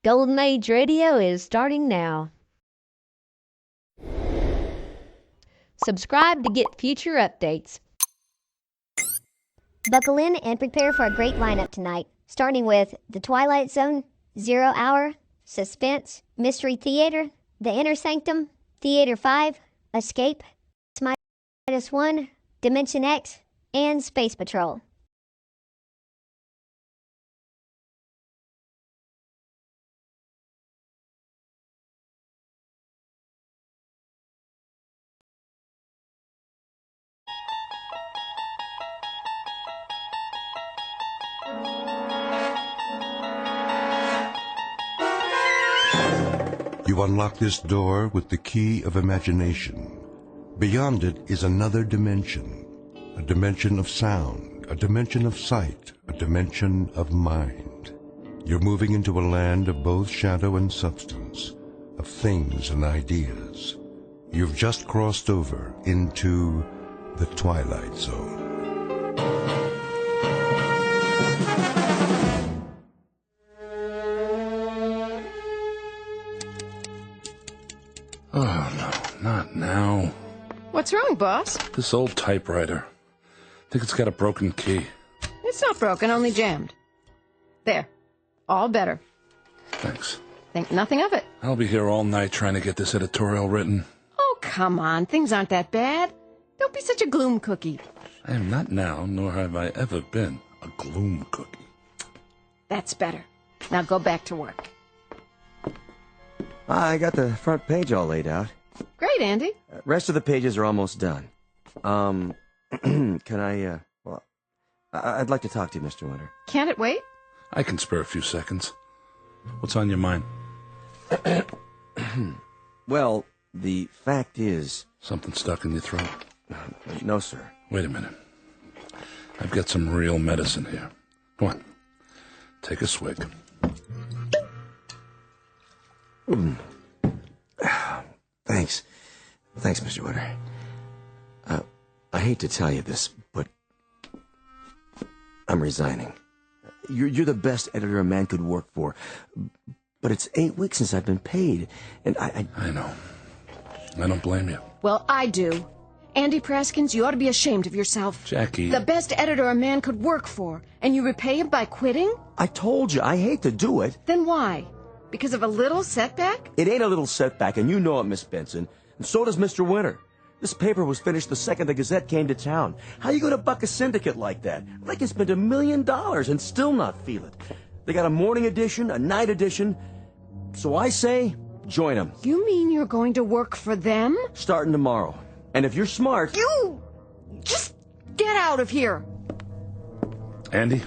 Golden Age Radio is starting now. Subscribe to get future updates. Buckle in and prepare for a great lineup tonight, starting with The Twilight Zone, 0 Hour, Suspense, Mystery Theater, The Inner Sanctum, Theater 5, Escape, -1, Dimension X, and Space Patrol. You unlock this door with the key of imagination. Beyond it is another dimension, a dimension of sound, a dimension of sight, a dimension of mind. You're moving into a land of both shadow and substance, of things and ideas. You've just crossed over into the Twilight Zone. Oh, no, not now. What's wrong, boss? This old typewriter. I think it's got a broken key. It's not broken, only jammed. There. All better. Thanks. Think nothing of it. I'll be here all night trying to get this editorial written. Oh, come on. Things aren't that bad. Don't be such a gloom cookie. I am not now, nor have I ever been, a gloom cookie. That's better. Now go back to work. I got the front page all laid out. Great, Andy. Rest of the pages are almost done. Can I, I'd like to talk to you, Mr. Winter. Can't it wait? I can spare a few seconds. What's on your mind? Well, the fact is... Something stuck in your throat? No, sir. Wait a minute. I've got some real medicine here. Come on. Take a swig. Thanks. Thanks, Mr. Winter. I hate to tell you this, but I'm resigning. You're the best editor a man could work for, but it's 8 weeks since I've been paid, and I know. I don't blame you. Well, I do. Andy Praskins, you ought to be ashamed of yourself. Jackie. The best editor a man could work for, and you repay him by quitting? I told you, I hate to do it. Then why? Because of a little setback? It ain't a little setback, and you know it, Miss Benson. And so does Mr. Winter. This paper was finished the second the Gazette came to town. How you gonna buck a syndicate like that? They can spend $1 million and still not feel it. They got a morning edition, a night edition. So I say, join them. You mean you're going to work for them? Starting tomorrow. And if you're smart... You! Just get out of here! Andy,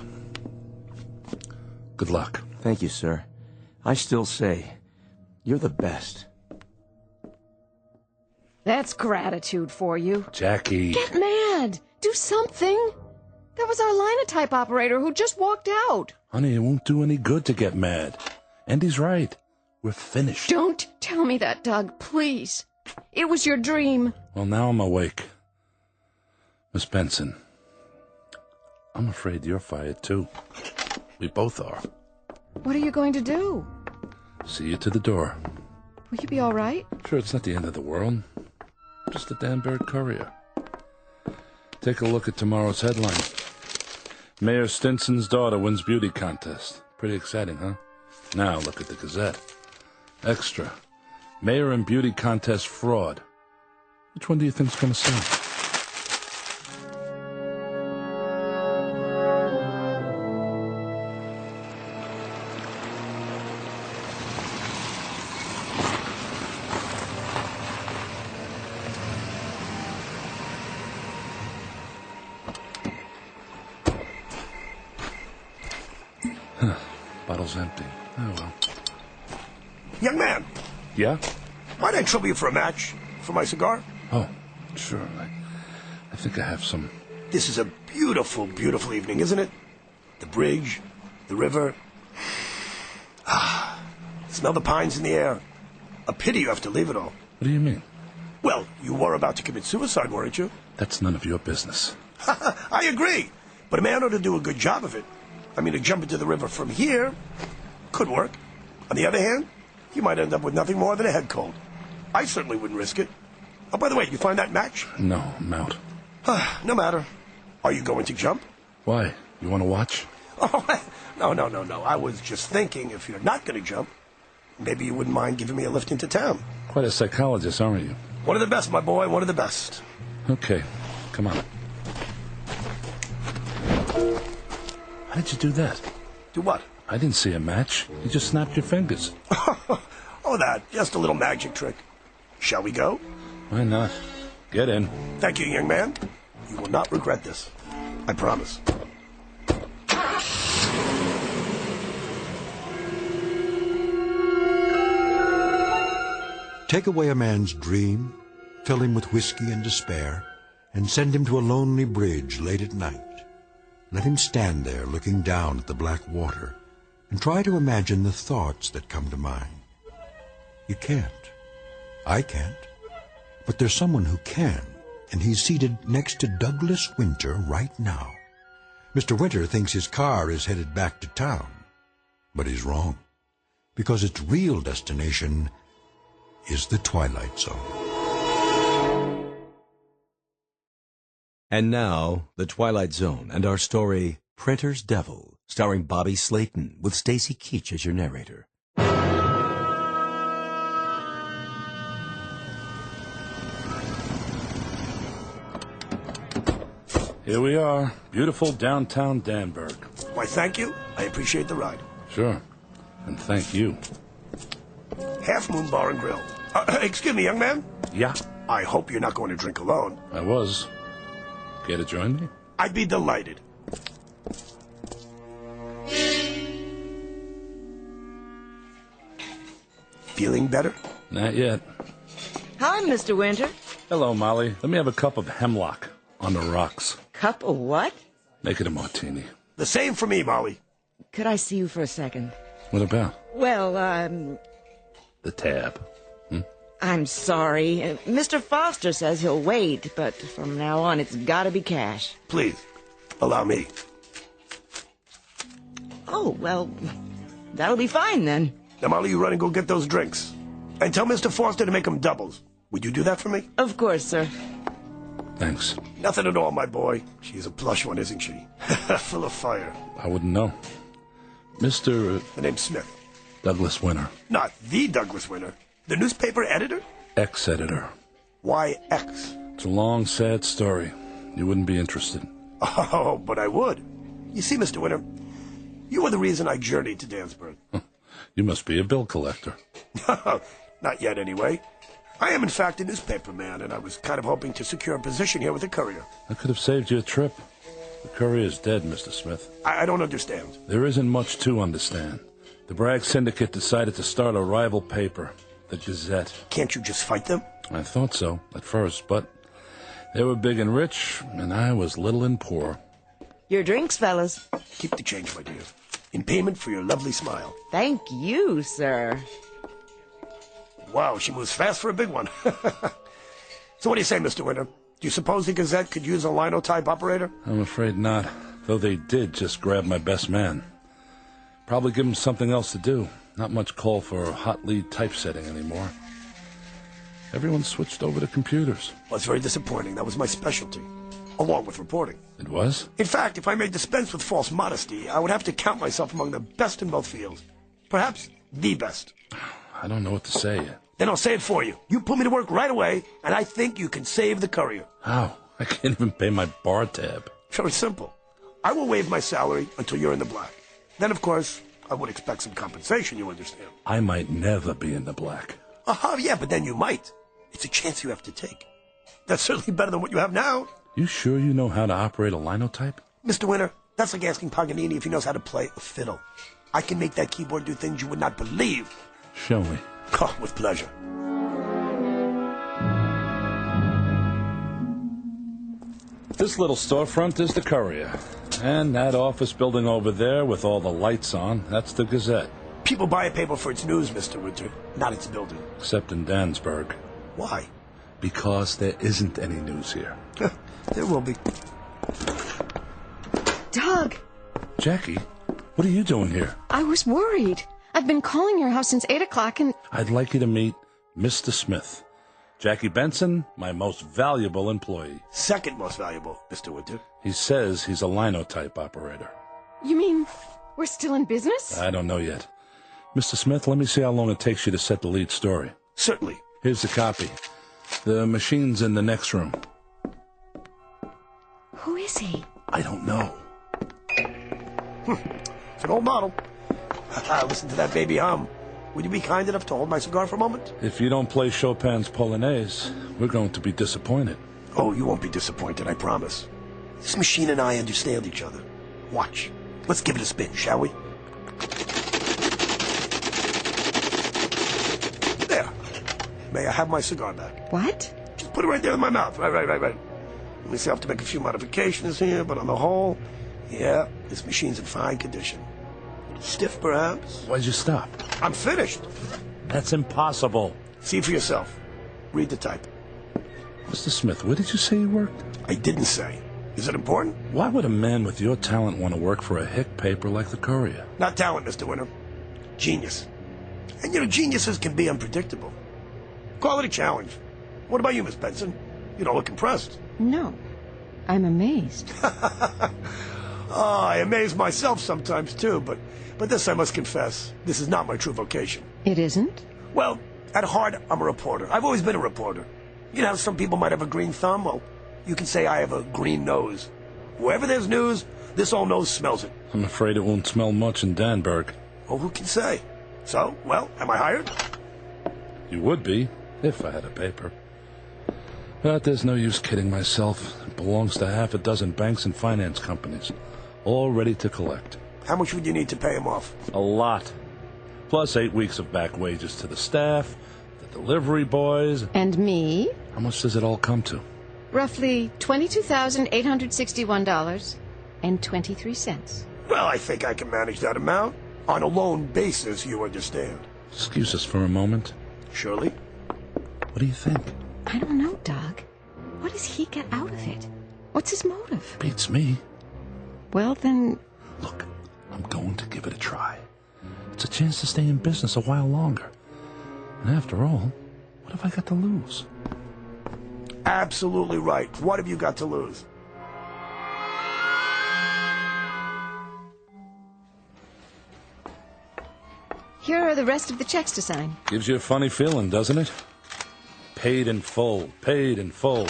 good luck. Thank you, sir. I still say, you're the best. That's gratitude for you. Jackie. Get mad! Do something! That was our linotype operator who just walked out. Honey, it won't do any good to get mad. Andy's right. We're finished. Don't tell me that, Doug, please. It was your dream. Well, now I'm awake. Miss Benson, I'm afraid you're fired, too. We both are. What are you going to do? See you to the door. Will you be all right? Sure, it's not the end of the world. Just a Danbury Courier. Take a look at tomorrow's headline. Mayor Stinson's daughter wins beauty contest. Pretty exciting, huh? Now look at the Gazette. Extra. Mayor and beauty contest fraud. Which one do you think's going to sell? Bottle's empty. Oh, well. Young man, Yeah? might I trouble you for a match for my cigar? Oh, sure. I think I have some. This is a beautiful, beautiful evening, isn't it? The bridge, the river. Smell the pines in the air. A pity you have to leave it all. What do you mean? Well, you were about to commit suicide, weren't you? That's none of your business. I agree. But a man ought to do a good job of it. I mean, to jump into the river from here could work. On the other hand, you might end up with nothing more than a head cold. I certainly wouldn't risk it. Oh, by the way, you find that match? No, I'm out. No matter. Are you going to jump? Why? You want to watch? Oh, no. I was just thinking, if you're not going to jump, maybe you wouldn't mind giving me a lift into town. Quite a psychologist, aren't you? One of the best, my boy, one of the best. Okay, come on. How did you do that? Do what? I didn't see a match. You just snapped your fingers. Oh, that. Just a little magic trick. Shall we go? Why not? Get in. Thank you, young man. You will not regret this. I promise. Take away a man's dream, fill him with whiskey and despair, and send him to a lonely bridge late at night. Let him stand there looking down at the black water and try to imagine the thoughts that come to mind. You can't. I can't. But there's someone who can, and he's seated next to Douglas Winter right now. Mr. Winter thinks his car is headed back to town, but he's wrong, because its real destination is the Twilight Zone. And now, The Twilight Zone and our story, Printer's Devil, starring Bobby Slayton, with Stacy Keach as your narrator. Here we are, beautiful downtown Danburg. Why, thank you. I appreciate the ride. Sure, and thank you. Half Moon Bar and Grill. Excuse me, young man. Yeah, I hope you're not going to drink alone. I was. Care to join me? I'd be delighted. Feeling better? Not yet. Hi, Mr. Winter. Hello, Molly. Let me have a cup of hemlock on the rocks. Cup of what? Make it a martini. The same for me, Molly. Could I see you for a second? What about? Well, The tab. I'm sorry. Mr. Foster says he'll wait, but from now on it's gotta be cash. Please, allow me. Oh, well, that'll be fine then. Now, Molly, you run and go get those drinks. And tell Mr. Foster to make them doubles. Would you do that for me? Of course, sir. Thanks. Nothing at all, my boy. She's a plush one, isn't she? Full of fire. I wouldn't know. Mr. The name's Smith. Douglas Winter. Not the Douglas Winter. The newspaper editor? Ex-editor. Why X? It's a long, sad story. You wouldn't be interested. Oh, but I would. You see, Mr. Winter, you were the reason I journeyed to Danburg. You must be a bill collector. Not yet, anyway. I am, in fact, a newspaper man, and I was kind of hoping to secure a position here with the Courier. I could have saved you a trip. The Courier's dead, Mr. Smith. I don't understand. There isn't much to understand. The Bragg Syndicate decided to start a rival paper, the Gazette. Can't you just fight them? I thought so, at first, but they were big and rich, and I was little and poor. Your drinks, fellas. Keep the change, my dear. In payment for your lovely smile. Thank you, sir. Wow, she moves fast for a big one. So what do you say, Mr. Winter? Do you suppose the Gazette could use a linotype operator? I'm afraid not, though they did just grab my best man. Probably give him something else to do. Not much call for hot lead typesetting anymore. Everyone switched over to computers. Well, it's very disappointing. That was my specialty, along with reporting. It was? In fact, if I may dispense with false modesty, I would have to count myself among the best in both fields. Perhaps the best. I don't know what to say yet. Then I'll say it for you. You put me to work right away, and I think you can save the Courier. How? I can't even pay my bar tab. Very simple. I will waive my salary until you're in the black. Then, of course, I would expect some compensation, you understand. I might never be in the black. Yeah, but then you might. It's a chance you have to take. That's certainly better than what you have now. You sure you know how to operate a linotype? Mr. Winter, that's like asking Paganini if he knows how to play a fiddle. I can make that keyboard do things you would not believe. Show me. Oh, with pleasure. This little storefront is the Courier. And that office building over there with all the lights on, that's the Gazette. People buy a paper for its news, Mr. Winter, not its building. Except in Danburg. Why? Because there isn't any news here. There will be. Doug, Jackie, what are you doing here? I was worried. I've been calling your house since 8 o'clock and... I'd like you to meet Mr. Smith. Jackie Benson, my most valuable employee. Second most valuable, Mr. Winter. He says he's a linotype operator. You mean we're still in business? I don't know yet. Mr. Smith, let me see how long it takes you to set the lead story. Certainly. Here's the copy. The machine's in the next room. Who is he? I don't know. It's an old model. Listen to that baby hum. Would you be kind enough to hold my cigar for a moment? If you don't play Chopin's Polonaise, we're going to be disappointed. Oh, you won't be disappointed, I promise. This machine and I understand each other. Watch. Let's give it a spin, shall we? There. May I have my cigar back? What? Just put it right there in my mouth. Right. Let me see, I have to make a few modifications here, but on the whole, yeah, this machine's in fine condition. Stiff, perhaps? Why'd you stop? I'm finished. That's impossible. See for yourself. Read the type. Mr. Smith, where did you say you worked? I didn't say. Is it important? Why would a man with your talent want to work for a hick paper like the Courier? Not talent, Mr. Winter. Genius. And geniuses can be unpredictable. Call it a challenge. What about you, Miss Benson? You don't look impressed. No. I'm amazed. I amaze myself sometimes, too, but this I must confess, this is not my true vocation. It isn't? Well, at heart, I'm a reporter. I've always been a reporter. You know, some people might have a green thumb. Well, you can say I have a green nose. Wherever there's news, this old nose smells it. I'm afraid it won't smell much in Danburg. Oh, who can say? So, well, am I hired? You would be, if I had a paper. But there's no use kidding myself. It belongs to half a dozen banks and finance companies, all ready to collect. How much would you need to pay him off? A lot. Plus 8 weeks of back wages to the staff, the delivery boys. And me? How much does it all come to? Roughly $22,861.23. Well, I think I can manage that amount. On a loan basis, you understand. Excuse us for a moment. Surely. What do you think? I don't know, Doug. What does he get out of it? What's his motive? Beats me. Well, then... Look, I'm going to give it a try. It's a chance to stay in business a while longer. And after all, what have I got to lose? Absolutely right. What have you got to lose? Here are the rest of the checks to sign. Gives you a funny feeling, doesn't it? Paid in full, paid in full.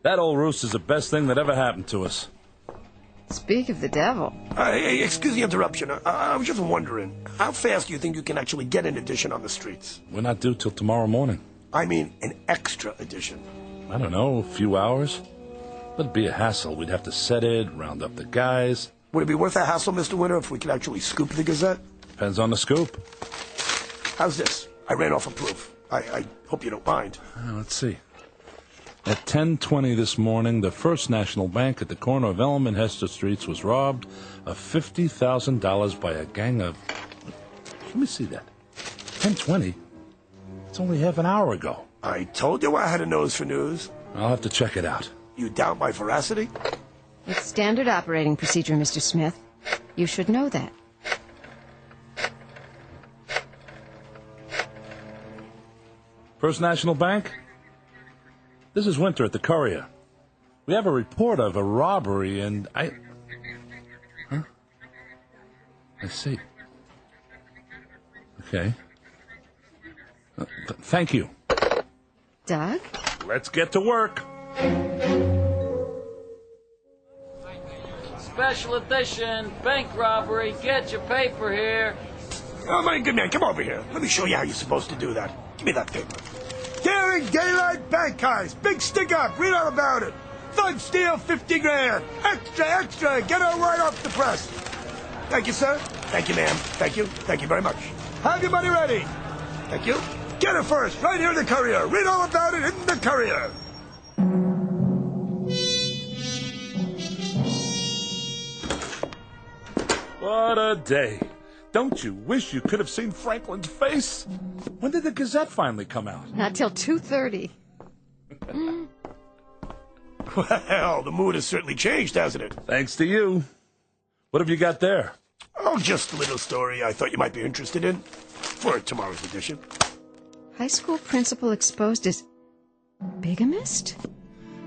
That old rooster's the best thing that ever happened to us. Speak of the devil. Hey, excuse the interruption. I was just wondering, how fast do you think you can actually get an edition on the streets? We're not due till tomorrow morning. I mean, an extra edition. I don't know, a few hours. It'd be a hassle. We'd have to set it, round up the guys. Would it be worth a hassle, Mr. Winter, if we could actually scoop the Gazette? Depends on the scoop. How's this? I ran off a proof. I hope you don't mind. Let's see. At 10:20 this morning, the First National Bank at the corner of Elm and Hester Streets was robbed of $50,000 by a gang of... Let me see that. 10:20? It's only half an hour ago. I told you I had a nose for news. I'll have to check it out. You doubt my veracity? It's standard operating procedure, Mr. Smith. You should know that. First National Bank? This is Winter at the Courier. We have a report of a robbery and Huh? I see. Okay. Thank you. Doug? Let's get to work. Special edition, bank robbery, get your paper here. Oh, my good man, come over here. Let me show you how you're supposed to do that. Give me that paper. Daring Daylight Bank Heist. Big stick up. Read all about it. Thug steal 50 grand. Extra, extra. Get her right off the press. Thank you, sir. Thank you, ma'am. Thank you. Thank you very much. Have your money ready. Thank you. Get her first. Right here in the Courier. Read all about it in the Courier. What a day. Don't you wish you could have seen Franklin's face? When did the Gazette finally come out? Not till 2:30. Well, the mood has certainly changed, hasn't it? Thanks to you. What have you got there? Oh, just a little story I thought you might be interested in for tomorrow's edition. High school principal exposed as bigamist?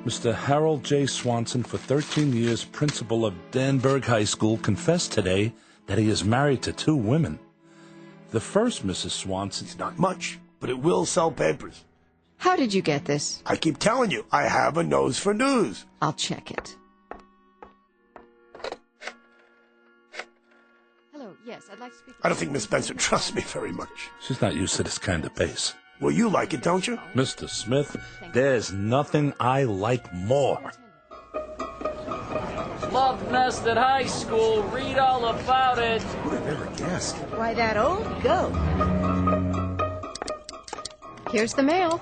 Mr. Harold J. Swanson, for 13 years principal of Danburg High School, confessed today that he is married to 2 women. The first Mrs. Swanson... It's not much, but it will sell papers. How did you get this? I keep telling you, I have a nose for news. I'll check it. Hello, yes, I'd like to speak... I don't think Miss Spencer trusts me very much. She's not used to this kind of pace. Well, you like it, don't you? Mr. Smith, there's nothing I like more. Love Nest at high school. Read all about it. Who'd have ever guessed? Why, that old goat. Here's the mail.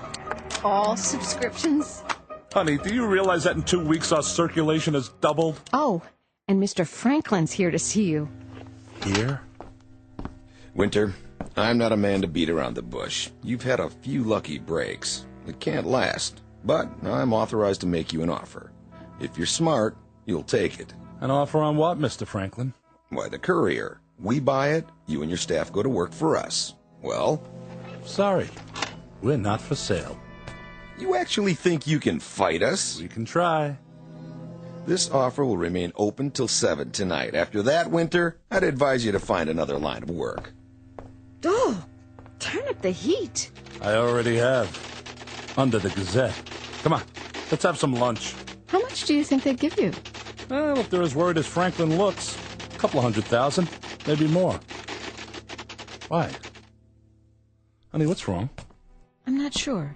All subscriptions. Honey, do you realize that in 2 weeks our circulation has doubled? Oh, and Mr. Franklin's here to see you. Here? Winter, I'm not a man to beat around the bush. You've had a few lucky breaks. It can't last, but I'm authorized to make you an offer. If you're smart, you'll take it. An offer on what, Mr. Franklin? Why, the courier. We buy it, you and your staff go to work for us. Well? Sorry, we're not for sale. You actually think you can fight us? We can try. This offer will remain open till 7 tonight. After that, Winter, I'd advise you to find another line of work. Oh, turn up the heat. I already have. Under the Gazette. Come on, let's have some lunch. How much do you think they'd give you? Well, if they're as worried as Franklin looks, a couple of $100,000, maybe more. Why? Honey, what's wrong? I'm not sure.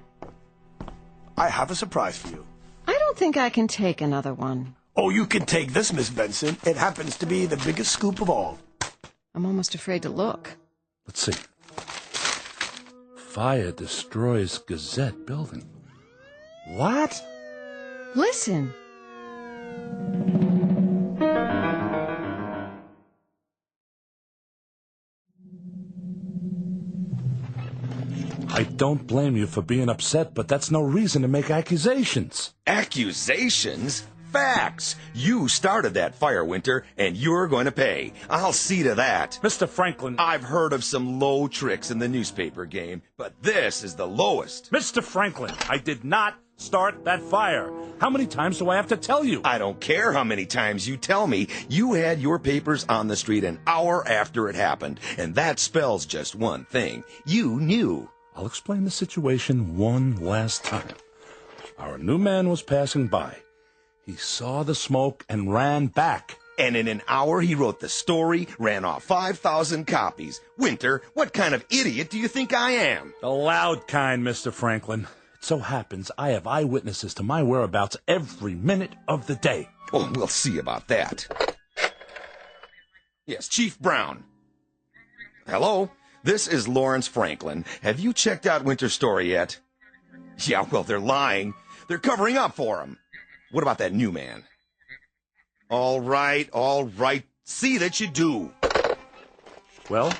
I have a surprise for you. I don't think I can take another one. Oh, you can take this, Miss Benson. It happens to be the biggest scoop of all. I'm almost afraid to look. Let's see. Fire destroys Gazette building. What? Listen. I don't blame you for being upset, but that's no reason to make accusations. Accusations? Facts! You started that fire, Winter, and you're going to pay. I'll see to that. Mr. Franklin... I've heard of some low tricks in the newspaper game, but this is the lowest. Mr. Franklin, I did not start that fire. How many times do I have to tell you? I don't care how many times you tell me. You had your papers on the street an hour after it happened, and that spells just one thing. You knew. I'll explain the situation one last time. Our new man was passing by. He saw the smoke and ran back. And in an hour, he wrote the story, ran off 5,000 copies. Winter, what kind of idiot do you think I am? The loud kind, Mr. Franklin. It so happens I have eyewitnesses to my whereabouts every minute of the day. Oh, we'll see about that. Yes, Chief Brown. Hello? This is Lawrence Franklin. Have you checked out Winter's story yet? Yeah, well, they're lying. They're covering up for him. What about that new man? All right. See that you do. Well?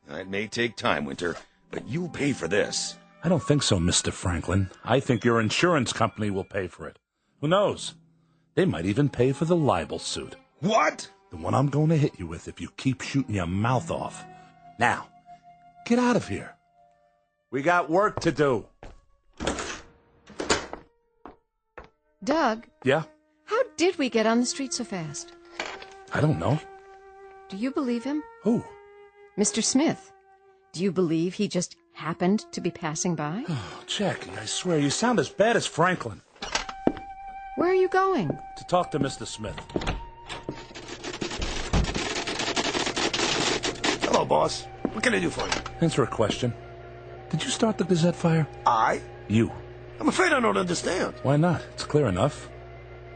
It may take time, Winter, but you'll pay for this. I don't think so, Mr. Franklin. I think your insurance company will pay for it. Who knows? They might even pay for the libel suit. What? The one I'm going to hit you with if you keep shooting your mouth off. Now, get out of here. We got work to do. Doug? Yeah? How did we get on the street so fast? I don't know. Do you believe him? Who? Mr. Smith. Do you believe he just happened to be passing by? Oh, Jackie, I swear, you sound as bad as Franklin. Where are you going? To talk to Mr. Smith. Hello, boss. What can I do for you? Answer a question. Did you start the Gazette fire? I? You. I'm afraid I don't understand. Why not? It's clear enough.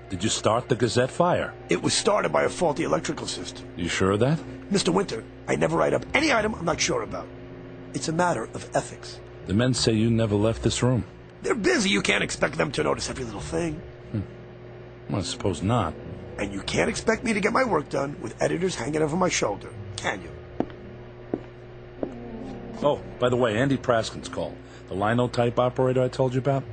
Did you start the Gazette fire? It was started by a faulty electrical system. You sure of that? Mr. Winter, I never write up any item I'm not sure about. It's a matter of ethics. The men say you never left this room. They're busy. You can't expect them to notice every little thing. Well, I suppose not. And you can't expect me to get my work done with editors hanging over my shoulder, can you? Oh, by the way, Andy Praskin's called. The linotype operator I told you about.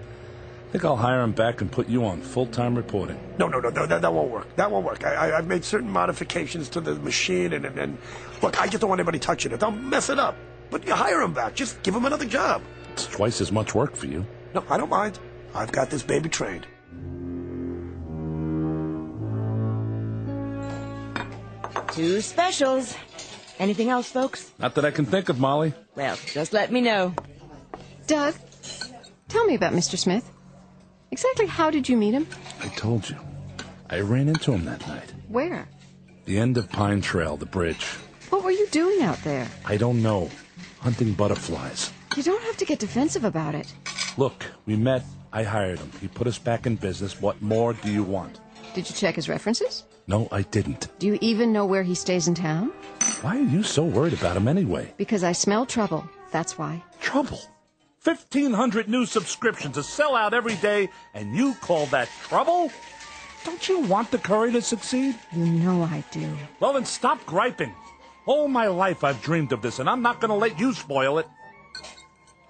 think I'll hire him back and put you on full-time reporting. No, that won't work. That won't work. I've made certain modifications to the machine, and look, I just don't want anybody touching it. They'll mess it up. But you hire him back. Just give him another job. It's twice as much work for you. No, I don't mind. I've got this baby trained. 2 specials. Anything else, folks? Not that I can think of, Molly. Well, just let me know. Doug, tell me about Mr. Smith. Exactly how did you meet him? I told you. I ran into him that night. Where? The end of Pine Trail, the bridge. What were you doing out there? I don't know. Hunting butterflies. You don't have to get defensive about it. Look, we met. I hired him. He put us back in business. What more do you want? Did you check his references? No, I didn't. Do you even know where he stays in town? Why are you so worried about him anyway? Because I smell trouble. That's why. Trouble? 1,500 new subscriptions, a sellout every day, and you call that trouble? Don't you want the Curry to succeed? You know I do. Well, then stop griping. All my life I've dreamed of this, and I'm not going to let you spoil it.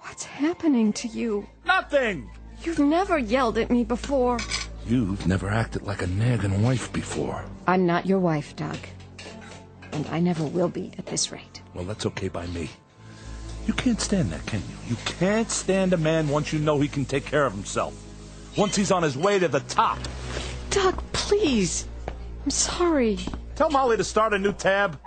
What's happening to you? Nothing! You've never yelled at me before. You've never acted like a nagging wife before. I'm not your wife, Doug. And I never will be at this rate. Well, that's okay by me. You can't stand that, can you? You can't stand a man once you know he can take care of himself. Once he's on his way to the top. Doug, please. I'm sorry. Tell Molly to start a new tab.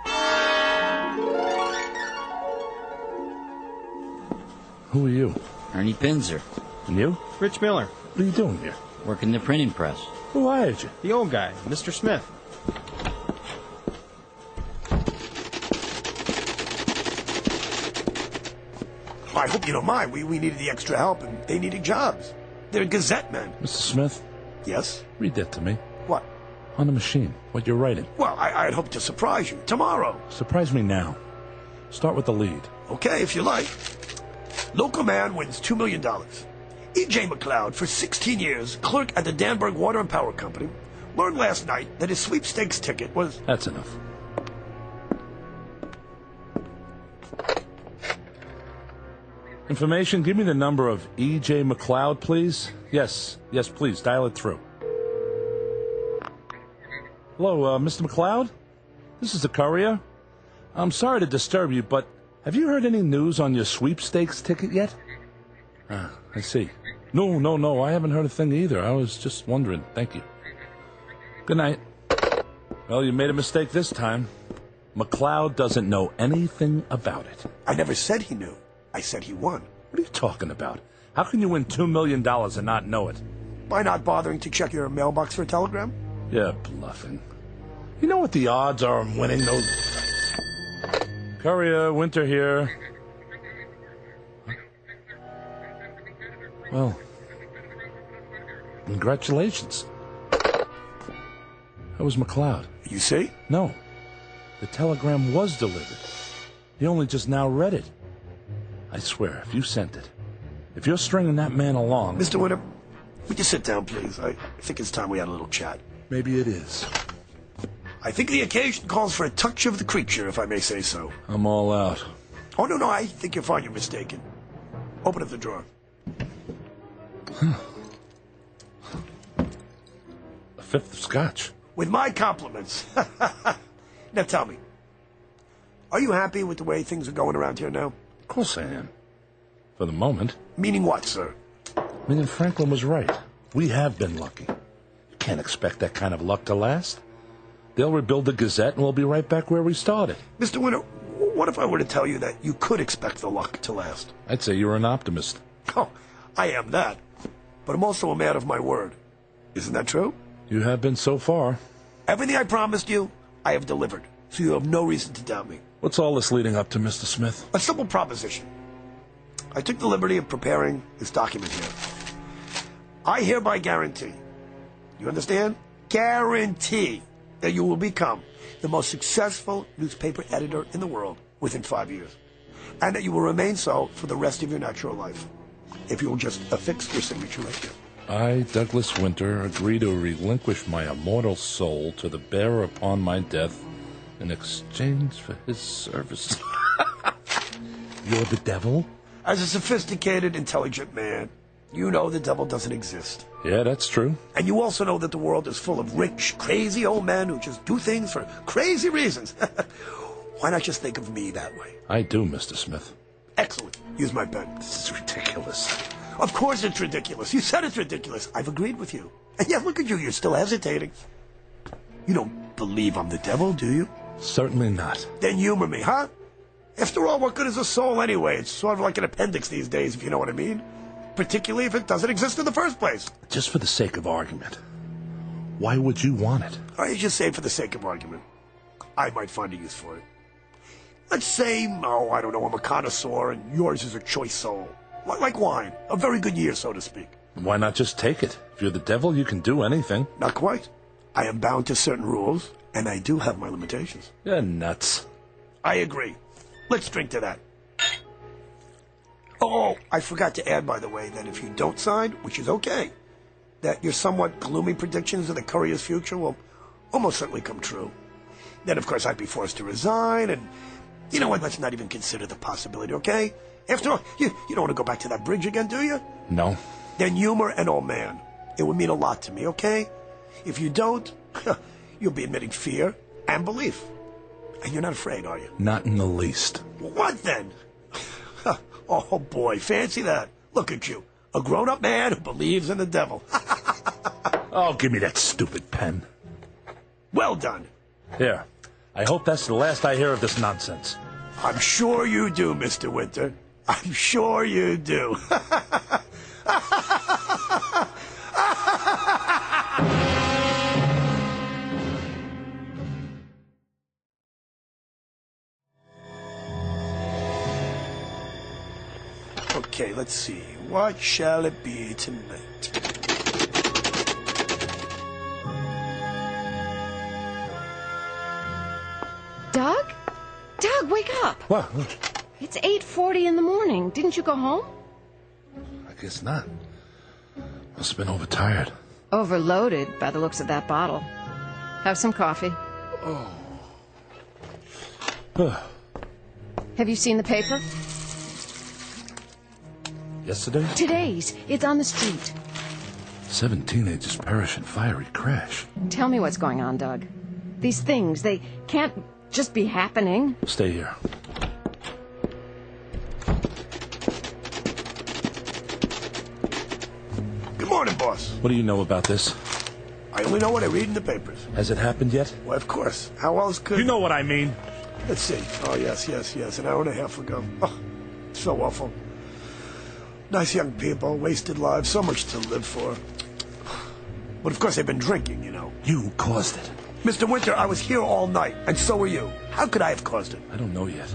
Who are you? Ernie Pinzer. And you? Rich Miller. What are you doing here? Working the printing press. Who hired you? The old guy, Mr. Smith. I hope you don't mind. We needed the extra help, and they needed jobs. They're Gazette men. Mr. Smith? Yes? Read that to me. What? On the machine. What you're writing. Well, I'd hoped to surprise you. Tomorrow. Surprise me now. Start with the lead. Okay, if you like. Local man wins $2 million. E.J. McLeod, for 16 years, clerk at the Danburg Water and Power Company, learned last night that his sweepstakes ticket was... That's enough. Information, give me the number of E.J. McLeod, please. Yes, please, dial it through. Hello, Mr. McLeod? This is the courier. I'm sorry to disturb you, but have you heard any news on your sweepstakes ticket yet? I see. No, I haven't heard a thing either. I was just wondering. Thank you. Good night. Well, you made a mistake this time. McLeod doesn't know anything about it. I never said he knew. I said he won. What are you talking about? How can you win $2 million and not know it? By not bothering to check your mailbox for a telegram? You're bluffing. You know what the odds are of winning those... Courier, Winter here. Well, congratulations. That was McLeod. You see? No. The telegram was delivered. He only just now read it. I swear, if you sent it, if you're stringing that man along... Mr. Winter, would you sit down, please? I think it's time we had a little chat. Maybe it is. I think the occasion calls for a touch of the creature, if I may say so. I'm all out. Oh, no, I think you're fine. You're mistaken. Open up the drawer. A fifth of scotch. With my compliments. Now tell me, are you happy with the way things are going around here now? Of course I am. For the moment. Meaning what, sir? Meaning Franklin was right. We have been lucky. You can't expect that kind of luck to last. They'll rebuild the Gazette and we'll be right back where we started. Mr. Winter, what if I were to tell you that you could expect the luck to last? I'd say you're an optimist. Oh, I am that. But I'm also a man of my word. Isn't that true? You have been so far. Everything I promised you, I have delivered. So you have no reason to doubt me. What's all this leading up to, Mr. Smith? A simple proposition. I took the liberty of preparing this document here. I hereby guarantee, you understand? Guarantee that you will become the most successful newspaper editor in the world within 5 years. And that you will remain so for the rest of your natural life. If you will just affix your signature right here. I, Douglas Winter, agree to relinquish my immortal soul to the bearer upon my death in exchange for his service. You're the devil? As a sophisticated, intelligent man, You know the devil doesn't exist. Yeah, that's true. And you also know that the world is full of rich, crazy old men who just do things for crazy reasons. Why not just think of me that way? I do, Mr. Smith. Excellent. Use my pen. This is ridiculous. Of course it's ridiculous. You said it's ridiculous. I've agreed with you. And yet, look at you. You're still hesitating. You don't believe I'm the devil, do you? Certainly not. Then humor me, huh? After all, what good is a soul anyway? It's sort of like an appendix these days, if you know what I mean. Particularly if it doesn't exist in the first place. Just for the sake of argument. Why would you want it? I just say for the sake of argument. I might find a use for it. Let's say, I don't know, I'm a connoisseur and yours is a choice soul. Like wine. A very good year, so to speak. Why not just take it? If you're the devil, you can do anything. Not quite. I am bound to certain rules, and I do have my limitations. You're nuts. I agree. Let's drink to that. Oh, I forgot to add, by the way, that if you don't sign, which is okay, that your somewhat gloomy predictions of the Courier's future will almost certainly come true. Then, of course, I'd be forced to resign, and you know what? Let's not even consider the possibility, okay? After all, you don't want to go back to that bridge again, do you? No. Then humor an old man. It would mean a lot to me, okay? If you don't, you'll be admitting fear and belief. And you're not afraid, are you? Not in the least. What then? Oh, boy, fancy that. Look at you. A grown-up man who believes in the devil. Oh, give me that stupid pen. Well done. Here. I hope that's the last I hear of this nonsense. I'm sure you do, Mr. Winter. I'm sure you do. Okay, let's see. What shall it be tonight? Doug? Doug, wake up. What? It's 8:40 in the morning. Didn't you go home? I guess not. Must have been overtired. Overloaded by the looks of that bottle. Have some coffee. Have you seen the paper? Yesterday? Today's. It's on the street. 7 teenagers perish in fiery crash. Tell me what's going on, Doug. These things, they can't just be happening. Stay here. Good morning, boss. What do you know about this? I only know what I read in the papers. Has it happened yet? Well, of course. How else could... You know what I mean. Let's see. Oh, yes. An hour and a half ago. Oh, so awful. Nice young people, wasted lives, so much to live for. But of course they've been drinking, you know. You caused it. Mr. Winter, I was here all night, and so were you. How could I have caused it? I don't know yet.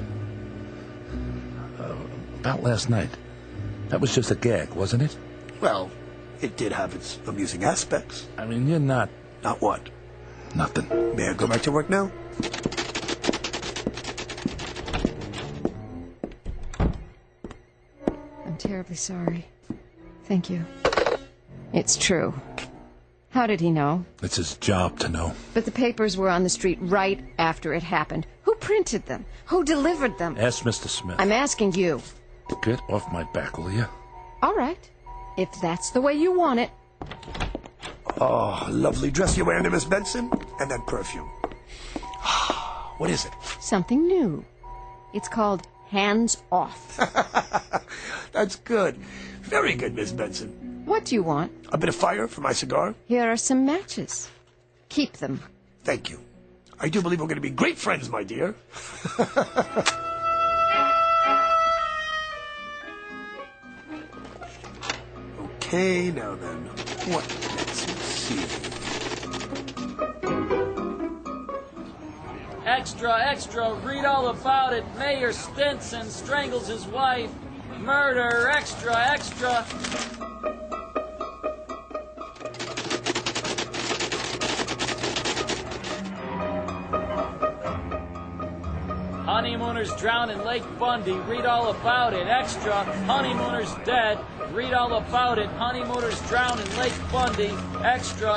About last night. That was just a gag, wasn't it? Well, it did have its amusing aspects. I mean, you're not... Not what? Nothing. May I go back to work now? I'm terribly sorry. Thank you. It's true. How did he know? It's his job to know. But the papers were on the street right after it happened. Who printed them? Who delivered them? Ask Mr. Smith. I'm asking you. Get off my back, will you? All right. If that's the way you want it. Oh, lovely dress you're wearing there, Miss Benson. And that perfume. What is it? Something new. It's called Hands Off. That's good. Very good, Miss Benson. What do you want? A bit of fire for my cigar? Here are some matches. Keep them. Thank you. I do believe we're going to be great friends, my dear. Okay, now then. What next? Let's see. Extra, read all about it. Mayor Stinson strangles his wife. Murder, extra. Honeymooners drowned in Lake Bundy. Read all about it. Extra. Honeymooners dead. Read all about it. Honeymooners drowned in Lake Bundy. Extra.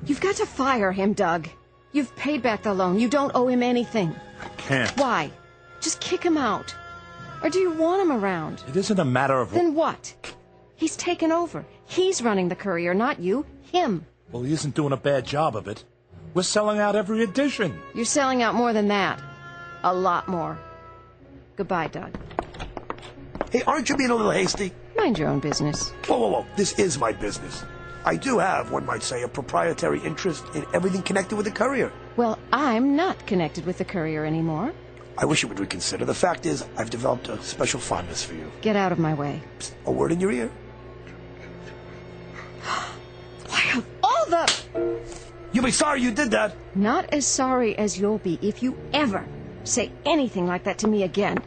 You've got to fire him, Doug. You've paid back the loan. You don't owe him anything. I can't. Why? Just kick him out. Or do you want him around? It isn't a matter of... Then what? He's taken over. He's running the Courier, not you. Him. Well, he isn't doing a bad job of it. We're selling out every edition. You're selling out more than that. A lot more. Goodbye, Doug. Hey, aren't you being a little hasty? Mind your own business. Whoa, whoa, whoa. This is my business. I do have, one might say, a proprietary interest in everything connected with the Courier. Well, I'm not connected with the Courier anymore. I wish you would reconsider. The fact is, I've developed a special fondness for you. Get out of my way. Psst, a word in your ear. Why, of all the... You'll be sorry you did that. Not as sorry as you'll be if you ever say anything like that to me again.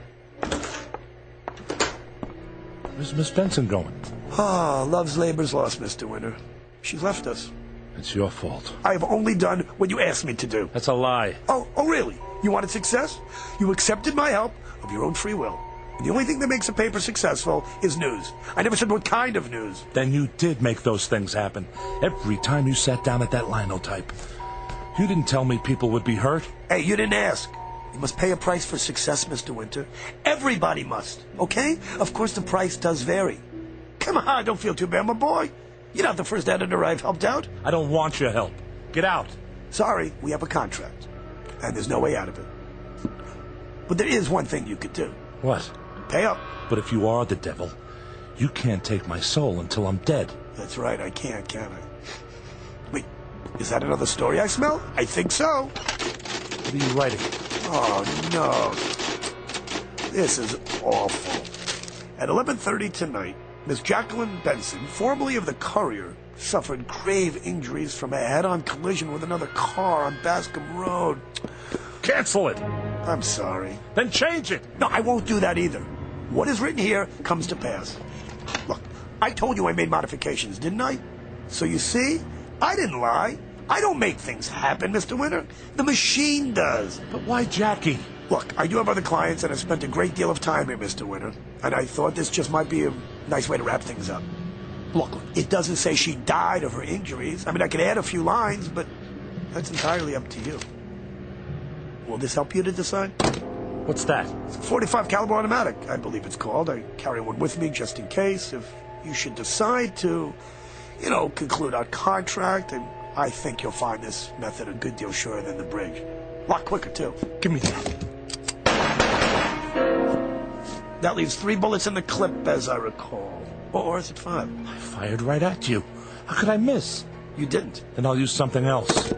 Where's Miss Benson going? Ah, love's labor's lost, Mr. Winter. She's left us. It's your fault. I have only done what you asked me to do. That's a lie. Oh, really? You wanted success? You accepted my help of your own free will. And the only thing that makes a paper successful is news. I never said what kind of news. Then you did make those things happen. Every time you sat down at that linotype. You didn't tell me people would be hurt. Hey, you didn't ask. You must pay a price for success, Mr. Winter. Everybody must, okay? Of course, the price does vary. Come on, don't feel too bad, my boy. You're not the first editor I've helped out. I don't want your help. Get out. Sorry, we have a contract. And there's no way out of it. But there is one thing you could do. What? Pay up. But if you are the devil, you can't take my soul until I'm dead. That's right, I can't, can I? Wait, is that another story I smell? I think so. What are you writing? Oh, no. This is awful. At 11:30 tonight, Miss Jacqueline Benson, formerly of the Courier, suffered grave injuries from a head-on collision with another car on Bascom Road. Cancel it. I'm sorry. Then change it. No, I won't do that either. What is written here comes to pass. Look, I told you I made modifications, didn't I? So you see, I didn't lie. I don't make things happen, Mr. Winter. The machine does. But why Jackie? Look, I do have other clients, and I've spent a great deal of time here, Mr. Winter. And I thought this just might be a nice way to wrap things up. Look, it doesn't say she died of her injuries. I mean, I could add a few lines, but that's entirely up to you. Will this help you to decide? What's that? It's a .45 caliber automatic, I believe it's called. I carry one with me just in case. If you should decide to, conclude our contract, and I think you'll find this method a good deal surer than the bridge. A lot quicker, too. Give me that. That leaves 3 bullets in the clip, as I recall. Or is it 5? I fired right at you. How could I miss? You didn't. Then I'll use something else.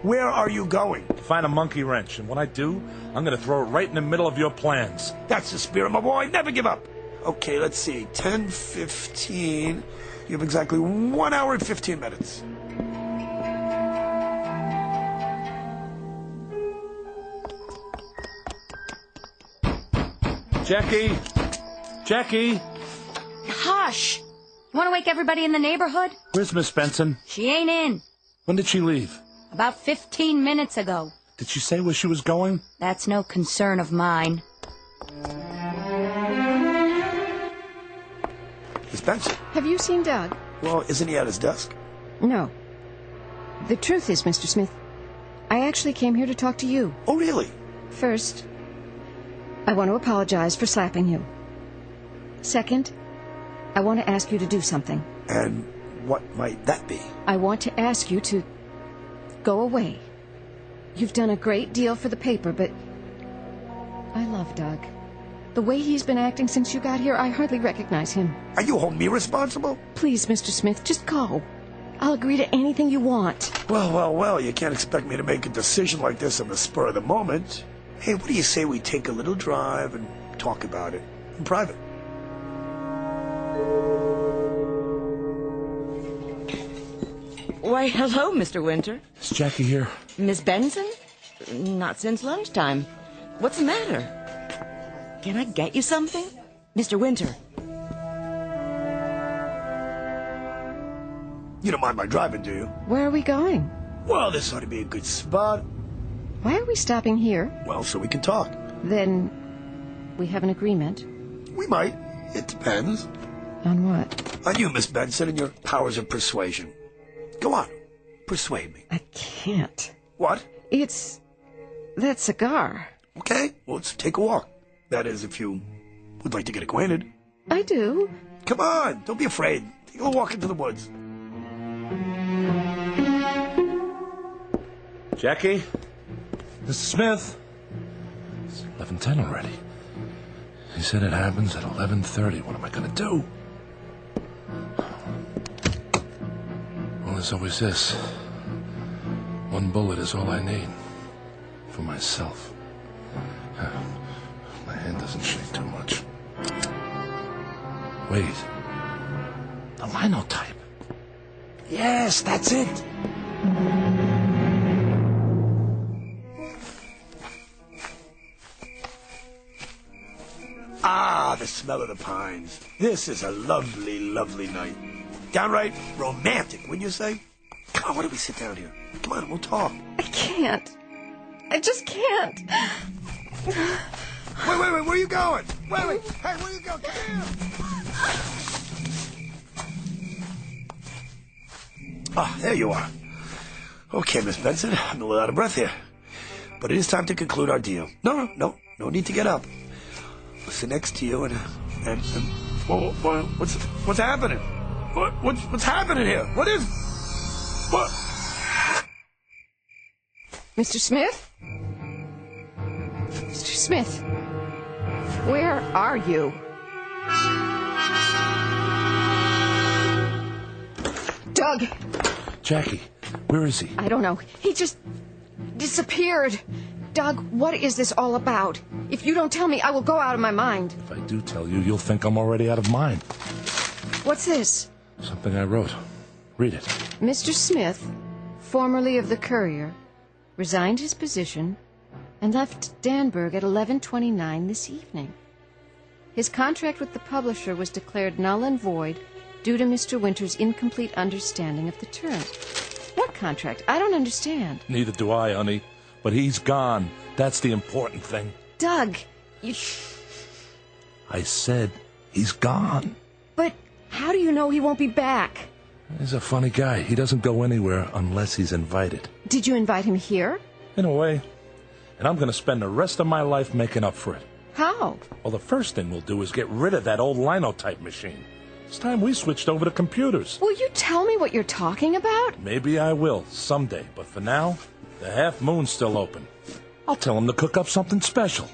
Where are you going? Find a monkey wrench, and when I do, I'm going to throw it right in the middle of your plans. That's the spirit, my boy. Never give up. Okay, let's see. 10:15. You have exactly 1 hour and 15 minutes. Jackie! Jackie! Hush! You want to wake everybody in the neighborhood? Where's Miss Benson? She ain't in. When did she leave? About 15 minutes ago. Did she say where she was going? That's no concern of mine. Miss Benson? Have you seen Doug? Well, isn't he at his desk? No. The truth is, Mr. Smith, I actually came here to talk to you. Oh, really? First, I want to apologize for slapping you. Second, I want to ask you to do something. And what might that be? I want to ask you to go away. You've done a great deal for the paper, but I love Doug. The way he's been acting since you got here, I hardly recognize him. Are you holding me responsible? Please, Mr. Smith, just go. I'll agree to anything you want. Well, you can't expect me to make a decision like this on the spur of the moment. Hey, what do you say we take a little drive and talk about it in private? Why, hello, Mr. Winter. Is Jackie here? Miss Benson? Not since lunchtime. What's the matter? Can I get you something? Mr. Winter. You don't mind my driving, do you? Where are we going? Well, this ought to be a good spot. Why are we stopping here? Well, so we can talk. Then we have an agreement. We might. It depends. On what? On you, Miss Benson, and your powers of persuasion. Go on. Persuade me. I can't. What? It's that cigar. Okay, well, let's take a walk. That is, if you would like to get acquainted. I do. Come on, don't be afraid. Take a little walk into the woods. Jackie? Mr. Smith? It's 11:10 already. He said it happens at 11:30. What am I going to do? Well, there's always this. One bullet is all I need. For myself. My hand doesn't shake too much. Wait. The linotype. Yes, that's it. Ah, the smell of the pines. This is a lovely, lovely night. Downright romantic, wouldn't you say? Come on, why don't we sit down here? Come on, we'll talk. I can't. I just can't. Wait, where are you going? Wait. Hey, where are you going? Come here. Ah, there you are. Okay, Miss Benson, I'm a little out of breath here. But it is time to conclude our deal. No need to get up. I'll sit next to you and what's happening? What's happening here? What is... What? Mr. Smith? Mr. Smith, where are you? Doug! Jackie, where is he? I don't know. He just disappeared. Doug, what is this all about? If you don't tell me, I will go out of my mind. If I do tell you, you'll think I'm already out of mine. What's this? Something I wrote. Read it. Mr. Smith, formerly of the Courier, resigned his position and left Danburg at 11:29 this evening. His contract with the publisher was declared null and void due to Mr. Winter's incomplete understanding of the terms. What contract? I don't understand. Neither do I, honey. But he's gone. That's the important thing. Doug, you... I said he's gone. But how do you know he won't be back? He's a funny guy. He doesn't go anywhere unless he's invited. Did you invite him here? In a way. And I'm going to spend the rest of my life making up for it. How? Well, the first thing we'll do is get rid of that old linotype machine. It's time we switched over to computers. Will you tell me what you're talking about? Maybe I will, someday. But for now, the Half Moon's still open. I'll tell him to cook up something special.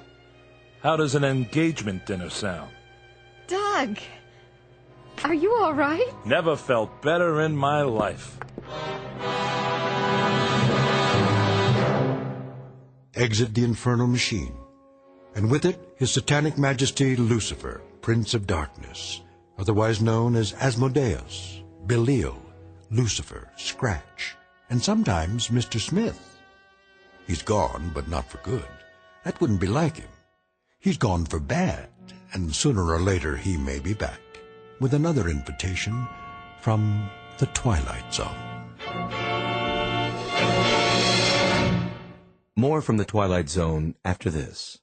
How does an engagement dinner sound? Doug, are you all right? Never felt better in my life. Exit the infernal machine, and with it His Satanic Majesty Lucifer, Prince of Darkness, otherwise known as Asmodeus, Belial, Lucifer, Scratch, and sometimes Mr. Smith. He's gone, but not for good. That wouldn't be like him. He's gone for bad, and sooner or later he may be back with another invitation from the Twilight Zone. More from the Twilight Zone after this.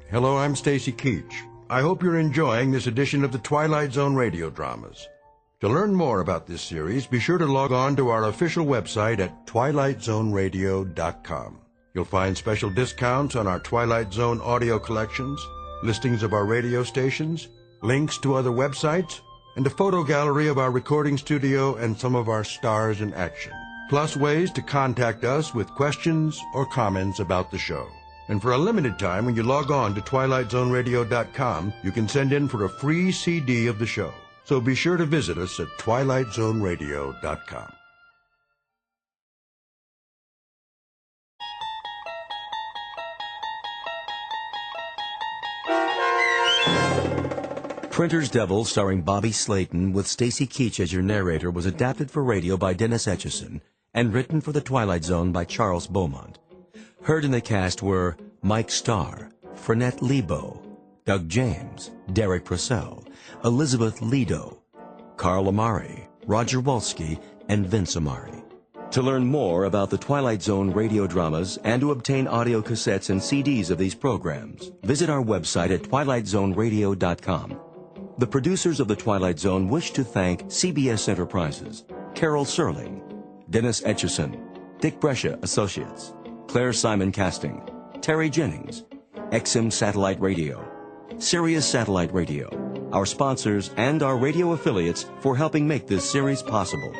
Hello, I'm Stacy Keach. I hope you're enjoying this edition of the Twilight Zone radio dramas. To learn more about this series, be sure to log on to our official website at twilightzoneradio.com. You'll find special discounts on our Twilight Zone audio collections, listings of our radio stations, links to other websites, and a photo gallery of our recording studio and some of our stars in action, plus ways to contact us with questions or comments about the show. And for a limited time, when you log on to twilightzoneradio.com, you can send in for a free CD of the show. So be sure to visit us at twilightzoneradio.com. Printer's Devil, starring Bobby Slayton, with Stacy Keach as your narrator, was adapted for radio by Dennis Etchison and written for the Twilight Zone by Charles Beaumont. Heard in the cast were Mike Starr, Fernette Lebo, Doug James, Derek Purcell, Elizabeth Lido, Carl Amari, Roger Wolski, and Vince Amari. To learn more about the Twilight Zone radio dramas and to obtain audio cassettes and CDs of these programs, visit our website at twilightzoneradio.com. The producers of The Twilight Zone wish to thank CBS Enterprises, Carol Serling, Dennis Etchison, Dick Brescia Associates, Claire Simon Casting, Terry Jennings, XM Satellite Radio, Sirius Satellite Radio, our sponsors, and our radio affiliates for helping make this series possible.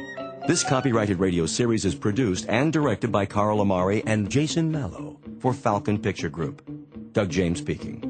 This copyrighted radio series is produced and directed by Carl Amari and Jason Mallow for Falcon Picture Group. Doug James speaking.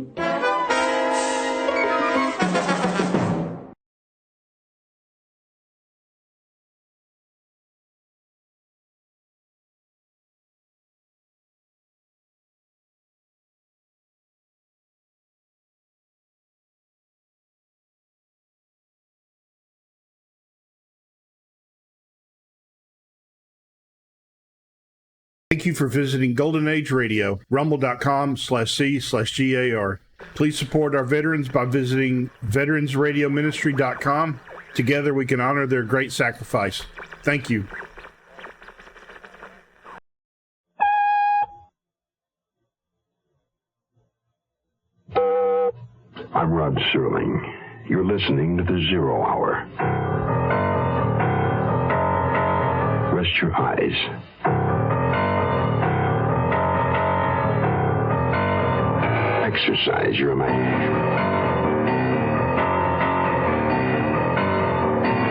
Thank you for visiting Golden Age Radio, rumble.com/C/GAR. Please support our veterans by visiting veteransradioministry.com. Together we can honor their great sacrifice. Thank you. I'm Rod Serling. You're listening to the Zero Hour. Rest your eyes. Exercise your imagination.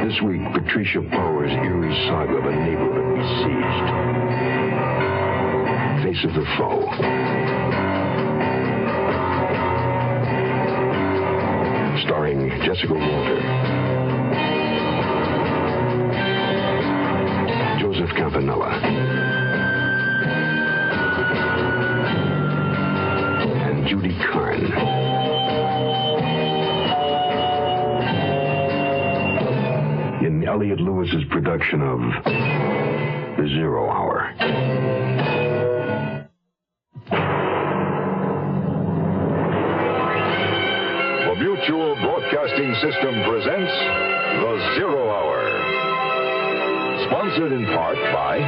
This week, Patricia Power's eerie saga of a neighborhood besieged. Face of the Foe. Starring Jessica Walter, Joseph Campanella, and Judy Carn. In Elliot Lewis's production of The Zero Hour. The Mutual Broadcasting System presents The Zero Hour. Sponsored in part by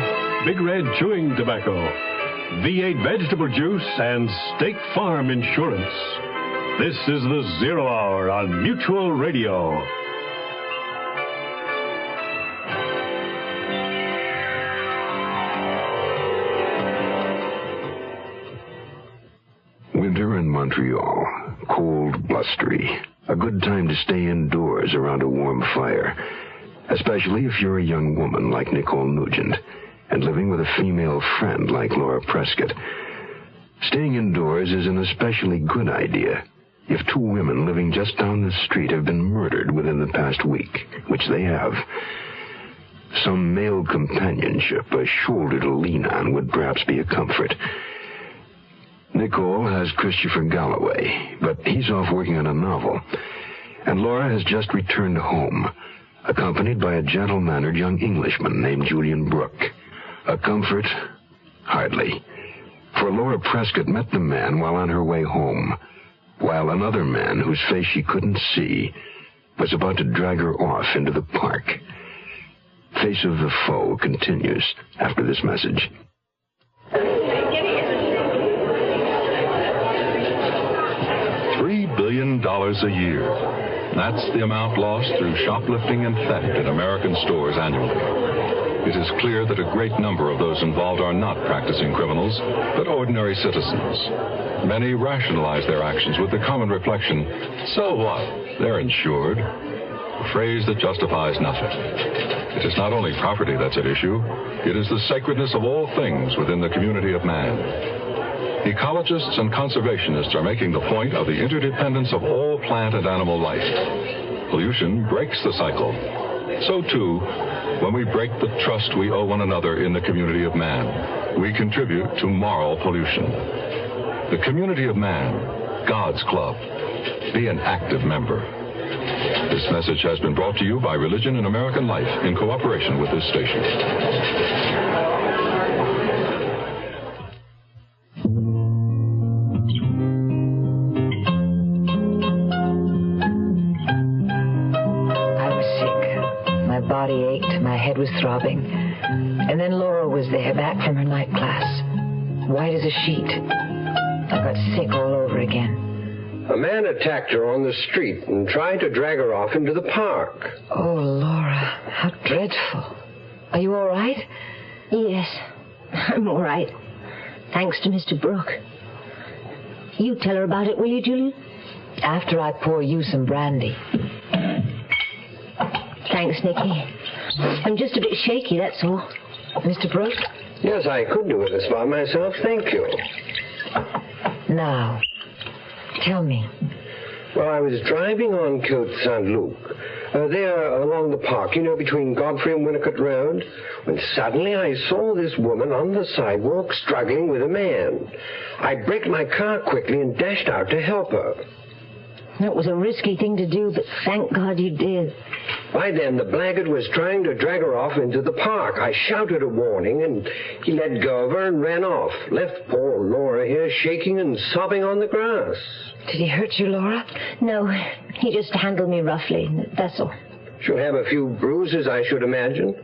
Big Red Chewing Tobacco, V8 Vegetable Juice, and State Farm Insurance. This is The Zero Hour on Mutual Radio. Winter in Montreal. Cold, blustery. A good time to stay indoors around a warm fire. Especially if you're a young woman like Nicole Nugent and living with a female friend like Laura Prescott. Staying indoors is an especially good idea if two women living just down the street have been murdered within the past week, which they have. Some male companionship, a shoulder to lean on, would perhaps be a comfort. Nicole has Christopher Galloway, but he's off working on a novel. And Laura has just returned home, accompanied by a gentle-mannered young Englishman named Julian Brooke. A comfort? Hardly. For Laura Prescott met the man while on her way home, while another man, whose face she couldn't see, was about to drag her off into the park. Face of the Foe continues after this message. $3 billion a year. That's the amount lost through shoplifting and theft in American stores annually. It is clear that a great number of those involved are not practicing criminals, but ordinary citizens. Many rationalize their actions with the common reflection, so what? They're insured. A phrase that justifies nothing. It is not only property that's at issue, it is the sacredness of all things within the community of man. Ecologists and conservationists are making the point of the interdependence of all plant and animal life. Pollution breaks the cycle. So, too, when we break the trust we owe one another in the community of man, we contribute to moral pollution. The community of man, God's club. Be an active member. This message has been brought to you by Religion and American Life in cooperation with this station. Body ached, my head was throbbing. And then Laura was there, back from her night class. White as a sheet. I got sick all over again. A man attacked her on the street and tried to drag her off into the park. Oh, Laura, how dreadful. Are you all right? Yes, I'm all right. Thanks to Mr. Brooke. You tell her about it, will you, Julian? After I pour you some brandy. Thanks, Nicky. I'm just a bit shaky, that's all. Mr. Brooke? Yes, I could do it this by myself, thank you. Now, tell me. Well, I was driving on Côte Saint-Luc, there along the park, you know, between Godfrey and Winnicott Road, when suddenly I saw this woman on the sidewalk struggling with a man. I braked my car quickly and dashed out to help her. That was a risky thing to do, but thank God you did. By then, the blackguard was trying to drag her off into the park. I shouted a warning, and he let go of her and ran off. Left poor Laura here shaking and sobbing on the grass. Did he hurt you, Laura? No, he just handled me roughly, that's all. She'll have a few bruises, I should imagine.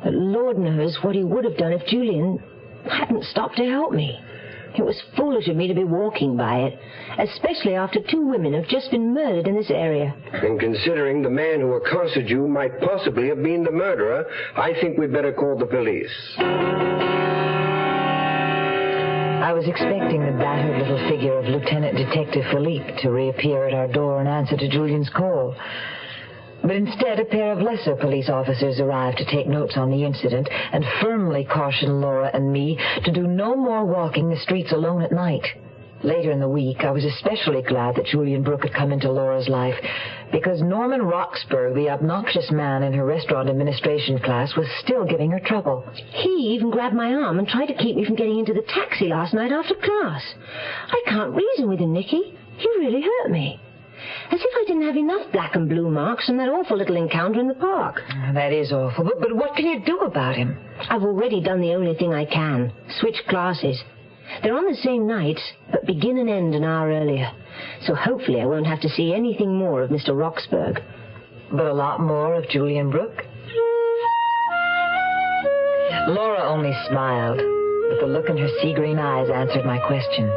But Lord knows what he would have done if Julian hadn't stopped to help me. It was foolish of me to be walking by it, especially after 2 women have just been murdered in this area. And considering the man who accosted you might possibly have been the murderer, I think we'd better call the police. I was expecting the battered little figure of Lieutenant Detective Philippe to reappear at our door in answer to Julian's call. But instead, a pair of lesser police officers arrived to take notes on the incident and firmly caution Laura and me to do no more walking the streets alone at night. Later in the week, I was especially glad that Julian Brooke had come into Laura's life, because Norman Roxburgh, the obnoxious man in her restaurant administration class, was still giving her trouble. He even grabbed my arm and tried to keep me from getting into the taxi last night after class. I can't reason with him, Nicky. He really hurt me. As if I didn't have enough black and blue marks from that awful little encounter in the park. That is awful, but what can you do about him? I've already done the only thing I can. Switch classes. They're on the same nights, but begin and end an hour earlier. So hopefully I won't have to see anything more of Mr. Roxburgh. But a lot more of Julian Brooke? Laura only smiled, but the look in her sea-green eyes answered my question.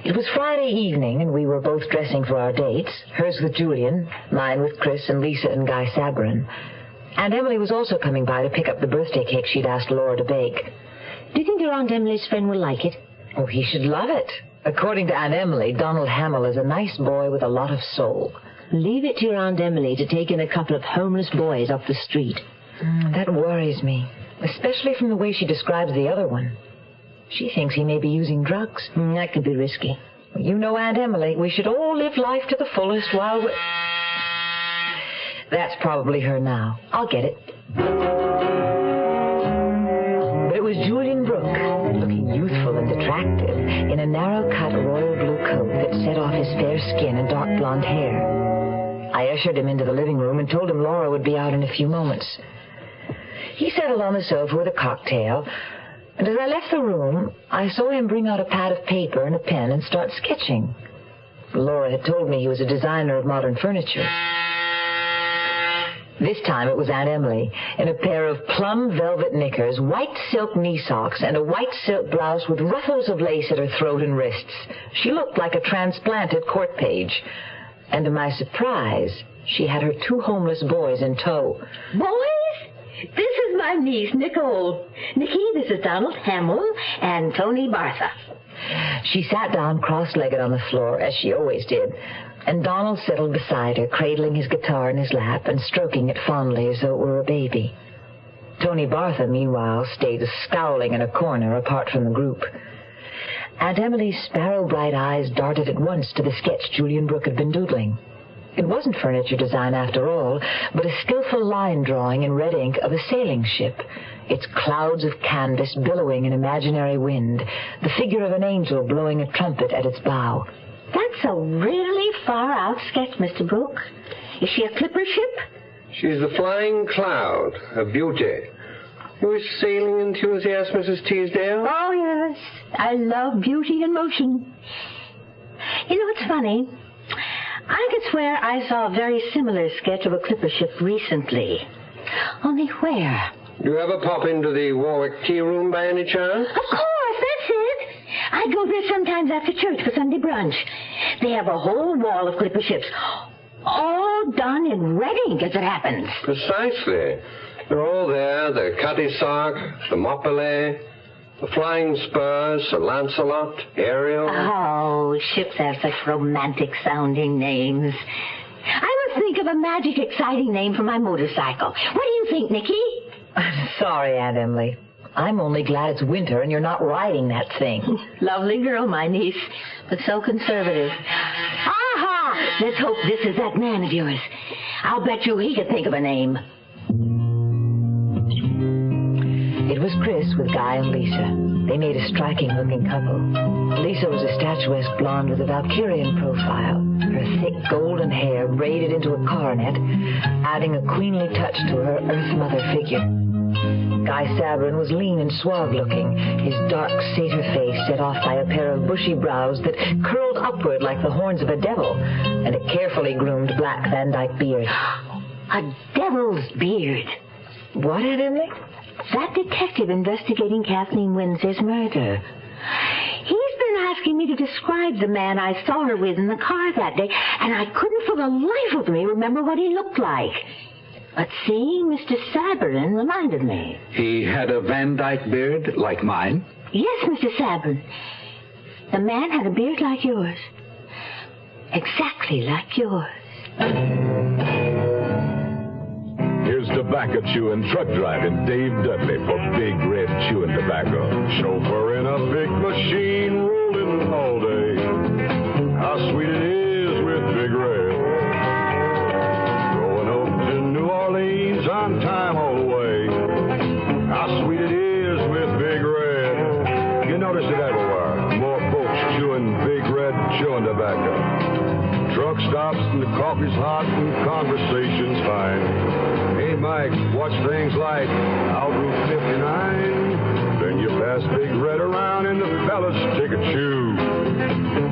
It was Friday evening, and we were both dressing for our dates, hers with Julian, mine with Chris and Lisa and Guy Sabrin. Aunt Emily was also coming by to pick up the birthday cake she'd asked Laura to bake. Do you think your Aunt Emily's friend will like it? Oh, he should love it. According to Aunt Emily, Donald Hamill is a nice boy with a lot of soul. Leave it to your Aunt Emily to take in a couple of homeless boys off the street. That worries me, especially from the way she describes the other one. She thinks he may be using drugs. That could be risky. You know Aunt Emily. We should all live life to the fullest while we... That's probably her now. I'll get it. But it was Julian Brooke, looking youthful and attractive, in a narrow-cut royal blue coat that set off his fair skin and dark blonde hair. I ushered him into the living room and told him Laura would be out in a few moments. He settled on the sofa with a cocktail, and as I left the room, I saw him bring out a pad of paper and a pen and start sketching. Laura had told me he was a designer of modern furniture. This time it was Aunt Emily, in a pair of plum velvet knickers, white silk knee socks, and a white silk blouse with ruffles of lace at her throat and wrists. She looked like a transplanted court page. And to my surprise, she had her 2 homeless boys in tow. Boys? This is my niece, Nicole. Nicky, this is Donald Hamill and Tony Bartha. She sat down cross-legged on the floor, as she always did, and Donald settled beside her, cradling his guitar in his lap and stroking it fondly as though it were a baby. Tony Bartha, meanwhile, stayed scowling in a corner apart from the group. Aunt Emily's sparrow-bright eyes darted at once to the sketch Julian Brooke had been doodling. It wasn't furniture design after all, but a skillful line drawing in red ink of a sailing ship, its clouds of canvas billowing in imaginary wind, the figure of an angel blowing a trumpet at its bow. That's a really far-out sketch, Mr. Brooke. Is she a clipper ship? She's the Flying Cloud, a beauty. You a sailing enthusiast, Mrs. Teasdale? Oh, yes. I love beauty in motion. You know, it's funny. I could swear I saw a very similar sketch of a clipper ship recently. Only where? Do you ever pop into the Warwick Tea Room by any chance? Of course, that's it. I go there sometimes after church for Sunday brunch. They have a whole wall of clipper ships, all done in red ink as it happens. Precisely. They're all there. The Cutty-Sark, the Moppelet, the Flying Spurs, Sir Lancelot, Ariel. Oh, ships have such romantic-sounding names. I must think of a magic, exciting name for my motorcycle. What do you think, Nicky? I'm sorry, Aunt Emily. I'm only glad it's winter and you're not riding that thing. Lovely girl, my niece, but so conservative. Aha! Let's hope this is that man of yours. I'll bet you he could think of a name. It was Chris with Guy and Lisa. They made a striking-looking couple. Lisa was a statuesque blonde with a Valkyrian profile, her thick golden hair braided into a coronet, adding a queenly touch to her Earth Mother figure. Guy Sabrin was lean and suave-looking, his dark satyr face set off by a pair of bushy brows that curled upward like the horns of a devil, and a carefully groomed black Van Dyke beard. A devil's beard. What, Aunt Emily? That detective investigating Kathleen Windsor's murder. He's been asking me to describe the man I saw her with in the car that day, and I couldn't for the life of me remember what he looked like. But seeing Mr. Sabrin reminded me. He had a Van Dyke beard like mine? Yes, Mr. Sabrin. The man had a beard like yours. Exactly like yours. Here's tobacco chewing, truck driving Dave Dudley for Big Red Chewing Tobacco. Chauffeur in a big machine rolling all day. How sweet it is with Big Red. On time all the way. How sweet it is with Big Red. You notice it everywhere. More folks chewing Big Red chewing tobacco. Truck stops and the coffee's hot and conversation's fine. Hey Mike, what's things like out Route 59? Then you pass Big Red around and the fellas take a chew.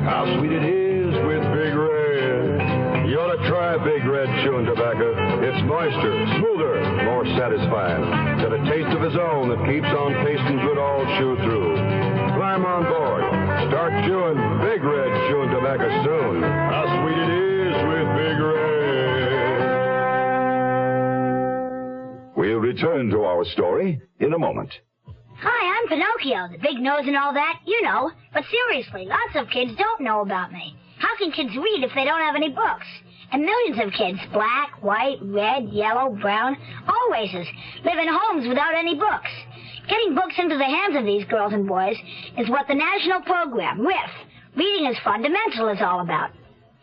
How sweet it is with Big Red. You ought to try Big Red chewing tobacco. It's moister, smoother, more satisfying. Got a taste of his own that keeps on tasting good all chew through. Climb on board. Start chewing Big Red chewing tobacco soon. How sweet it is with Big Red. We'll return to our story in a moment. Hi, I'm Pinocchio, the big nose and all that, you know. But seriously, lots of kids don't know about me. How can kids read if they don't have any books? And millions of kids, black, white, red, yellow, brown, all races, live in homes without any books. Getting books into the hands of these girls and boys is what the national program, RIF, Reading is Fundamental, is all about.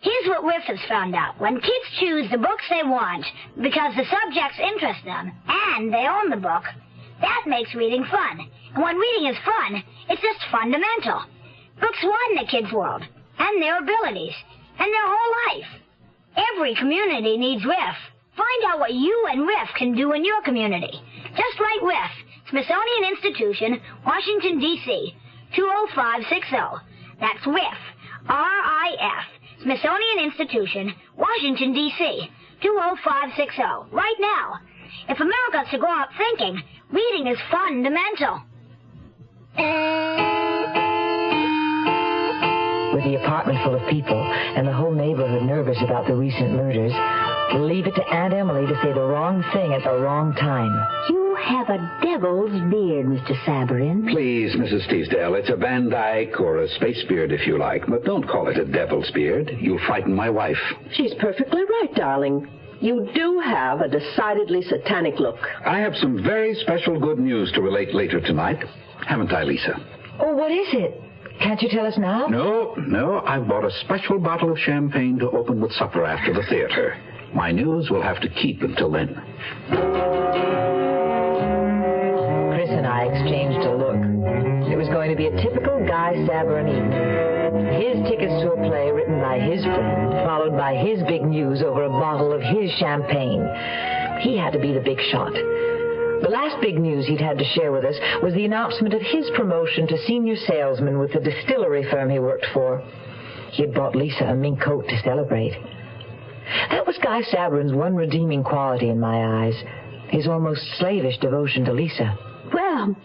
Here's what RIF has found out. When kids choose the books they want because the subjects interest them and they own the book, that makes reading fun. And when reading is fun, it's just fundamental. Books widen the kids' world and their abilities and their whole life. Every community needs RIF. Find out what you and RIF can do in your community. Just write RIF, Smithsonian Institution, Washington, D.C., 20560. That's RIF, R-I-F, Smithsonian Institution, Washington, D.C., 20560. Right now. If America's to grow up thinking, reading is fundamental. With the apartment full of people and the whole neighborhood nervous about the recent murders, we'll leave it to Aunt Emily to say the wrong thing at the wrong time. You have a devil's beard, Mr. Sabrin. Please, Mrs. Teasdale, it's a Van Dyke or a space beard if you like, but don't call it a devil's beard. You'll frighten my wife. She's perfectly right, darling. You do have a decidedly satanic look. I have some very special good news to relate later tonight. Haven't I, Lisa? Oh, what is it? Can't you tell us now? No. I've bought a special bottle of champagne to open with supper after the theater. My news will have to keep until then. Chris and I exchanged a look. It was going to be a typical Guy Sabrin evening. His tickets to a play written by his friend, followed by his big news over a bottle of his champagne. He had to be the big shot. The last big news he'd had to share with us was the announcement of his promotion to senior salesman with the distillery firm he worked for. He had bought Lisa a mink coat to celebrate. That was Guy Sabrin's one redeeming quality in my eyes, his almost slavish devotion to Lisa. Well,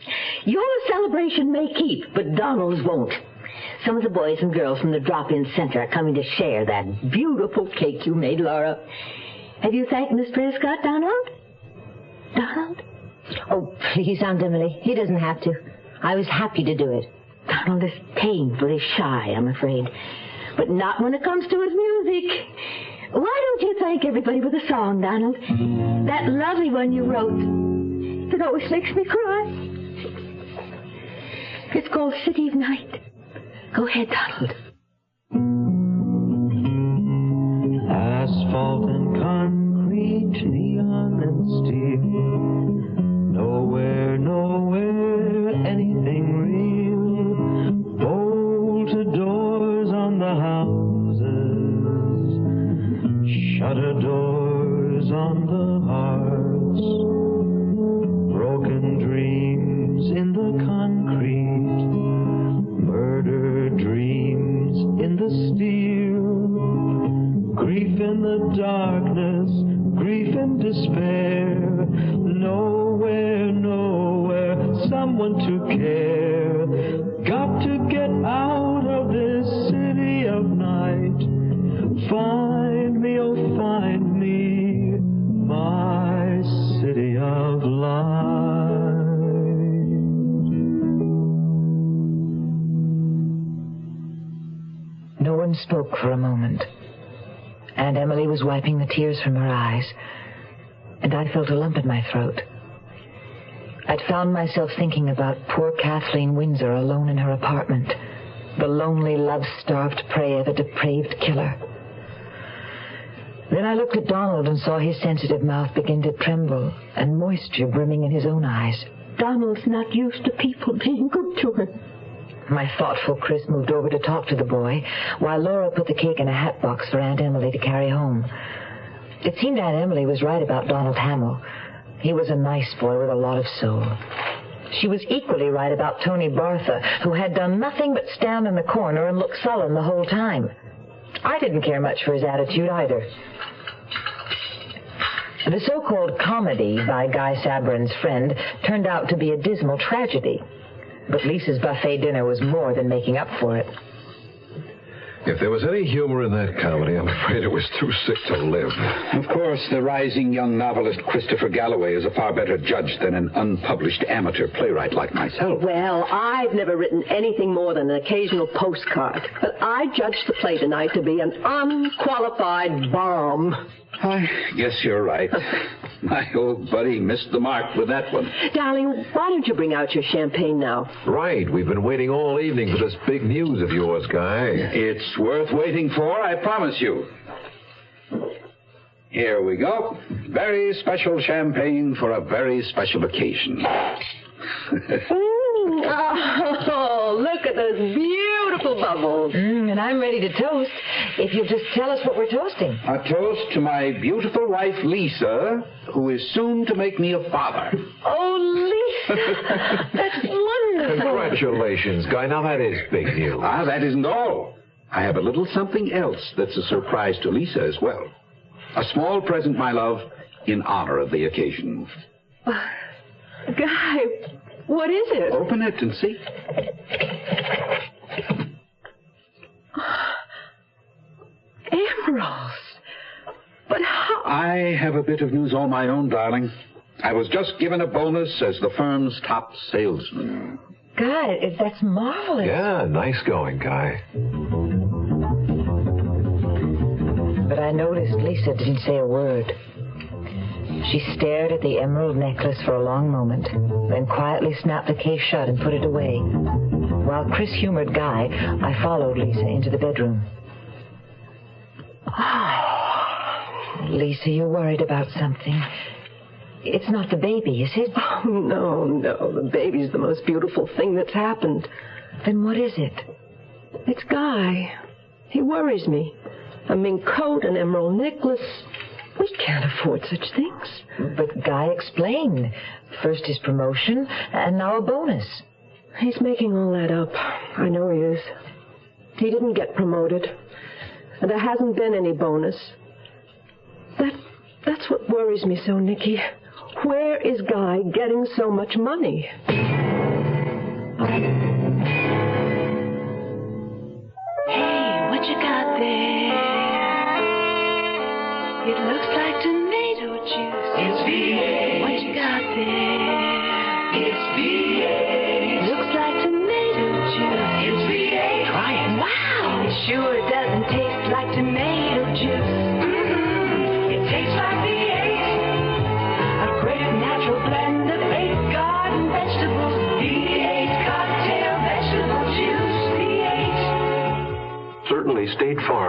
your celebration may keep, but Donald's won't. Some of the boys and girls from the drop-in center are coming to share that beautiful cake you made, Laura. Have you thanked Miss Prescott, Donald? Donald? Oh, please, Aunt Emily. He doesn't have to. I was happy to do it. Donald is painfully shy, I'm afraid. But not when it comes to his music. Why don't you thank everybody with a song, Donald? That lovely one you wrote. It always makes me cry. It's called City of Night. Go ahead, Donald. Asphalt and concrete, neon and steel. Nowhere, nowhere, anything real. Bolted doors on the houses. Shutter doors on the hearts. Broken dreams in the concrete. Murder dreams in the steel. Grief in the darkness, grief and despair. Nowhere, nowhere, someone to care. Got to get out of this city of night. Find me, oh find me, my city of light. No one spoke for a moment. Aunt Emily was wiping the tears from her eyes, and I felt a lump in my throat. I'd found myself thinking about poor Kathleen Windsor alone in her apartment, the lonely, love-starved prey of a depraved killer. Then I looked at Donald and saw his sensitive mouth begin to tremble and moisture brimming in his own eyes. Donald's not used to people being good to him. My thoughtful Chris moved over to talk to the boy, while Laura put the cake in a hat box for Aunt Emily to carry home. It seemed Aunt Emily was right about Donald Hamill. He was a nice boy with a lot of soul. She was equally right about Tony Bartha, who had done nothing but stand in the corner and look sullen the whole time. I didn't care much for his attitude either. The so-called comedy by Guy Sabrin's friend turned out to be a dismal tragedy. But Lisa's buffet dinner was more than making up for it. If there was any humor in that comedy, I'm afraid it was too sick to live. Of course, the rising young novelist Christopher Galloway is a far better judge than an unpublished amateur playwright like myself. Well, I've never written anything more than an occasional postcard. But I judged the play tonight to be an unqualified bomb. I guess you're right. My old buddy missed the mark with that one. Darling, why don't you bring out your champagne now? Right. We've been waiting all evening for this big news of yours, Guy. It's worth waiting for, I promise you. Here we go. Very special champagne for a very special occasion. Oh, look at those beautiful bubbles. And I'm ready to toast, if you'll just tell us what we're toasting. A toast to my beautiful wife, Lisa, who is soon to make me a father. Oh, Lisa, that's wonderful. Congratulations, Guy. Now that is big news. Ah, that isn't all. I have a little something else that's a surprise to Lisa as well. A small present, my love, in honor of the occasion. Guy, what is it? Open it and see. Emeralds. But how? I have a bit of news all my own, darling. I was just given a bonus as the firm's top salesman. God, that's marvelous. Yeah, nice going, Guy. But I noticed Lisa didn't say a word. She stared at the emerald necklace for a long moment, then quietly snapped the case shut and put it away. While Chris humored Guy, I followed Lisa into the bedroom. Oh, Lisa, you're worried about something. It's not the baby, is it? Oh, no. The baby's the most beautiful thing that's happened. Then what is it? It's Guy. He worries me. A mink coat, an emerald necklace. We can't afford such things. But Guy explained. First his promotion, and now a bonus. He's making all that up. I know he is. He didn't get promoted. And there hasn't been any bonus. That's what worries me so, Nicky. Where is Guy getting so much money?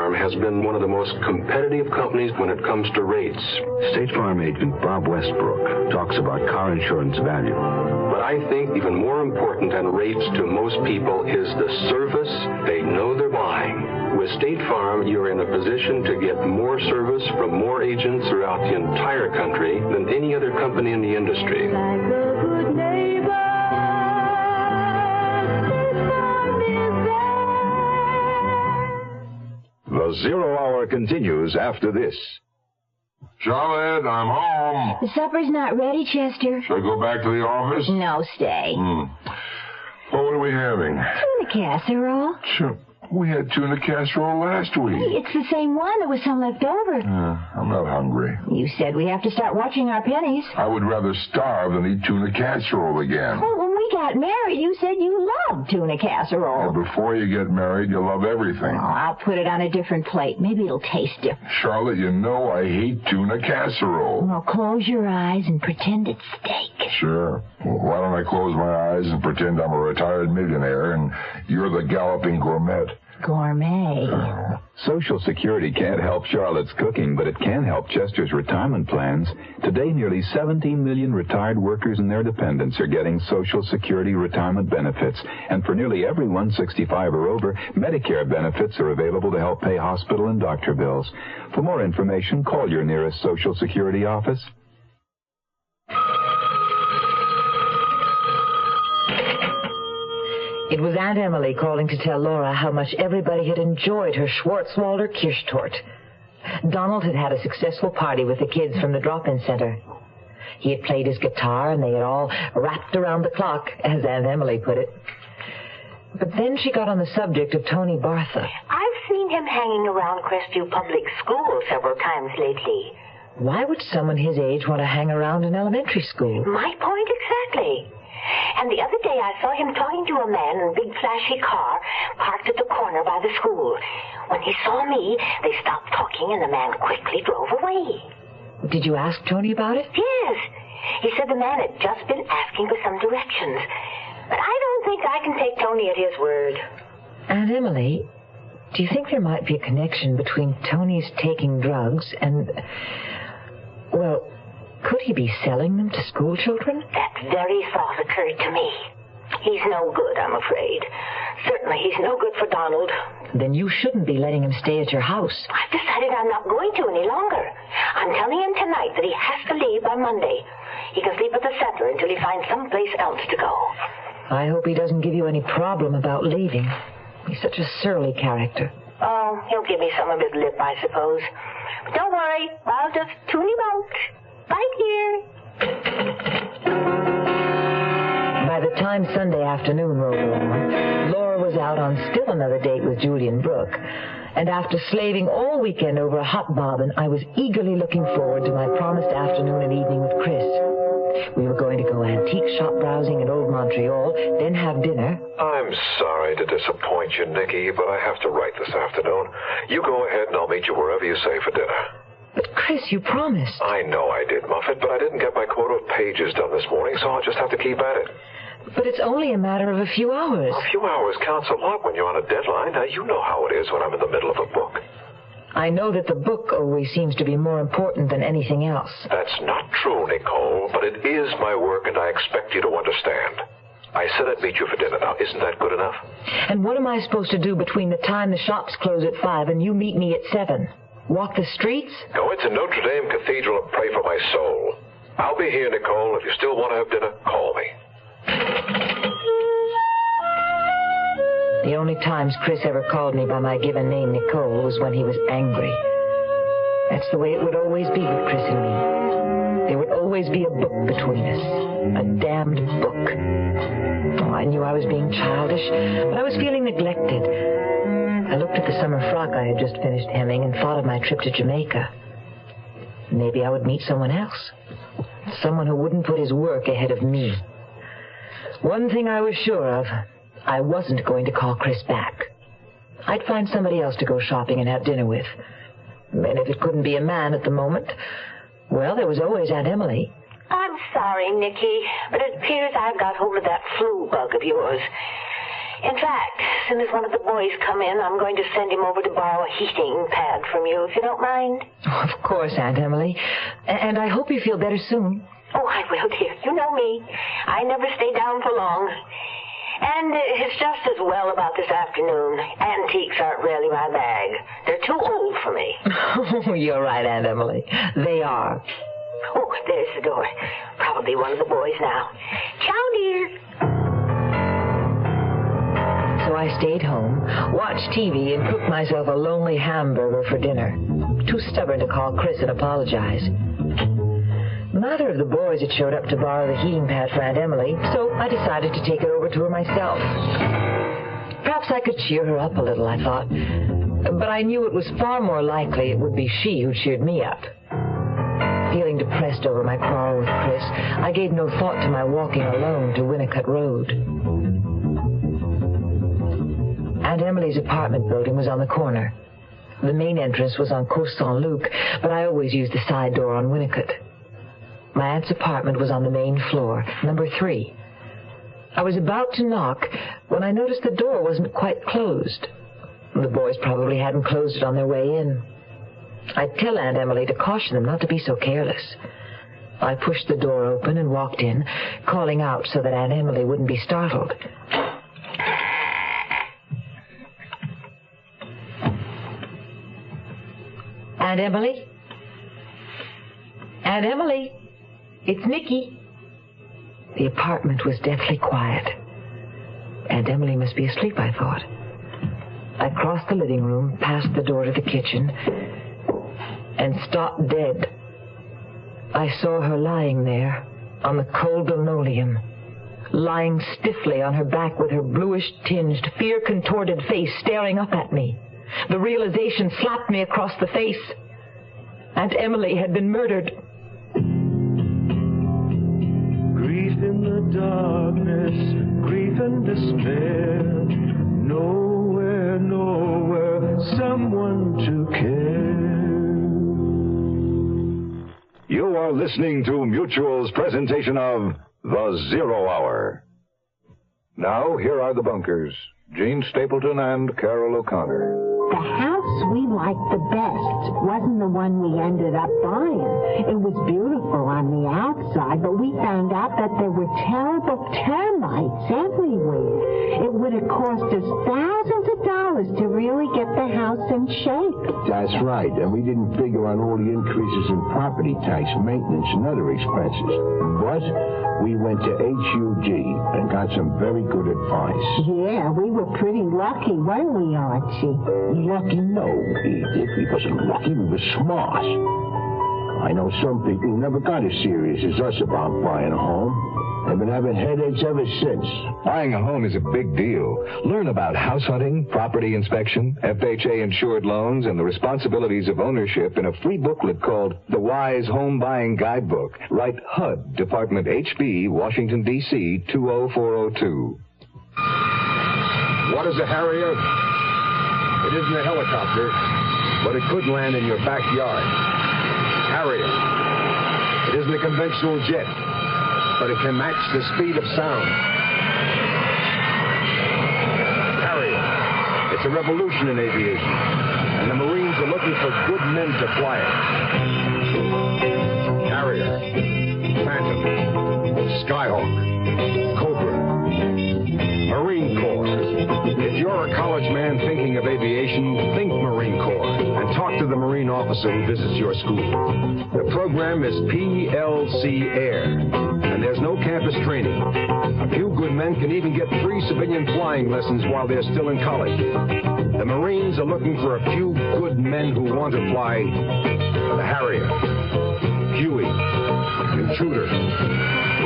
Farm has been one of the most competitive companies when it comes to rates. State Farm agent Bob Westbrook talks about car insurance value. But I think even more important than rates to most people is the service they know they're buying. With State Farm, you're in a position to get more service from more agents throughout the entire country than any other company in the industry. The Zero Hour continues after this. Charlotte, I'm home. The supper's not ready, Chester. Should I go back to the office? No, stay. Well, what are we having? Tuna casserole. Sure. We had tuna casserole last week. Hey, it's the same one. There was some left over. I'm not hungry. You said we have to start watching our pennies. I would rather starve than eat tuna casserole again. Well, when we got married, you said you loved tuna casserole. Well, before you get married, you love everything. Oh, I'll put it on a different plate. Maybe it'll taste different. Charlotte, you know I hate tuna casserole. Well, close your eyes and pretend it's steak. Sure. Well, why don't I close my eyes and pretend I'm a retired millionaire and you're the galloping gourmet? Gourmet. Social Security can't help Charlotte's cooking, but it can help Chester's retirement plans. Today, nearly 17 million retired workers and their dependents are getting Social Security retirement benefits. And for nearly everyone 65 or over, Medicare benefits are available to help pay hospital and doctor bills. For more information, call your nearest Social Security office. It was Aunt Emily calling to tell Laura how much everybody had enjoyed her Schwarzwalder Kirschtorte. Donald had had a successful party with the kids from the drop-in center. He had played his guitar, and they had all rapped around the clock, as Aunt Emily put it. But then she got on the subject of Tony Bartha. I've seen him hanging around Crestview Public School several times lately. Why would someone his age want to hang around an elementary school? My point exactly. And the other day I saw him talking to a man in a big flashy car parked at the corner by the school. When he saw me, they stopped talking and the man quickly drove away. Did you ask Tony about it? Yes. He said the man had just been asking for some directions. But I don't think I can take Tony at his word. Aunt Emily, do you think there might be a connection between Tony's taking drugs and... well, could he be selling them to school children? That very thought occurred to me. He's no good, I'm afraid. Certainly he's no good for Donald. Then you shouldn't be letting him stay at your house. I've decided I'm not going to any longer. I'm telling him tonight that he has to leave by Monday. He can sleep at the center until he finds someplace else to go. I hope he doesn't give you any problem about leaving. He's such a surly character. Oh, he'll give me some of his lip, I suppose. But don't worry, I'll just tune him out. Bye, dear. By the time Sunday afternoon rolled around, Laura was out on still another date with Julian Brooke. And after slaving all weekend over a hot bobbin, I was eagerly looking forward to my promised afternoon and evening with Chris. We were going to go antique shop browsing in Old Montreal, then have dinner. I'm sorry to disappoint you, Nikki, but I have to write this afternoon. You go ahead and I'll meet you wherever you say for dinner. But, Chris, you promised. I know I did, Muffet, but I didn't get my quota of pages done this morning, so I'll just have to keep at it. But it's only a matter of a few hours. A few hours counts a lot when you're on a deadline. Now, you know how it is when I'm in the middle of a book. I know that the book always seems to be more important than anything else. That's not true, Nicole, but it is my work, and I expect you to understand. I said I'd meet you for dinner now. Isn't that good enough? And what am I supposed to do between the time the shops close at 5 and you meet me at 7? Walk the streets? Go into Notre Dame Cathedral and pray for my soul. I'll be here, Nicole. If you still want to have dinner, call me. The only times Chris ever called me by my given name, Nicole, was when he was angry. That's the way it would always be with Chris and me. There would always be a book between us. A damned book. Oh, I knew I was being childish, but I was feeling neglected. I looked at the summer frock I had just finished hemming and thought of my trip to Jamaica. Maybe I would meet someone else. Someone who wouldn't put his work ahead of me. One thing I was sure of, I wasn't going to call Chris back. I'd find somebody else to go shopping and have dinner with. And if it couldn't be a man at the moment, well, there was always Aunt Emily. I'm sorry, Nicky, but it appears I've got hold of that flu bug of yours. In fact, as soon as one of the boys come in, I'm going to send him over to borrow a heating pad from you, if you don't mind. Oh, of course, Aunt Emily. And I hope you feel better soon. Oh, I will, dear. You know me. I never stay down for long. And it's just as well about this afternoon. Antiques aren't really my bag. They're too old for me. Oh, you're right, Aunt Emily. They are. Oh, there's the door. Probably one of the boys now. Ciao, dear. So I stayed home, watched TV, and cooked myself a lonely hamburger for dinner. Too stubborn to call Chris and apologize. Neither of the boys had showed up to borrow the heating pad for Aunt Emily, so I decided to take it over to her myself. Perhaps I could cheer her up a little, I thought. But I knew it was far more likely it would be she who cheered me up. Feeling depressed over my quarrel with Chris, I gave no thought to my walking alone to Winnicott Road. Aunt Emily's apartment building was on the corner. The main entrance was on Coast Saint-Luc, but I always used the side door on Winnicott. My aunt's apartment was on the main floor, number 3. I was about to knock when I noticed the door wasn't quite closed. The boys probably hadn't closed it on their way in. I'd tell Aunt Emily to caution them not to be so careless. I pushed the door open and walked in, calling out so that Aunt Emily wouldn't be startled. Aunt Emily? Aunt Emily? It's Nicky. The apartment was deathly quiet. Aunt Emily must be asleep, I thought. I crossed the living room, passed the door to the kitchen, and stopped dead. I saw her lying there on the cold linoleum, lying stiffly on her back with her bluish-tinged, fear-contorted face staring up at me. The realization slapped me across the face. Aunt Emily had been murdered. Grief in the darkness, grief and despair. Nowhere, nowhere, someone to care. You are listening to Mutual's presentation of The Zero Hour. Now, here are the bunkers, Gene Stapleton and Carol O'Connor. The house we liked the best wasn't the one we ended up buying. It was beautiful on the outside, but we found out that there were terrible termites everywhere. It would have cost us thousands of dollars to really get the house in shape. That's right, and we didn't figure on all the increases in property tax, maintenance, and other expenses. But we went to HUG and got some very good advice. Yeah, we were pretty lucky, weren't we, Archie? Lucky? No, Edith. We wasn't lucky. We were smart. I know some people who never got as serious as us about buying a home. They've been having headaches ever since. Buying a home is a big deal. Learn about house hunting, property inspection, FHA-insured loans, and the responsibilities of ownership in a free booklet called The Wise Home Buying Guidebook. Write HUD, Department HB, Washington, D.C., 20402. What is a Harrier? It isn't a helicopter, but it could land in your backyard. Harrier. It isn't a conventional jet, but it can match the speed of sound. Harrier. It's a revolution in aviation, and the Marines are looking for good men to fly it. Harrier. Phantom. Skyhawk. Cobra. Marine Corps. If you're a college man thinking of aviation, think Marine Corps and talk to the Marine officer who visits your school. The program is PLC Air, and there's no campus training. A few good men can even get free civilian flying lessons while they're still in college. The Marines are looking for a few good men who want to fly the Harrier, Huey, Intruder,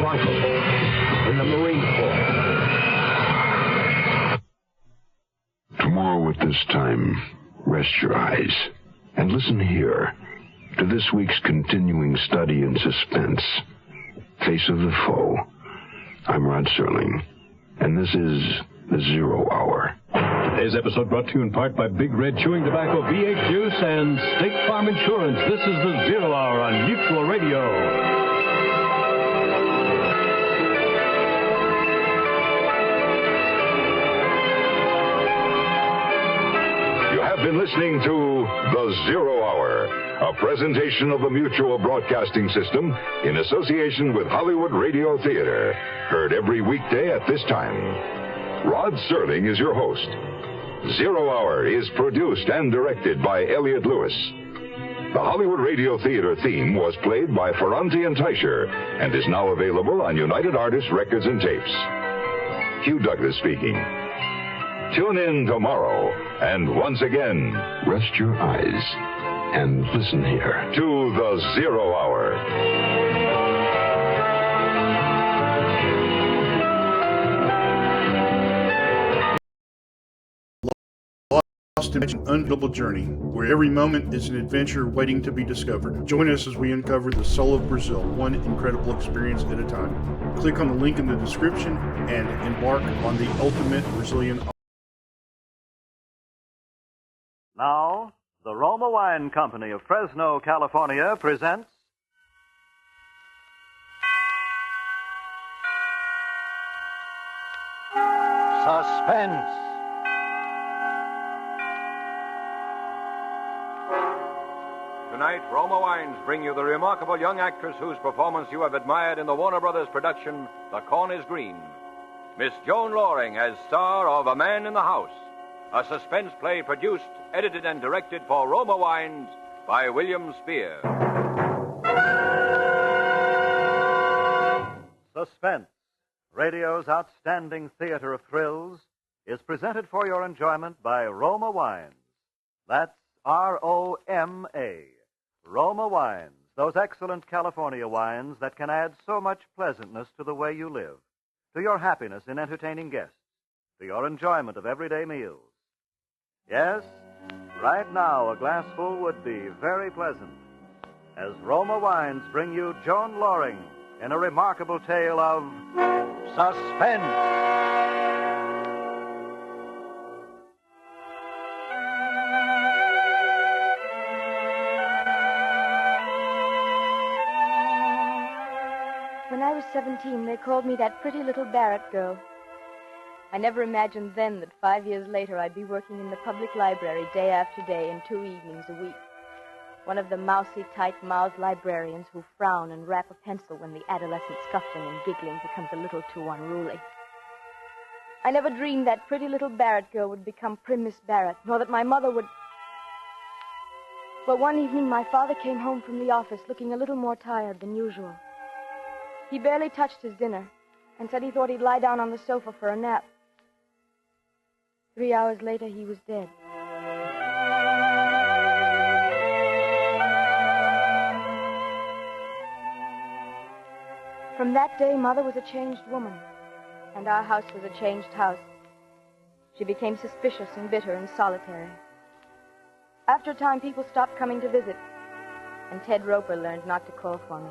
Bronco, in the Marine Corps. Tomorrow at this time, rest your eyes and listen here to this week's continuing study in suspense, Face of the Foe. I'm Rod Serling, and this is The Zero Hour. Today's episode brought to you in part by Big Red Chewing Tobacco, V8 Juice, and State Farm Insurance. This is The Zero Hour on Mutual Radio. have been listening to The Zero Hour, a presentation of the Mutual Broadcasting System in association with Hollywood Radio Theater, heard every weekday at this time. Rod Serling is your host. Zero Hour is produced and directed by Elliott Lewis. The Hollywood Radio Theater theme was played by Ferranti and Teicher and is now available on United Artists Records and Tapes. Hugh Douglas speaking. Tune in tomorrow, and once again, Rest your eyes and listen here to The Zero Hour. Lost Dimension Unbelievable Journey, where every moment is an adventure waiting to be discovered. Join us as we uncover the soul of Brazil, one incredible experience at a time. Click on the link in the description and embark on the ultimate Brazilian. Now, the Roma Wine Company of Fresno, California presents Suspense. Tonight, Roma Wines bring you the remarkable young actress whose performance you have admired in the Warner Brothers production, The Corn is Green. Miss Joan Loring as star of A Man in the House, a suspense play produced, edited, and directed for Roma Wines by William Spear. Suspense, radio's outstanding theater of thrills, is presented for your enjoyment by Roma Wines. That's R-O-M-A. Roma Wines, those excellent California wines that can add so much pleasantness to the way you live, to your happiness in entertaining guests, to your enjoyment of everyday meals. Yes, right now a glassful would be very pleasant, as Roma Wines bring you Joan Loring in a remarkable tale of suspense. When I was 17, they called me that pretty little Barrett girl. I never imagined then that 5 years later I'd be working in the public library day after day and 2 evenings a week. One of the mousy, tight-mouthed librarians who frown and rap a pencil when the adolescent scuffling and giggling becomes a little too unruly. I never dreamed that pretty little Barrett girl would become prim Miss Barrett, nor that my mother would... But one evening my father came home from the office looking a little more tired than usual. He barely touched his dinner and said he thought he'd lie down on the sofa for a nap. 3 hours later, he was dead. From that day, Mother was a changed woman, and our house was a changed house. She became suspicious and bitter and solitary. After a time, people stopped coming to visit, and Ted Roper learned not to call for me.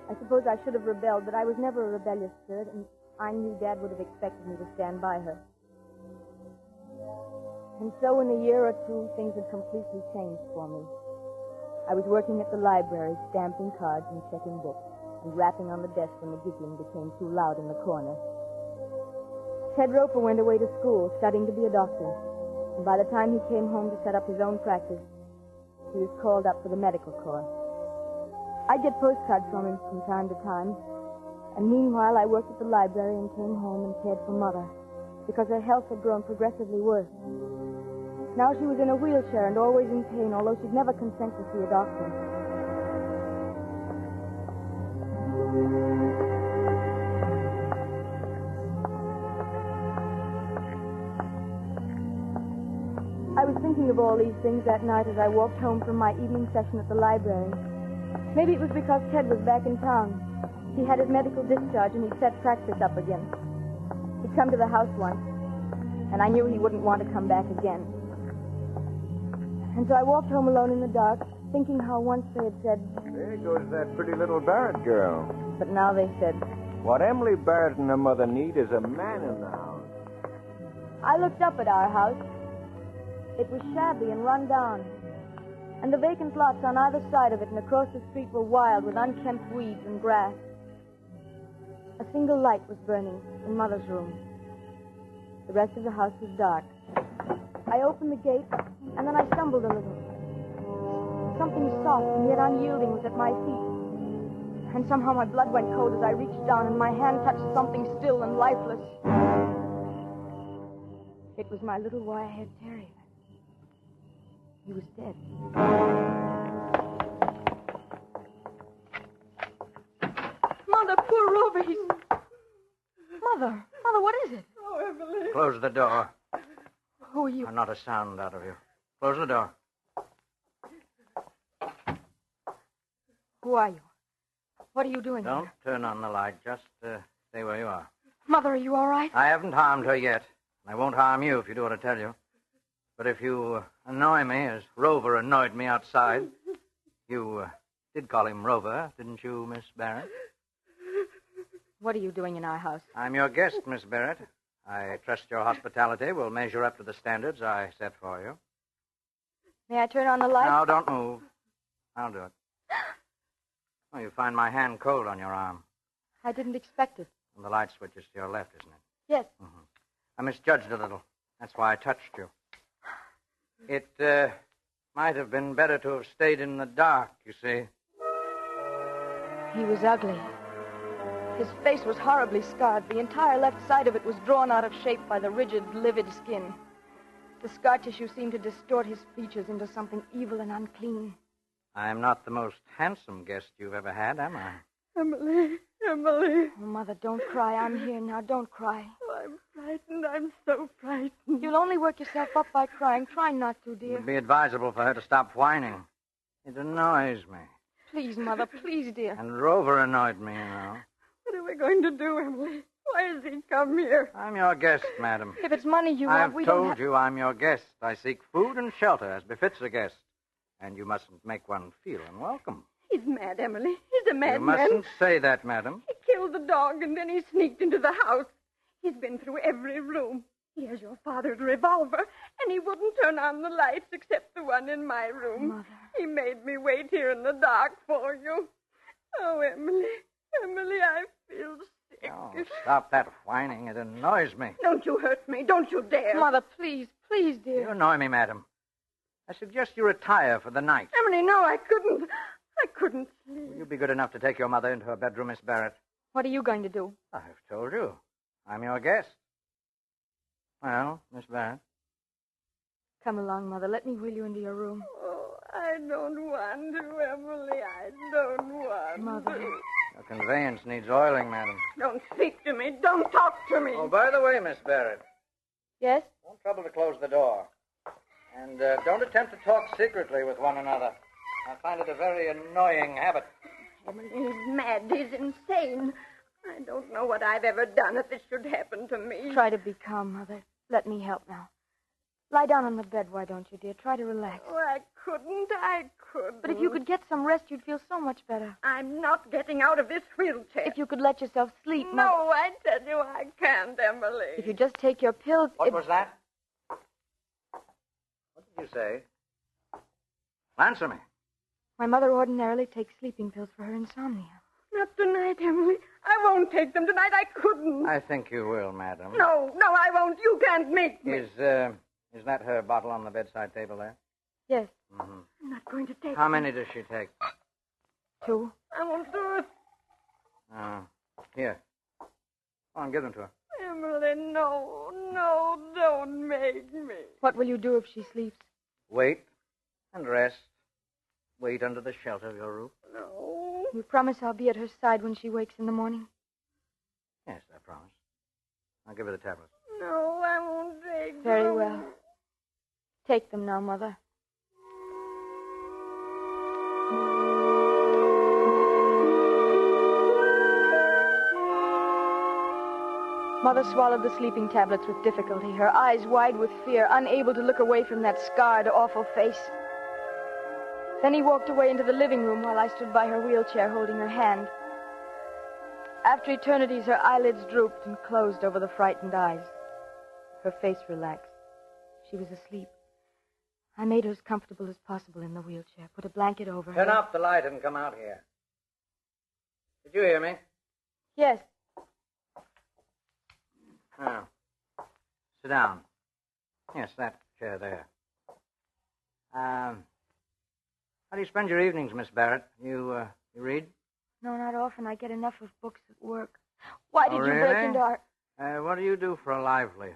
I suppose I should have rebelled, but I was never a rebellious spirit, and I knew Dad would have expected me to stand by her. And so in a year or two, things had completely changed for me. I was working at the library, stamping cards and checking books, and rapping on the desk when the giggling became too loud in the corner. Ted Roper went away to school, studying to be a doctor, and by the time he came home to set up his own practice, he was called up for the medical corps. I'd get postcards from him from time to time, and meanwhile I worked at the library and came home and cared for Mother, because her health had grown progressively worse. Now she was in a wheelchair and always in pain, although she'd never consent to see a doctor. I was thinking of all these things that night as I walked home from my evening session at the library. Maybe it was because Ted was back in town. He had his medical discharge and he'd set practice up again. He'd come to the house once, and I knew he wouldn't want to come back again. And so I walked home alone in the dark, thinking how once they had said... There goes that pretty little Barrett girl. But now they said... What Emily Barrett and her mother need is a man in the house. I looked up at our house. It was shabby and run down. And the vacant lots on either side of it and across the street were wild with unkempt weeds and grass. A single light was burning in Mother's room. The rest of the house was dark. I opened the gate, and then I stumbled a little. Something soft and yet unyielding was at my feet. And somehow my blood went cold as I reached down and my hand touched something still and lifeless. It was my little wire-haired terrier. He was dead. Mother, poor Rover, he's... Mother, what is it? Oh, Emily. Close the door. Who are you? Not a sound out of you. Close the door. Who are you? What are you doing Don't here? turn on the light. Just stay where you are. Mother, are you all right? I haven't harmed her yet. I won't harm you if you do what I tell you. But if you annoy me, as Rover annoyed me outside, you did call him Rover, didn't you, Miss Barrett? What are you doing in our house? I'm your guest, Miss Barrett. I trust your hospitality will measure up to the standards I set for you. May I turn on the light? No, don't move. I'll do it. Oh, you find my hand cold on your arm. I didn't expect it. And the light switch is to your left, isn't it? Yes. Mm-hmm. I misjudged a little. That's why I touched you. It might have been better to have stayed in the dark, you see. He was ugly. His face was horribly scarred. The entire left side of it was drawn out of shape by the rigid, livid skin. The scar tissue seemed to distort his features into something evil and unclean. I'm not the most handsome guest you've ever had, am I? Emily. Oh, Mother, don't cry. I'm here now. Don't cry. Oh, I'm frightened. I'm so frightened. You'll only work yourself up by crying. Try not to, It dear. would be advisable for her to stop whining. It annoys me. Please, Mother, please, dear. And Rover annoyed me, you know. What are we going to do, Emily? Why has he come here? I'm your guest, madam. If it's money you want, we I've don't told have... you I'm your guest. I seek food and shelter as befits a guest. And you mustn't make one feel unwelcome. He's mad, Emily. He's a You madman. mustn't say that, madam. He killed the dog, and then he sneaked into the house. He's been through every room. He has your father's revolver, and he wouldn't turn on the lights except the one in my room. Mother. He made me wait here in the dark for you. Oh, Emily, I feel sick. Oh, stop that whining. It annoys me. Don't you hurt me. Don't you dare. Mother, please, dear. You annoy me, madam. I suggest you retire for the night. Emily, no, I couldn't. I couldn't sleep. Will you be good enough to take your mother into her bedroom, Miss Barrett? What are you going to do? I've told you. I'm your guest. Well, Miss Barrett. Come along, Mother. Let me wheel you into your room. Oh, I don't want to, Emily. I don't want Mother. to. Your conveyance needs oiling, madam. Don't speak to me. Don't talk to me. Oh, by the way, Miss Barrett. Yes? Don't trouble to close the door. And don't attempt to talk secretly with one another. I find it a very annoying habit. Emily, he's mad. He's insane. I don't know what I've ever done if this should happen to me. Try to be calm, Mother. Let me help now. Lie down on the bed, why don't you, dear? Try to relax. Oh, I couldn't. But if you could get some rest, you'd feel so much better. I'm not getting out of this wheelchair. If you could let yourself sleep, Mother. No, I tell you I can't, Emily. If you just take your pills... What was that? What did you say? Answer me. My mother ordinarily takes sleeping pills for her insomnia. Not tonight, Emily. I won't take them tonight. I couldn't. I think you will, madam. No, I won't. You can't make me. Is that her bottle on the bedside table there? Yes. Mm-hmm. I'm not going to take How them. many does she take? 2. I won't do it. Here. Go on, give them to her. Emily, no, don't make me. What will you do if she sleeps? Wait and rest. Wait under the shelter of your roof. No. You promise I'll be at her side when she wakes in the morning? Yes, I promise. I'll give her the tablets. No, I won't take them. Very well. Take them now, Mother. Mother swallowed the sleeping tablets with difficulty, her eyes wide with fear, unable to look away from that scarred, awful face. Then he walked away into the living room while I stood by her wheelchair holding her hand. After eternities, her eyelids drooped and closed over the frightened eyes. Her face relaxed. She was asleep. I made her as comfortable as possible in the wheelchair, put a blanket over her. Turn off the light and come out here. Did you hear me? Yes. Oh. Sit down. Yes, that chair there. How do you spend your evenings, Miss Barrett? You read? No, not often. I get enough of books at work. Why did you really? break into our... What do you do for a livelihood?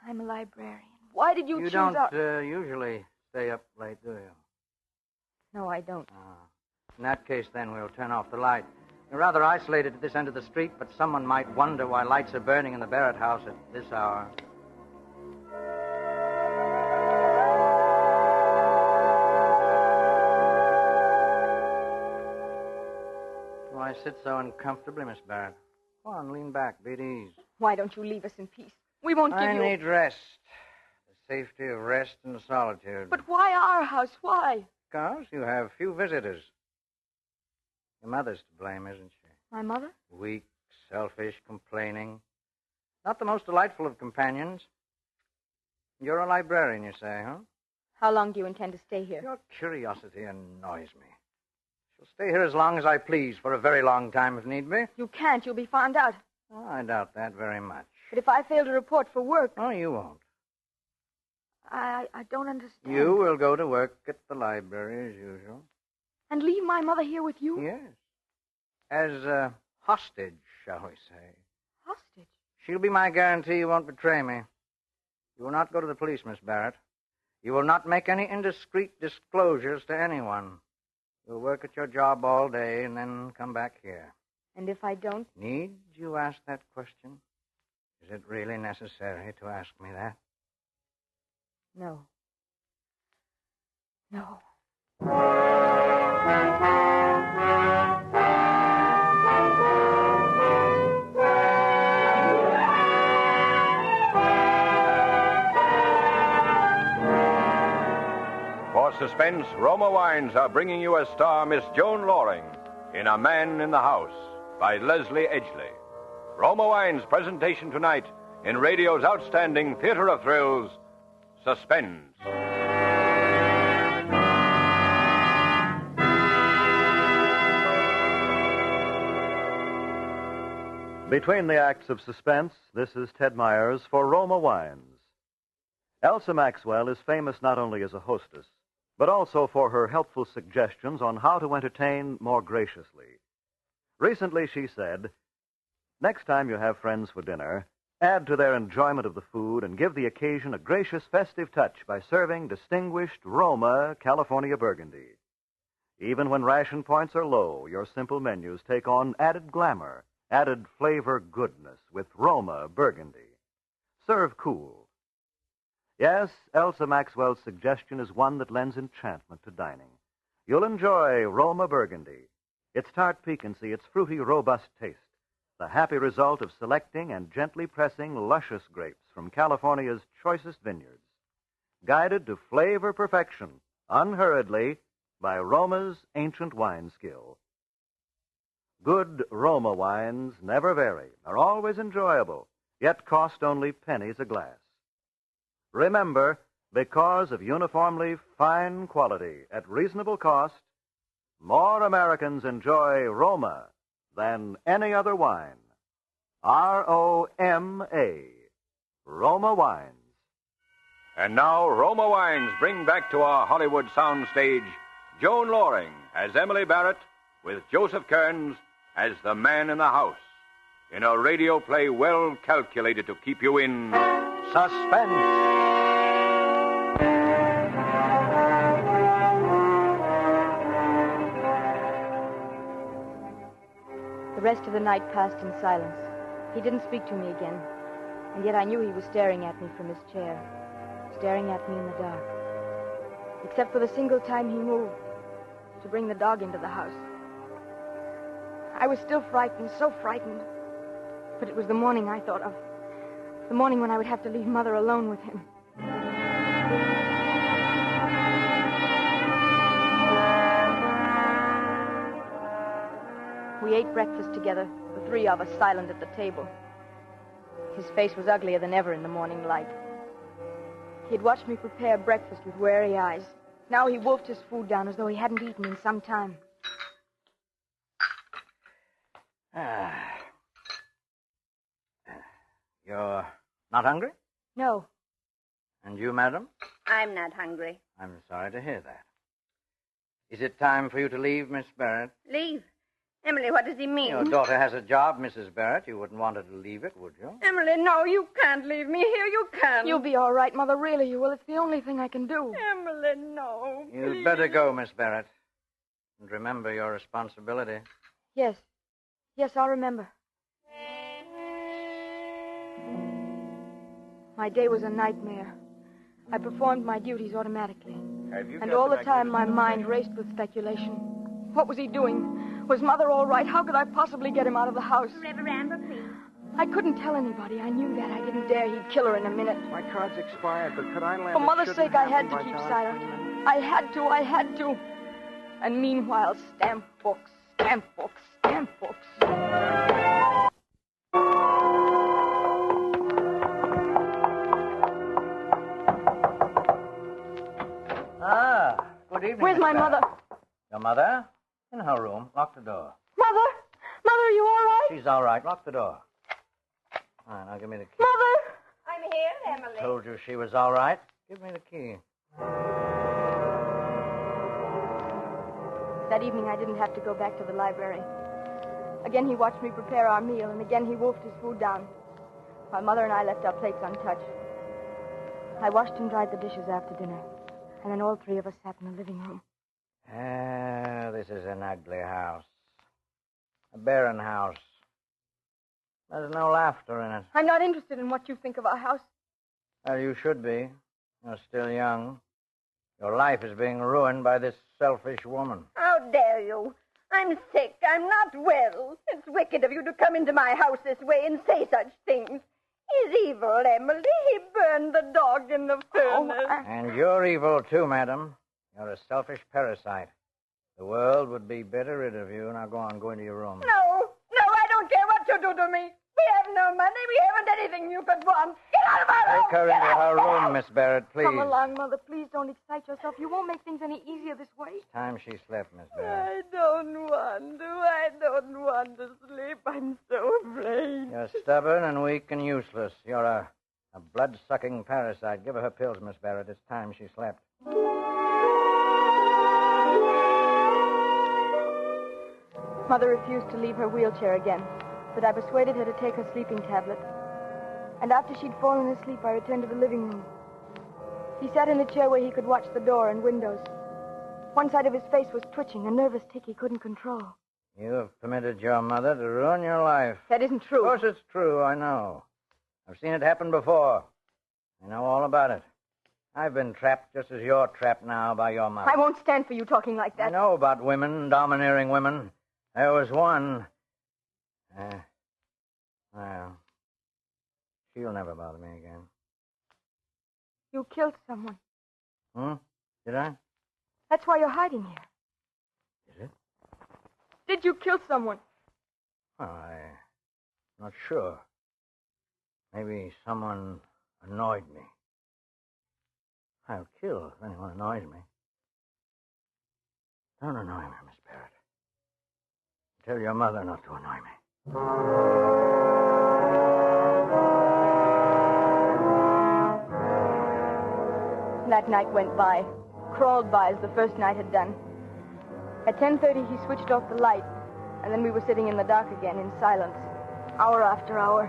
I'm a librarian. Why did you choose don't our... usually stay up late, do you? No, I don't. In that case, then, we'll turn off the light. You're rather isolated at this end of the street, but someone might wonder why lights are burning in the Barrett house at this hour. Why sit so uncomfortably, Miss Barrett? Go on, lean back, be at ease. Why don't you leave us in peace? We won't give you... I need rest. The safety of rest and solitude. But why our house? Why? Because you have few visitors. Your mother's to blame, isn't she? My mother? Weak, selfish, complaining. Not the most delightful of companions. You're a librarian, you say, huh? How long do you intend to stay here? Your curiosity annoys me. Shall stay here as long as I please, for a very long time if need be. You can't. You'll be found out. Oh, I doubt that very much. But if I fail to report for work... Oh, you won't. I don't understand. You will go to work at the library as usual. And leave my mother here with you? Yes. As a hostage, shall we say. Hostage? She'll be my guarantee you won't betray me. You will not go to the police, Miss Barrett. You will not make any indiscreet disclosures to anyone. You'll work at your job all day and then come back here. And if I don't? Need you ask that question? Is it really necessary to ask me that? No. No. For Suspense, Roma Wines are bringing you as star Miss Joan Loring in A Man in the House by Leslie Edgley. Roma Wines' presentation tonight in radio's outstanding theater of thrills, Suspense. Between the acts of Suspense, this is Ted Myers for Roma Wines. Elsa Maxwell is famous not only as a hostess, but also for her helpful suggestions on how to entertain more graciously. Recently, she said, "Next time you have friends for dinner, add to their enjoyment of the food and give the occasion a gracious festive touch by serving distinguished Roma California Burgundy. Even when ration points are low, your simple menus take on added glamour, added flavor goodness with Roma Burgundy. Serve cool." Yes, Elsa Maxwell's suggestion is one that lends enchantment to dining. You'll enjoy Roma Burgundy. Its tart piquancy, its fruity, robust taste, the happy result of selecting and gently pressing luscious grapes from California's choicest vineyards. Guided to flavor perfection, unhurriedly, by Roma's ancient wine skill. Good Roma wines never vary, are always enjoyable, yet cost only pennies a glass. Remember, because of uniformly fine quality at reasonable cost, more Americans enjoy Roma than any other wine. R-O-M-A. Roma Wines. And now, Roma Wines bring back to our Hollywood soundstage Joan Loring as Emily Barrett with Joseph Kearns as the man in the house, in a radio play well calculated to keep you in suspense. The rest of the night passed in silence. He didn't speak to me again, and yet I knew he was staring at me from his chair, staring at me in the dark. Except for the single time he moved to bring the dog into the house. I was still frightened, so frightened. But it was the morning I thought of. The morning when I would have to leave Mother alone with him. We ate breakfast together, the three of us silent at the table. His face was uglier than ever in the morning light. He had watched me prepare breakfast with wary eyes. Now he wolfed his food down as though he hadn't eaten in some time. You're not hungry? No. And you, madam? I'm not hungry. I'm sorry to hear that. Is it time for you to leave, Miss Barrett? Leave? Emily, what does he mean? Your daughter has a job, Mrs. Barrett. You wouldn't want her to leave it, would you? Emily, no, you can't leave me here. You can't. You'll be all right, Mother. Really, you will. It's the only thing I can do. Emily, no. You'd better go, Miss Barrett. And remember your responsibility. Yes. Yes, I'll remember. My day was a nightmare. I performed my duties automatically. And all the time my mind raced with speculation. What was he doing? Was Mother all right? How could I possibly get him out of the house? Reverend Amber, please. I couldn't tell anybody. I knew that. I didn't dare. He'd kill her in a minute. My card's expired, but could I land? For Mother's sake, I had to keep silent. I had to. And meanwhile, stamp books. Ah, good evening. Where's Miss my Barrett. mother? Your mother? In her room. Lock the door. Mother, are you all right? She's all right. Lock the door. All right, now give me the key. Mother! I'm here, Emily. Told you she was all right. Give me the key. That evening, I didn't have to go back to the library. Again, he watched me prepare our meal, and again, he wolfed his food down, while Mother and I left our plates untouched. I washed and dried the dishes after dinner, and then all three of us sat in the living room. This is an ugly house. A barren house. There's no laughter in it. I'm not interested in what you think of our house. Well, you should be. You're still young. Your life is being ruined by this selfish woman. How dare you? I'm sick. I'm not well. It's wicked of you to come into my house this way and say such things. He's evil, Emily. He burned the dog in the furnace. And you're evil, too, madam. You're a selfish parasite. The world would be better rid of you. Now go into your room. No, I don't care what you do to me. We have no money. We haven't anything you could want. Get out of my room. Take her into her room, Miss Barrett, please. Come along, Mother. Please don't excite yourself. You won't make things any easier this way. It's time she slept, Miss Barrett. I don't want to sleep. I'm so afraid. You're stubborn and weak and useless. You're a blood-sucking parasite. Give her pills, Miss Barrett. It's time she slept. Mother refused to leave her wheelchair again, but I persuaded her to take her sleeping tablet. And after she'd fallen asleep, I returned to the living room. He sat in a chair where he could watch the door and windows. One side of his face was twitching, a nervous tic he couldn't control. You have permitted your mother to ruin your life. That isn't true. Of course it's true, I know. I've seen it happen before. I know all about it. I've been trapped just as you're trapped now by your mother. I won't stand for you talking like that. I know about women, domineering women. There was one. Well, she'll never bother me again. You killed someone. Did I? That's why you're hiding here. Is it? Did you kill someone? Well, I'm not sure. Maybe someone annoyed me. I'll kill if anyone annoys me. Don't annoy me, Miss Barrett. Tell your mother not to annoy me. That night went by, crawled by as the first night had done. At 10:30, he switched off the light, and then we were sitting in the dark again in silence, hour after hour.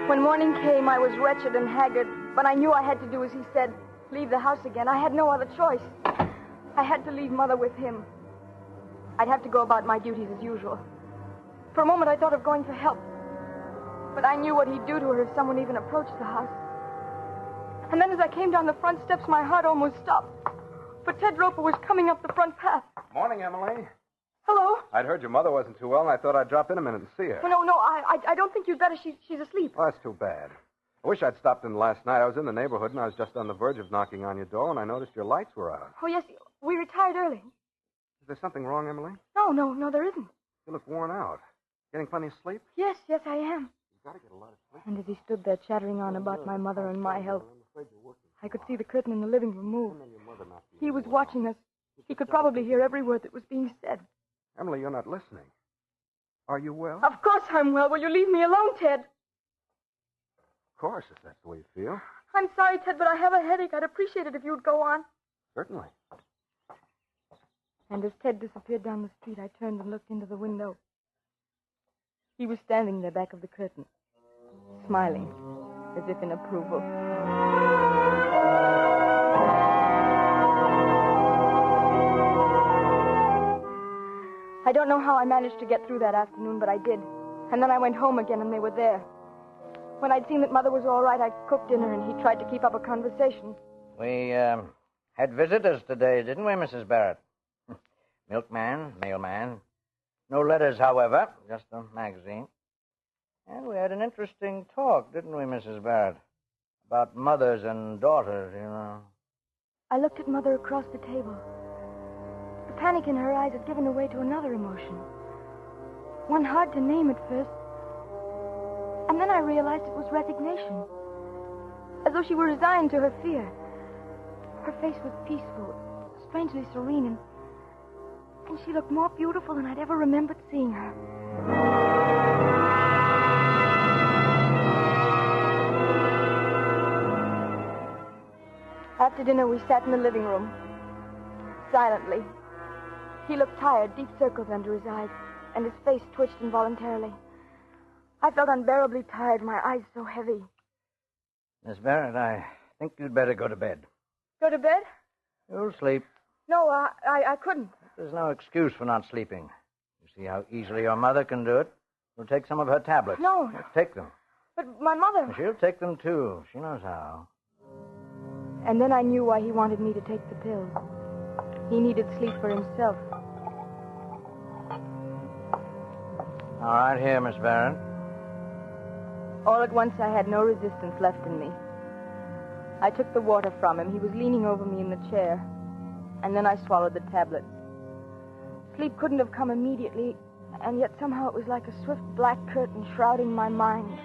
When morning came, I was wretched and haggard, but I knew I had to do as he said, leave the house again. I had no other choice. I had to leave Mother with him. I'd have to go about my duties as usual. For a moment, I thought of going for help. But I knew what he'd do to her if someone even approached the house. And then as I came down the front steps, my heart almost stopped. For Ted Roper was coming up the front path. Morning, Emily. Hello? I'd heard your mother wasn't too well, and I thought I'd drop in a minute and see her. Well, no, I don't think you'd better. She's asleep. Well, that's too bad. I wish I'd stopped in last night. I was in the neighborhood, and I was just on the verge of knocking on your door, and I noticed your lights were out. Oh, yes, we retired early. Is there something wrong, Emily? No, there isn't. You look worn out. Getting plenty of sleep? Yes, I am. You've got to get a lot of sleep. And as he stood there chattering on about my mother and my health, I could see the curtain in the living room move. He was watching us. He could probably hear every word that was being said. Emily, you're not listening. Are you well? Of course I'm well. Will you leave me alone, Ted? Of course, if that's the way you feel. I'm sorry, Ted, but I have a headache. I'd appreciate it if you'd go on. Certainly. And as Ted disappeared down the street, I turned and looked into the window. He was standing there back of the curtain, smiling, as if in approval. I don't know how I managed to get through that afternoon, but I did. And then I went home again, and they were there. When I'd seen that Mother was all right, I cooked dinner, and he tried to keep up a conversation. We had visitors today, didn't we, Mrs. Barrett? Milkman, mailman. No letters, however, just a magazine. And we had an interesting talk, didn't we, Mrs. Barrett? About mothers and daughters, you know. I looked at Mother across the table. The panic in her eyes had given way to another emotion. One hard to name at first. And then I realized it was resignation. As though she were resigned to her fear. Her face was peaceful, strangely serene, and she looked more beautiful than I'd ever remembered seeing her. After dinner, we sat in the living room, silently. He looked tired, deep circles under his eyes, and his face twitched involuntarily. I felt unbearably tired, my eyes so heavy. Miss Barrett, I think you'd better go to bed. Go to bed? You'll sleep. No, I couldn't. There's no excuse for not sleeping. You see how easily your mother can do it? You'll take some of her tablets. No. Take them. But my mother... She'll take them, too. She knows how. And then I knew why he wanted me to take the pills. He needed sleep for himself. All right, here, Miss Barrett. All at once, I had no resistance left in me. I took the water from him. He was leaning over me in the chair. And then I swallowed the tablets. Sleep couldn't have come immediately, and yet somehow it was like a swift black curtain shrouding my mind.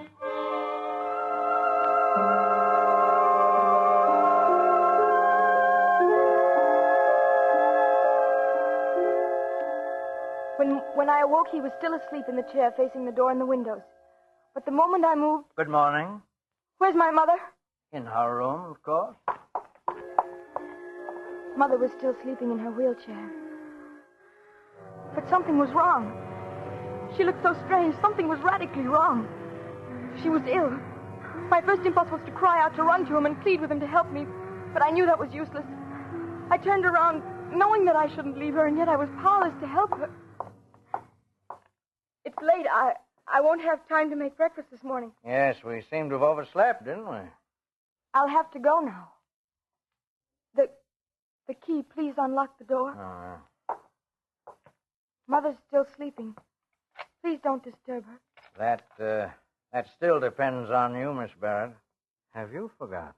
When I awoke, he was still asleep in the chair facing the door and the windows. But the moment I moved... Good morning. Where's my mother? In her room, of course. Mother was still sleeping in her wheelchair. But something was wrong. She looked so strange. Something was radically wrong. She was ill. My first impulse was to cry out, to run to him and plead with him to help me. But I knew that was useless. I turned around, knowing that I shouldn't leave her, and yet I was powerless to help her. It's late. I won't have time to make breakfast this morning. Yes, we seem to have overslept, didn't we? I'll have to go now. The key, please unlock the door. Mother's still sleeping. Please don't disturb her. That still depends on you, Miss Barrett. Have you forgotten?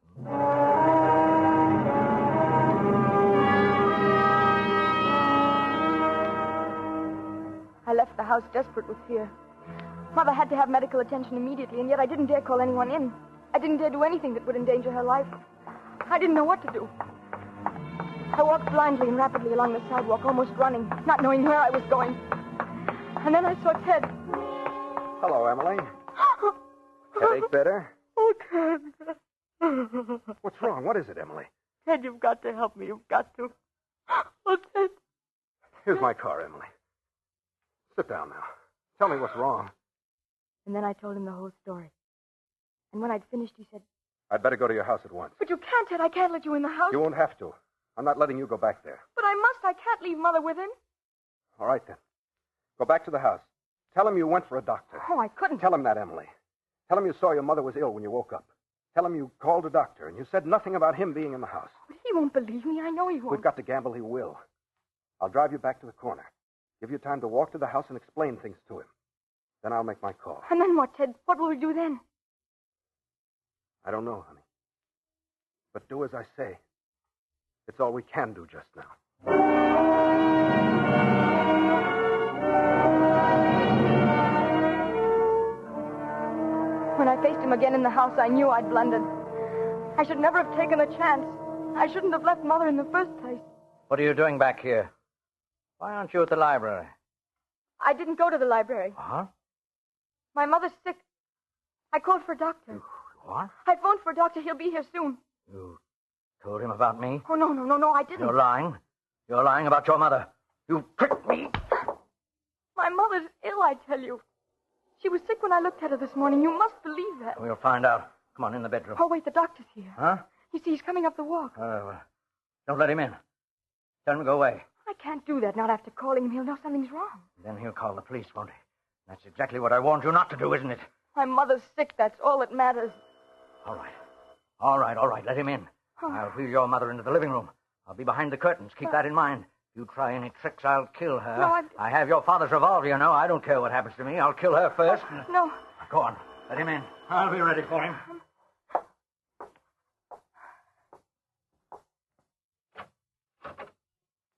I left the house desperate with fear. Mother had to have medical attention immediately, and yet I didn't dare call anyone in. I didn't dare do anything that would endanger her life. I didn't know what to do. I walked blindly and rapidly along the sidewalk, almost running, not knowing where I was going. And then I saw Ted. Hello, Emily. Headache better? Oh, Ted. What's wrong? What is it, Emily? Ted, you've got to help me. You've got to. Oh, Ted. Here's my car, Emily. Sit down now. Tell me what's wrong. And then I told him the whole story. And when I'd finished, he said... I'd better go to your house at once. But you can't, Ted. I can't let you in the house. You won't have to. I'm not letting you go back there. But I must. I can't leave Mother with him. All right, then. Go back to the house. Tell him you went for a doctor. Oh, I couldn't. Tell him that, Emily. Tell him you saw your mother was ill when you woke up. Tell him you called a doctor and you said nothing about him being in the house. But he won't believe me. I know he won't. We've got to gamble he will. I'll drive you back to the corner. Give you time to walk to the house and explain things to him. Then I'll make my call. And then what, Ted? What will we do then? I don't know, honey. But do as I say. It's all we can do just now. When I faced him again in the house, I knew I'd blundered. I should never have taken the chance. I shouldn't have left Mother in the first place. What are you doing back here? Why aren't you at the library? I didn't go to the library. Huh? My mother's sick. I called for a doctor. What? I phoned for a doctor. He'll be here soon. You told him about me? Oh, no, I didn't. You're lying. You're lying about your mother. You tricked me. My mother's ill, I tell you. She was sick when I looked at her this morning. You must believe that. We'll find out. Come on, in the bedroom. Oh, wait, the doctor's here. Huh? You see, he's coming up the walk. Don't let him in. Tell him to go away. I can't do that, not after calling him. He'll know something's wrong. Then he'll call the police, won't he? That's exactly what I warned you not to do, isn't it? My mother's sick. That's all that matters. All right. Let him in. I'll wheel your mother into the living room. I'll be behind the curtains. Keep that in mind. If you try any tricks, I'll kill her. No, I have your father's revolver, you know. I don't care what happens to me. I'll kill her first. No. Go on. Let him in. I'll be ready for him.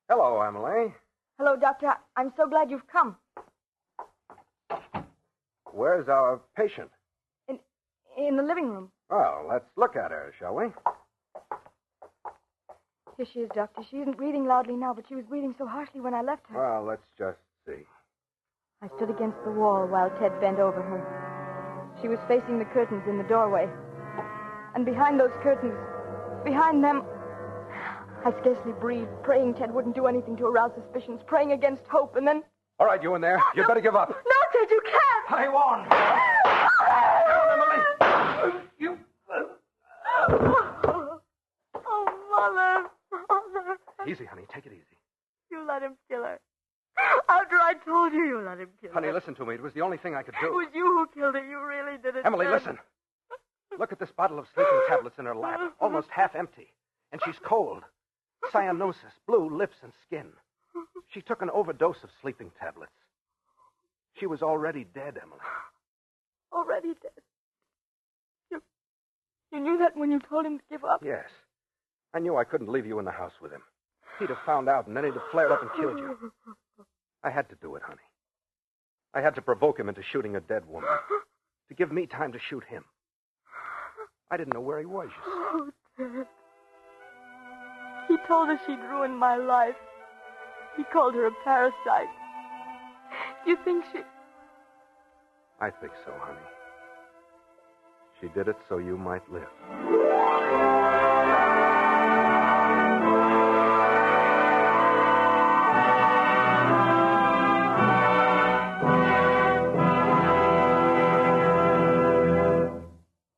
Hello, Emily. Hello, Doctor. I'm so glad you've come. Where's our patient? In the living room. Well, let's look at her, shall we? Here she is, Doctor. She isn't breathing loudly now, but she was breathing so harshly when I left her. Well, let's just see. I stood against the wall while Ted bent over her. She was facing the curtains in the doorway. And behind those curtains, behind them, I scarcely breathed, praying Ted wouldn't do anything to arouse suspicions, praying against hope, and then... All right, you in there. You'd better give up. No, Ted, you can't! I won't. You... Oh, Mother. Easy, honey. Take it easy. You let him kill her. After I told you, you let him kill her. Honey, listen to me. It was the only thing I could do. It was you who killed her. You really did it. Emily, Ted. listen. Look at this bottle of sleeping tablets in her lap, almost half empty. And she's cold. Cyanosis, blue lips and skin. She took an overdose of sleeping tablets. She was already dead, Emily. Already dead? You knew that when you told him to give up? Yes. I knew I couldn't leave you in the house with him. He'd have found out, and then he'd have flared up and killed you. I had to do it, honey. I had to provoke him into shooting a dead woman. To give me time to shoot him. I didn't know where he was, you see. Oh, Ted. He told her she'd ruined my life. He called her a parasite. Do you think she... I think so, honey. She did it so you might live.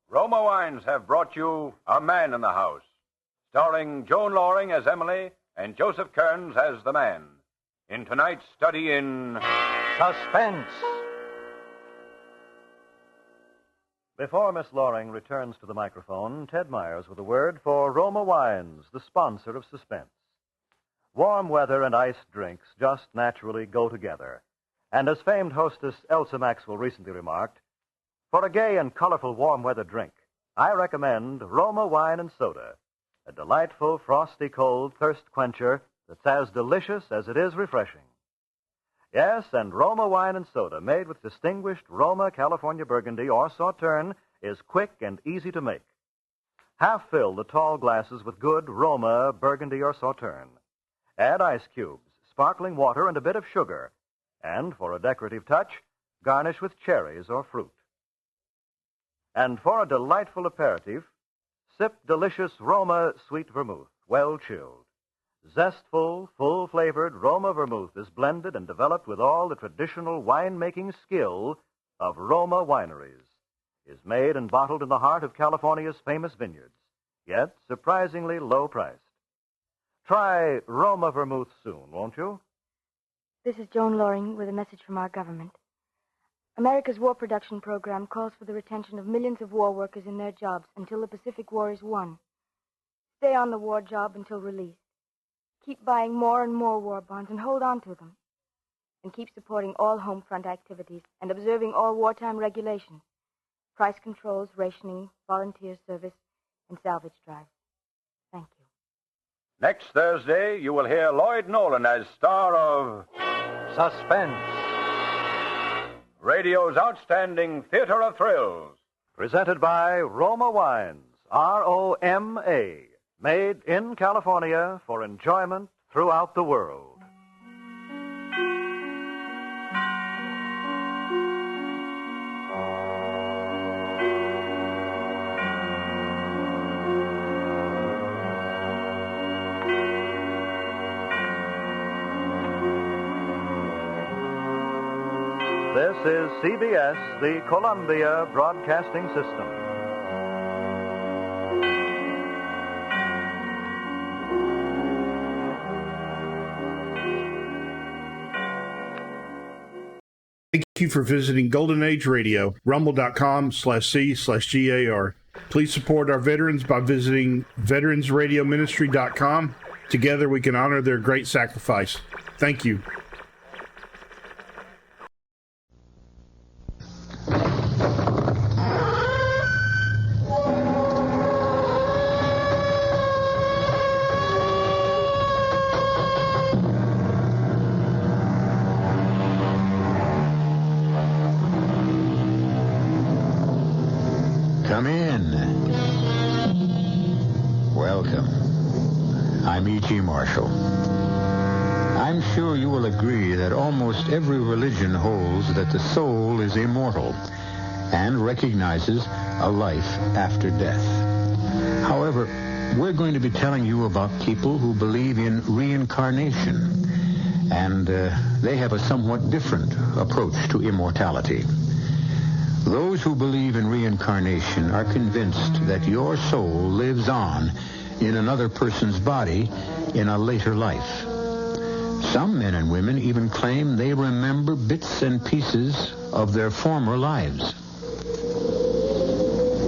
Roma Wines have brought you A Man in the House, starring Joan Loring as Emily and Joseph Kearns as the man, in tonight's study in Suspense. Before Miss Loring returns to the microphone, Ted Myers with a word for Roma Wines, the sponsor of Suspense. Warm weather and iced drinks just naturally go together. And as famed hostess Elsa Maxwell recently remarked, for a gay and colorful warm weather drink, I recommend Roma Wine and Soda, a delightful, frosty, cold thirst quencher that's as delicious as it is refreshing. Yes, and Roma Wine and Soda, made with distinguished Roma California Burgundy or Sauterne, is quick and easy to make. Half fill the tall glasses with good Roma Burgundy or Sauterne. Add ice cubes, sparkling water, and a bit of sugar. And for a decorative touch, garnish with cherries or fruit. And for a delightful aperitif, sip delicious Roma sweet vermouth, well chilled. Zestful, full-flavored Roma vermouth is blended and developed with all the traditional wine-making skill of Roma wineries. Is made and bottled in the heart of California's famous vineyards, yet surprisingly low-priced. Try Roma vermouth soon, won't you? This is Joan Loring with a message from our government. America's war production program calls for the retention of millions of war workers in their jobs until the Pacific War is won. Stay on the war job until released. Keep buying more and more war bonds and hold on to them. And keep supporting all home front activities and observing all wartime regulations. Price controls, rationing, volunteer service, and salvage drives. Thank you. Next Thursday, you will hear Lloyd Nolan as star of Suspense, radio's outstanding theater of thrills. Presented by Roma Wines, R-O-M-A, made in California for enjoyment throughout the world. is CBS, the Columbia Broadcasting System. Thank you for visiting Golden Age Radio, rumble.com/C/GAR. Please support our veterans by visiting veteransradioministry.com. Together we can honor their great sacrifice. Thank you. Come in. Welcome. I'm E.G. Marshall. I'm sure you will agree that almost every religion holds that the soul is immortal and recognizes a life after death. However, we're going to be telling you about people who believe in reincarnation, and they have a somewhat different approach to immortality. Those who believe in reincarnation are convinced that your soul lives on in another person's body in a later life. Some men and women even claim they remember bits and pieces of their former lives.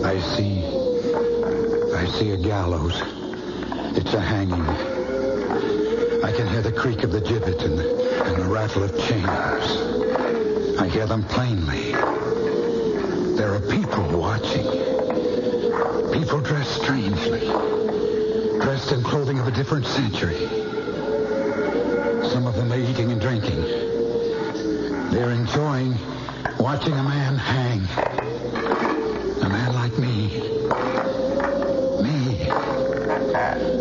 I see a gallows. It's a hanging. I can hear the creak of the gibbet and the rattle of chains. I hear them plainly. There are people watching. People dressed strangely. Dressed in clothing of a different century. Some of them are eating and drinking. They're enjoying watching a man hang. A man like me. Me.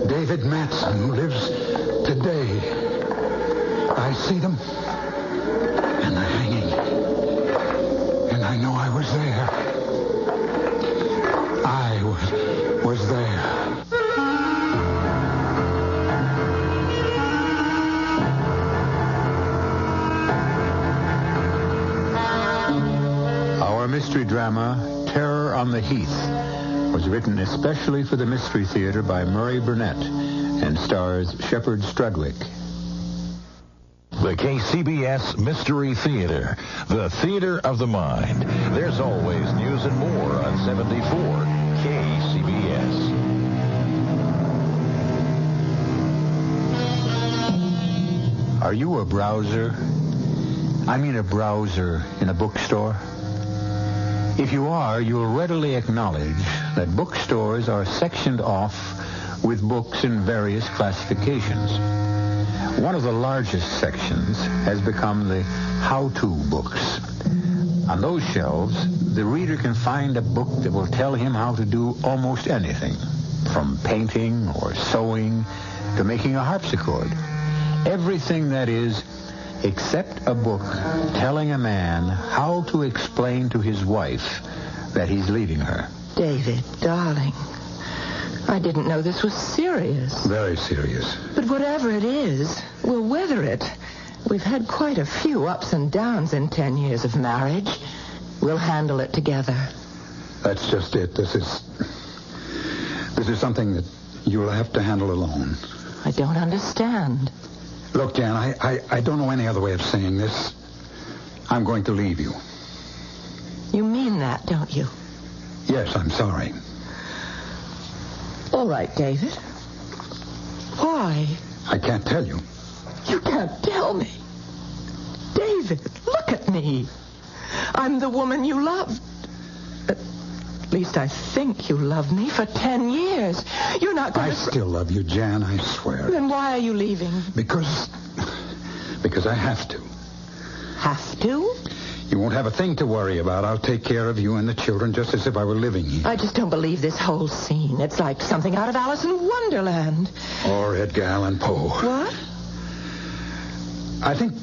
David Matson, who lives today. I see them. And they're hanging. And I know I was there. I was there. Our mystery drama, Terror on the Heath, was written especially for the Mystery Theater by Murray Burnett and stars Shepard Strudwick. The KCBS Mystery Theater, the theater of the mind. There's always news and more on 74 KCBS. Are you a browser? I mean a browser in a bookstore? If you are, you'll readily acknowledge that bookstores are sectioned off with books in various classifications. One of the largest sections has become the how-to books. On those shelves, the reader can find a book that will tell him how to do almost anything, from painting or sewing to making a harpsichord. Everything, that is, except a book telling a man how to explain to his wife that he's leaving her. David, darling, I didn't know this was serious. Very serious. But whatever it is, we'll weather it. We've had quite a few ups and downs in 10 years of marriage. We'll handle it together. That's just it. This is something that you'll have to handle alone. I don't understand. Look, Jan, I don't know any other way of saying this. I'm going to leave you. You mean that, don't you? Yes, I'm sorry. All right, David. Why? I can't tell you. You can't tell me. David, look at me. I'm the woman you loved. At least I think you loved me for 10 years. You're not going to... I still love you, Jan, I swear. Then why are you leaving? Because I have to. Have to? You won't have a thing to worry about. I'll take care of you and the children just as if I were living here. I just don't believe this whole scene. It's like something out of Alice in Wonderland. Or Edgar Allan Poe. What? I think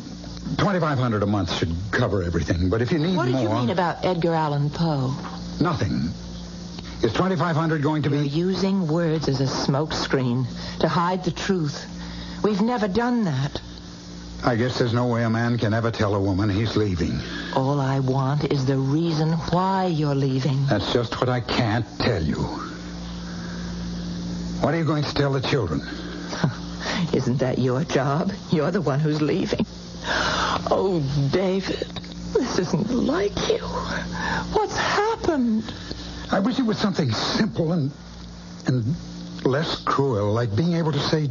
$2,500 a month should cover everything. But if you need more... What did you mean about Edgar Allan Poe? Nothing. Is $2,500 going to be... You're using words as a smoke screen to hide the truth. We've never done that. I guess there's no way a man can ever tell a woman he's leaving. All I want is the reason why you're leaving. That's just what I can't tell you. What are you going to tell the children? Isn't that your job? You're the one who's leaving. Oh, David, this isn't like you. What's happened? I wish it was something simple and less cruel, like being able to say,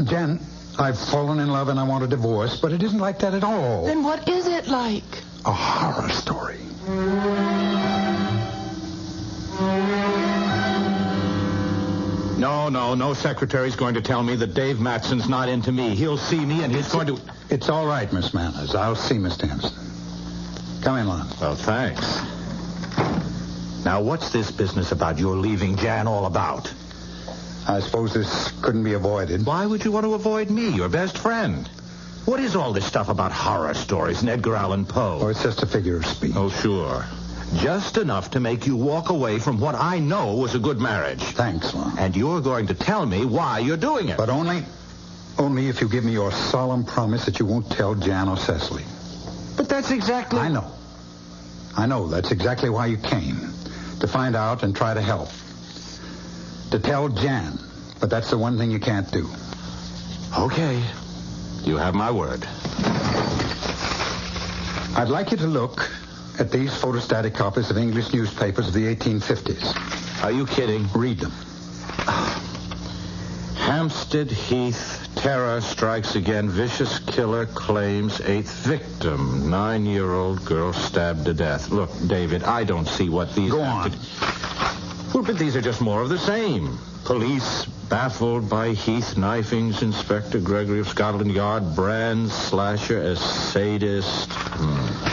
Jan, I've fallen in love and I want a divorce, but it isn't like that at all. Then what is it like? A horror story. No secretary's going to tell me that Dave Matson's not into me. He'll see me and he's going to... It's all right, Miss Manners. I'll see Mr. Hampson. Come in, Lon. Oh, thanks. Now, what's this business about your leaving Jan all about? I suppose this couldn't be avoided. Why would you want to avoid me, your best friend? What is all this stuff about horror stories and Edgar Allan Poe? Oh, it's just a figure of speech. Oh, sure. Just enough to make you walk away from what I know was a good marriage. Thanks, Lon. And you're going to tell me why you're doing it. But only if you give me your solemn promise that you won't tell Jan or Cecily. But that's exactly... I know. That's exactly why you came. To find out and try to help. To tell Jan. But that's the one thing you can't do. Okay. You have my word. I'd like you to look at these photostatic copies of English newspapers of the 1850s. Are you kidding? Read them. Hampstead Heath, terror strikes again. Vicious killer claims 8th victim. 9-year-old girl stabbed to death. Look, David, I don't see what these... Go on. Well, but these are just more of the same. Police baffled by Heath knifings. Inspector Gregory of Scotland Yard brands slasher as sadist.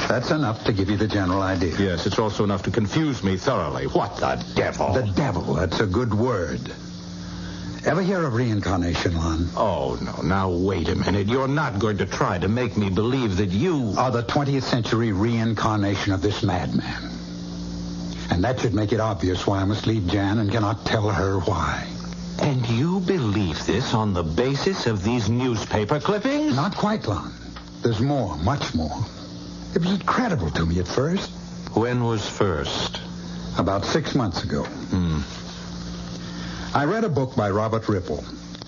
That's enough to give you the general idea. Yes, it's also enough to confuse me thoroughly. What the devil? The devil, that's a good word. Ever hear of reincarnation, Lon? Oh, no. Now, wait a minute. You're not going to try to make me believe that you... are the 20th century reincarnation of this madman. And that should make it obvious why I must leave Jan and cannot tell her why. And you believe this on the basis of these newspaper clippings? Not quite, Lon. There's more, much more. It was incredible to me at first. When was first? About 6 months ago. I read a book by Robert Ripple,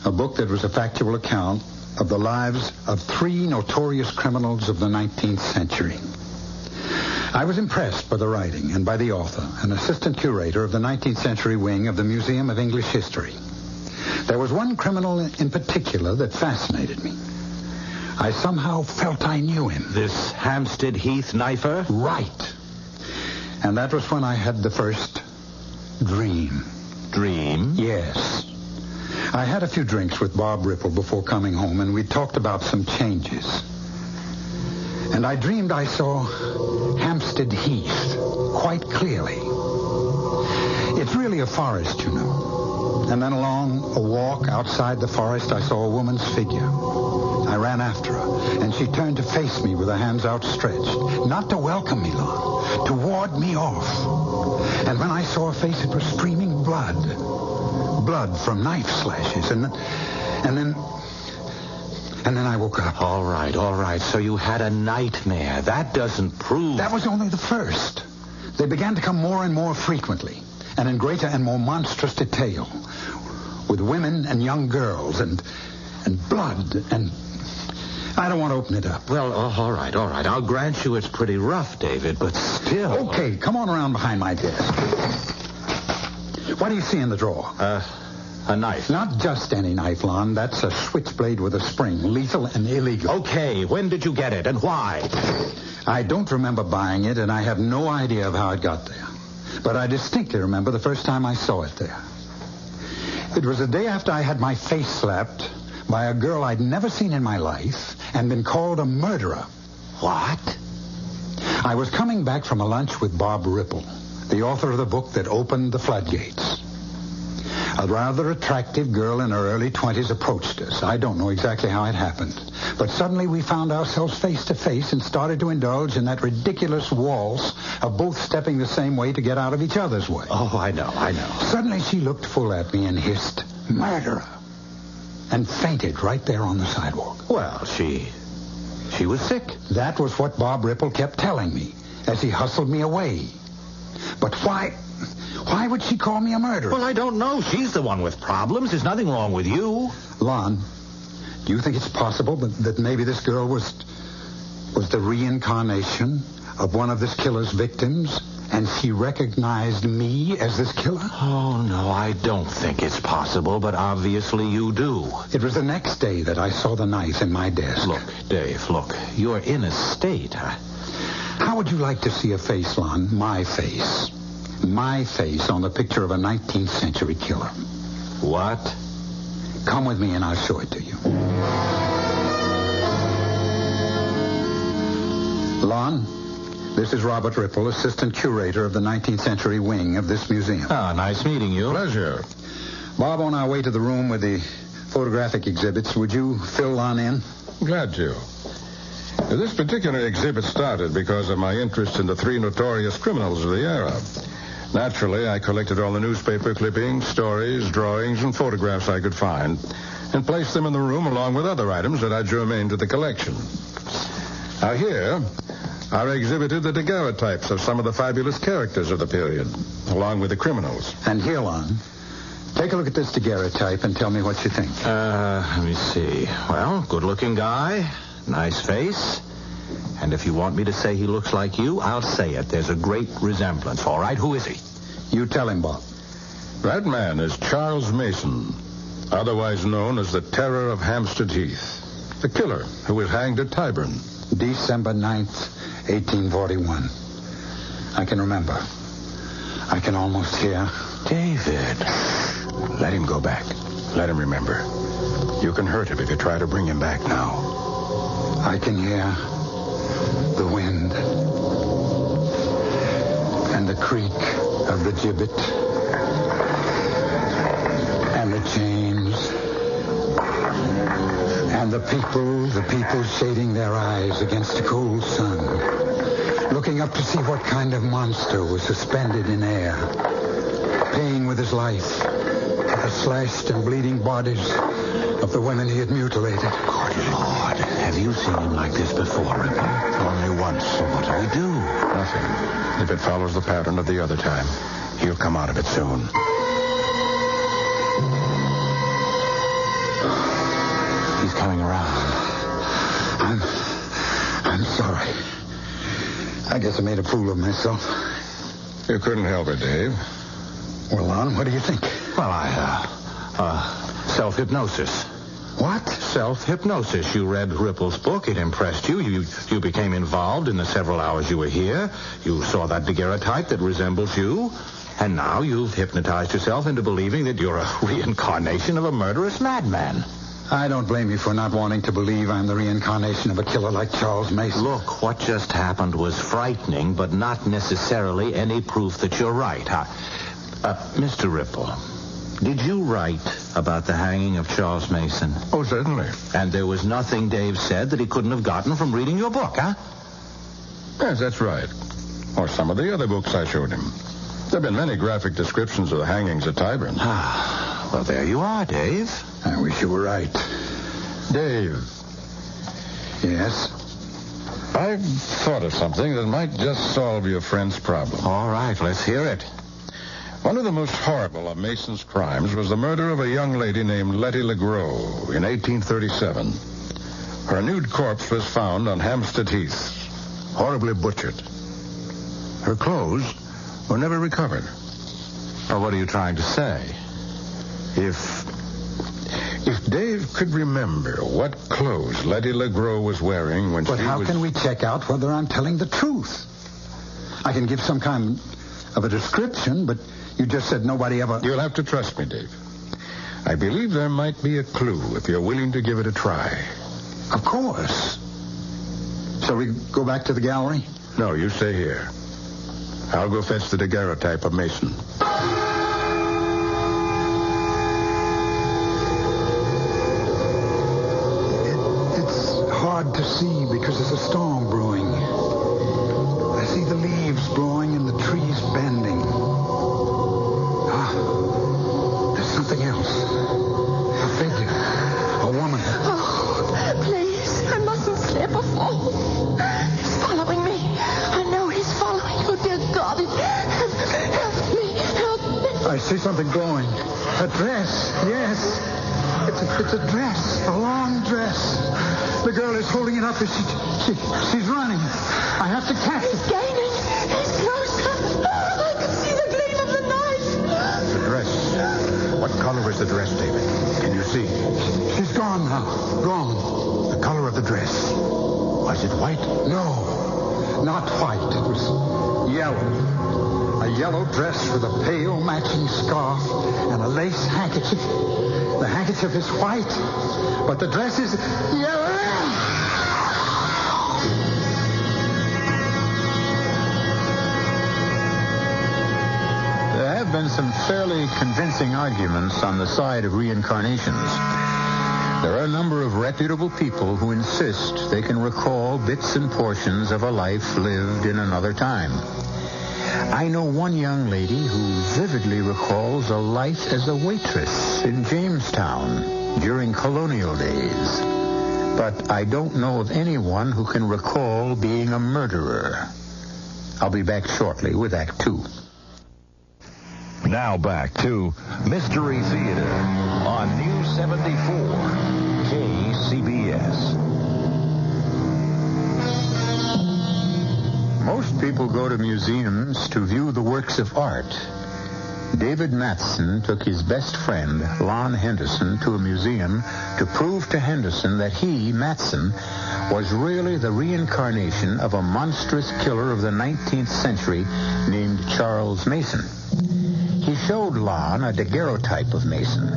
a book that was a factual account of the lives of 3 notorious criminals of the 19th century. I was impressed by the writing and by the author, an assistant curator of the 19th century wing of the Museum of English History. There was one criminal in particular that fascinated me. I somehow felt I knew him. This Hampstead Heath knifer? Right. And that was when I had the first dream. Dream? Yes. I had a few drinks with Bob Ripple before coming home, and we talked about some changes. And I dreamed I saw Hampstead Heath quite clearly. It's really a forest, you know. And then along a walk outside the forest, I saw a woman's figure. I ran after her, and she turned to face me with her hands outstretched. Not to welcome me, Lon, to ward me off. And when I saw her face, it was streaming blood. Blood from knife slashes. And then I woke up. All right. So you had a nightmare. That doesn't prove... That was only the first. They began to come more and more frequently, and in greater and more monstrous detail, with women and young girls, and blood, and... I don't want to open it up. Well, all right. I'll grant you it's pretty rough, David, but still... Okay, come on around behind my desk. What do you see in the drawer? A knife. Not just any knife, Lon. That's a switchblade with a spring. Lethal and illegal. Okay, when did you get it and why? I don't remember buying it, and I have no idea of how it got there. But I distinctly remember the first time I saw it there. It was the day after I had my face slapped by a girl I'd never seen in my life and been called a murderer. What? I was coming back from a lunch with Bob Ripple, the author of the book that opened the floodgates. A rather attractive girl in her early 20s approached us. I don't know exactly how it happened. But suddenly we found ourselves face to face and started to indulge in that ridiculous waltz of both stepping the same way to get out of each other's way. Oh, I know. Suddenly she looked full at me and hissed, "Murderer." and fainted right there on the sidewalk. Well, she was sick. That was what Bob Ripple kept telling me as he hustled me away. But why would she call me a murderer? Well, I don't know. She's the one with problems. There's nothing wrong with you. Lon, do you think it's possible that maybe this girl was the reincarnation of one of this killer's victims, and she recognized me as this killer? Oh, no, I don't think it's possible, but obviously you do. It was the next day that I saw the knife in my desk. Look, Dave, look, you're in a state. How would you like to see a face, Lon? My face. My face on the picture of a 19th century killer. What? Come with me and I'll show it to you. Lon, this is Robert Ripple, assistant curator of the 19th century wing of this museum. Ah, nice meeting you. Pleasure. Bob, on our way to the room with the photographic exhibits, would you fill Lon in? Glad to. This particular exhibit started because of my interest in the three notorious criminals of the era. Naturally, I collected all the newspaper clippings, stories, drawings, and photographs I could find, and placed them in the room along with other items that I germane to the collection. Now here are exhibited the daguerreotypes of some of the fabulous characters of the period, along with the criminals. And here, Lon, take a look at this daguerreotype and tell me what you think. Let me see. Well, good-looking guy, nice face. And if you want me to say he looks like you, I'll say it. There's a great resemblance. All right, who is he? You tell him, Bob. That man is Charles Mason, otherwise known as the Terror of Hampstead Heath, the killer who was hanged at Tyburn. December 9th, 1841. I can remember. I can almost hear. David. Let him go back. Let him remember. You can hurt him if you try to bring him back now. I can hear the wind and the creak of the gibbet and the chains and the people shading their eyes against the cold sun, looking up to see what kind of monster was suspended in air, paying with his life the slashed and bleeding bodies of the women he had mutilated. Good Lord, have you seen him like this before, Ripple? Only once. So what do we do? Nothing. If it follows the pattern of the other time, he'll come out of it soon. He's coming around. I'm sorry. I guess I made a fool of myself. You couldn't help it, Dave. Well, Lon, what do you think? Well, self-hypnosis. What? Self-hypnosis. You read Ripple's book. It impressed you. You became involved in the several hours you were here. You saw that daguerreotype that resembles you. And now you've hypnotized yourself into believing that you're a reincarnation of a murderous madman. I don't blame you for not wanting to believe I'm the reincarnation of a killer like Charles Mason. Look, what just happened was frightening, but not necessarily any proof that you're right. Mr. Ripple, did you write about the hanging of Charles Mason? Oh, certainly. And there was nothing Dave said that he couldn't have gotten from reading your book, huh? Yes, that's right. Or some of the other books I showed him. There have been many graphic descriptions of the hangings at Tyburn. Well, there you are, Dave. I wish you were right. Dave. Yes? I've thought of something that might just solve your friend's problem. All right, let's hear it. One of the most horrible of Mason's crimes was the murder of a young lady named Letty LeGros in 1837. Her nude corpse was found on Hampstead Heath, horribly butchered. Her clothes were never recovered. Well, what are you trying to say? If Dave could remember what clothes Letty LeGros was wearing when But how can we check out whether I'm telling the truth? I can give some kind of a description, but you just said nobody ever... You'll have to trust me, Dave. I believe there might be a clue if you're willing to give it a try. Of course. Shall we go back to the gallery? No, you stay here. I'll go fetch the daguerreotype of Mason. It's hard to see because there's a storm brewing. I see the leaves blowing and the trees bending. There's something else. A figure. I see something glowing. A dress, yes. It's a dress, a long dress. The girl is holding it up as she's running. I have to catch it. He's gaining. He's closer. I can see the gleam of the knife. The dress. What color is the dress, David? Can you see? She's gone now. Gone. The color of the dress. Was it white? No, not white. It was yellow. A yellow dress with a pale matching scarf and a lace handkerchief. The handkerchief is white, but the dress is yellow. There have been some fairly convincing arguments on the side of reincarnations. There are a number of reputable people who insist they can recall bits and portions of a life lived in another time. I know one young lady who vividly recalls a life as a waitress in Jamestown during colonial days. But I don't know of anyone who can recall being a murderer. I'll be back shortly with Act 2. Now back to Mystery Theater on News 74 KCBS. Most people go to museums to view the works of art. David Matson took his best friend, Lon Henderson, to a museum to prove to Henderson that he, Matson, was really the reincarnation of a monstrous killer of the 19th century named Charles Mason. He showed Lon a daguerreotype of Mason,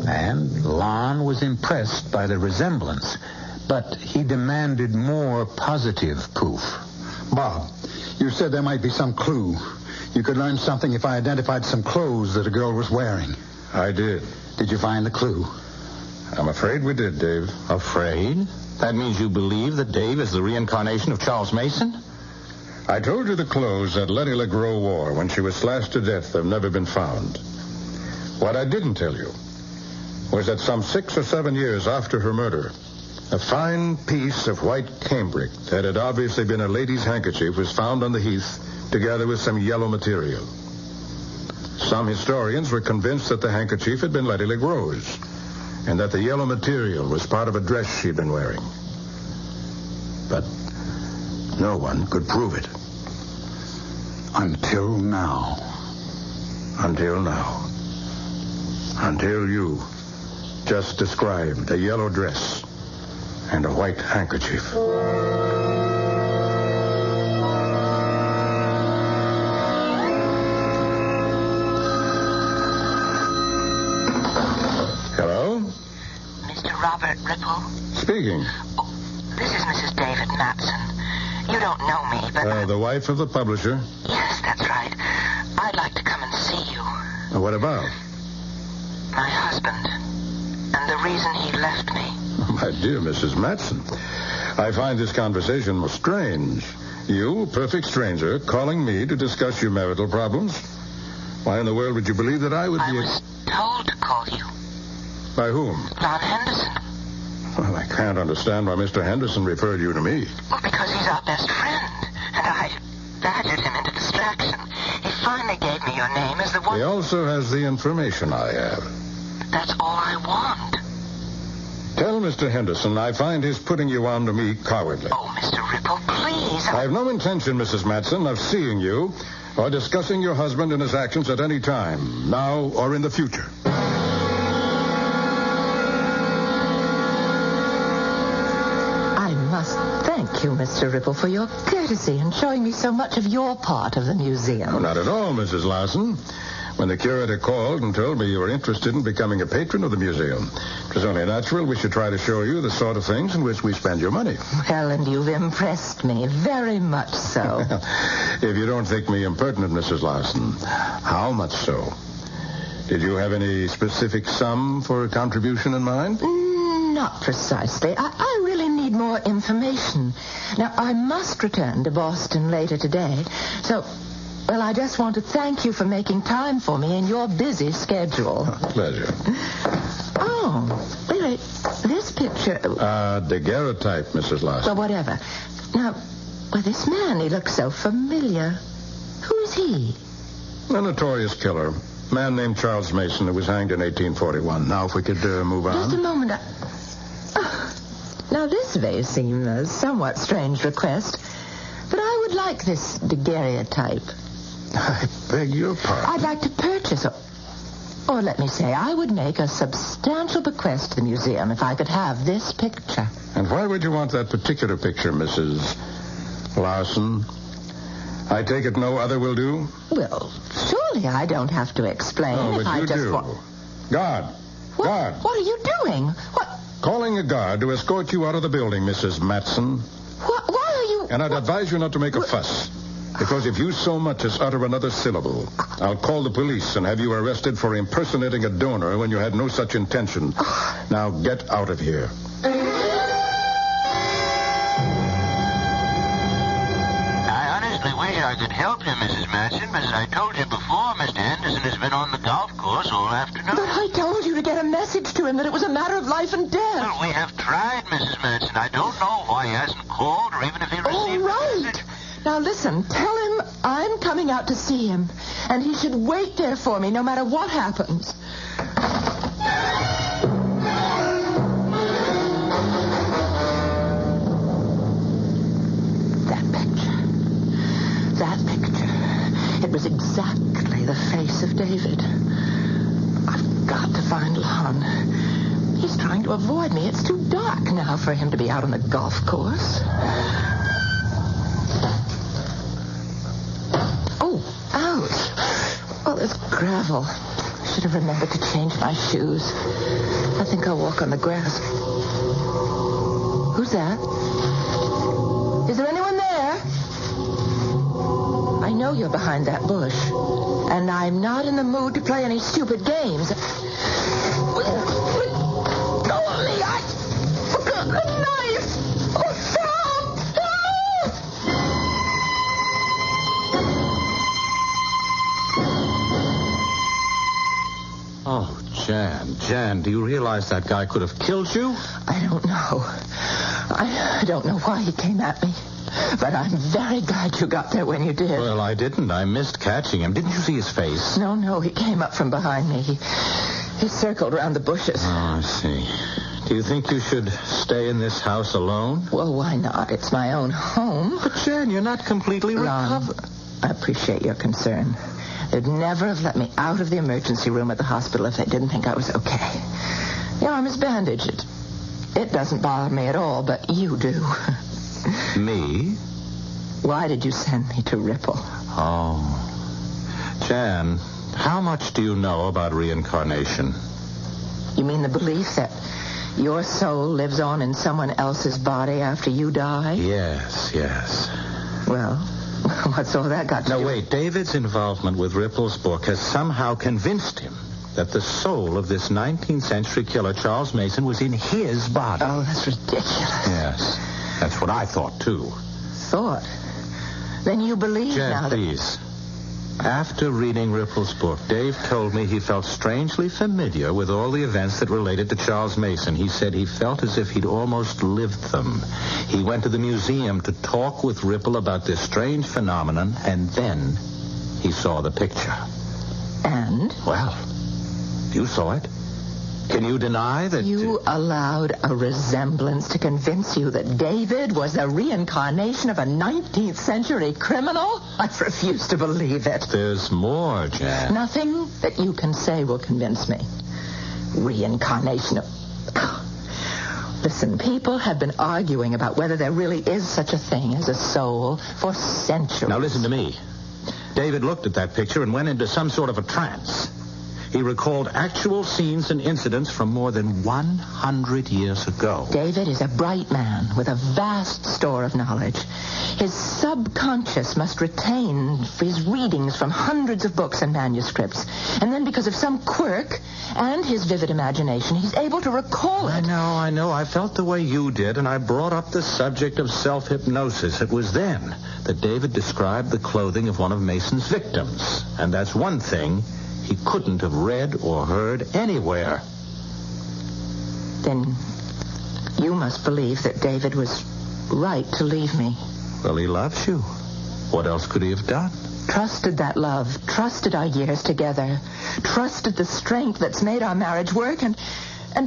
and Lon was impressed by the resemblance, but he demanded more positive proof. Bob, you said there might be some clue. You could learn something if I identified some clothes that a girl was wearing. I did. Did you find the clue? I'm afraid we did, Dave. Afraid? That means you believe that Dave is the reincarnation of Charles Mason? I told you the clothes that Letty LeGros wore when she was slashed to death have never been found. What I didn't tell you was that some 6 or 7 years after her murder, a fine piece of white cambric that had obviously been a lady's handkerchief was found on the heath together with some yellow material. Some historians were convinced that the handkerchief had been Letty LeGros and that the yellow material was part of a dress she'd been wearing. But no one could prove it. Until now. Until now. Until you just described a yellow dress and a white handkerchief. Hello? Mr. Robert Ripple? Speaking. Oh, this is Mrs. David Matson. You don't know me, but... The wife of the publisher? Yes, that's right. I'd like to come and see you. What about? My husband. And the reason he left me. My dear Mrs. Matson, I find this conversation most strange. You, a perfect stranger, calling me to discuss your marital problems? Why in the world would you believe that I would be... I was told to call you. By whom? Lon Henderson. Well, I can't understand why Mr. Henderson referred you to me. Well, because he's our best friend. And I badgered him into distraction. He finally gave me your name as the one... He also has the information I have. That's all I want. Tell Mr. Henderson I find his putting you on to me cowardly. Oh, Mr. Ripple, please. I have no intention, Mrs. Matson, of seeing you or discussing your husband and his actions at any time, now or in the future. I must thank you, Mr. Ripple, for your courtesy in showing me so much of your part of the museum. No, not at all, Mrs. Larson. When the curator called and told me you were interested in becoming a patron of the museum, it was only natural we should try to show you the sort of things in which we spend your money. Well, and you've impressed me, very much so. If you don't think me impertinent, Mrs. Larson, how much so? Did you have any specific sum for a contribution in mind? Not precisely. I really need more information. Now, I must return to Boston later today, so... Well, I just want to thank you for making time for me in your busy schedule. Pleasure. Oh, wait. This picture... daguerreotype, Mrs. Larson. Well, whatever. Now, this man, he looks so familiar. Who is he? A notorious killer. A man named Charles Mason who was hanged in 1841. Now, if we could move on. Just a moment. Now, this may seem a somewhat strange request, but I would like this daguerreotype. I beg your pardon. I'd like to purchase, or let me say, I would make a substantial bequest to the museum if I could have this picture. And why would you want that particular picture, Mrs. Larson? I take it no other will do? Well, surely I don't have to explain. Oh, but you do. Guard. What? Guard. What are you doing? What? Calling a guard to escort you out of the building, Mrs. Matson. Why are you... And I'd advise you not to make a fuss. Because if you so much as utter another syllable, I'll call the police and have you arrested for impersonating a donor when you had no such intention. Now get out of here. I could help you, Mrs. Matson, but as I told you before, Mr. Henderson has been on the golf course all afternoon. But I told you to get a message to him that it was a matter of life and death. Well, we have tried, Mrs. Matson. I don't know why he hasn't called or even if he received a message. Now, listen, tell him I'm coming out to see him, and he should wait there for me no matter what happens. That picture. It was exactly the face of David. I've got to find Lon. He's trying to avoid me. It's too dark now for him to be out on the golf course. Oh, ouch. Oh, there's gravel. I should have remembered to change my shoes. I think I'll walk on the grass. Who's that? Is there anyone there? I know you're behind that bush, and I'm not in the mood to play any stupid games. Go on me! I forgot the knife! Oh, help! Oh, Jan, do you realize that guy could have killed you? I don't know. I don't know why he came at me. But I'm very glad you got there when you did. Well, I didn't. I missed catching him. Didn't you see his face? No. He came up from behind me. He circled around the bushes. Oh, I see. Do you think you should stay in this house alone? Well, why not? It's my own home. But, Jan, you're not completely recovered. I appreciate your concern. They'd never have let me out of the emergency room at the hospital if they didn't think I was okay. The arm is bandaged. It doesn't bother me at all, but you do. Me? Why did you send me to Ripple? Oh. Jan, how much do you know about reincarnation? You mean the belief that your soul lives on in someone else's body after you die? Yes. Well, what's all that got to do? No, wait. David's involvement with Ripple's book has somehow convinced him that the soul of this 19th century killer, Charles Mason, was in his body. Oh, that's ridiculous. Yes. That's what I thought, too. Thought? Then you believe Jan, now that... please. After reading Ripple's book, Dave told me he felt strangely familiar with all the events that related to Charles Mason. He said he felt as if he'd almost lived them. He went to the museum to talk with Ripple about this strange phenomenon, and then he saw the picture. And? Well, you saw it. Can you deny that... You allowed a resemblance to convince you that David was the reincarnation of a 19th century criminal? I refuse to believe it. There's more, Jan. Nothing that you can say will convince me. Reincarnation of... Listen, people have been arguing about whether there really is such a thing as a soul for centuries. Now listen to me. David looked at that picture and went into some sort of a trance. He recalled actual scenes and incidents from more than 100 years ago. David is a bright man with a vast store of knowledge. His subconscious must retain his readings from hundreds of books and manuscripts. And then because of some quirk and his vivid imagination, he's able to recall it. I know. I felt the way you did, and I brought up the subject of self-hypnosis. It was then that David described the clothing of one of Mason's victims. And that's one thing he couldn't have read or heard anywhere. Then you must believe that David was right to leave me. Well, he loves you. What else could he have done? trusted that love, trusted our years together, trusted the strength that's made our marriage work, and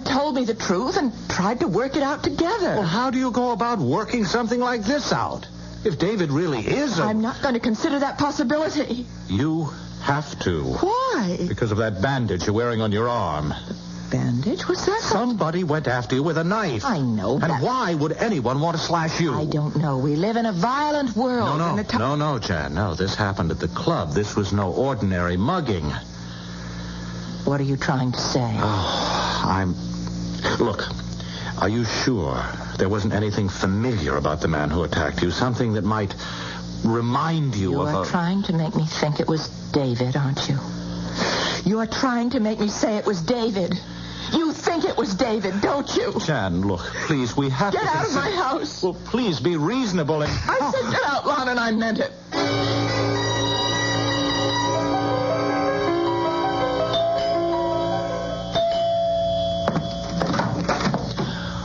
told me the truth and tried to work it out together. Well, how do you go about working something like this out? If David really is I'm not going to consider that possibility. You have to. Why? Because of that bandage you're wearing on your arm. Bandage? What's that? Somebody went after you with a knife. I know. And why would anyone want to slash you? I don't know. We live in a violent world. No, Jan. No, this happened at the club. This was no ordinary mugging. What are you trying to say? Look, are you sure there wasn't anything familiar about the man who attacked you? Something that might remind you of You are trying to make me think it was David, aren't you? You are trying to make me say it was David. You think it was David, don't you? Jan, look, please, we have to... Get out of my house. Well, please be reasonable and... I said get out, Lon, and I meant it.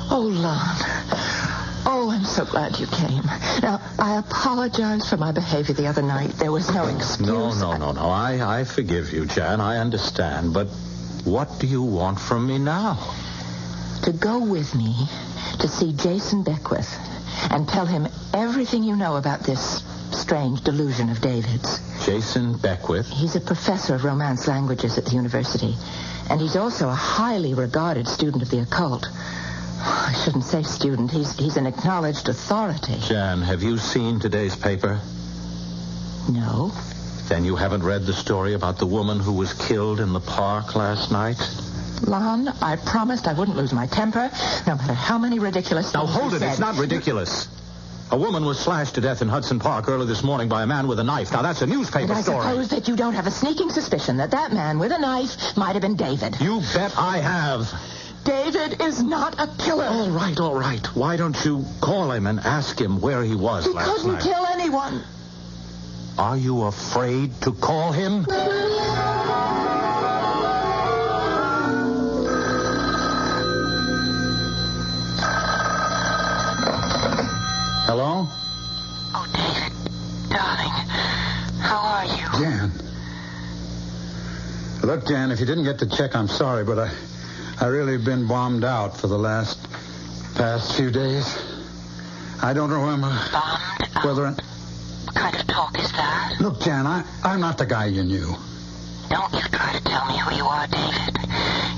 Oh, Lon. Oh, I'm so glad you came. Now, I apologize for my behavior the other night. There was no excuse. No. I forgive you, Jan. I understand. But what do you want from me now? To go with me to see Jason Beckwith and tell him everything you know about this strange delusion of David's. Jason Beckwith? He's a professor of Romance languages at the university. And he's also a highly regarded student of the occult. I shouldn't say student. He's an acknowledged authority. Jan, have you seen today's paper? No. Then you haven't read the story about the woman who was killed in the park last night? Lon, I promised I wouldn't lose my temper, no matter how many ridiculous things Now, hold it. said. It's not ridiculous. A woman was slashed to death in Hudson Park early this morning by a man with a knife. Now, that's a newspaper and story. I suppose that you don't have a sneaking suspicion that man with a knife might have been David. You bet I have. David is not a killer. All right. Why don't you call him and ask him where he was last night? He couldn't kill anyone. Are you afraid to call him? Hello? Oh, David, darling, how are you? Jan. Look, Jan, if you didn't get the check, I'm sorry, but I really been bombed out for the past few days. I don't remember whether... What kind of talk is that? Look, Jan, I'm not the guy you knew. Don't you try to tell me who you are, David.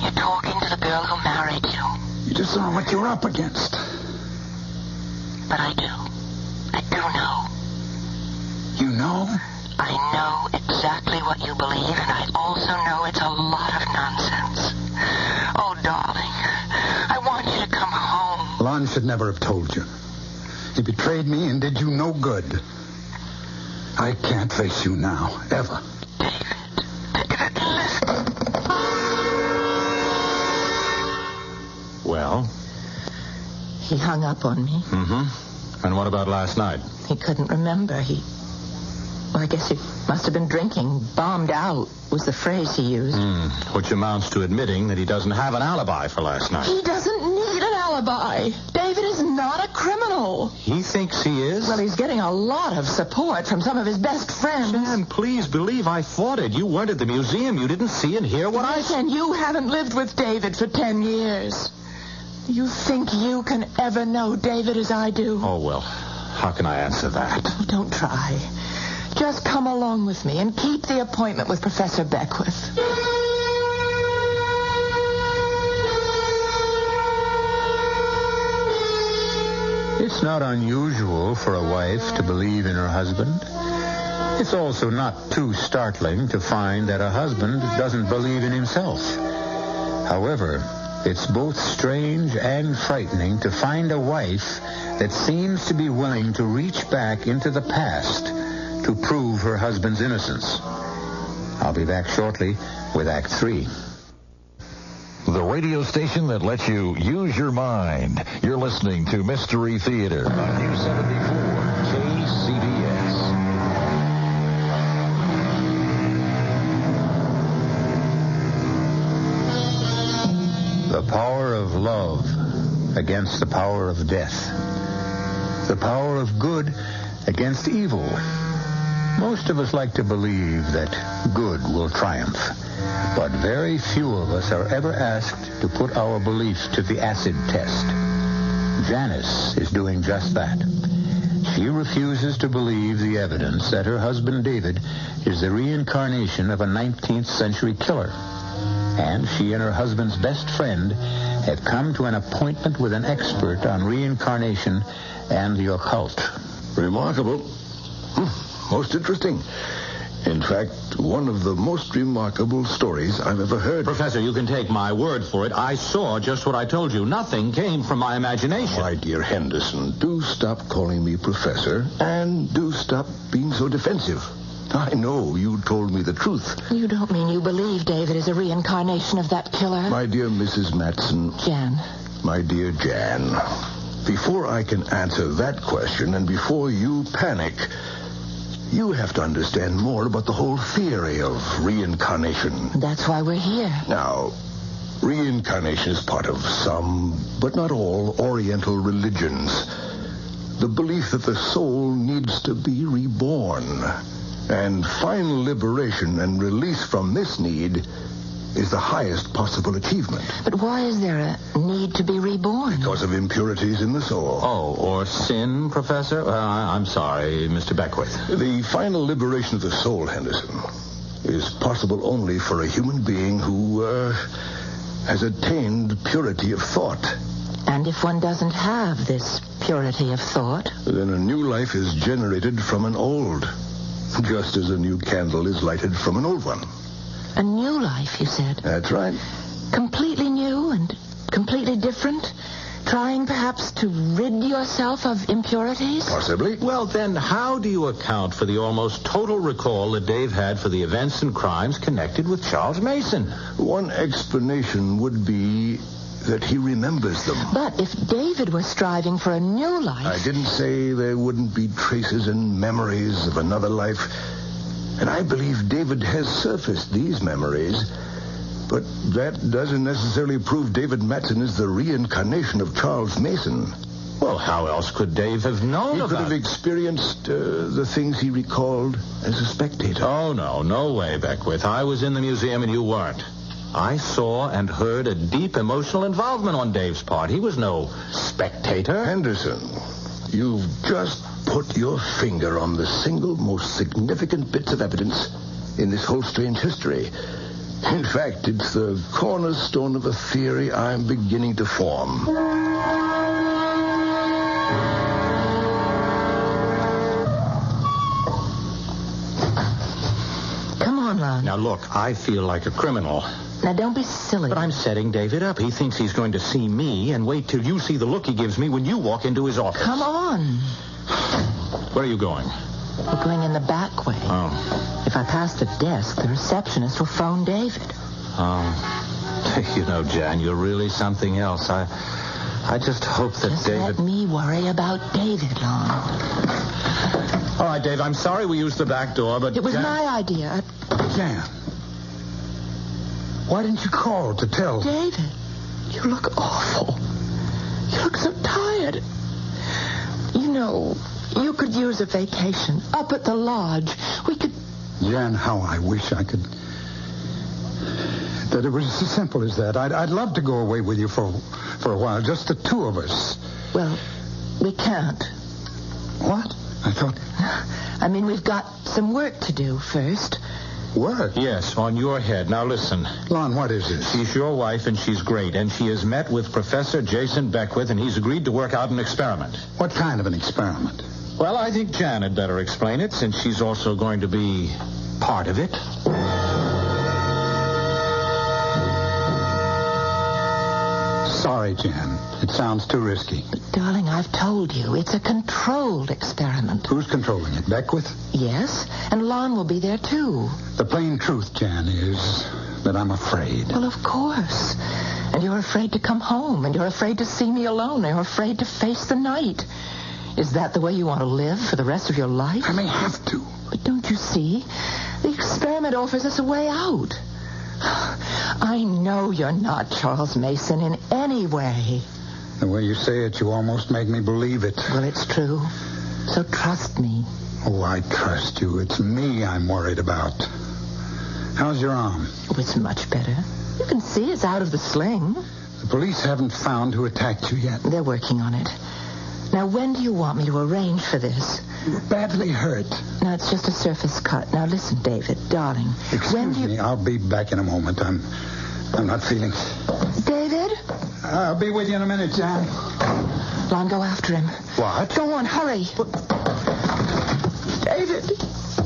You're talking to the girl who married you. You just don't know what you're up against. But I do. I do know. You know? I know exactly what you believe, and I also know it's a lot of nonsense. Oh, darling, I want you to come home. Lon should never have told you. He betrayed me and did you no good. I can't face you now, ever. David, listen. Well? He hung up on me. Mm-hmm. And what about last night? He couldn't remember. Well, I guess he must have been drinking. Bombed out was the phrase he used. Which amounts to admitting that he doesn't have an alibi for last night. He doesn't need an alibi. David is not a criminal. He thinks he is? Well, he's getting a lot of support from some of his best friends. Jan, please believe I fought it. You weren't at the museum. You didn't see and hear what I said. And you haven't lived with David for 10 years. You think you can ever know David as I do? Oh, well, how can I answer that? Oh, don't try. Just come along with me and keep the appointment with Professor Beckwith. It's not unusual for a wife to believe in her husband. It's also not too startling to find that a husband doesn't believe in himself. However, it's both strange and frightening to find a wife that seems to be willing to reach back into the past to prove her husband's innocence. I'll be back shortly with Act 3. The radio station that lets you use your mind. You're listening to Mystery Theater on News 74 KCBS. The power of love against the power of death. The power of good against evil. Most of us like to believe that good will triumph, but very few of us are ever asked to put our beliefs to the acid test. Janice is doing just that. She refuses to believe the evidence that her husband David is the reincarnation of a 19th century killer. And she and her husband's best friend have come to an appointment with an expert on reincarnation and the occult. Remarkable. Most interesting. In fact, one of the most remarkable stories I've ever heard. Professor, you can take my word for it. I saw just what I told you. Nothing came from my imagination. My dear Henderson, do stop calling me professor, and do stop being so defensive. I know you told me the truth. You don't mean you believe David is a reincarnation of that killer? My dear Mrs. Matson. Jan. My dear Jan, before I can answer that question and before you panic, you have to understand more about the whole theory of reincarnation. That's why we're here. Now, reincarnation is part of some, but not all, Oriental religions. The belief that the soul needs to be reborn. And final liberation and release from this need is the highest possible achievement. But why is there a need to be reborn? Because of impurities in the soul. Oh, or sin, Professor? I'm sorry, Mr. Beckwith. The final liberation of the soul, Henderson, is possible only for a human being who has attained purity of thought. And if one doesn't have this purity of thought? Then a new life is generated from an old, just as a new candle is lighted from an old one. A new life, you said? That's right. Completely new and completely different? Trying perhaps to rid yourself of impurities? Possibly. Well, then, how do you account for the almost total recall that Dave had for the events and crimes connected with Charles Mason? One explanation would be that he remembers them. But if David was striving for a new life... I didn't say there wouldn't be traces and memories of another life. And I believe David has surfaced these memories. But that doesn't necessarily prove David Matson is the reincarnation of Charles Mason. Well, how else could Dave have known about it? He could have experienced the things he recalled as a spectator. Oh, no way, Beckwith. I was in the museum and you weren't. I saw and heard a deep emotional involvement on Dave's part. He was no spectator. Henderson, you've just put your finger on the single most significant bits of evidence in this whole strange history. In fact, it's the cornerstone of a theory I'm beginning to form. Come on, Lon. Now, look, I feel like a criminal. Now, don't be silly. But I'm setting David up. He thinks he's going to see me, and wait till you see the look he gives me when you walk into his office. Come on. Where are you going? We're going in the back way. Oh. If I pass the desk, the receptionist will phone David. Oh. You know, Jan, you're really something else. I just hope that just David... let me worry about David, Lon. All right, Dave, I'm sorry we used the back door, but... It was my idea. Jan. Why didn't you call to tell? David, you look awful. You look so tired. You know, you could use a vacation up at the lodge. We could... Jan, how I wish I could... That it was as simple as that. I'd love to go away with you for a while, just the two of us. Well, we can't. What? I thought... I mean, we've got some work to do first. Work? Yes, on your head. Now, listen. Lon, what is this? She's your wife, and she's great. And she has met with Professor Jason Beckwith, and he's agreed to work out an experiment. What kind of an experiment? Well, I think Jan had better explain it, since she's also going to be part of it. Sorry, Jan. It sounds too risky. But, darling, I've told you, it's a controlled experiment. Who's controlling it? Beckwith? Yes, and Lon will be there, too. The plain truth, Jan, is that I'm afraid. Well, of course. And you're afraid to come home, and you're afraid to see me alone, and you're afraid to face the night. Is that the way you want to live for the rest of your life? I may have to. But don't you see? The experiment offers us a way out. I know you're not Charles Mason in any way. The way you say it, you almost make me believe it. Well, it's true. So trust me. Oh, I trust you. It's me I'm worried about. How's your arm? Oh, it's much better. You can see it's out of the sling. The police haven't found who attacked you yet. They're working on it. Now, when do you want me to arrange for this? You're badly hurt. No, it's just a surface cut. Now, listen, David, darling. Excuse me, I'll be back in a moment. I'm not feeling... David? I'll be with you in a minute, Jan. Lon, go after him. What? Go on, hurry. David.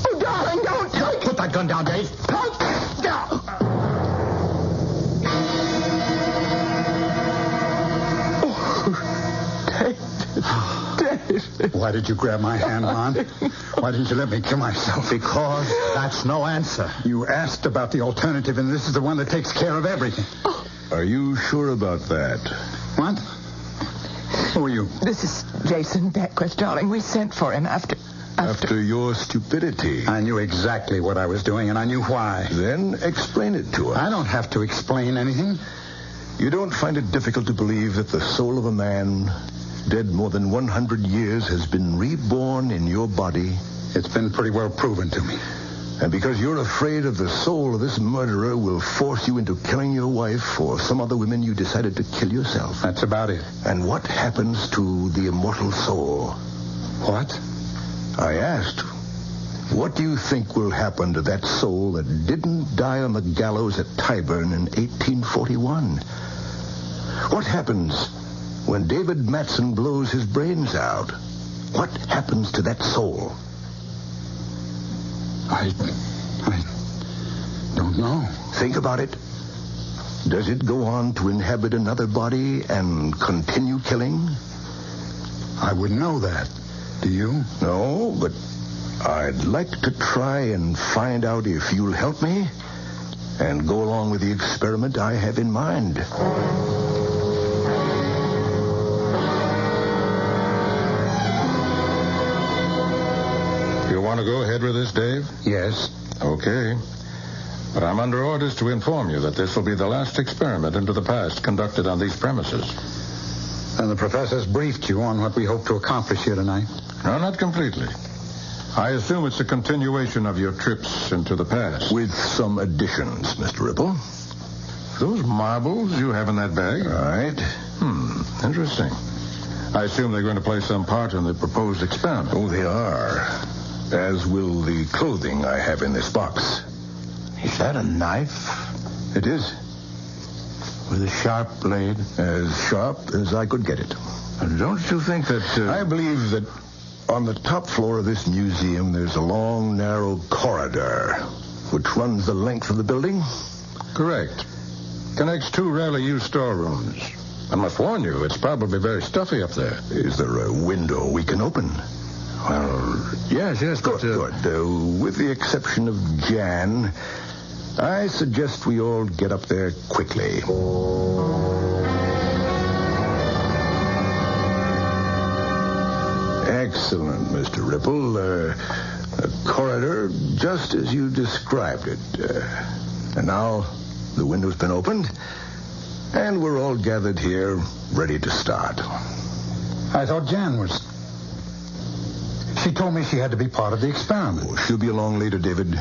Oh, darling, don't. Put that gun down, Dave. Down. David. Why did you grab my hand, Lon? Why didn't you let me kill myself? Because that's no answer. You asked about the alternative, and this is the one that takes care of everything. Are you sure about that? What? Who are you? This is Jason Beckwith, darling. We sent for him after your stupidity. I knew exactly what I was doing, and I knew why. Then explain it to us. I don't have to explain anything. You don't find it difficult to believe that the soul of a man dead more than 100 years has been reborn in your body? It's been pretty well proven to me. And because you're afraid of the soul of this murderer will force you into killing your wife or some other women, you decided to kill yourself. That's about it. And what happens to the immortal soul? What? I asked, what do you think will happen to that soul that didn't die on the gallows at Tyburn in 1841? What happens when David Matson blows his brains out? What happens to that soul? I don't know. Think about it. Does it go on to inhabit another body and continue killing? I wouldn't know that. Do you? No, but I'd like to try and find out if you'll help me and go along with the experiment I have in mind. You want to go ahead with this, Dave? Yes. Okay. But I'm under orders to inform you that this will be the last experiment into the past conducted on these premises. And the professor's briefed you on what we hope to accomplish here tonight? No, not completely. I assume it's a continuation of your trips into the past. With some additions, Mr. Ripple. Those marbles you have in that bag? Right. Interesting. I assume they're going to play some part in the proposed experiment. Oh, they are. As will the clothing I have in this box. Is that a knife? It is. With a sharp blade? As sharp as I could get it. Don't you think that... I believe that on the top floor of this museum, there's a long, narrow corridor which runs the length of the building. Correct. Connects two rarely used storerooms. I must warn you, it's probably very stuffy up there. Is there a window we can open? Well, yes, but... Good. With the exception of Jan, I suggest we all get up there quickly. Excellent, Mr. Ripple. A corridor just as you described it. And now the window's been opened, and we're all gathered here ready to start. I thought Jan was... She told me she had to be part of the experiment. Oh, she'll be along later, David.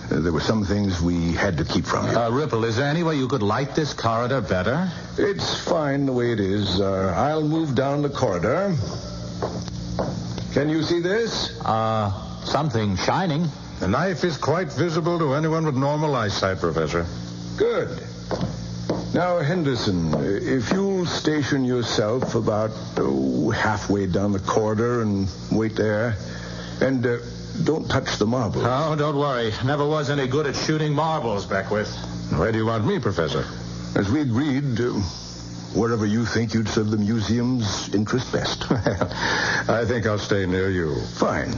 There were some things we had to keep from you. Ripple, is there any way you could light this corridor better? It's fine the way it is. I'll move down the corridor. Can you see this? Something shining. The knife is quite visible to anyone with normal eyesight, Professor. Good. Now, Henderson, if you'll station yourself about halfway down the corridor and wait there. And don't touch the marbles. Oh, don't worry. Never was any good at shooting marbles, Beckwith. Where do you want me, Professor? As we agreed, wherever you think you'd serve the museum's interest best. I think I'll stay near you. Fine.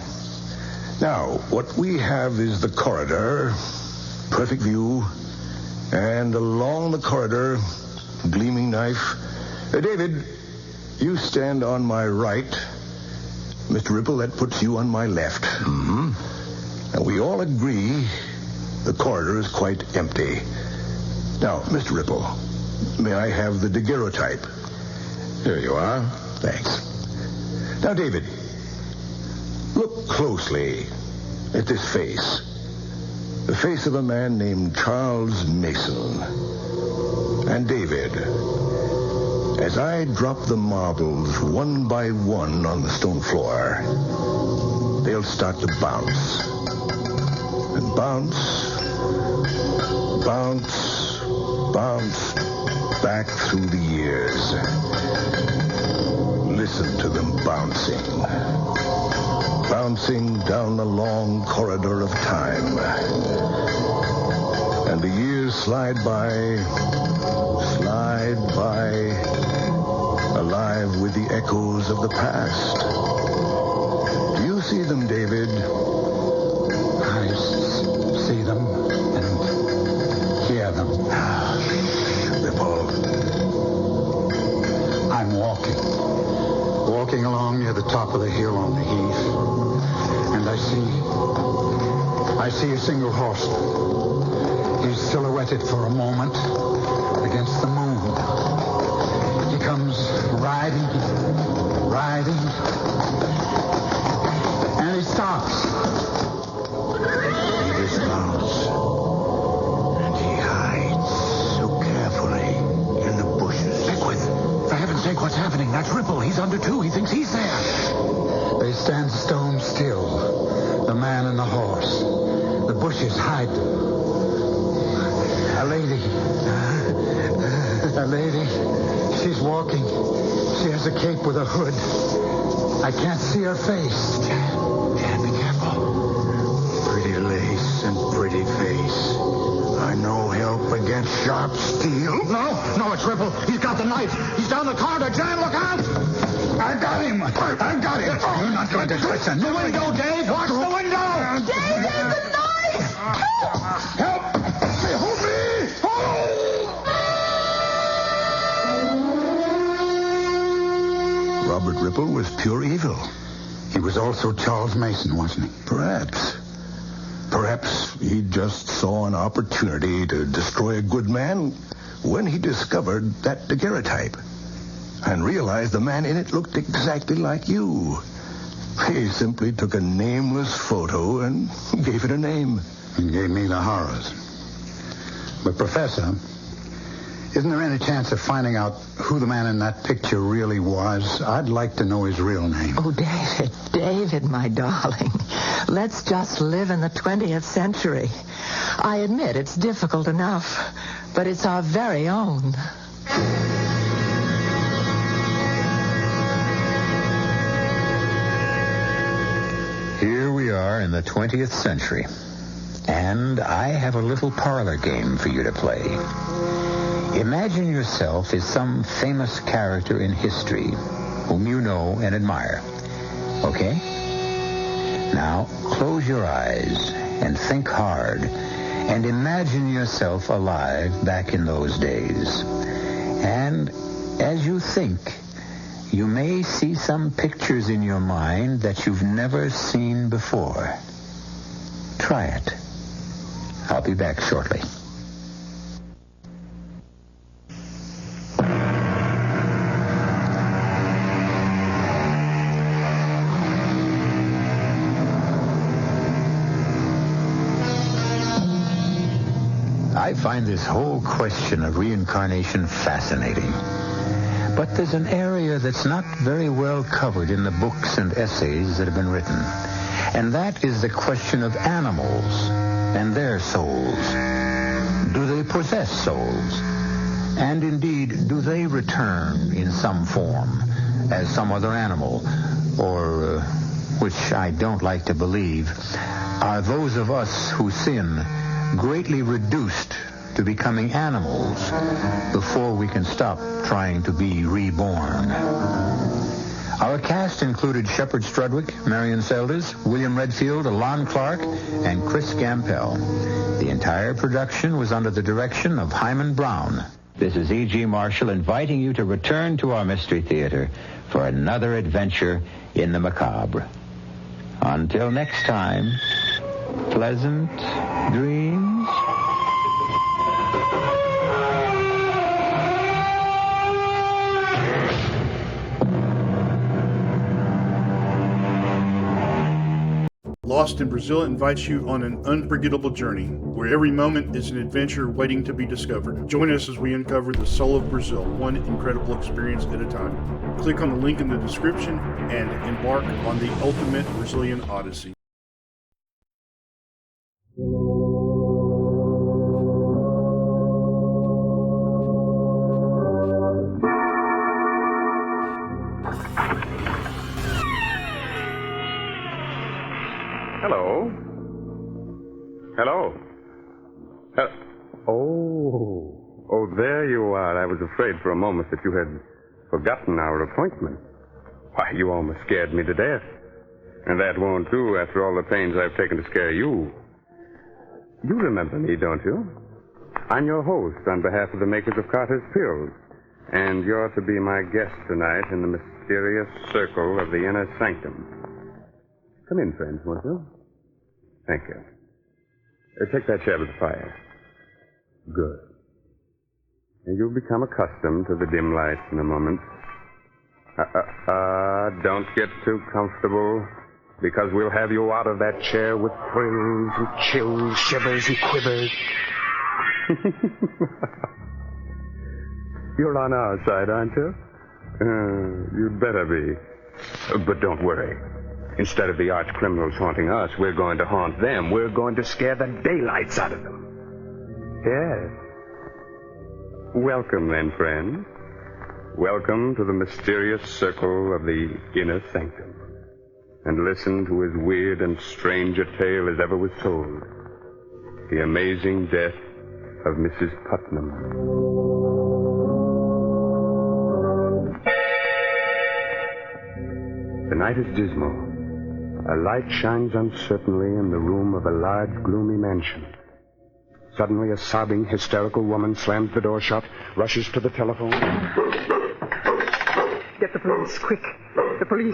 Now, what we have is the corridor, perfect view, and along the corridor, gleaming knife. David, you stand on my right. Mr. Ripple, that puts you on my left. Mm-hmm. And we all agree the corridor is quite empty. Now, Mr. Ripple, may I have the daguerreotype? Here you are. Thanks. Now, David, Look closely at this face. The face of a man named Charles Mason. And David, as I drop the marbles one by one on the stone floor, they'll start to bounce. And bounce, bounce, bounce back through the years. Listen to them bouncing. Bouncing down the long corridor of time. And the years slide by, alive with the echoes of the past. Do you see them, David? I see them and hear them. Ripple. I'm walking along near the top of the hill on the heath, and I see a single horseman. He's silhouetted for a moment against the moon. He comes riding, and he stops. He dismounts, and he hides so carefully in the bushes. Beckwith, for heaven's sake, what's happening? That's Ripple. He's under two. He thinks he's there. They stand stone still, the man and the horse. The bushes hide them. A lady. She's walking. She has a cape with a hood. I can't see her face. Jan, be careful. Pretty lace and pretty face. I know help against sharp steel. No, it's Ripple. He's got the knife. He's down the corridor. Jan, look out! I got him. You're not going to touch him. The window, Dave. Watch the window. Dave, there's the knife! Help! Hold me! Robert Ripple was pure evil. He was also Charles Mason, wasn't he? Perhaps he just saw an opportunity to destroy a good man when he discovered that daguerreotype and realized the man in it looked exactly like you. He simply took a nameless photo and gave it a name. He gave me the horrors. But, Professor, isn't there any chance of finding out who the man in that picture really was? I'd like to know his real name. Oh, David, my darling. Let's just live in the 20th century. I admit it's difficult enough, but it's our very own. Here we are in the 20th century, and I have a little parlor game for you to play. Imagine yourself as some famous character in history whom you know and admire. Okay? Now, close your eyes and think hard and imagine yourself alive back in those days. And as you think, you may see some pictures in your mind that you've never seen before. Try it. I'll be back shortly. I find this whole question of reincarnation fascinating. But there's an area that's not very well covered in the books and essays that have been written. And that is the question of animals and their souls. Do they possess souls? And indeed, do they return in some form as some other animal? Or, which I don't like to believe, are those of us who sin greatly reduced to becoming animals before we can stop trying to be reborn? Our cast included Shepard Strudwick, Marion Seldes, William Redfield, Alon Clark, and Chris Gampel. The entire production was under the direction of Hyman Brown. This is E.G. Marshall inviting you to return to our Mystery Theater for another adventure in the macabre. Until next time, pleasant dreams. Lost in Brazil invites you on an unforgettable journey, where every moment is an adventure waiting to be discovered. Join us as we uncover the soul of Brazil, one incredible experience at a time. Click on the link in the description and embark on the ultimate Brazilian odyssey. Hello. Hello. Oh, there you are. I was afraid for a moment that you had forgotten our appointment. Why, you almost scared me to death. And that won't do after all the pains I've taken to scare you. You remember me, don't you? I'm your host on behalf of the makers of Carter's Pills. And you're to be my guest tonight in the mysterious circle of the inner sanctum. Come in, friends, won't you? Thank you. Take that chair to the fire. Good. And you'll become accustomed to the dim light in a moment. Don't get too comfortable, because we'll have you out of that chair with thrills and chills, shivers and quivers. You're on our side, aren't you? You'd better be. But don't worry. Instead of the arch criminals haunting us, we're going to haunt them. We're going to scare the daylights out of them. Yes. Welcome, then, friends. Welcome to the mysterious circle of the inner sanctum. And listen to as weird and strange a tale as ever was told. The amazing death of Mrs. Putnam. The night is dismal. A light shines uncertainly in the room of a large, gloomy mansion. Suddenly, a sobbing, hysterical woman slams the door shut, rushes to the telephone. Get the police, quick. The police.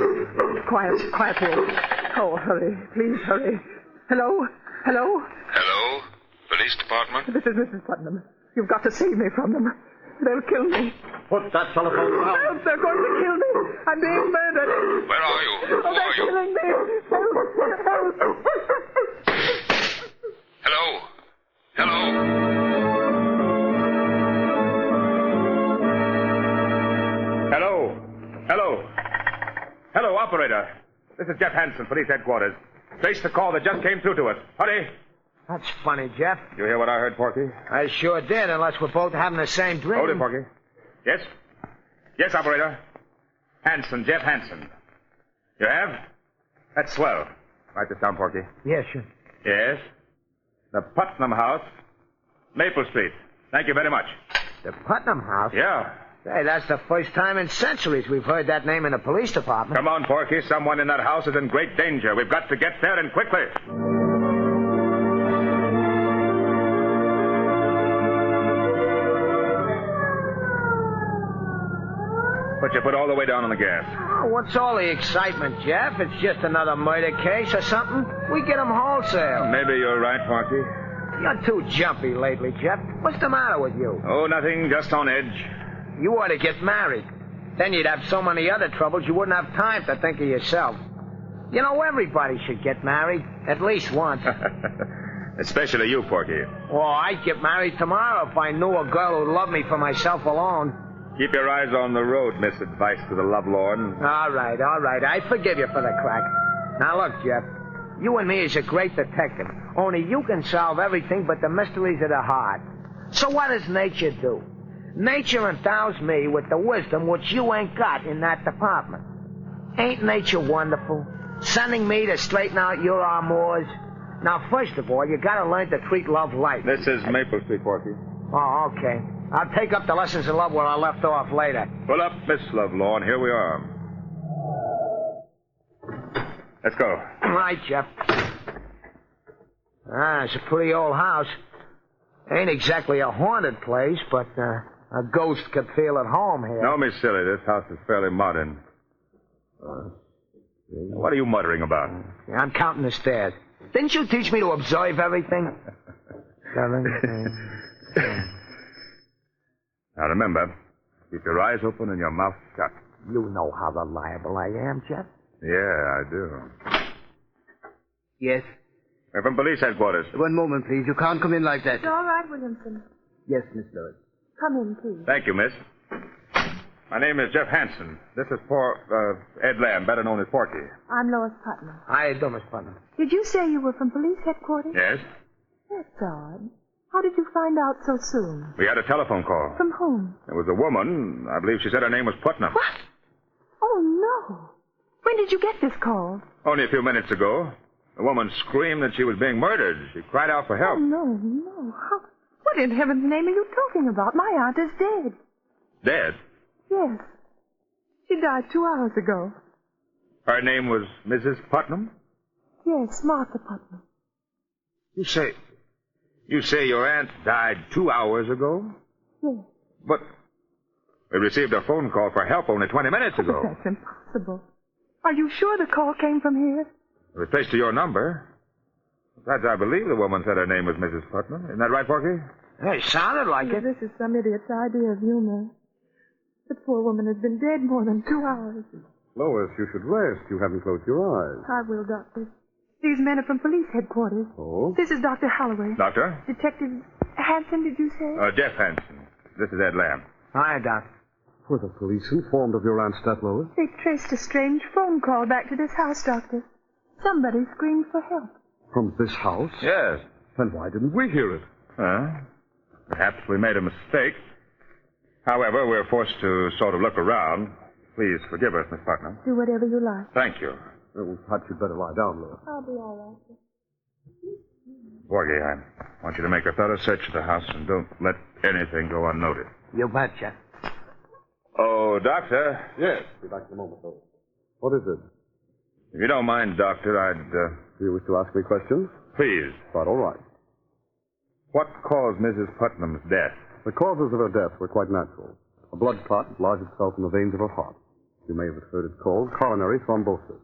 Quiet, please. Oh, hurry. Please, hurry. Hello? Hello? Police department? This is Mrs. Putnam. You've got to save me from them. They'll kill me. Put that telephone down. Help, they're going to kill me. I'm being murdered. Where are you? Oh, they're killing me. Help. Hello? Hello, operator. This is Jeff Hansen, police headquarters. Trace the call that just came through to us. Hurry. That's funny, Jeff. You hear what I heard, Porky? I sure did, unless we're both having the same dream. Hold it, Porky. Yes? Yes, operator. Hansen, Jeff Hansen. You have? That's swell. Write this down, Porky. Yes, sure. Yes? The Putnam House, Maple Street. Thank you very much. The Putnam House? Yeah. Hey, that's the first time in centuries we've heard that name in the police department. Come on, Porky. Someone in that house is in great danger. We've got to get there, and quickly. Put your foot all the way down on the gas. Oh, what's all the excitement, Jeff? It's just another murder case or something. We get 'em wholesale. Maybe you're right, Porky. You're too jumpy lately, Jeff. What's the matter with you? Oh, nothing. Just on edge. You ought to get married. Then you'd have so many other troubles you wouldn't have time to think of yourself. You know, everybody should get married. At least once. Especially you, Porky. Well, I'd get married tomorrow if I knew a girl who'd love me for myself alone. Keep your eyes on the road, Miss Advice to the Lovelorn. All right. I forgive you for the crack. Now, look, Jeff. You and me is a great detective. Only you can solve everything but the mysteries of the heart. So what does nature do? Nature endows me with the wisdom which you ain't got in that department. Ain't nature wonderful? Sending me to straighten out your amours. Now, first of all, you gotta learn to treat love light. This is Maple Street, Porky. Oh, okay. I'll take up the lessons in love where I left off later. Pull up, Miss Lovelorn. Here we are. Let's go. All right, Jeff. It's a pretty old house. Ain't exactly a haunted place, but a ghost could feel at home here. No, Miss Silly, this house is fairly modern. What are you muttering about? I'm counting the stairs. Didn't you teach me to observe everything? 7, 8. Now remember, keep your eyes open and your mouth shut. You know how reliable I am, Jeff. Yeah, I do. Yes? We're from police headquarters. One moment, please. You can't come in like that. It's all right, Williamson. Yes, Miss Lois. Come in, please. Thank you, miss. My name is Jeff Hansen. This is Ed Lamb, better known as Porky. I'm Lois Putnam. Hi, Thomas Putnam. Did you say you were from police headquarters? Yes? That's odd. How did you find out so soon? We had a telephone call. From whom? It was a woman. I believe she said her name was Putnam. What? Oh, no. When did you get this call? Only a few minutes ago. The woman screamed that she was being murdered. She cried out for help. Oh, no. What in heaven's name are you talking about? My aunt is dead. Dead? Yes. She died 2 hours ago. Her name was Mrs. Putnam? Yes, Martha Putnam. You say your aunt died 2 hours ago? Yes. But we received a phone call for help only 20 minutes ago. That's impossible. Are you sure the call came from here? It was traced to your number. Besides, I believe the woman said her name was Mrs. Putnam. Isn't that right, Porky? It sounded like it. This is some idiot's idea of humor. The poor woman has been dead more than 2 hours. Lois, you should rest. You haven't closed your eyes. I will, Doctor. These men are from police headquarters. Oh? This is Dr. Holloway. Doctor? Detective Hansen, did you say? Jeff Hansen. This is Ed Lamb. Hi, Doc. Were the police informed of your aunt's death, Lois? They traced a strange phone call back to this house, Doctor. Somebody screamed for help. From this house? Yes. Then why didn't we hear it? Perhaps we made a mistake. However, we're forced to sort of look around. Please forgive us, Miss Putnam. Do whatever you like. Thank you. Well, perhaps you'd better lie down, Lois. I'll be all right. Porgy, I want you to make a thorough search of the house and don't let anything go unnoticed. You betcha. Oh, Doctor. Yes. Be back in a moment, Lois. What is it? If you don't mind, Doctor, Do you wish to ask me questions? Please. Quite all right. What caused Mrs. Putnam's death? The causes of her death were quite natural. A blood clot lodged itself in the veins of her heart. You may have heard it called coronary thrombosis.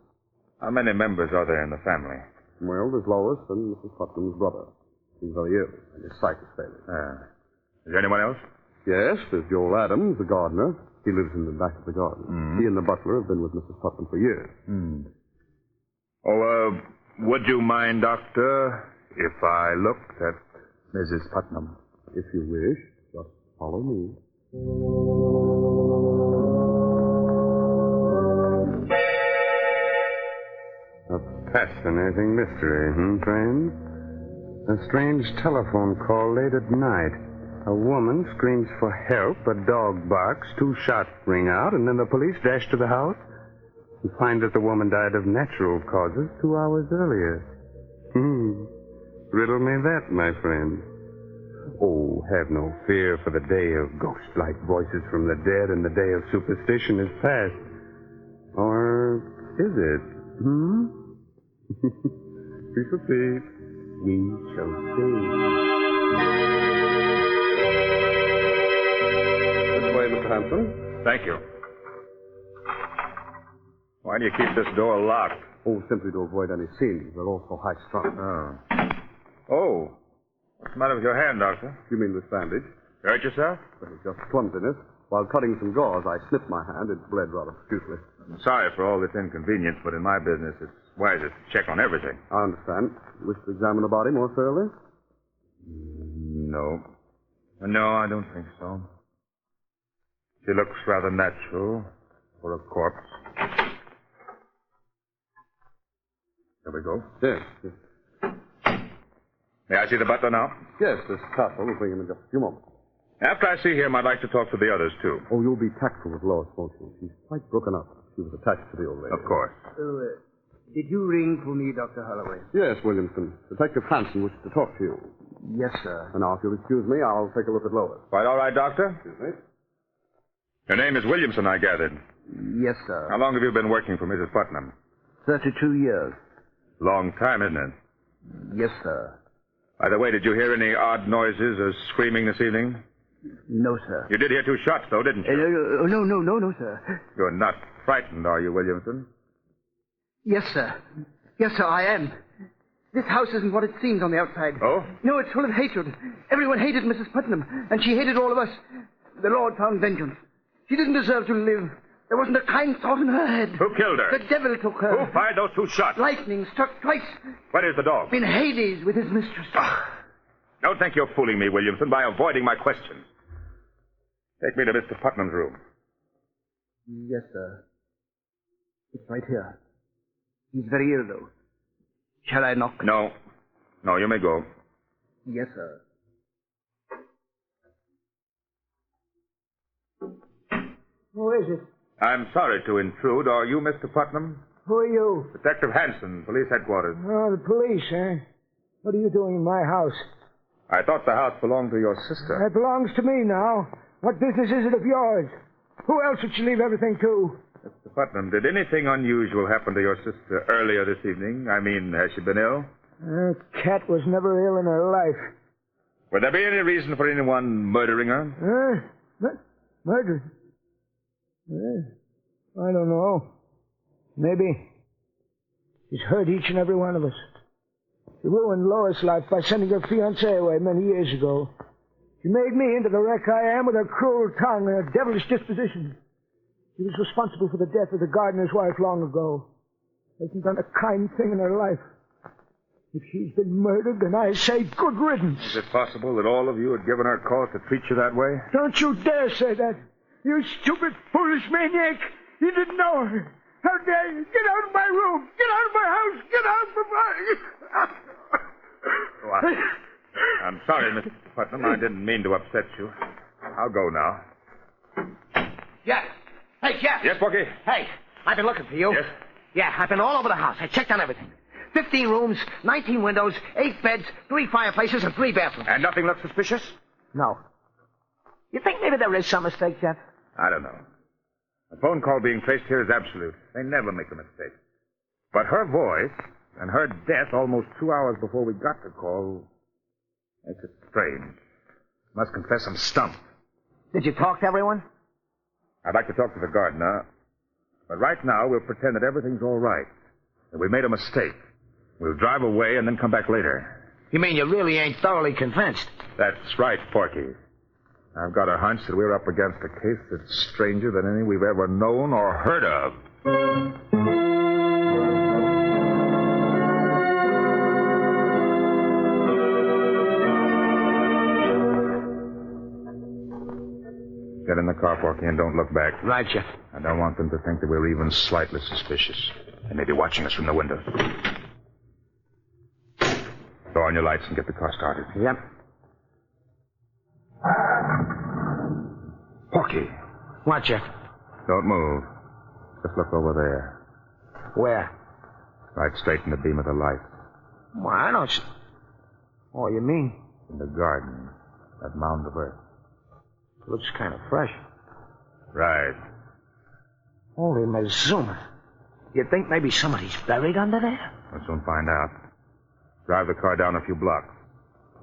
How many members are there in the family? Well, there's Lois and Mrs. Putnam's brother. He's very ill, and his sight is failing. Is there anyone else? Yes, there's Joel Adams, the gardener. He lives in the back of the garden. He and the butler have been with Mrs. Putnam for years. Would you mind, Doctor, if I looked at Mrs. Putnam? If you wish, just follow me. A fascinating mystery, friends? A strange telephone call late at night. A woman screams for help, a dog barks, 2 shots ring out, and then the police dash to the house and find that the woman died of natural causes 2 hours earlier. Riddle me that, my friend. Oh, have no fear, for the day of ghost-like voices from the dead and the day of superstition is past. Or is it? Piece of peace. We shall see. This way, Mr. Hanson. Thank you. Why do you keep this door locked? Oh, simply to avoid any scenes. They're all so high-strung. Oh. What's the matter with your hand, Doctor? You mean this bandage? You hurt yourself? Well, it's just clumsiness. While cutting some gauze, I snipped my hand. It bled rather profusely. I'm sorry for all this inconvenience, but in my business, it's wiser to check on everything. I understand. You wish to examine the body more thoroughly? No. No, I don't think so. She looks rather natural for a corpse. There we go. Yes. May I see the butler now? Yes, this Castle will bring him in just a few moments. After I see him, I'd like to talk to the others, too. Oh, you'll be tactful with Lois, won't you? She's quite broken up. She was attached to the old lady. Of course. Did you ring for me, Dr. Holloway? Yes, Williamson. Detective Hansen wishes to talk to you. Yes, sir. And now, if you'll excuse me, I'll take a look at Lois. Quite all right, Doctor? Excuse me. Your name is Williamson, I gathered. Yes, sir. How long have you been working for Mrs. Putnam? 32 years. Long time, isn't it? Yes, sir. By the way, did you hear any odd noises or screaming this evening? No, sir. You did hear 2 shots, though, didn't you? No, sir. You're not frightened, are you, Williamson? Yes, sir. Yes, sir, I am. This house isn't what it seems on the outside. Oh? No, it's full of hatred. Everyone hated Mrs. Putnam, and she hated all of us. The Lord found vengeance. She didn't deserve to live. There wasn't a kind thought in her head. Who killed her? The devil took her. Who fired those 2 shots? Lightning struck twice. Where is the dog? In Hades with his mistress. Don't think you're fooling me, Williamson, by avoiding my question. Take me to Mr. Putnam's room. Yes, sir. It's right here. He's very ill, though. Shall I knock? No. No, you may go. Yes, sir. Who is it? I'm sorry to intrude. Are you Mr. Putnam? Who are you? Detective Hanson, police headquarters. Oh, the police, eh? What are you doing in my house? I thought the house belonged to your sister. It belongs to me now. What business is it of yours? Who else would she leave everything to? Mr. Putnam, did anything unusual happen to your sister earlier this evening? I mean, has she been ill? Cat was never ill in her life. Would there be any reason for anyone murdering her? Murder? I don't know. Maybe. She's hurt each and every one of us. She ruined Lois' life by sending her fiancé away many years ago. She made me into the wreck I am with her cruel tongue and her devilish disposition. She was responsible for the death of the gardener's wife long ago. Hasn't done a kind thing in her life. If she's been murdered, then I say good riddance. Is it possible that all of you had given her cause to treat you that way? Don't you dare say that. You stupid, foolish maniac. You didn't know her. How dare you? Get out of my room. Get out of my house. Get out of my... I'm sorry, Mr. Putnam. I didn't mean to upset you. I'll go now. Jeff. Hey, Jeff. Yes, Porky? Hey, I've been looking for you. Yes? Yeah, I've been all over the house. I checked on everything. 15 rooms, 19 windows, 8 beds, 3 fireplaces, and 3 bathrooms. And nothing looked suspicious? No. You think maybe there is some mistake, Jeff? I don't know. A phone call being traced here is absolute. They never make a mistake. But her voice and her death almost 2 hours before we got the call makes it strange. Must confess I'm stumped. Did you talk to everyone? I'd like to talk to the gardener. But right now, we'll pretend that everything's all right. That we made a mistake. We'll drive away and then come back later. You mean you really ain't thoroughly convinced? That's right, Porky. I've got a hunch that we're up against a case that's stranger than any we've ever known or heard of. Get in the car, Porky, and don't look back. Right, Jeff. I don't want them to think that we're even slightly suspicious. They may be watching us from the window. Throw on your lights and get the car started. Yep. Porky. What, Jeff? Don't move. Just look over there. Where? Right straight in the beam of the light. Well, I don't... Oh, you mean? In the garden. That mound of earth. Looks kind of fresh. Right. Holy Mazuma. You think maybe somebody's buried under there? We'll soon find out. Drive the car down a few blocks.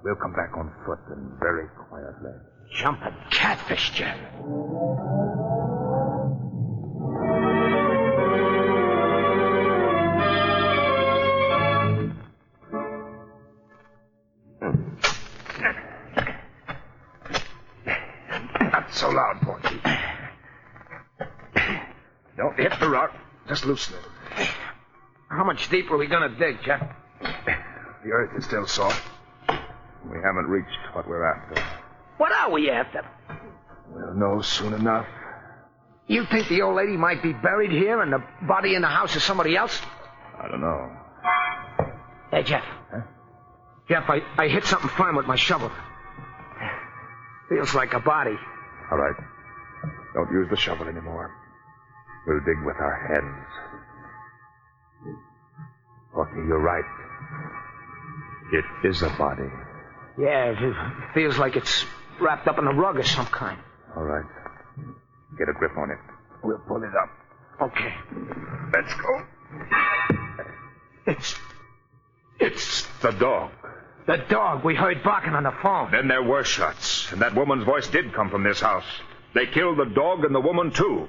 We'll come back on foot and very quietly. Jumping catfish, Jeff. Not so loud, Porky. Don't hit the rock. Just loosen it. How much deeper are we going to dig, Jeff? The earth is still soft. We haven't reached what we're after. What are we after? We'll know soon enough. You think the old lady might be buried here and the body in the house is somebody else? I don't know. Hey, Jeff. Huh? Jeff, I hit something firm with my shovel. Feels like a body. All right. Don't use the shovel anymore. We'll dig with our hands. Porky, you're right. It is a body. Yeah, it feels like it's wrapped up in a rug of some kind. All right. Get a grip on it. We'll pull it up. Okay. Let's go. It's the dog. The dog we heard barking on the phone. Then there were shots, and that woman's voice did come from this house. They killed the dog and the woman, too.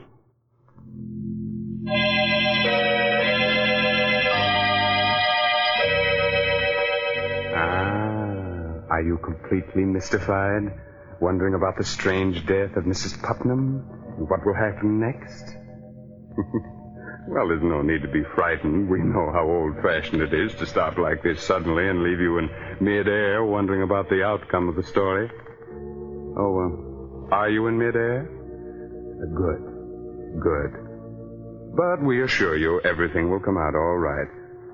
Are you completely mystified? Wondering about the strange death of Mrs. Putnam? And what will happen next? Well, there's no need to be frightened. We know how old-fashioned it is to stop like this suddenly and leave you in midair wondering about the outcome of the story. Oh, are you in midair? Good. But we assure you everything will come out all right.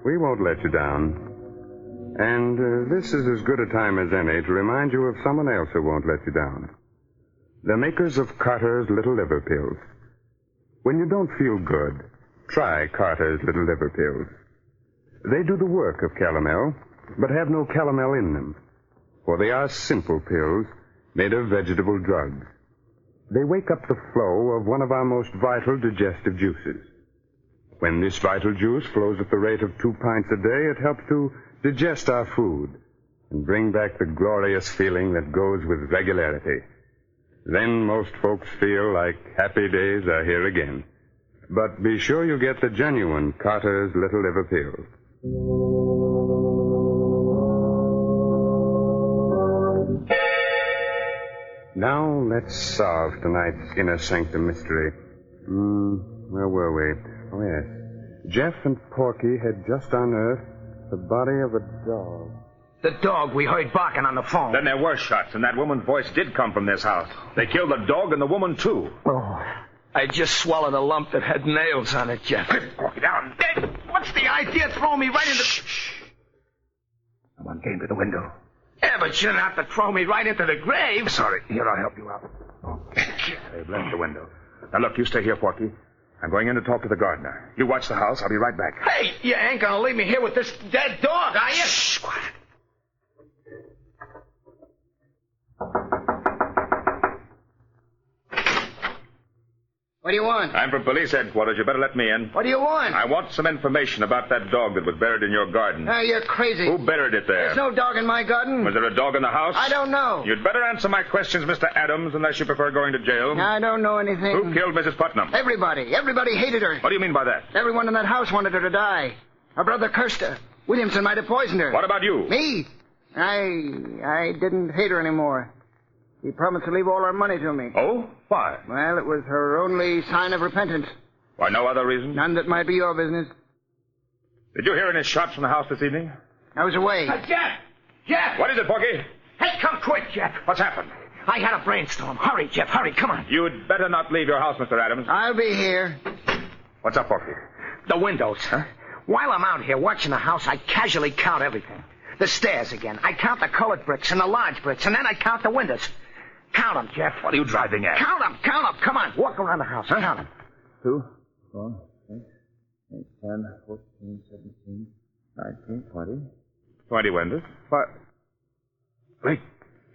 We won't let you down. And this is as good a time as any to remind you of someone else who won't let you down. The makers of Carter's Little Liver Pills. When you don't feel good, try Carter's Little Liver Pills. They do the work of calomel, but have no calomel in them. For they are simple pills made of vegetable drugs. They wake up the flow of one of our most vital digestive juices. When this vital juice flows at the rate of 2 pints a day, it helps to digest our food and bring back the glorious feeling that goes with regularity. Then most folks feel like happy days are here again. But be sure you get the genuine Carter's Little Liver Pills. Now let's solve tonight's inner sanctum mystery. Where were we? Oh, yes. Jeff and Porky had just unearthed the body of a dog. The dog we heard barking on the phone. Then there were shots, and that woman's voice did come from this house. They killed the dog and the woman, too. Oh, I just swallowed a lump that had nails on it, Jeff. Porky, down. What's the idea? Throw me right into... Shh. Someone came to the window. Yeah, but you didn't have to throw me right into the grave. Sorry. Here, I'll help you out. They've left the window. Now, look, you stay here, Porky. I'm going in to talk to the gardener. You watch the house. I'll be right back. Hey, you ain't gonna leave me here with this dead dog, are you? Shh, quiet. What do you want? I'm from police headquarters. You better let me in. What do you want? I want some information about that dog that was buried in your garden. You're crazy. Who buried it there? There's no dog in my garden. Was there a dog in the house? I don't know. You'd better answer my questions, Mr. Adams, unless you prefer going to jail. I don't know anything. Who killed Mrs. Putnam? Everybody. Everybody hated her. What do you mean by that? Everyone in that house wanted her to die. Her brother cursed her. Williamson might have poisoned her. What about you? Me? I didn't hate her anymore. She promised to leave all her money to me. Oh? Why? Well, it was her only sign of repentance. Why, no other reason? None that might be your business. Did you hear any shots from the house this evening? I was away. Jeff! What is it, Porky? Hey, come quick, Jeff. What's happened? I had a brainstorm. Hurry, Jeff, hurry, come on. You'd better not leave your house, Mr. Adams. I'll be here. What's up, Porky? The windows. Huh? While I'm out here watching the house, I casually count everything. The stairs again. I count the colored bricks and the large bricks, and then I count the windows. Count them, Jeff. What are you driving at? Count them. Come on, walk around the house. Huh? Count them. 2, 4, 6, 8, 10, 14, 17, 19, 20. 20 windows. But, great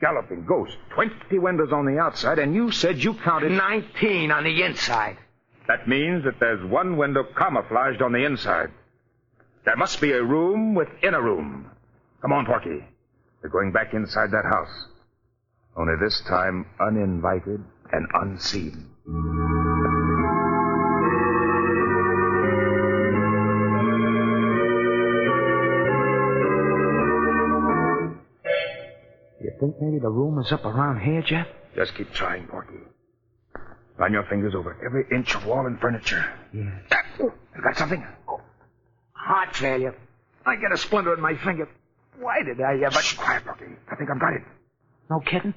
galloping ghost. 20 windows on the outside, and you said you counted... 19 on the inside. That means that there's one window camouflaged on the inside. There must be a room within a room. Come on, Porky. We're going back inside that house. Only this time uninvited and unseen. You think maybe the room is up around here, Jeff? Just keep trying, Porky. Run your fingers over every inch of wall and furniture. Yeah. You got something? Heart failure. I get a splinter in my finger. Why did I ever... Shh, quiet, Porky. I think I've got it. No kidding?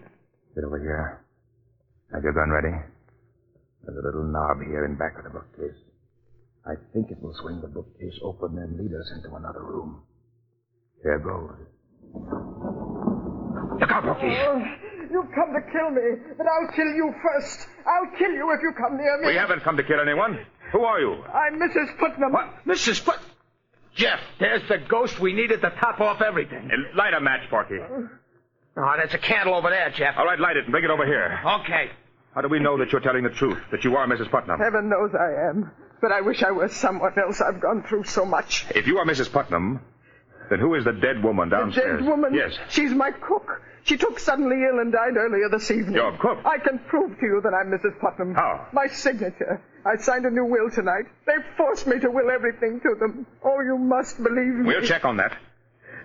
Sit over here. Have your gun ready? There's a little knob here in back of the bookcase. I think it will swing the bookcase open and lead us into another room. Here goes. Look out, Porky. Oh, you've come to kill me, but I'll kill you first. I'll kill you if you come near me. We haven't come to kill anyone. Who are you? I'm Mrs. Putnam. What? Mrs. Putnam? Jeff, there's the ghost we needed to top off everything. Light a match, Porky. Oh, there's a candle over there, Jeff. All right, light it and bring it over here. Okay. How do we know that you're telling the truth, that you are Mrs. Putnam? Heaven knows I am. But I wish I were someone else. I've gone through so much. If you are Mrs. Putnam, then who is the dead woman downstairs? The dead woman? Yes. She's my cook. She took suddenly ill and died earlier this evening. Your cook? I can prove to you that I'm Mrs. Putnam. How? My signature. I signed a new will tonight. They forced me to will everything to them. Oh, you must believe me. We'll check on that.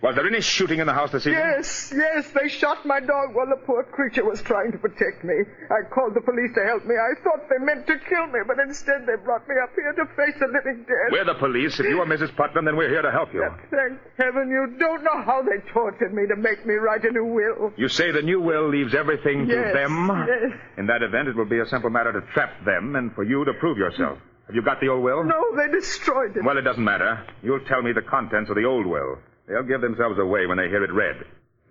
Was there any shooting in the house this evening? Yes, they shot my dog while the poor creature was trying to protect me. I called the police to help me. I thought they meant to kill me, but instead they brought me up here to face the living dead. We're the police. If you are Mrs. Putnam, then we're here to help you. Thank heaven you don't know how they tortured me to make me write a new will. You say the new will leaves everything to them? Yes. In that event, it will be a simple matter to trap them and for you to prove yourself. Have you got the old will? No, they destroyed it. Well, it doesn't matter. You'll tell me the contents of the old will. They'll give themselves away when they hear it read.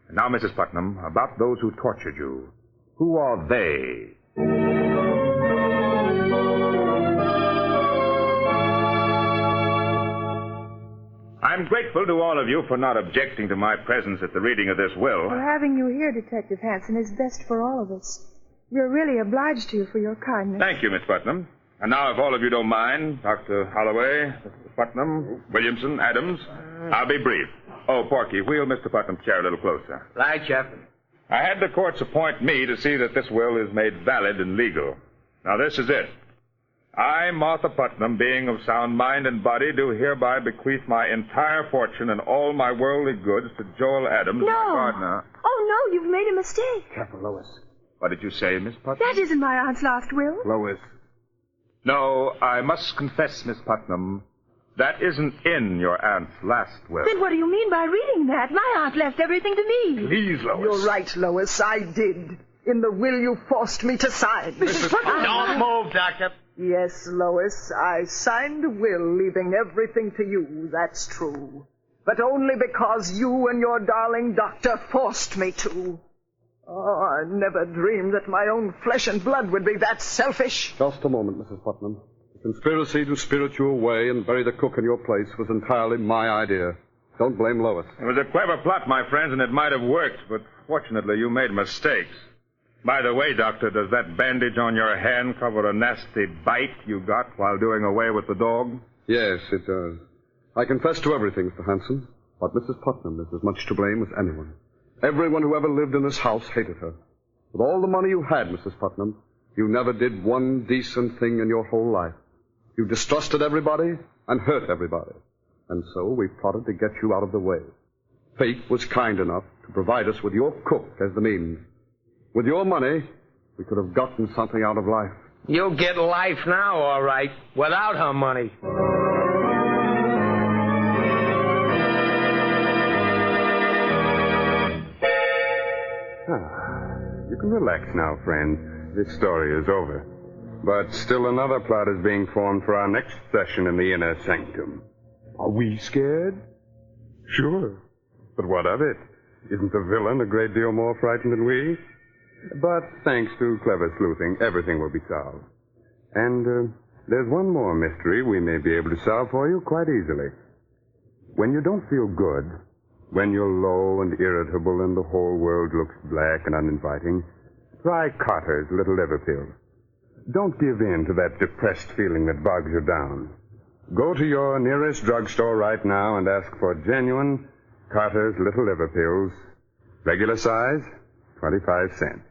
And now, Mrs. Putnam, about those who tortured you. Who are they? I'm grateful to all of you for not objecting to my presence at the reading of this will. Well, having you here, Detective Hanson, is best for all of us. We're really obliged to you for your kindness. Thank you, Miss Putnam. And now, if all of you don't mind, Dr. Holloway, Mr. Putnam, Williamson, Adams, I'll be brief. Oh, Porky, wheel Mr. Putnam's chair a little closer. Right, Chef. I had the courts appoint me to see that this will is made valid and legal. Now, this is it. I, Martha Putnam, being of sound mind and body, do hereby bequeath my entire fortune and all my worldly goods to Joel Adams, my partner. Oh, no, you've made a mistake. Careful, Lois. What did you say, Miss Putnam? That isn't my aunt's last will. Lois. No, I must confess, Miss Putnam, that isn't in your aunt's last will. Then what do you mean by reading that? My aunt left everything to me. Please, Lois. You're right, Lois. I did. In the will you forced me to sign. Mrs. Putnam! Don't move, Doctor. Yes, Lois. I signed a will leaving everything to you. That's true. But only because you and your darling doctor forced me to. Oh, I never dreamed that my own flesh and blood would be that selfish. Just a moment, Mrs. Putnam. The conspiracy to spirit you away and bury the cook in your place was entirely my idea. Don't blame Lois. It was a clever plot, my friends, and it might have worked, but fortunately you made mistakes. By the way, Doctor, does that bandage on your hand cover a nasty bite you got while doing away with the dog? Yes, it does. I confess to everything, Mr. Hanson, but Mrs. Putnam is as much to blame as anyone. Everyone who ever lived in this house hated her. With all the money you had, Mrs. Putnam, you never did one decent thing in your whole life. You distrusted everybody and hurt everybody. And so we plotted to get you out of the way. Fate was kind enough to provide us with your cook as the means. With your money, we could have gotten something out of life. You'll get life now, all right, without her money. You can relax now, friend. This story is over. But still another plot is being formed for our next session in the inner sanctum. Are we scared? Sure. But what of it? Isn't the villain a great deal more frightened than we? But thanks to clever sleuthing, everything will be solved. And there's one more mystery we may be able to solve for you quite easily. When you don't feel good, when you're low and irritable and the whole world looks black and uninviting, try Carter's Little Liver Pill. Don't give in to that depressed feeling that bogs you down. Go to your nearest drugstore right now and ask for genuine Carter's Little Liver Pills. Regular size, 25 cents.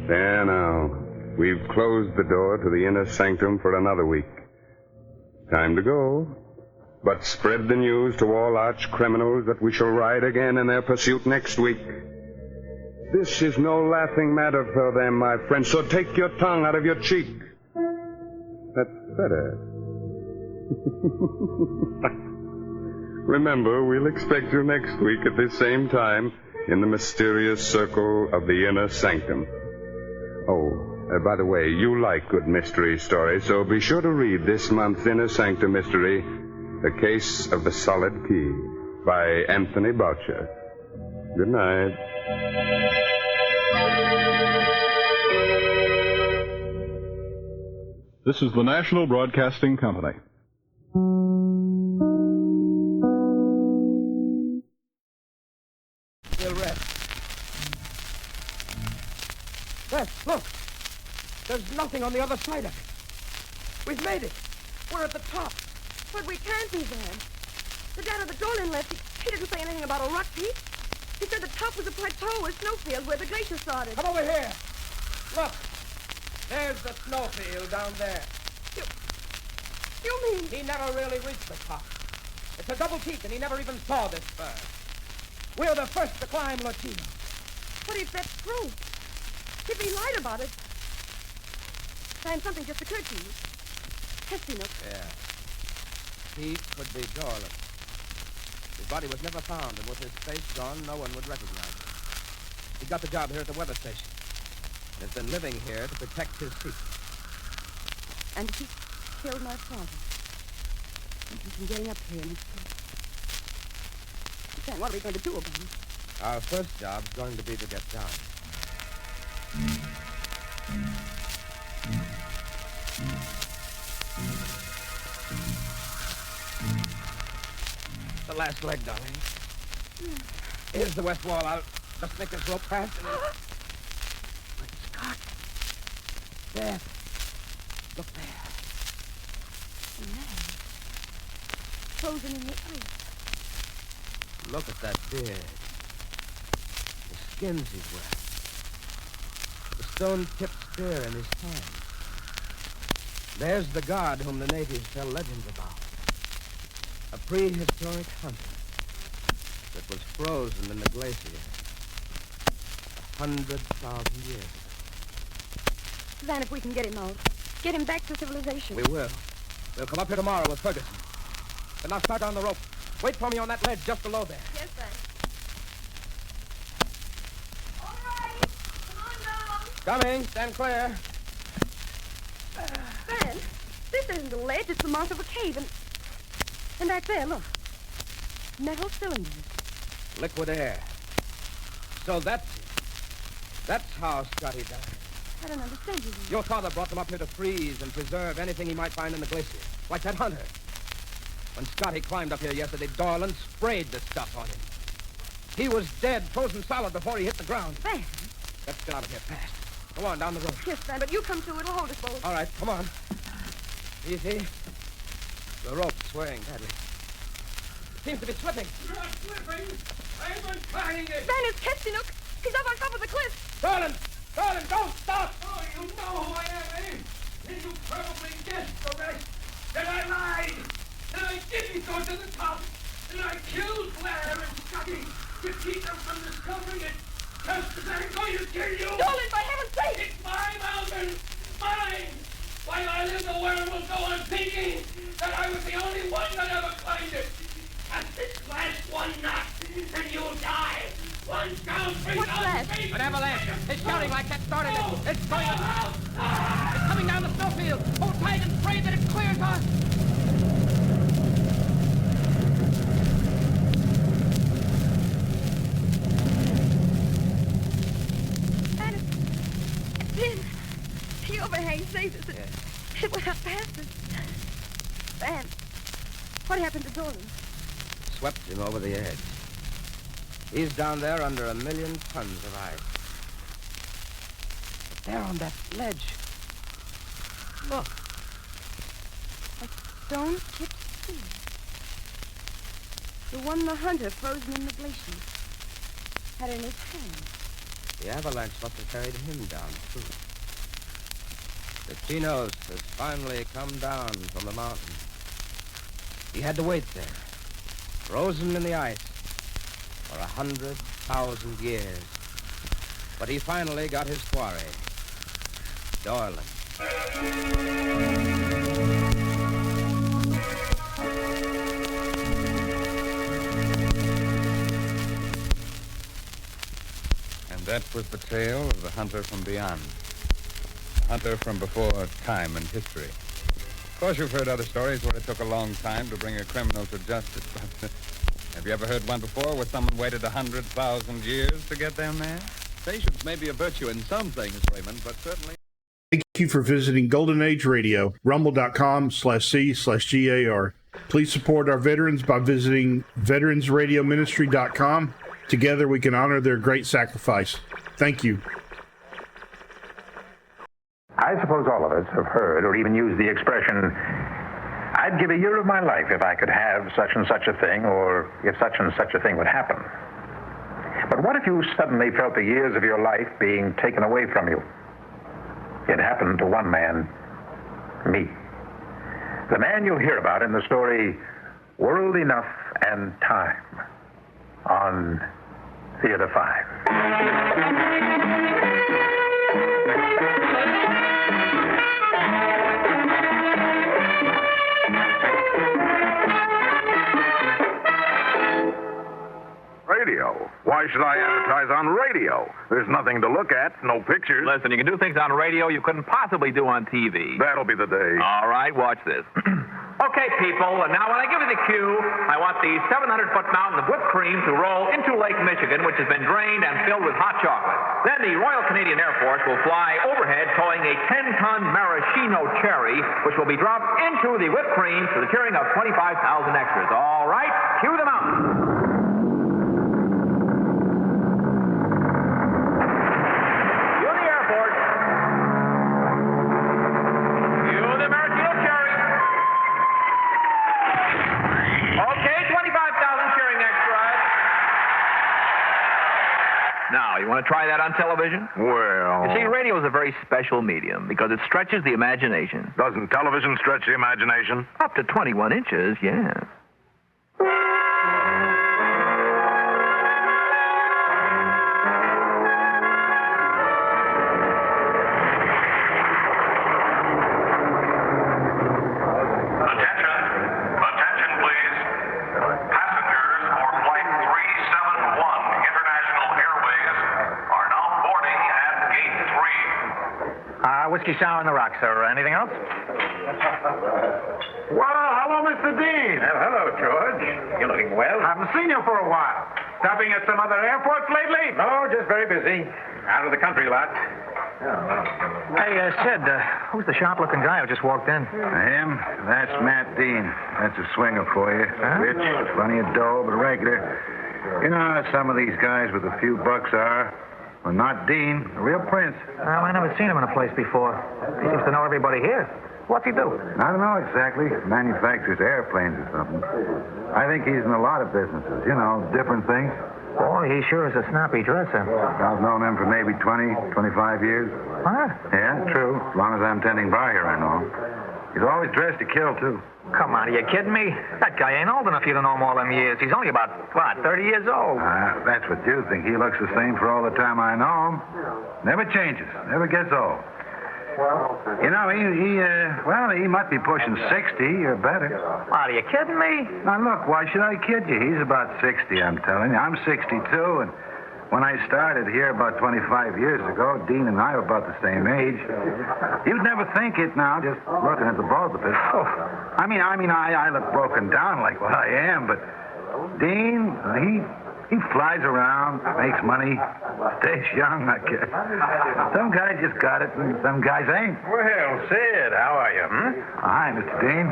There now. We've closed the door to the inner sanctum for another week. Time to go. But spread the news to all arch criminals that we shall ride again in their pursuit next week. This is no laughing matter for them, my friends, so take your tongue out of your cheek. That's better. Remember, we'll expect you next week at this same time in the mysterious circle of the inner sanctum. Oh, by the way, you like good mystery stories, so be sure to read this month's Inner Sanctum mystery, The Case of the Solid Key, by Anthony Boucher. Good night. This is the National Broadcasting Company. We'll rest. There, look. There's nothing on the other side of it. We've made it. We're at the top. But we can't be there. The dad of the Dolan left. He didn't say anything about a rock heap. He said the top was a plateau or snowfield where the glacier started. Come over here. Look, there's the snowfield down there. You mean... He never really reached the top. It's a double peak, and he never even saw this bird. We're the first to climb Latino. But if that's true, if he lied about it... Sam, something just occurred to you. Testino. Yeah. He could be Dorland. His body was never found, and with his face gone, no one would recognize him. He got the job here at the weather station. And has been living here to protect his secret. And he killed my father. And he's been getting up here in his sleep. Sam, what are we going to do about it? Our first job's going to be to get down. The last leg, darling. Here's the west wall. I'll just make this rope fast. But Scott. There. Look there. A man. Frozen in the ice. Look at that beard. The skins he's wearing. The stone-tipped spear in his hand. There's the god whom the natives tell legends about. A prehistoric hunter that was frozen in the glacier 100,000 years ago. Van, if we can get him out, get him back to civilization. We will. We'll come up here tomorrow with Ferguson. But now start down the rope. Wait for me on that ledge just below there. Yes, Van. All right. Come on down. Coming. Stand clear. Van, this isn't a ledge. It's the mouth of a cave. And back there, look. Metal cylinders. Liquid air. So that's it. That's how Scotty died. I don't understand you. Your father brought them up here to freeze and preserve anything he might find in the glacier. Like that hunter. When Scotty climbed up here yesterday, Dorland sprayed the stuff on him. He was dead, frozen solid before he hit the ground. Van. Let's get out of here fast. Go on, down the road. Yes, Van, but you come too. It'll hold us both. All right, come on. Easy. The rope's swaying badly. Seems to be slipping. You're not slipping. I'm untrying it. Van, it's Testinook. He's up on top of the cliff. Dorland! Dorland, don't stop! Oh, you know who I am, eh? Then you probably guessed the rest. That I lied. That I didn't go to the top. That I killed Blair and Scotty to keep them from discovering it. Just as I'm going to kill you. Dorland, for heaven's sake! It's my mountain. Mine. While I live, the world will go on thinking that I was the only one that ever climbed it. And this last one knocked, and you'll die. One down, 3,000 feet. An avalanche. It's shouting like that started it. It's going up. It's coming down the snowfield. Hold tight and pray that it clears us. And it's the overhang saved us. It went up past us. Van, what happened to Dorland? Swept him over the edge. He's down there under 1 million tons of ice. But there on that ledge. Look. A stone-tipped spear. The one the hunter frozen in the glacier had in his hand. The avalanche must have carried him down, too. The Chinos has finally come down from the mountain. He had to wait there, frozen in the ice, for 100,000 years. But he finally got his quarry, Dorland. And that was the tale of the hunter from beyond. The hunter from before time and history. Of course, you've heard other stories where it took a long time to bring a criminal to justice, but have you ever heard one before where someone waited 100,000 years to get their man? Patience may be a virtue in some things, Raymond, but certainly... Thank you for visiting Golden Age Radio, rumble.com/C/GAR. Please support our veterans by visiting veteransradioministry.com. Together we can honor their great sacrifice. Thank you. I suppose all of us have heard or even used the expression, I'd give a year of my life if I could have such and such a thing, or if such and such a thing would happen. But what if you suddenly felt the years of your life being taken away from you? It happened to one man, me. The man you'll hear about in the story World Enough and Time on Theater 5. Radio. Why should I advertise on radio? There's nothing to look at, no pictures. Listen, you can do things on radio you couldn't possibly do on TV. That'll be the day. All right, watch this. Okay, people, now when I give you the cue, I want the 700-foot mountain of whipped cream to roll into Lake Michigan, which has been drained and filled with hot chocolate. Then the Royal Canadian Air Force will fly overhead towing a 10-ton maraschino cherry, which will be dropped into the whipped cream to the cheering of 25,000 extras. All right, cue the mountain. Now, you want to try that on television? Well... You see, radio is a very special medium because it stretches the imagination. Doesn't television stretch the imagination? Up to 21 inches, yeah. Whiskey sour on the rocks, sir. Anything else? Well, hello, Mr. Dean. Hello, George. You're looking well. Haven't seen you for a while. Stopping at some other airports lately? No, just very busy. Out of the country lot. Hey, Sid, who's the sharp-looking guy who just walked in? Him? That's Matt Dean. That's a swinger for you. Rich, plenty of dough, but regular. You know how some of these guys with a few bucks are? Well, not Dean, a real prince. I never seen him in a place before. He seems to know everybody here. What's he do? I don't know exactly. Manufactures airplanes or something. I think he's in a lot of businesses, you know, different things. Boy, he sure is a snappy dresser. I've known him for maybe 20, 25 years. Huh? Yeah, true. As long as I'm tending bar here, I know him. He's always dressed to kill, too. Come on, are you kidding me? That guy ain't old enough for you to know him all them years. He's only about, 30 years old? That's what you think. He looks the same for all the time I know him. Never changes. Never gets old. You know, he might be pushing 60 or better. What, are you kidding me? Now, look, why should I kid you? He's about 60, I'm telling you. I'm 62, and when I started here about 25 years ago, Dean and I were about the same age. You'd never think it now, just looking at the both of us. Oh, I mean, I look broken down like what I am, but Dean, he flies around, makes money, stays young, I guess. Some guys just got it, and some guys ain't. Well, Sid, how are you, Hi, Mr. Dean.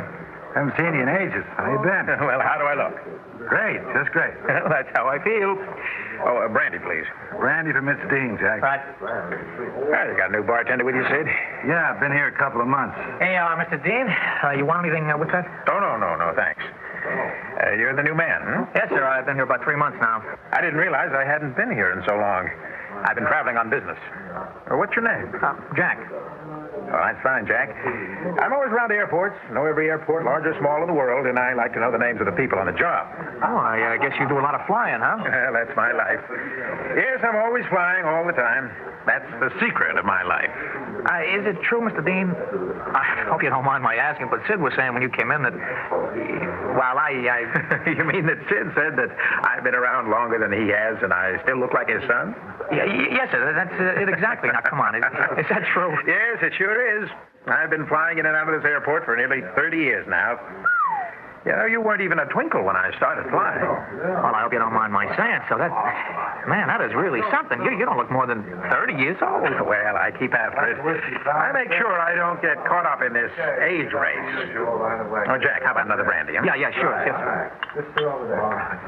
Haven't seen you in ages. How you been? Well, how do I look? Great, just great. Well, that's how I feel. Oh, brandy, please. Brandy for Mr. Dean, Jack. Right. Well, you got a new bartender with you, Sid? Yeah, I've been here a couple of months. Hey, Mr. Dean, you want anything with that? Oh, no, thanks. You're the new man, Yes, sir. I've been here about 3 months now. I didn't realize I hadn't been here in so long. I've been traveling on business. What's your name? Jack. Oh, that's fine, Jack. I'm always around the airports. Know every airport, large or small, in the world, and I like to know the names of the people on the job. Oh, I guess you do a lot of flying, huh? Well, that's my life. Yes, I'm always flying all the time. That's the secret of my life. Is it true, Mr. Dean? I hope you don't mind my asking, but Sid was saying when you came in that... Well, you mean that Sid said that I've been around longer than he has and I still look like his son? Yes, sir. That's it exactly. Now, come on. Is that true? Yes, it sure is. I've been flying in and out of this airport for nearly 30 years now. You know, you weren't even a twinkle when I started flying. Well, I hope you don't mind my saying so. Man, that is really something. You don't look more than 30 years old. Well, I keep after it. I make sure I don't get caught up in this age race. Oh, Jack, how about another brandy, huh? Yeah, sure. Yes, sir.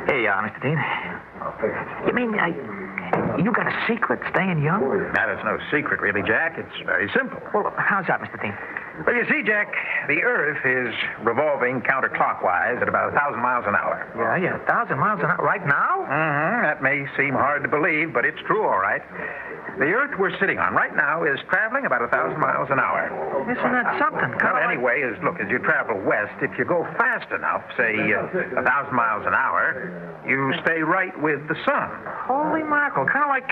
Hey, Mr. Dean. You mean, you got a secret staying young? That is no secret, really, Jack. It's very simple. Well, how's that, Mr. Dean? Well, you see, Jack, the Earth is revolving counterclockwise at about 1,000 miles an hour. Yeah, 1,000 miles an hour right now? Mm-hmm. That may seem hard to believe, but it's true, all right. The Earth we're sitting on right now is traveling about 1,000 miles an hour. Isn't that something? Well, anyway, as you travel west, if you go fast enough, say 1,000 miles an hour, you stay right with the sun. Holy mackerel, kind of like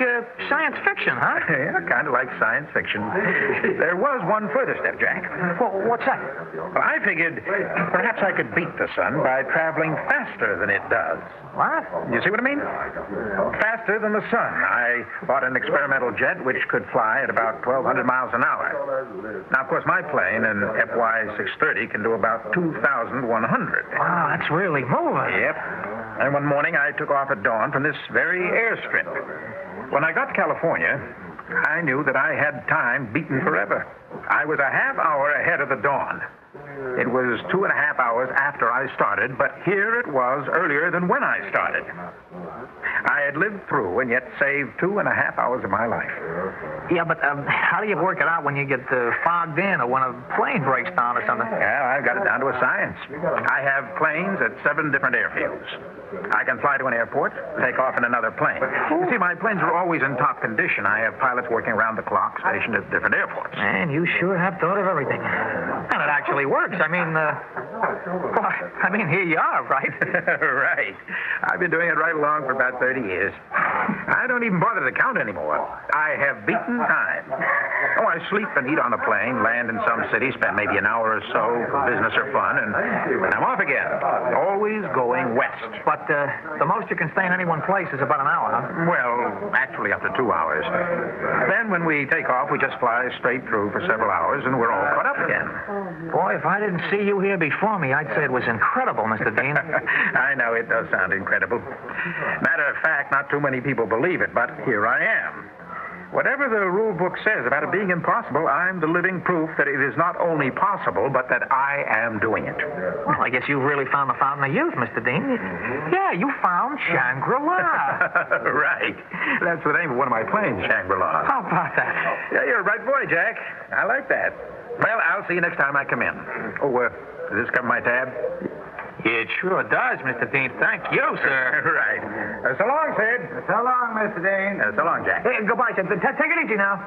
science fiction, huh? Yeah, kind of like science fiction. There was one further step, Jack. Well, what's that? Well, I figured perhaps I could beat the sun by traveling faster than it does. What? You see what I mean? Faster than the sun. I bought an experimental jet which could fly at about 1,200 miles an hour. Now, of course, my plane, an FY-630, can do about 2,100. Wow, that's really moving. Yep. And one morning I took off at dawn from this very airstrip. When I got to California, I knew that I had time beaten forever. I was a half hour ahead of the dawn. It was 2.5 hours after I started, but here it was earlier than when I started. I had lived through and yet saved 2.5 hours of my life. Yeah, but how do you work it out when you get fogged in or when a plane breaks down or something? Yeah, I've got it down to a science. I have planes at 7 different airfields. I can fly to an airport, take off in another plane. You see, my planes are always in top condition. I have pilots working around the clock, stationed at different airports. Man, you sure have thought of everything. And it actually works. I mean, here you are, right? Right. I've been doing it right along for about 30 years. I don't even bother to count anymore. I have beaten time. Oh, I sleep and eat on a plane, land in some city, spend maybe an hour or so for business or fun, and I'm off again. Always going west. But the most you can stay in any one place is about an hour, huh? Well, actually up to 2 hours. Then when we take off, we just fly straight through for several hours, and we're all caught up again. Boy, if I didn't see you here before me, I'd say it was incredible, Mr. Dean. I know, it does sound incredible. Matter of fact, not too many people believe it, but here I am. Whatever the rule book says about it being impossible, I'm the living proof that it is not only possible, but that I am doing it. Well, I guess you really found the fountain of youth, Mr. Dean. Yeah, you found Shangri-La. Right. That's the name of one of my planes, Shangri-La. How about that? Yeah, you're a bright boy, Jack. I like that. Well, I'll see you next time I come in. Oh, does this cover my tab? It sure does, Mr. Dean. Thank you, sir. Right. So long, Sid. So long, Mr. Dean. So long, Jack. Hey, goodbye, Sid. Take it easy now.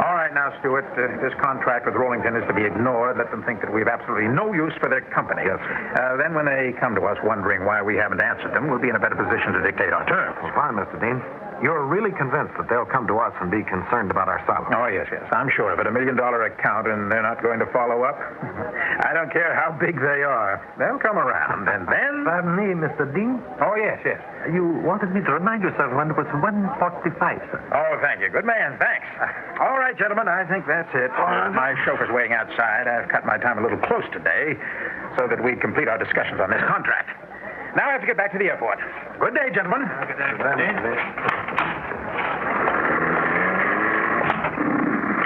All right, now, Stuart, this contract with Rollington is to be ignored. Let them think that we have absolutely no use for their company. Yes, sir. Then when they come to us wondering why we haven't answered them, we'll be in a better position to dictate our terms. Well, fine, Mr. Dean. You're really convinced that they'll come to us and be concerned about our salary? Oh, yes. I'm sure of it. $1 million account, and they're not going to follow up. I don't care how big they are. They'll come around, and then... Pardon me, Mr. Dean? Oh, yes. You wanted me to remind you, sir, when it was 1:45, sir. Oh, thank you. Good man. Thanks. All right, gentlemen, I think that's it. My chauffeur's waiting outside. I've cut my time a little close today so that we complete our discussions on this contract. Now I have to get back to the airport. Good day, gentlemen. Good day.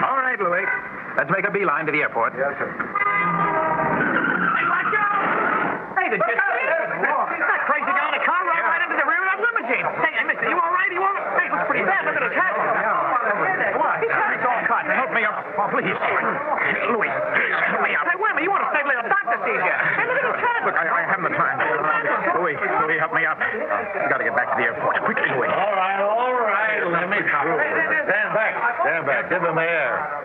All right, Louis. Let's make a beeline to the airport. Yes, sir. Hey, watch out! Hey, that crazy guy in the car ran right into the rear of that limousine. Hey, mister, you all right? Hey, looks pretty bad. Look at his head. Come on. He's all cut. Help me up. Oh, please. Louis, help me up. Hey, wait a minute. You want to stay till the doctor sees you. Hey, look at his head. Look, I haven't the time. Louis, help me up. We've got to get back to the airport. Quickly, Louis. All right. Let me through. Stand back. Give them the air.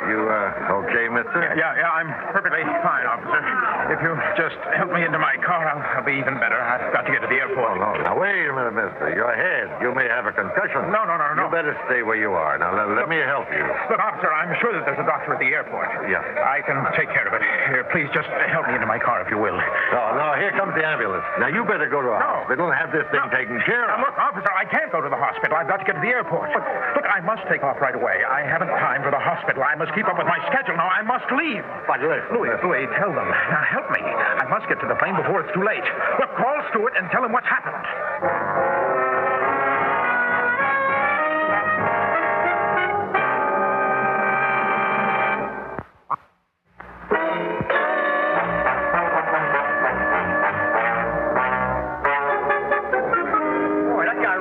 You, okay, mister? Yeah, I'm perfectly fine, officer. If you just help me into my car, I'll be even better. I've got to get to the airport. Oh, no. Now, wait a minute, mister. Your head. You may have a concussion. No. You better stay where you are. Now, let me help you. Look, officer, I'm sure that there's a doctor at the airport. Yes. I can take care of it. Here, please just help me into my car, if you will. No, here comes the ambulance. Now, you better go to a hospital and have this thing taken care of. Now, look, officer, I can't go to the hospital. I've got to get to the airport. Look, I must take off right away. I haven't time for the hospital. I must keep up with my schedule. Now, I must leave. But listen. Louis, tell them. Now, help me. I must get to the plane before it's too late. Look, call Stewart and tell him what's happened. Boy, that guy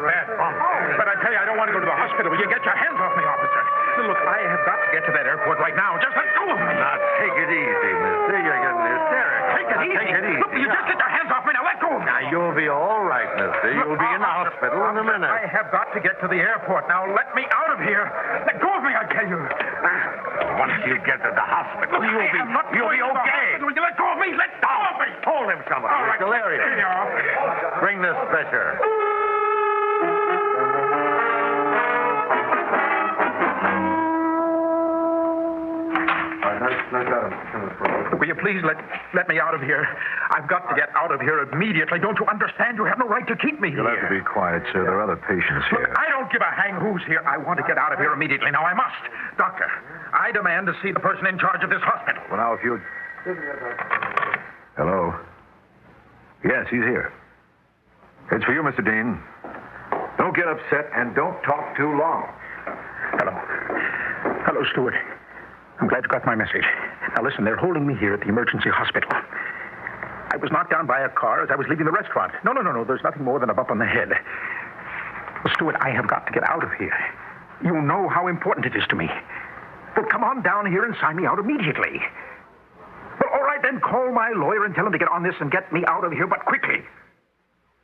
bad bump. But I tell you, I don't want to go to the hospital. Will you get your hands off me, officer? Look, I have got to get to that airport right now. Just let go of me. Now, take it easy, mister. You're getting hysterical. Take it easy. Take it easy. Look, you just get your hands off me. Now, let go of me. Now, you'll be all right, mister. You'll be in the hospital in a minute. I have got to get to the airport. Now, let me out of here. Let go of me, I tell you. Once you get to the hospital, you'll be okay. Will you let go of me? Let go of me. Hold him, somebody. All right. It's delirious. Here you are. Bring the stretcher. Will you please let me out of here? I've got to get out of here immediately. Don't you understand? You have no right to keep me You'll here. have to be quiet, sir. There are other patients here. Look, I don't give a hang who's here. I want to get out of here immediately. Now, I must. Doctor, I demand to see the person in charge of this hospital. Well, now, if you... Hello? Yes, he's here. It's for you, Mr. Dean. Don't get upset and don't talk too long. Hello. Hello, Stewart. I'm glad you got my message. Now, listen, they're holding me here at the emergency hospital. I was knocked down by a car as I was leaving the restaurant. No. There's nothing more than a bump on the head. Well, Stewart, I have got to get out of here. You know how important it is to me. Well, come on down here and sign me out immediately. Well, all right, then call my lawyer and tell him to get on this and get me out of here, but quickly.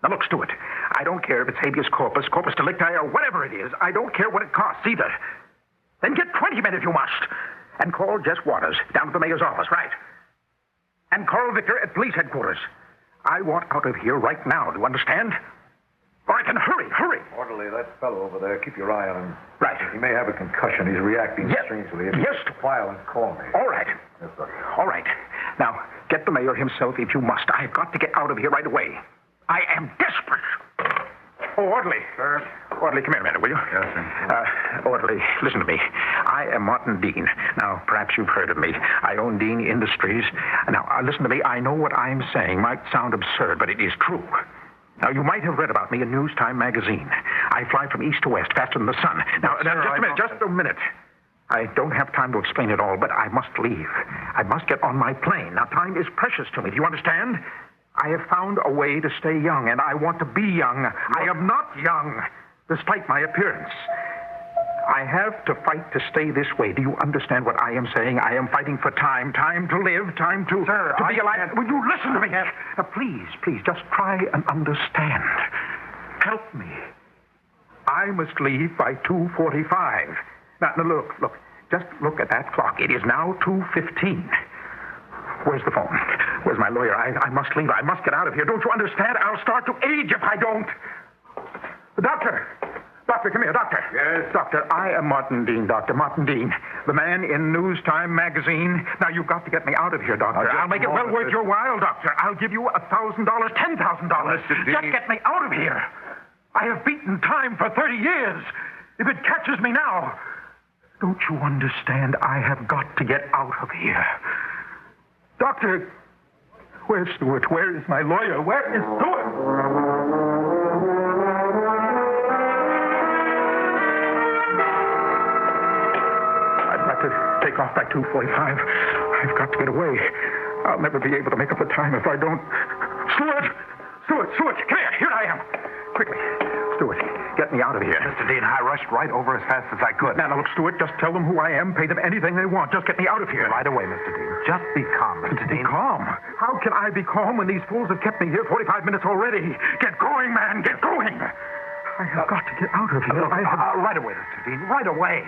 Now, look, Stewart, I don't care if it's habeas corpus, corpus delicti, or whatever it is. I don't care what it costs either. Then get 20 men if you must. And call Jess Waters down to the mayor's office, right? And Carl Victor at police headquarters. I want out of here right now, do you understand? Or I can hurry. Orderly, that fellow over there, keep your eye on him. Right. He may have a concussion. He's reacting strangely. If Yes. you file and call me. All right. Yes, sir. All right. Now, get the mayor himself if you must. I've got to get out of here right away. I am desperate. Oh, Orderly. Sir? Orderly, come here a minute, will you? Yes, sir. Orderly, listen to me. I am Martin Dean. Now, perhaps you've heard of me. I own Dean Industries. Now, listen to me. I know what I'm saying might sound absurd, but it is true. Now, you might have read about me in News Time magazine. I fly from east to west, faster than the sun. Now, just a minute. I don't have time to explain it all, but I must leave. I must get on my plane. Now, time is precious to me. Do you understand? I have found a way to stay young, and I want to be young. I am not young, despite my appearance. I have to fight to stay this way. Do you understand what I am saying? I am fighting for time to live, time to be alive. Will you listen to me? Now, please, just try and understand. Help me. I must leave by 2:45. Now, look. Just look at that clock. It is now 2:15. Where's the phone? Where's my lawyer? I must leave. I must get out of here. Don't you understand? I'll start to age if I don't. Doctor, come here, doctor. Yes? Doctor, I am Martin Dean, Dr. Martin Dean, the man in News Time magazine. Now, you've got to get me out of here, doctor. I'll make it well worth your while, doctor. I'll give you $1,000, $10,000. Mr. Dean. Just get me out of here. I have beaten time for 30 years. If it catches me now, don't you understand? I have got to get out of here. Doctor, where's Stewart? Where is my lawyer? Where is Stewart? I've got to take off by 2:45. I've got to get away. I'll never be able to make up the time if I don't. Stewart, come here. Here I am. Quickly. Stewart, get me out of here. Mr. Dean, I rushed right over as fast as I could. Now, look, Stewart, just tell them who I am, pay them anything they want. Just get me out of here. Right away, Mr. Dean. Just be calm, Mr. Dean. Be calm? How can I be calm when these fools have kept me here 45 minutes already? Get going, man, get going. I have got to get out of here. Right away, Mr. Dean, right away.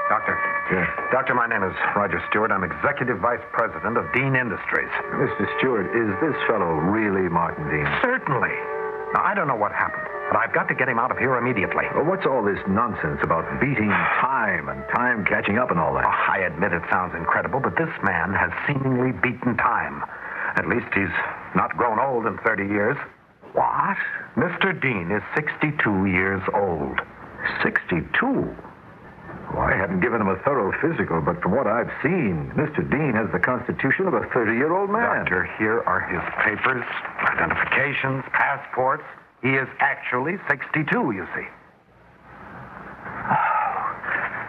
Doctor. Yes. Doctor, my name is Roger Stewart. I'm Executive Vice President of Dean Industries. Mr. Stewart, is this fellow really Martin Dean? Certainly. Now, I don't know what happened, but I've got to get him out of here immediately. Well, what's all this nonsense about beating time and time catching up and all that? Oh, I admit it sounds incredible, but this man has seemingly beaten time. At least he's not grown old in 30 years. What? Mr. Dean is 62 years old. 62? Well, I haven't given him a thorough physical, but from what I've seen, Mr. Dean has the constitution of a 30-year-old man. Doctor, here are his papers, identifications, passports. He is actually 62, you see.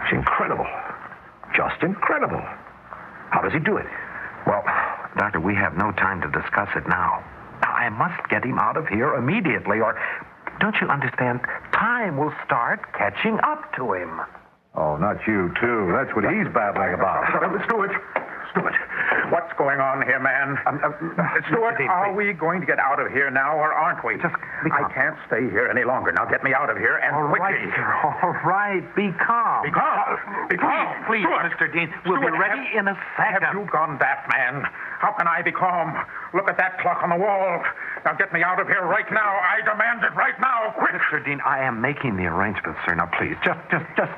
It's incredible. Just incredible. How does he do it? Well, Doctor, we have no time to discuss it now. I must get him out of here immediately, or don't you understand? Time will start catching up to him. Oh, not you, too. That's what he's babbling about. Stuart, what's going on here, man? Stuart, are we going to get out of here now, or aren't we? I can't stay here any longer. Now get me out of here, and quickly. All right, be calm. Be calm. Be calm. Please, Stuart. Mr. Dean, we'll be ready in a second. Have you gone daft, man? How can I be calm? Look at that clock on the wall. Now get me out of here right now. I demand it right now. Quick. Mr. Dean, I am making the arrangements, sir. Now, please, just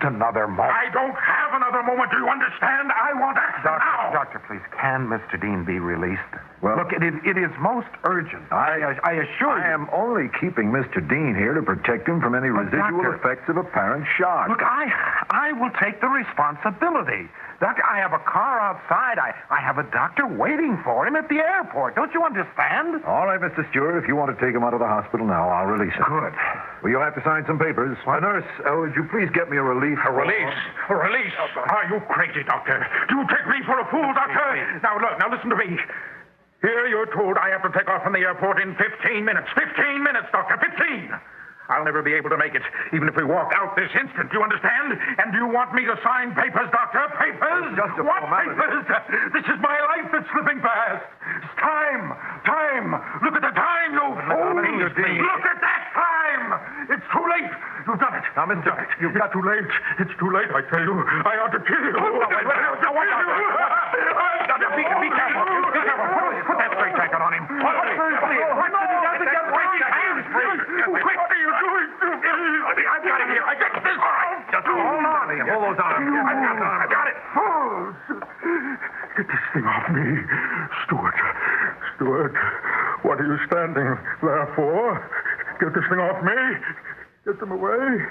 another moment. I don't have another moment. Do you understand? I want action now. Doctor, please, can Mr. Dean be released? Well, look, it is most urgent. I assure you. I am only keeping Mr. Dean here to protect him from any residual effects of apparent shock. Look, I will take the responsibility. Doctor, I have a car outside. I have a doctor waiting for him at the airport. Don't you understand? All right, Mr. Stewart, if you want to take him out of the hospital now, I'll release him. Good. Well, you'll have to sign some papers. Nurse, would you please get me a release? A release? A release? Are you crazy, Doctor? Do you take me for a fool, Doctor? Now, look, now listen to me. Here you're told I have to take off from the airport in 15 minutes. 15 minutes, Doctor, 15! I'll never be able to make it, even if we walk out this instant. Do you understand? And do you want me to sign papers, Doctor? Papers? Just a what formality. papers? This is my life that's slipping past. It's time. Time. Look at the time, you fool. Look at that time. It's too late. You've done it. Now, Mr. You've got too late. It's too late, I tell you. I ought to kill you. Be careful. Be careful. Put that straight jacket on him. Quick, what are you doing to me? I've got it here. I got this. All right. Just hold on to him. Hold those arms. I've got it. Fools. Get this thing off me. Stuart, what are you standing there for? Get this thing off me. Get them away.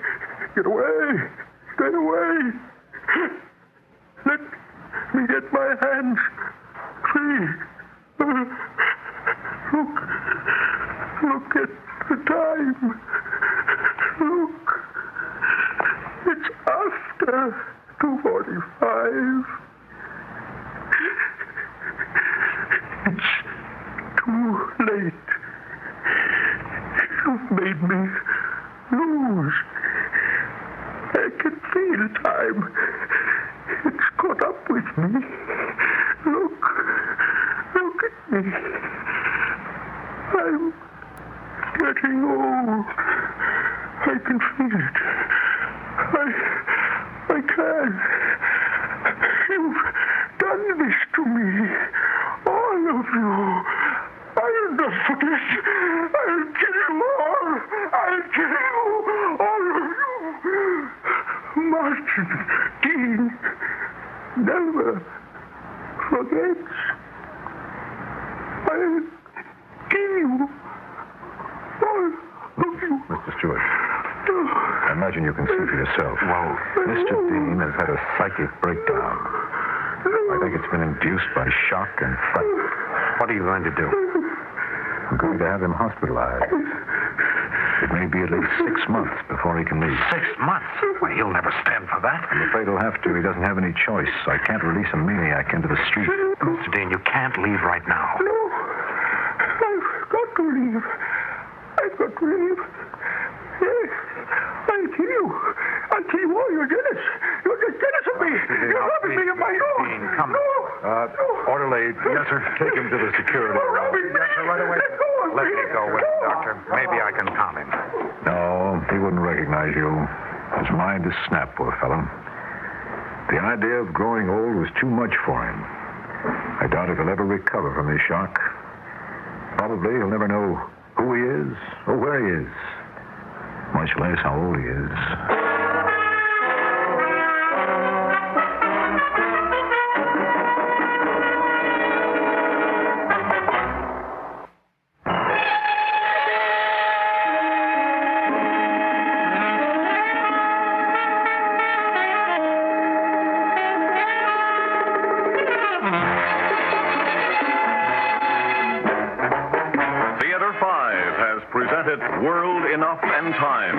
Get away. Stay away. Let me get my hands free. Look at the time. Look. It's after 2:45. It's too late. You've made me lose. I can feel time. It's caught up with me. Look at me. I'm getting old. I can feel it. I can. You've done this to me. All of you. I'll not forget. I'll kill you all. I'll kill you. All of you. Martin Dean never forgets. I'll kill you. All of you. Mr. Stewart, I imagine you can see for yourself. Well, Mr. Dean has had a psychic breakdown. I think it's been induced by shock and fright. What are you going to do? I'm going to have him hospitalized. It may be at least 6 months before he can leave. 6 months? Well, he'll never stand for that. I'm afraid he'll have to. He doesn't have any choice. I can't release a maniac into the street. Mr. Dean, you can't leave right now. No. I've got to leave. Yes. I'll kill you. all. You're jealous. You're just jealous of me. You're robbing me of my own. Dean, come. Orderly. Yes, sir. Take him to the security room. Yes, sir, right away. Let me go with him, Doctor. Maybe I can calm him. No, he wouldn't recognize you. His mind is snapped, poor fellow. The idea of growing old was too much for him. I doubt if he'll ever recover from his shock. Probably he'll never know who he is or where he is, much less how old he is. World Enough and Time,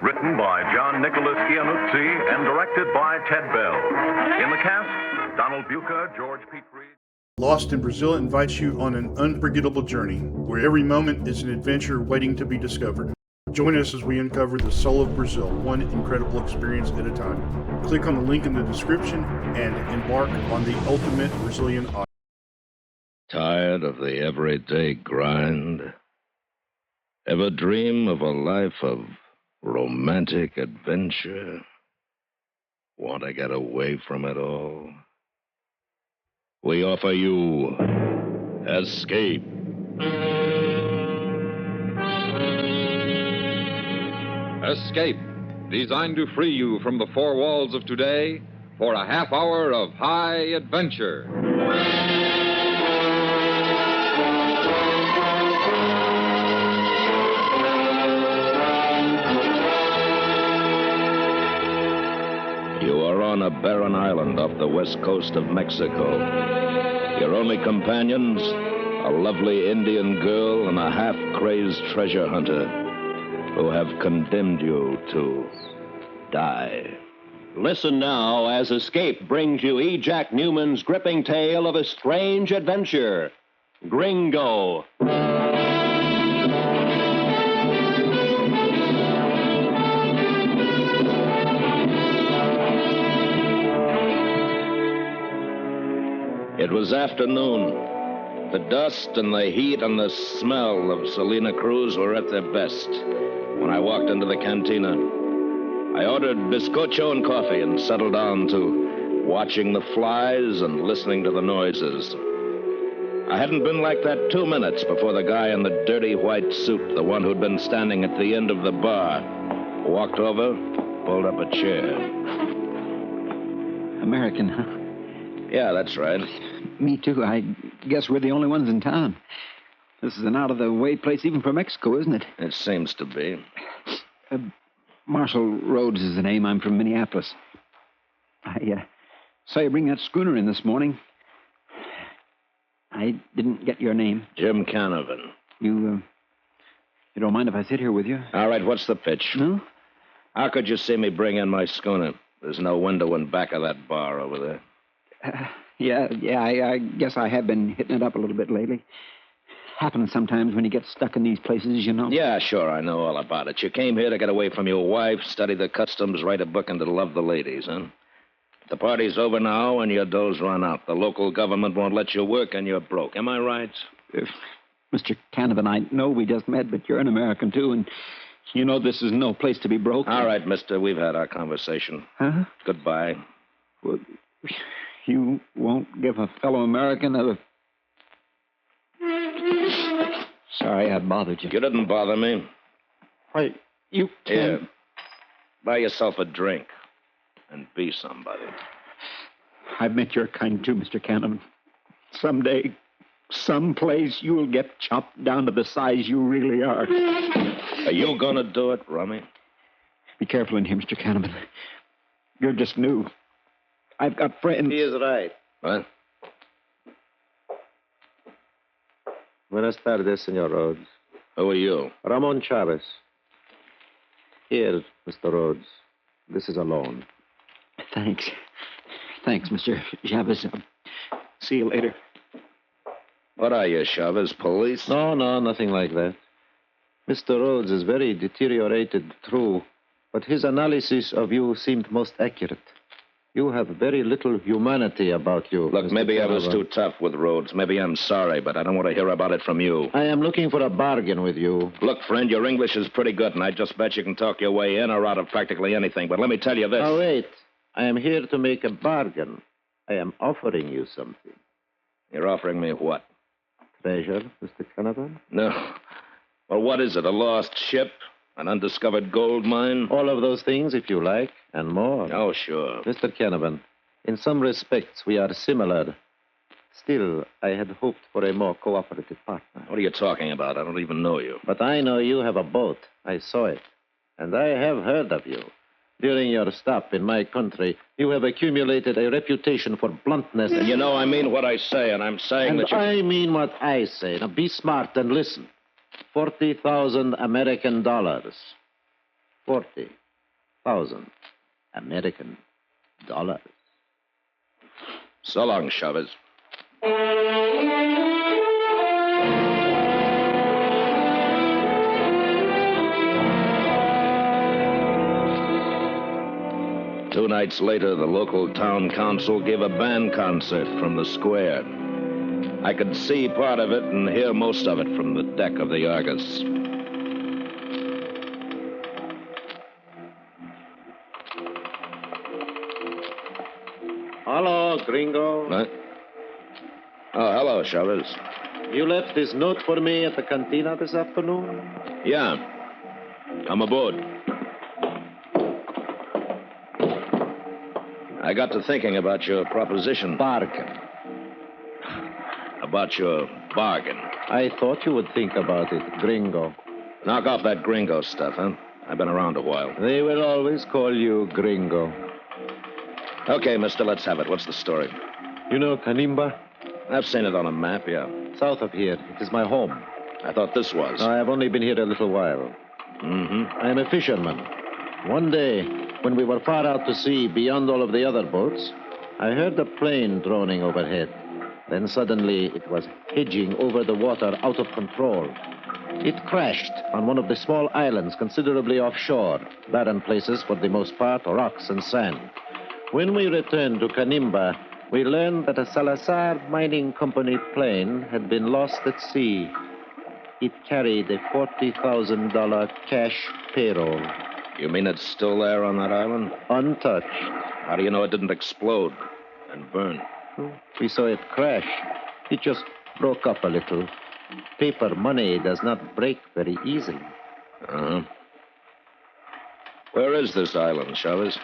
written by John Nicholas Iannuzzi and directed by Ted Bell. In the cast, Donald Buca, George Petrie. Lost in Brazil invites you on an unforgettable journey where every moment is an adventure waiting to be discovered. Join us as we uncover the soul of Brazil, one incredible experience at a time. Click on the link in the description and embark on the ultimate Brazilian odyssey. Tired of the everyday grind? Ever dream of a life of romantic adventure? Want to get away from it all? We offer you Escape. Escape, designed to free you from the four walls of today for a half hour of high adventure. You are on a barren island off the west coast of Mexico. Your only companions, a lovely Indian girl and a half-crazed treasure hunter who have condemned you to die. Listen now as Escape brings you E. Jack Newman's gripping tale of a strange adventure, Gringo. It was afternoon. The dust and the heat and the smell of Salina Cruz were at their best when I walked into the cantina. I ordered bizcocho and coffee and settled down to watching the flies and listening to the noises. I hadn't been like that 2 minutes before the guy in the dirty white suit, the one who'd been standing at the end of the bar, walked over, pulled up a chair. American, huh? Yeah, that's right. Me too. I guess we're the only ones in town. This is an out-of-the-way place even for Mexico, isn't it? It seems to be. Marshall Rhodes is the name. I'm from Minneapolis. I saw you bring that schooner in this morning. I didn't get your name. Jim Canavan. You don't mind if I sit here with you? All right, what's the pitch? No? How could you see me bring in my schooner? There's no window in back of that bar over there. Yeah, I guess I have been hitting it up a little bit lately. Happens sometimes when you get stuck in these places, you know. Yeah, sure, I know all about it. You came here to get away from your wife, study the customs, write a book, and to love the ladies, huh? The party's over now and your dough's run out. The local government won't let you work and you're broke. Am I right? Mr. Canavan, I know we just met, but you're an American, too, and you know this is no place to be broke. All right, mister, we've had our conversation. Huh? Goodbye. Well, you won't give a fellow American a... Sorry I bothered you. You didn't bother me. Why, you can't... Here, buy yourself a drink and be somebody. I've met your kind, too, Mr. Canavan. Someday, someplace, you'll get chopped down to the size you really are. Are you going to do it, Rummy? Be careful in here, Mr. Canavan. You're just new. I've got friends. He is right. What? Buenas tardes, Senor Rhodes. Who are you? Ramon Chavez. Here, Mr. Rhodes. This is a loan. Thanks. Thanks, Mr. Chavez. See you later. What are you, Chavez? Police? No, nothing like that. Mr. Rhodes is very deteriorated, true, but his analysis of you seemed most accurate. You have very little humanity about you. Look, Mr. maybe I was Canavan. too tough with Rhodes. Maybe I'm sorry, but I don't want to hear about it from you. I am looking for a bargain with you. Look, friend, your English is pretty good, and I just bet you can talk your way in or out of practically anything. But let me tell you this. Now, wait. I am here to make a bargain. I am offering you something. You're offering me what? Treasure, Mr. Canavan? No. Well, what is it? A lost ship? An undiscovered gold mine? All of those things, if you like, and more. Oh, sure. Mr. Canavan, in some respects, we are similar. Still, I had hoped for a more cooperative partner. What are you talking about? I don't even know you. But I know you have a boat. I saw it. And I have heard of you. During your stop in my country, you have accumulated a reputation for bluntness. And you know I mean what I say, and I'm saying that you... I mean what I say. Now, be smart and listen. 40,000 American dollars. 40,000 American dollars. So long, Chavez. Two nights later, the local town council gave a band concert from the square. I could see part of it and hear most of it from the deck of the Argus. Hello, Gringo. Huh? Oh, hello, Chavez. You left this note for me at the cantina this afternoon? Yeah. I'm aboard. I got to thinking about your proposition. Bargain. About your bargain. I thought you would think about it, Gringo. Knock off that gringo stuff, huh? I've been around a while. They will always call you Gringo. Okay, mister, let's have it. What's the story? You know Canimba? I've seen it on a map, yeah. South of here. It is my home. I thought this was. I have only been here a little while. Mm-hmm. I am a fisherman. One day, when we were far out to sea, beyond all of the other boats, I heard a plane droning overhead. Then suddenly, it was hedging over the water out of control. It crashed on one of the small islands considerably offshore, barren places for the most part, rocks and sand. When we returned to Canimba, we learned that a Salazar Mining Company plane had been lost at sea. It carried a $40,000 cash payroll. You mean it's still there on that island? Untouched. How do you know it didn't explode and burn? We saw it crash. It just broke up a little. Paper money does not break very easily. Uh-huh. Where is this island, Chavez?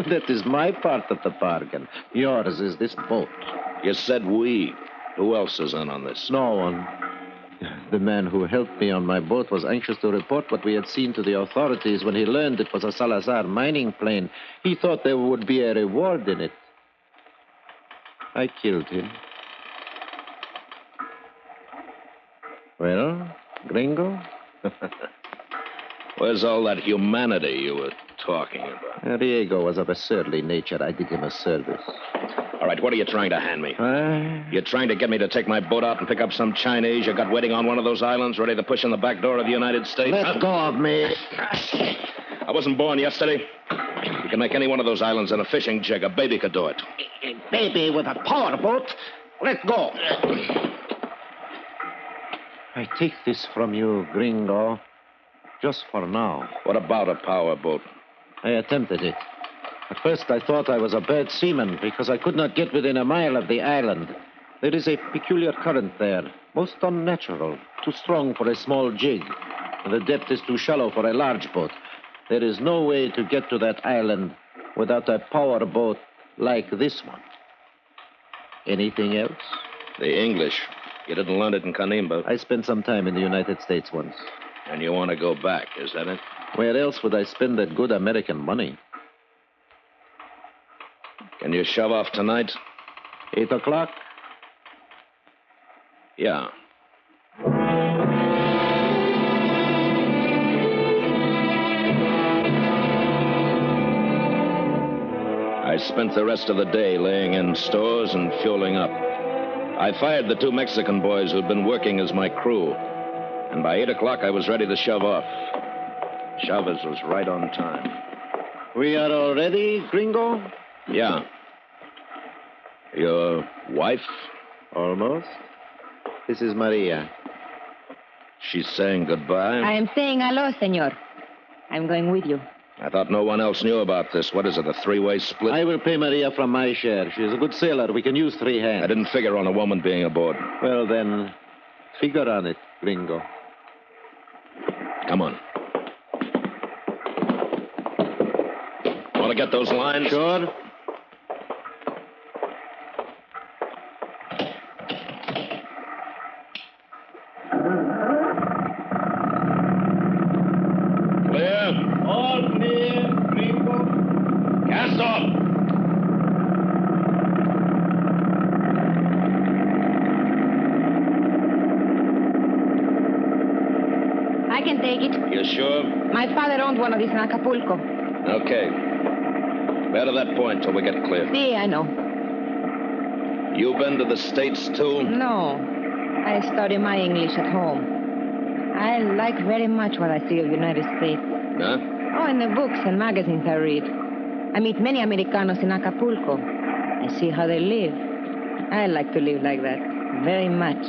That is my part of the bargain. Yours is this boat. You said we. Who else is in on this? No one. The man who helped me on my boat was anxious to report what we had seen to the authorities. When he learned it was a Salazar mining plane, he thought there would be a reward in it. I killed him. Well, Gringo? Where's all that humanity you were talking about? Diego was of a surly nature. I did him a service. All right, what are you trying to hand me? You're trying to get me to take my boat out and pick up some Chinese you got waiting on one of those islands, ready to push in the back door of the United States? Let go of me. I wasn't born yesterday. You can make any one of those islands in a fishing jig. A baby could do it. A baby with a powerboat? Let go. I take this from you, Gringo. Just for now. What about a powerboat? I attempted it. At first, I thought I was a bad seaman because I could not get within a mile of the island. There is a peculiar current there, most unnatural, too strong for a small jig. And the depth is too shallow for a large boat. There is no way to get to that island without a powerboat like this one. Anything else? The English. You didn't learn it in Canimba. I spent some time in the United States once. And you want to go back, is that it? Where else would I spend that good American money? Can you shove off tonight? 8 o'clock? Yeah. I spent the rest of the day laying in stores and fueling up. I fired the 2 Mexican boys who'd been working as my crew. And by 8 o'clock, I was ready to shove off. Chavez was right on time. We are all ready, Gringo? Yeah. Your wife? Almost. This is Maria. She's saying goodbye? I am saying hello, senor. I'm going with you. I thought no one else knew about this. What is it, a 3-way split? I will pay Maria from my share. She is a good sailor. We can use 3 hands. I didn't figure on a woman being aboard. Well, then, figure on it, Gringo. Come on. Want to get those lines? Sure. Clear. All clear, Gringo. Cast off. I can take it. You sure? My father owned one of these in Acapulco. Okay. Bear to that point till we get clear. See, I know. You been to the States, too? No. I study my English at home. I like very much what I see of United States. Huh? Oh, in the books and magazines I read. I meet many Americanos in Acapulco. I see how they live. I like to live like that. Very much.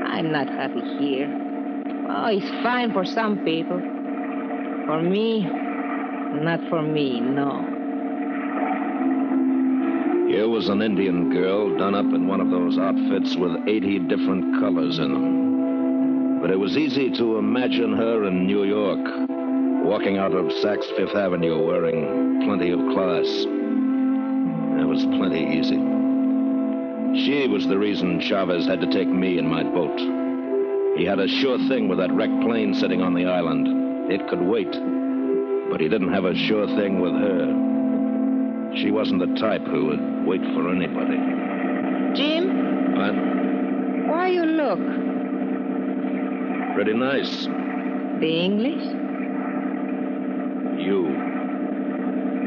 I'm not happy here. Oh, it's fine for some people. For me, not for me, no. Here was an Indian girl done up in one of those outfits with 80 different colors in them. But it was easy to imagine her in New York, walking out of Saks Fifth Avenue wearing plenty of class. It was plenty easy. She was the reason Chavez had to take me in my boat. He had a sure thing with that wrecked plane sitting on the island. It could wait. But he didn't have a sure thing with her. She wasn't the type who would wait for anybody. Jim? What? Why you look? Pretty nice. The English? You.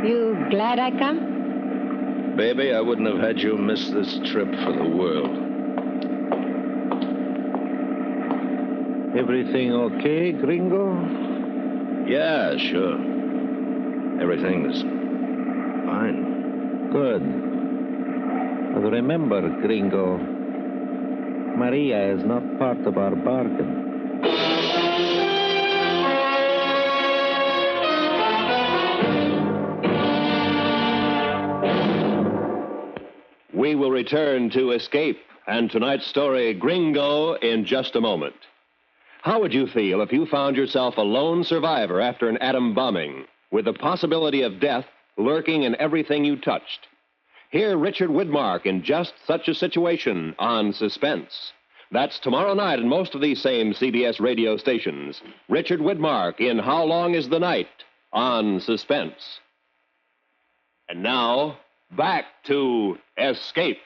You glad I come? Baby, I wouldn't have had you miss this trip for the world. Everything okay, gringo? Yeah, sure. Everything's fine. Good. But remember, gringo, Maria is not part of our bargain. We will return to Escape and tonight's story, Gringo, in just a moment. How would you feel if you found yourself a lone survivor after an atom bombing, with the possibility of death lurking in everything you touched? Hear Richard Widmark in just such a situation on Suspense. That's tomorrow night in most of these same CBS radio stations. Richard Widmark in How Long is the Night on Suspense. And now, back to Escape.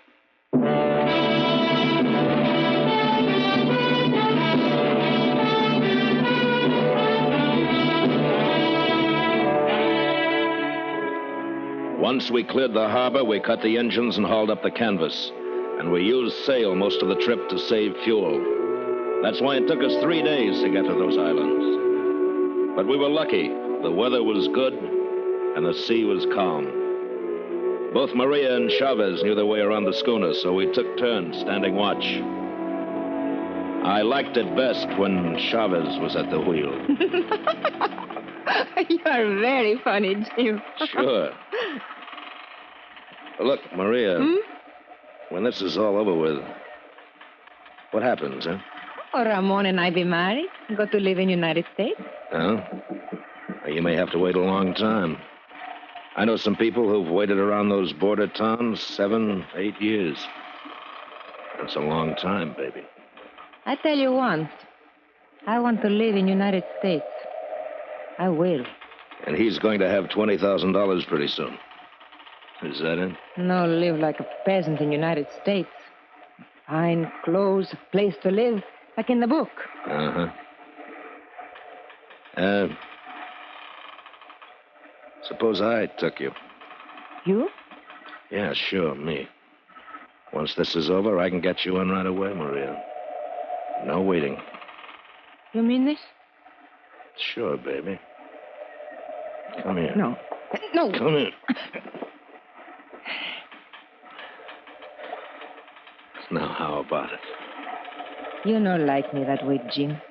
Once we cleared the harbor, we cut the engines and hauled up the canvas. And we used sail most of the trip to save fuel. That's why it took us 3 days to get to those islands. But we were lucky. The weather was good, and the sea was calm. Both Maria and Chavez knew their way around the schooner, so we took turns standing watch. I liked it best when Chavez was at the wheel. You are very funny, Jim. Sure. Look, Maria, when this is all over with, what happens, huh? Oh, Ramon and I be married, go to live in United States. Well, you may have to wait a long time. I know some people who've waited around those border towns 7, 8 years. That's a long time, baby. I tell you once, I want to live in United States. I will. And he's going to have $20,000 pretty soon. Is that it? No, live like a peasant in United States. Fine clothes, a place to live, like in the book. Uh-huh. Suppose I took you. You? Yeah, sure, me. Once this is over, I can get you in right away, Maria. No waiting. You mean this? Sure, baby. Come here. No. No. Come here. Now, how about it? You don't like me that way, Jim.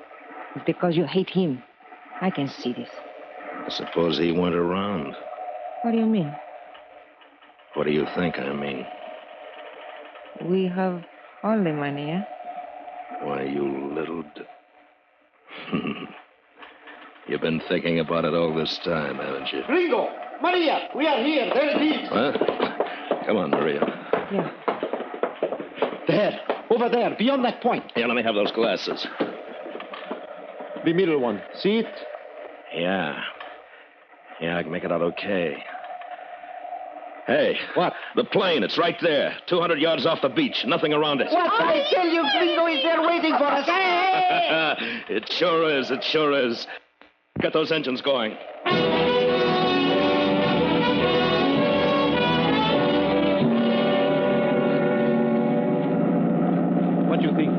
It's because you hate him. I can see this. I suppose he went around. What do you mean? What do you think I mean? We have all the money, eh? Why, you little... You've been thinking about it all this time, haven't you? Gringo! Maria! We are here! There it is! What? Come on, Maria. Yeah. There! Over there, beyond that point. Here, let me have those glasses. The middle one. See it? Yeah. Yeah, I can make it out okay. Hey. What? The plane, it's right there. 200 yards off the beach. Nothing around it. What? I tell you, Gringo is there waiting for us. Hey! It sure is. It sure is. Get those engines going.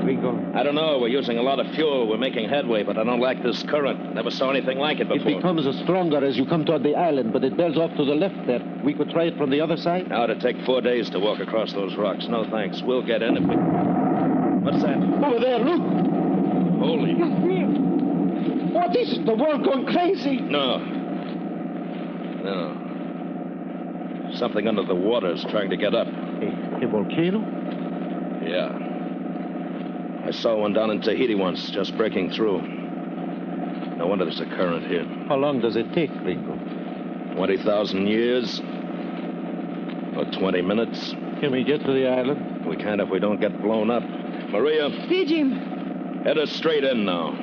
Gringo? I don't know. We're using a lot of fuel. We're making headway, but I don't like this current. Never saw anything like it before. It becomes stronger as you come toward the island, but it bears off to the left there. We could try it from the other side? Now, it'd take 4 days to walk across those rocks. No, thanks. We'll get in if we... What's that? Over there, look! Holy... What is it? The world going crazy? No. Something under the water is trying to get up. A volcano? Yeah. I saw one down in Tahiti once, just breaking through. No wonder there's a current here. How long does it take, Gringo? 20,000 years. Or 20 minutes. Can we get to the island? We can't if we don't get blown up. Maria. See, Jim. Head us straight in now.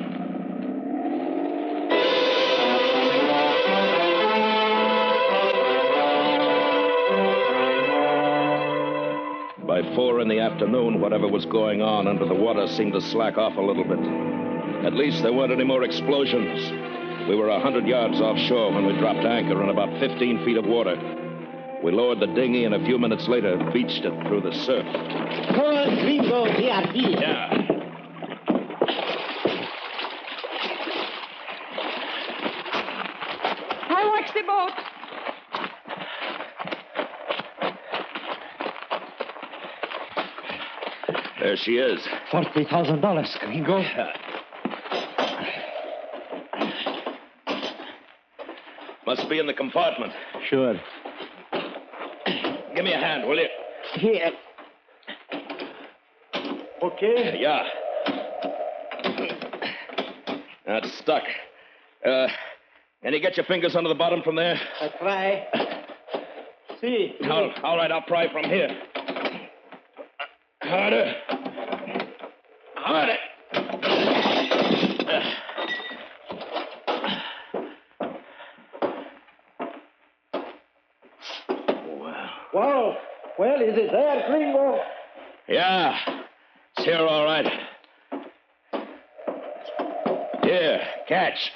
By 4 in the afternoon, whatever was going on under the water seemed to slack off a little bit. At least there weren't any more explosions. We were 100 yards offshore when we dropped anchor in about 15 feet of water. We lowered the dinghy and a few minutes later beached it through the surf. Come on, Gringo, we are here. Yeah. I watch the boat. There she is. $40,000, Gringo. Must be in the compartment. Sure. Give me a hand, will you? Here. Okay? Yeah. That's stuck. Can you get your fingers under the bottom from there? I try. See. All right, I'll pry from here. Harder. Harder. Wow. Well, is it there, Gringo? Yeah. It's here all right. Here, catch.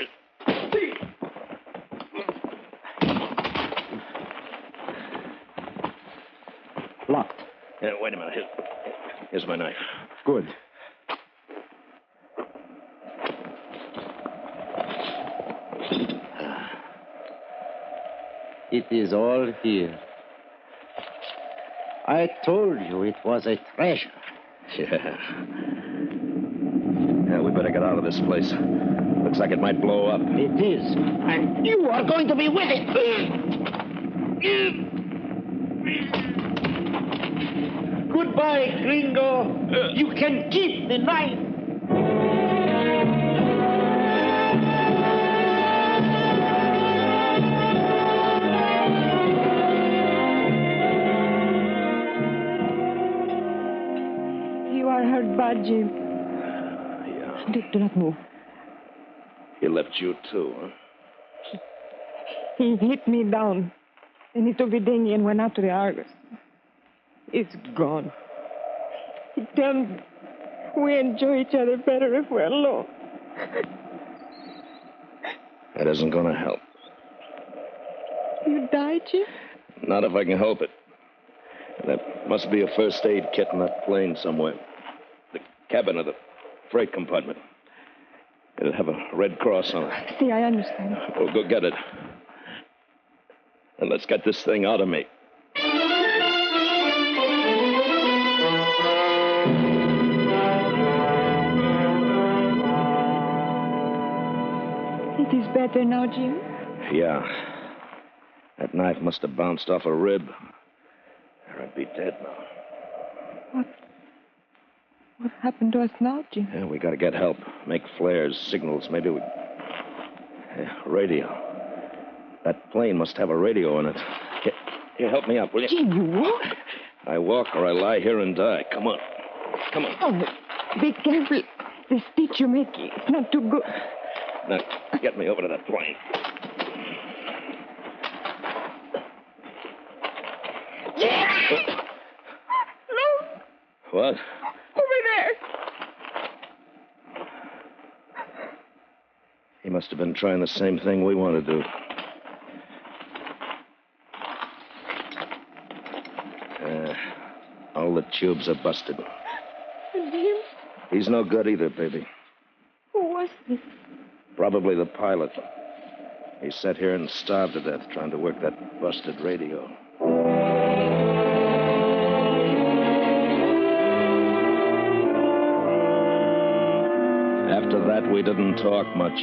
Locked. Yeah, wait a minute. Here's my knife. Good. It is all here. I told you it was a treasure. Yeah. Yeah, we better get out of this place. Looks like it might blow up. It is. And you are going to be with it. Goodbye, Gringo. You can keep the knife. You are hurt bad, Jim. Yeah. Do not move. He left you too, huh? He hit me down. And he took the dinghy and went out to the Argus. It's gone. He tells me we enjoy each other better if we're alone. That isn't going to help. You died, Jim? Not if I can help it. There must be a first aid kit in that plane somewhere. The cabin of the freight compartment. It'll have a red cross on it. See, I understand. We'll go get it. And let's get this thing out of me. It is better now, Jim? Yeah. That knife must have bounced off a rib. Or I'd be dead now. What happened to us now, Jim? Yeah, we gotta get help. Make flares, signals. Maybe we... radio. That plane must have a radio in it. Here, help me up, will you? Jim, you walk? I walk or I lie here and die. Come on. Come on. Oh, be careful. The stitch you're making is not too good. Now, get me over to that plane. Yeah! Look! What? Over there! He must have been trying the same thing we want to do. All the tubes are busted. And Jim? He's no good either, baby. Who was this? Probably the pilot. He sat here and starved to death trying to work that busted radio. After that, we didn't talk much.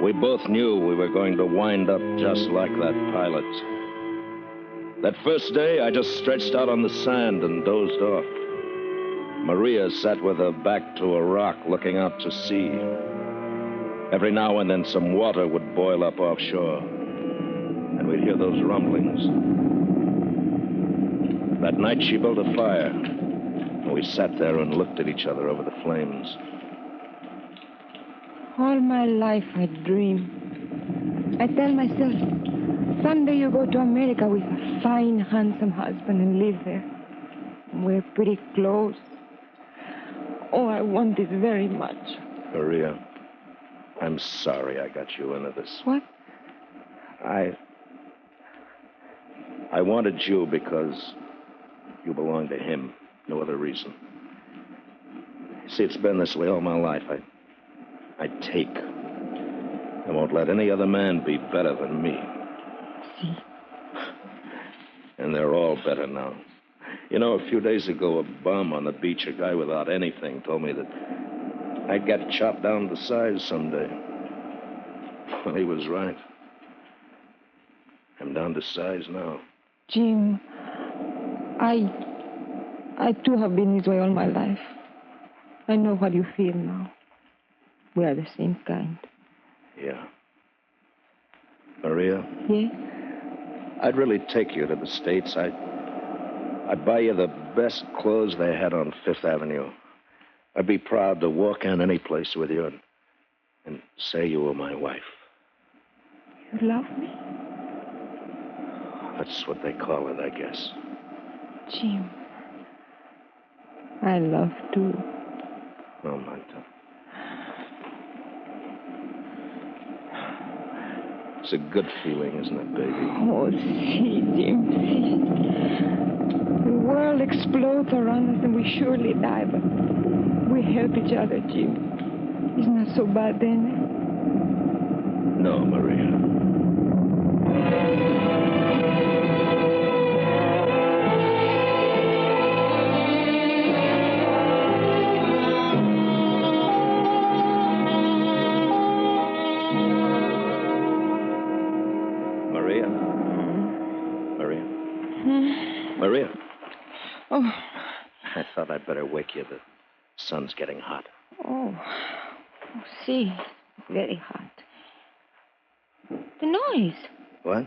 We both knew we were going to wind up just like that pilot. That first day, I just stretched out on the sand and dozed off. Maria sat with her back to a rock looking out to sea. Every now and then, some water would boil up offshore, and we'd hear those rumblings. That night, she built a fire, and we sat there and looked at each other over the flames. All my life I dream. I tell myself, someday you go to America with a fine, handsome husband and live there. Wear pretty clothes. Oh, I want it very much. Maria, I'm sorry I got you into this. What? I wanted you because you belong to him. No other reason. See, it's been this way all my life. I take. I won't let any other man be better than me. See? And they're all better now. You know, a few days ago, a bum on the beach, a guy without anything, told me that I'd get chopped down to size someday. Well, he was right. I'm down to size now. Jim, I too have been this way all my life. I know what you feel now. We are the same kind. Yeah. Maria? Yes? I'd really take you to the States. I'd buy you the best clothes they had on Fifth Avenue. I'd be proud to walk in any place with you and say you were my wife. You love me? That's what they call it, I guess. Jim, I love too. Oh, Manta. It's a good feeling, isn't it, baby? Oh, see, Jim, see. The world explodes around us and we surely die, but we help each other, Jim. It's not so bad then. No, Maria. Maria. Oh. I thought I'd better wake you. The sun's getting hot. Oh, see, very hot. The noise. What?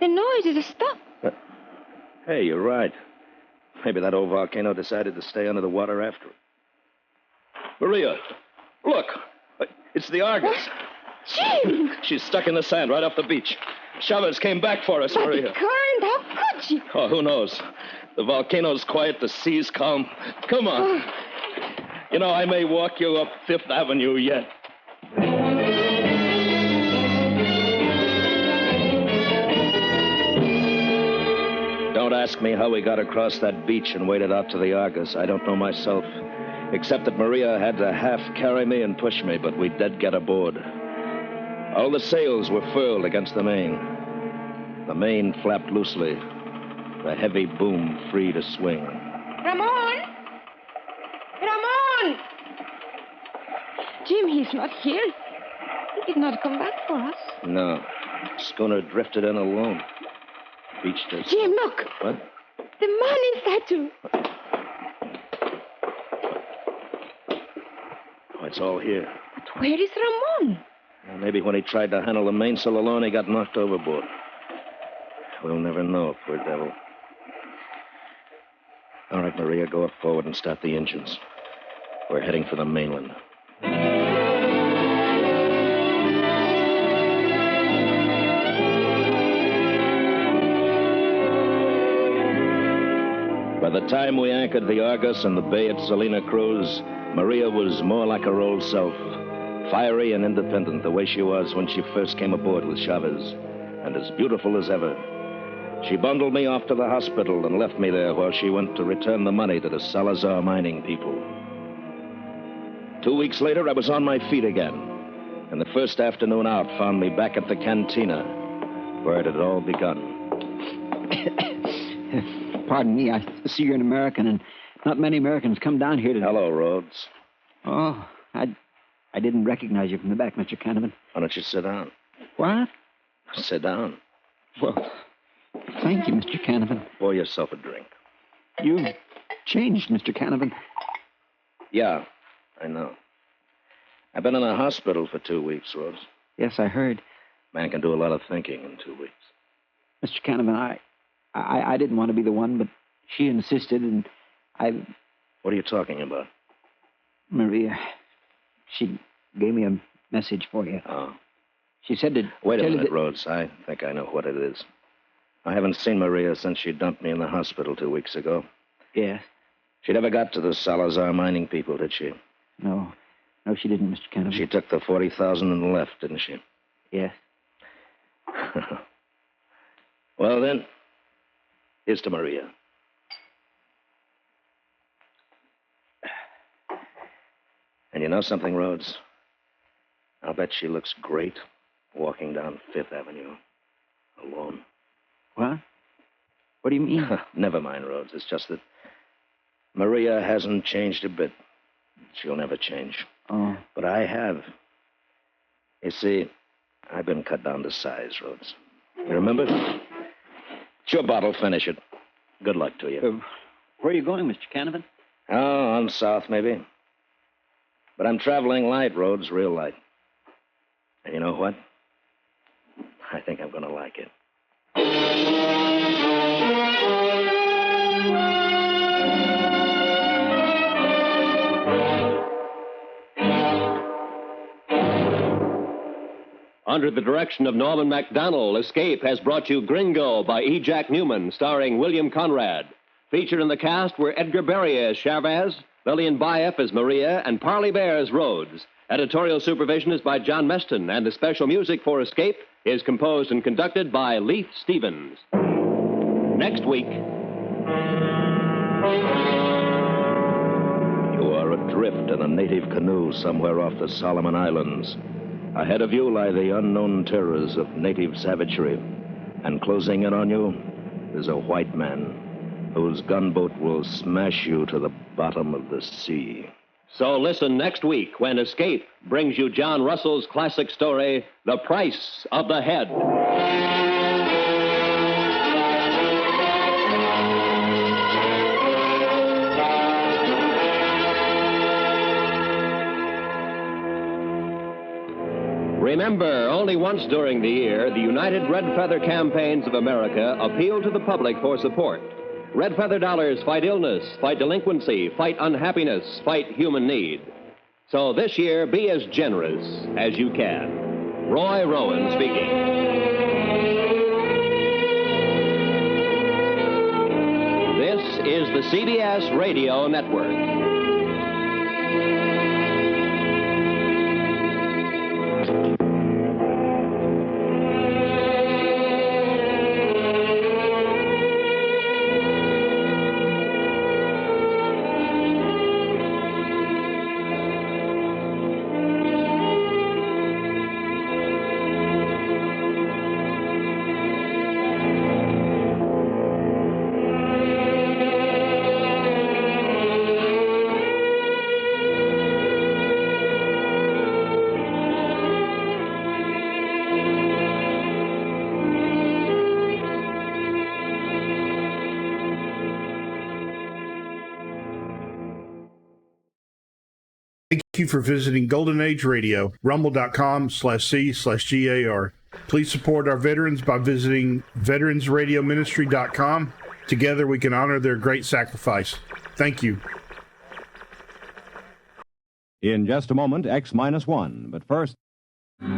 The noise is a stop. Hey, you're right. Maybe that old volcano decided to stay under the water after it. Maria, look. It's the Argus. Jim! She's stuck in the sand right off the beach. Chavez came back for us, Maria. The current, how could she? Oh, who knows? The volcano's quiet, the sea's calm. Come on. You know, I may walk you up Fifth Avenue yet. Don't ask me how we got across that beach and waded out to the Argus. I don't know myself, except that Maria had to half carry me and push me, but we did get aboard. All the sails were furled against the main. The main flapped loosely, the heavy boom free to swing. Ramon! Ramon! Jim, he's not here. He did not come back for us. No. Schooner drifted in alone. Beached us. Jim, look! What? The morning statue. Oh, it's all here. But where is Ramon? Well, maybe when he tried to handle the mainsail alone, he got knocked overboard. We'll never know, poor devil. All right, Maria, go up forward and start the engines. We're heading for the mainland. By the time we anchored the Argus in the bay at Salina Cruz, Maria was more like her old self. Fiery and independent the way she was when she first came aboard with Chavez, and as beautiful as ever. She bundled me off to the hospital and left me there while she went to return the money to the Salazar mining people. 2 weeks later, I was on my feet again. And the first afternoon out found me back at the cantina, where it had all begun. Pardon me, I see you're an American, and not many Americans come down here to... Hello, Rhodes. Oh, I didn't recognize you from the back, Mr. Canavan. Why don't you sit down? What? Sit down. Well, thank you, Mr. Canavan. Pour yourself a drink. You've changed, Mr. Canavan. Yeah, I know. I've been in a hospital for 2 weeks, Rhodes. Yes, I heard. Man can do a lot of thinking in 2 weeks. Mr. Canavan, I didn't want to be the one, but she insisted, and I... What are you talking about? Maria. She gave me a message for you. Oh. She said to... Wait a minute, Rhodes. I think I know what it is. I haven't seen Maria since she dumped me in the hospital 2 weeks ago. Yes? She never got to the Salazar mining people, did she? No. No, she didn't, Mr. Canavan. She took the 40,000 and left, didn't she? Yes. Well, then, here's to Maria. And you know something, Rhodes? I'll bet she looks great walking down Fifth Avenue alone. What? What do you mean? Never mind, Rhodes. It's just that Maria hasn't changed a bit. She'll never change. Oh. But I have. You see, I've been cut down to size, Rhodes. You remember? It's your bottle. Finish it. Good luck to you. Where are you going, Mr. Canavan? Oh, on south, maybe. But I'm traveling light, Rhodes, real light. And you know what? I think I'm going to like it. Under the direction of Norman MacDonald, Escape has brought you Gringo by E. Jack Newman, starring William Conrad. Featured in the cast were Edgar Berry as Chavez, Lillian Bayef as Maria, and Parley Bear as Rhodes. Editorial supervision is by John Meston, and the special music for Escape is composed and conducted by Leith Stevens. Next week, you are adrift in a native canoe somewhere off the Solomon Islands. Ahead of you lie the unknown terrors of native savagery. And closing in on you is a white man whose gunboat will smash you to the bottom of the sea. So listen next week when Escape brings you John Russell's classic story, The Price of the Head. Remember, only once during the year, the United Red Feather Campaigns of America appeal to the public for support. Red Feather dollars fight illness, fight delinquency, fight unhappiness, fight human need. So this year, be as generous as you can. Roy Rowan speaking. This is the CBS Radio Network. Thank you for visiting Golden Age Radio, rumble.com/C/GAR. Please support our veterans by visiting veteransradioministry.com. Together we can honor their great sacrifice. Thank you. In just a moment, X-1. But first... There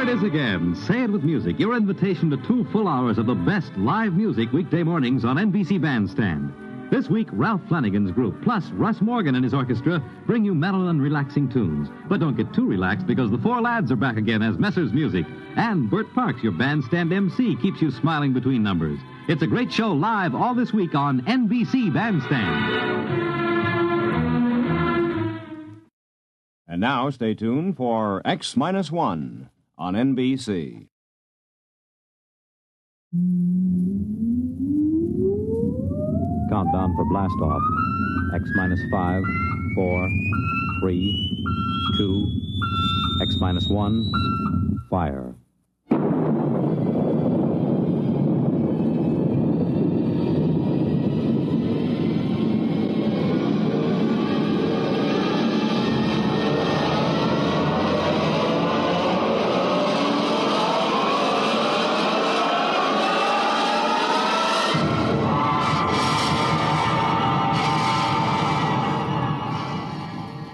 it is again. Say it with music. Your invitation to 2 full hours of the best live music weekday mornings on NBC Bandstand. This week, Ralph Flanagan's group, plus Russ Morgan and his orchestra, bring you mellow and relaxing tunes. But don't get too relaxed, because the 4 lads are back again as Messrs. Music. And Bert Parks, your bandstand MC, keeps you smiling between numbers. It's a great show live all this week on NBC Bandstand. And now stay tuned for X-1 on NBC. Countdown for blast off. X-5, 4, 3, 2, X-1, fire.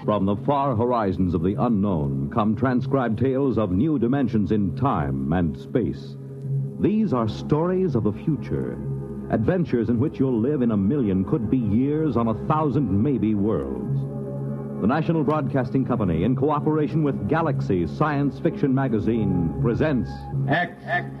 From the far horizons of the unknown come transcribed tales of new dimensions in time and space. These are stories of the future, adventures in which you'll live in a million, could be years, on 1,000 maybe worlds. The National Broadcasting Company, in cooperation with Galaxy Science Fiction Magazine, presents X-1.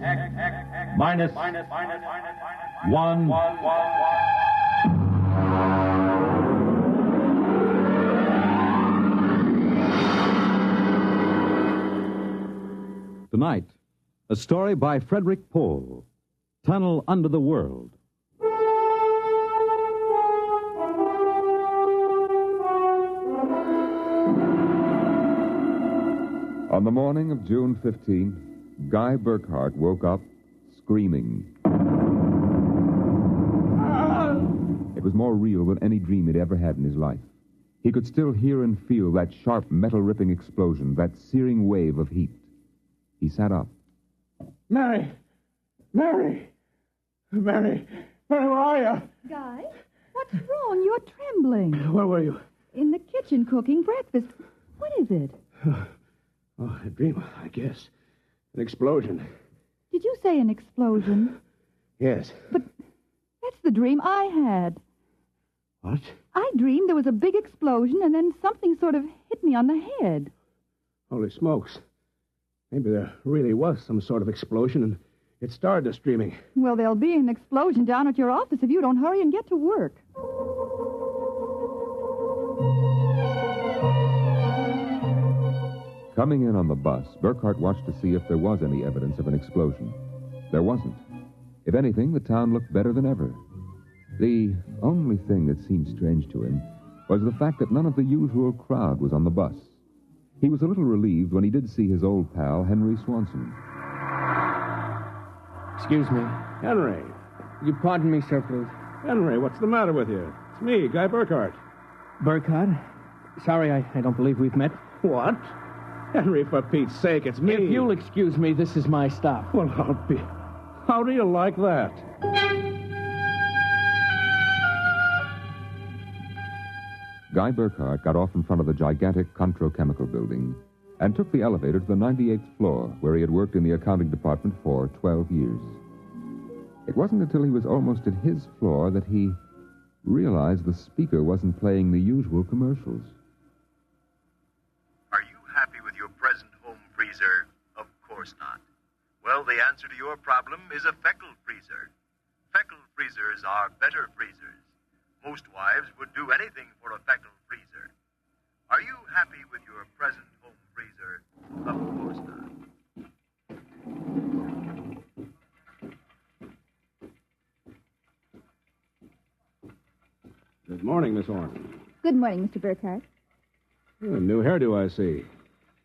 Tonight, a story by Frederick Pohl, Tunnel Under the World. On the morning of June 15th, Guy Burkhart woke up screaming. It was more real than any dream he'd ever had in his life. He could still hear and feel that sharp, metal-ripping explosion, that searing wave of heat. He sat up. Mary, where are you? Guy, what's wrong? You're trembling. Where were you? In the kitchen cooking breakfast. What is it? Oh, a dream, I guess. An explosion. Did you say an explosion? Yes. But that's the dream I had. What? I dreamed there was a big explosion and then something sort of hit me on the head. Holy smokes. Maybe there really was some sort of explosion and it started us dreaming. Well, there'll be an explosion down at your office if you don't hurry and get to work. Coming in on the bus, Burkhart watched to see if there was any evidence of an explosion. There wasn't. If anything, the town looked better than ever. The only thing that seemed strange to him was the fact that none of the usual crowd was on the bus. He was a little relieved when he did see his old pal, Henry Swanson. Excuse me. Henry. You pardon me, sir, please. Henry, what's the matter with you? It's me, Guy Burkhart. Burkhart? Sorry, I don't believe we've met. What? Henry, for Pete's sake, it's me. If you'll excuse me, this is my stop. Well, how do you like that? Guy Burkhart got off in front of the gigantic Controchemical building and took the elevator to the 98th floor, where he had worked in the accounting department for 12 years. It wasn't until he was almost at his floor that he realized the speaker wasn't playing the usual commercials. Are you happy with your present home freezer? Of course not. Well, the answer to your problem is a Feckle freezer. Feckle freezers are better freezers. Most wives would do anything for a Feckle freezer. Are you happy with your present home freezer? Of course not. Good morning, Miss Horn. Good morning, Mr. Burkhart. A new hairdo, I see.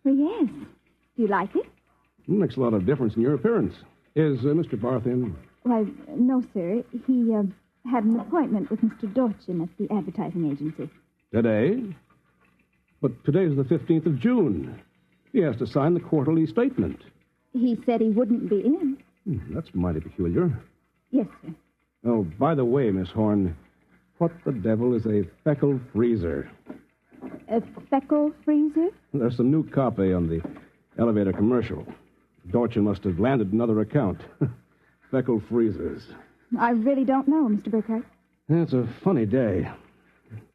Well, yes. Do you like it? Makes a lot of difference in your appearance. Is Mr. Barth in? Why, no, sir. He had an appointment with Mr. Dorchin at the advertising agency. Today? But today's the 15th of June. He has to sign the quarterly statement. He said he wouldn't be in. That's mighty peculiar. Yes, sir. Oh, by the way, Miss Horn, what the devil is a Feckle freezer? A Feckle freezer? There's some new copy on the elevator commercial. Dorchin must have landed another account. Feckle freezers. I really don't know, Mr. Burkhart. It's a funny day.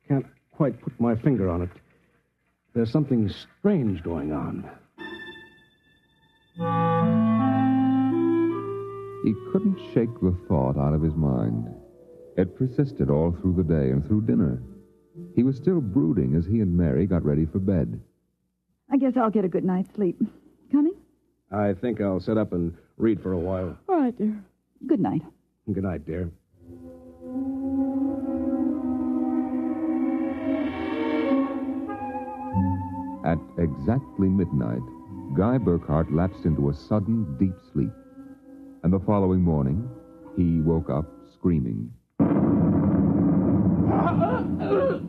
Can't quite put my finger on it. There's something strange going on. He couldn't shake the thought out of his mind. It persisted all through the day and through dinner. He was still brooding as he and Mary got ready for bed. I guess I'll get a good night's sleep. Coming? I think I'll sit up and read for a while. All right, dear. Good night. Good night, dear. At exactly midnight, Guy Burkhart lapsed into a sudden, deep sleep. And the following morning, he woke up screaming.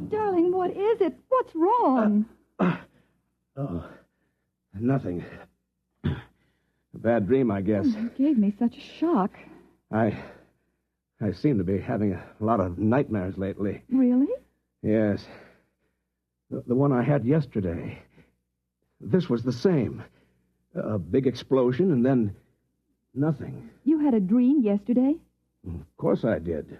Darling, what is it? What's wrong? Oh, nothing. A bad dream, I guess. You gave me such a shock. I seem to be having a lot of nightmares lately. Really? Yes. The one I had yesterday. This was the same. A big explosion and then nothing. You had a dream yesterday? Of course I did.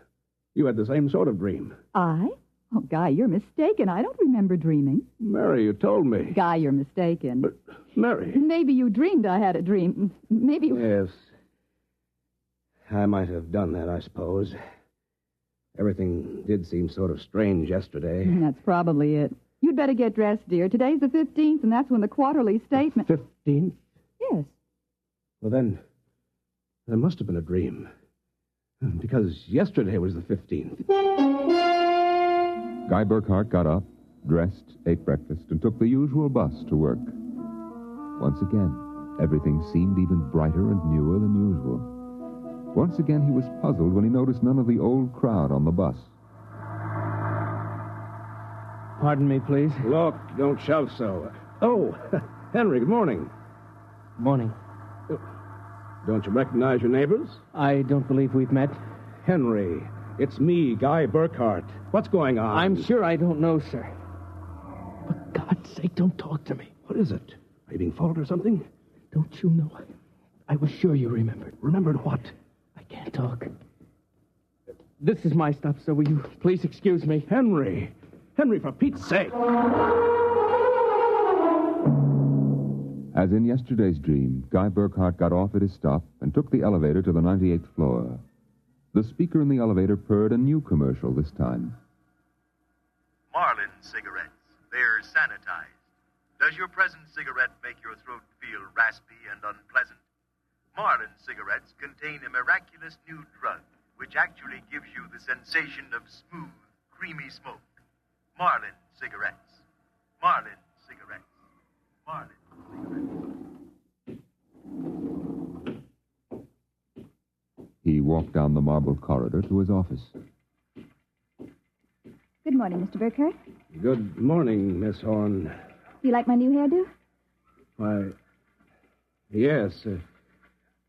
You had the same sort of dream. I? Oh, Guy, you're mistaken. I don't remember dreaming. Mary, you told me. Guy, you're mistaken. But, Mary... Maybe you dreamed I had a dream. Maybe... Yes. I might have done that, I suppose. Everything did seem sort of strange yesterday. That's probably it. You'd better get dressed, dear. Today's the 15th, and that's when the quarterly statement... 15th? Yes. Well, then, there must have been a dream. Because yesterday was the 15th. Guy Burkhart got up, dressed, ate breakfast, and took the usual bus to work. Once again, everything seemed even brighter and newer than usual. Once again, he was puzzled when he noticed none of the old crowd on the bus. Pardon me, please. Look, don't shout so. Oh, Henry, good morning. Morning. Don't you recognize your neighbors? I don't believe we've met. Henry, it's me, Guy Burkhart. What's going on? I'm sure I don't know, sir. For God's sake, don't talk to me. What is it? Are you being followed or something? Don't you know? I was sure you remembered. Remembered what? I can't talk. This is my stuff, so will you please excuse me? Henry! Henry, for Pete's sake! As in yesterday's dream, Guy Burkhart got off at his stop and took the elevator to the 98th floor. The speaker in the elevator purred a new commercial this time. Marlin cigarettes. They're sanitized. Does your present cigarette make your throat feel raspy and unpleasant? Marlin cigarettes contain a miraculous new drug which actually gives you the sensation of smooth, creamy smoke. Marlin cigarettes. Marlin cigarettes. Marlin cigarettes. He walked down the marble corridor to his office. Good morning, Mr. Burkhart. Good morning, Miss Horn. Do you like my new hairdo? Why, yes.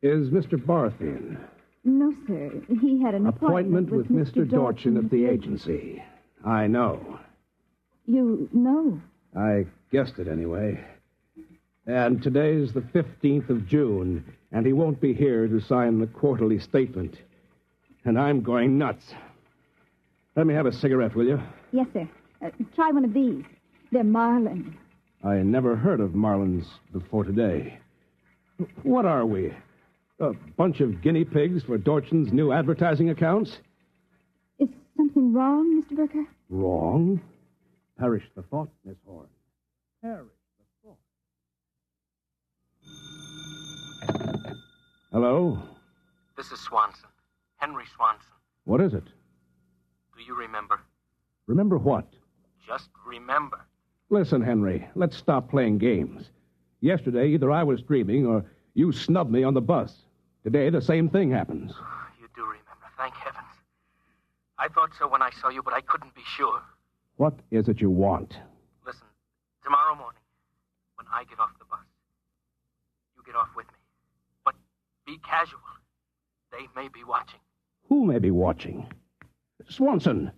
Is Mr. Barth in? No, sir. He had an appointment with Mr. Dorchin at the agency. I know. You know? I guessed it anyway. And today's the 15th of June, and he won't be here to sign the quarterly statement. And I'm going nuts. Let me have a cigarette, will you? Yes, sir. Try one of these. They're Marlin. I never heard of Marlins before today. What are we? A bunch of guinea pigs for Dorchin's new advertising accounts? Is something wrong, Mr. Burkhart? Wrong? Perish the thought, Miss Horn. Perish the thought. Hello? This is Swanson. Henry Swanson. What is it? Do you remember? Remember what? Just remember. Listen, Henry, let's stop playing games. Yesterday, either I was dreaming or you snubbed me on the bus. Today, the same thing happens. You do remember, thank heavens. I thought so when I saw you, but I couldn't be sure. What is it you want? Listen, tomorrow morning, when I get off the bus, you get off with me. But be casual. They may be watching. Who may be watching? Swanson.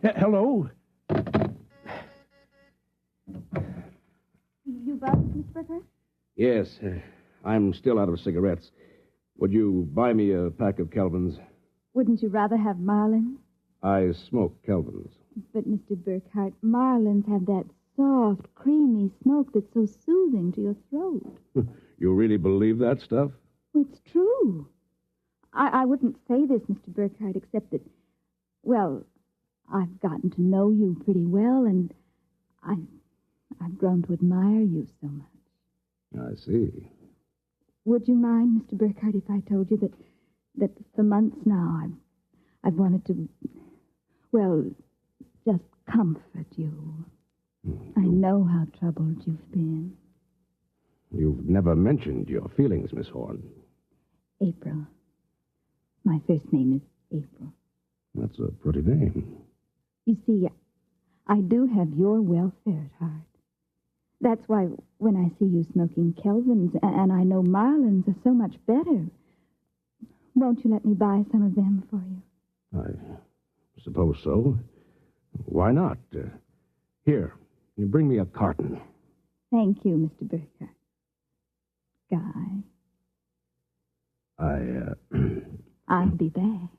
Hello? You buzzed, Mr. Burkhart? Yes, I'm still out of cigarettes. Would you buy me a pack of Kelvins? Wouldn't you rather have Marlin? I smoke Kelvins. But, Mr. Burkhart, Marlins have that soft, creamy smoke that's so soothing to your throat. You really believe that stuff? It's true. I wouldn't say this, Mr. Burkhart, except that, well, I've gotten to know you pretty well, and I've grown to admire you so much. I see. Would you mind, Mr. Burkhardt, if I told you that for months now I've wanted to, well, just comfort you. I know how troubled you've been. You've never mentioned your feelings, Miss Horn. April. My first name is April. That's a pretty name. You see, I do have your welfare at heart. That's why when I see you smoking Kelvins, and I know Marlins are so much better, won't you let me buy some of them for you? I suppose so. Why not? Here, you bring me a carton. Thank you, Mr. Burkhardt. Guy. I'll be back.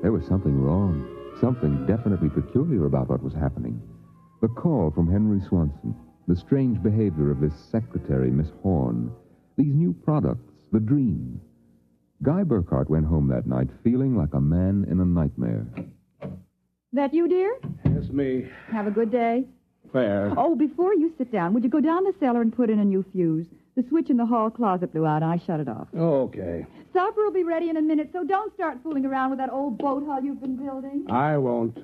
There was something wrong, something definitely peculiar about what was happening. The call from Henry Swanson, the strange behavior of this secretary, Miss Horn, these new products, the dream. Guy Burkhardt went home that night feeling like a man in a nightmare. That you, dear? Yes, me. Have a good day. Fair. Oh, before you sit down, would you go down the cellar and put in a new fuse? The switch in the hall closet blew out, and I shut it off. Okay. Supper will be ready in a minute, so don't start fooling around with that old boat hull you've been building. I won't.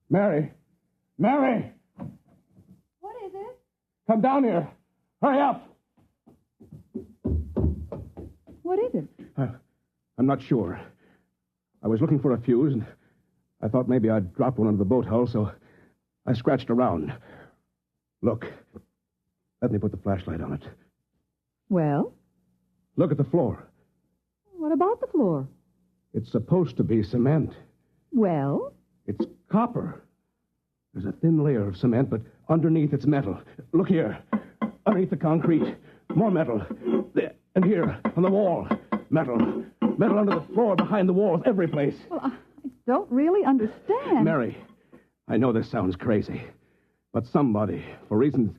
Mary! Mary! What is it? Come down here. Hurry up. What is it? I'm not sure. I was looking for a fuse, and I thought maybe I'd dropped one under the boat hull, so I scratched around. Look. Let me put the flashlight on it. Well? Look at the floor. What about the floor? It's supposed to be cement. Well? It's copper. There's a thin layer of cement, but underneath it's metal. Look here. Underneath the concrete, more metal. There. And here, on the wall, metal. Metal under the floor, behind the walls, every place. Well, I don't really understand. Mary, I know this sounds crazy, but somebody, for reasons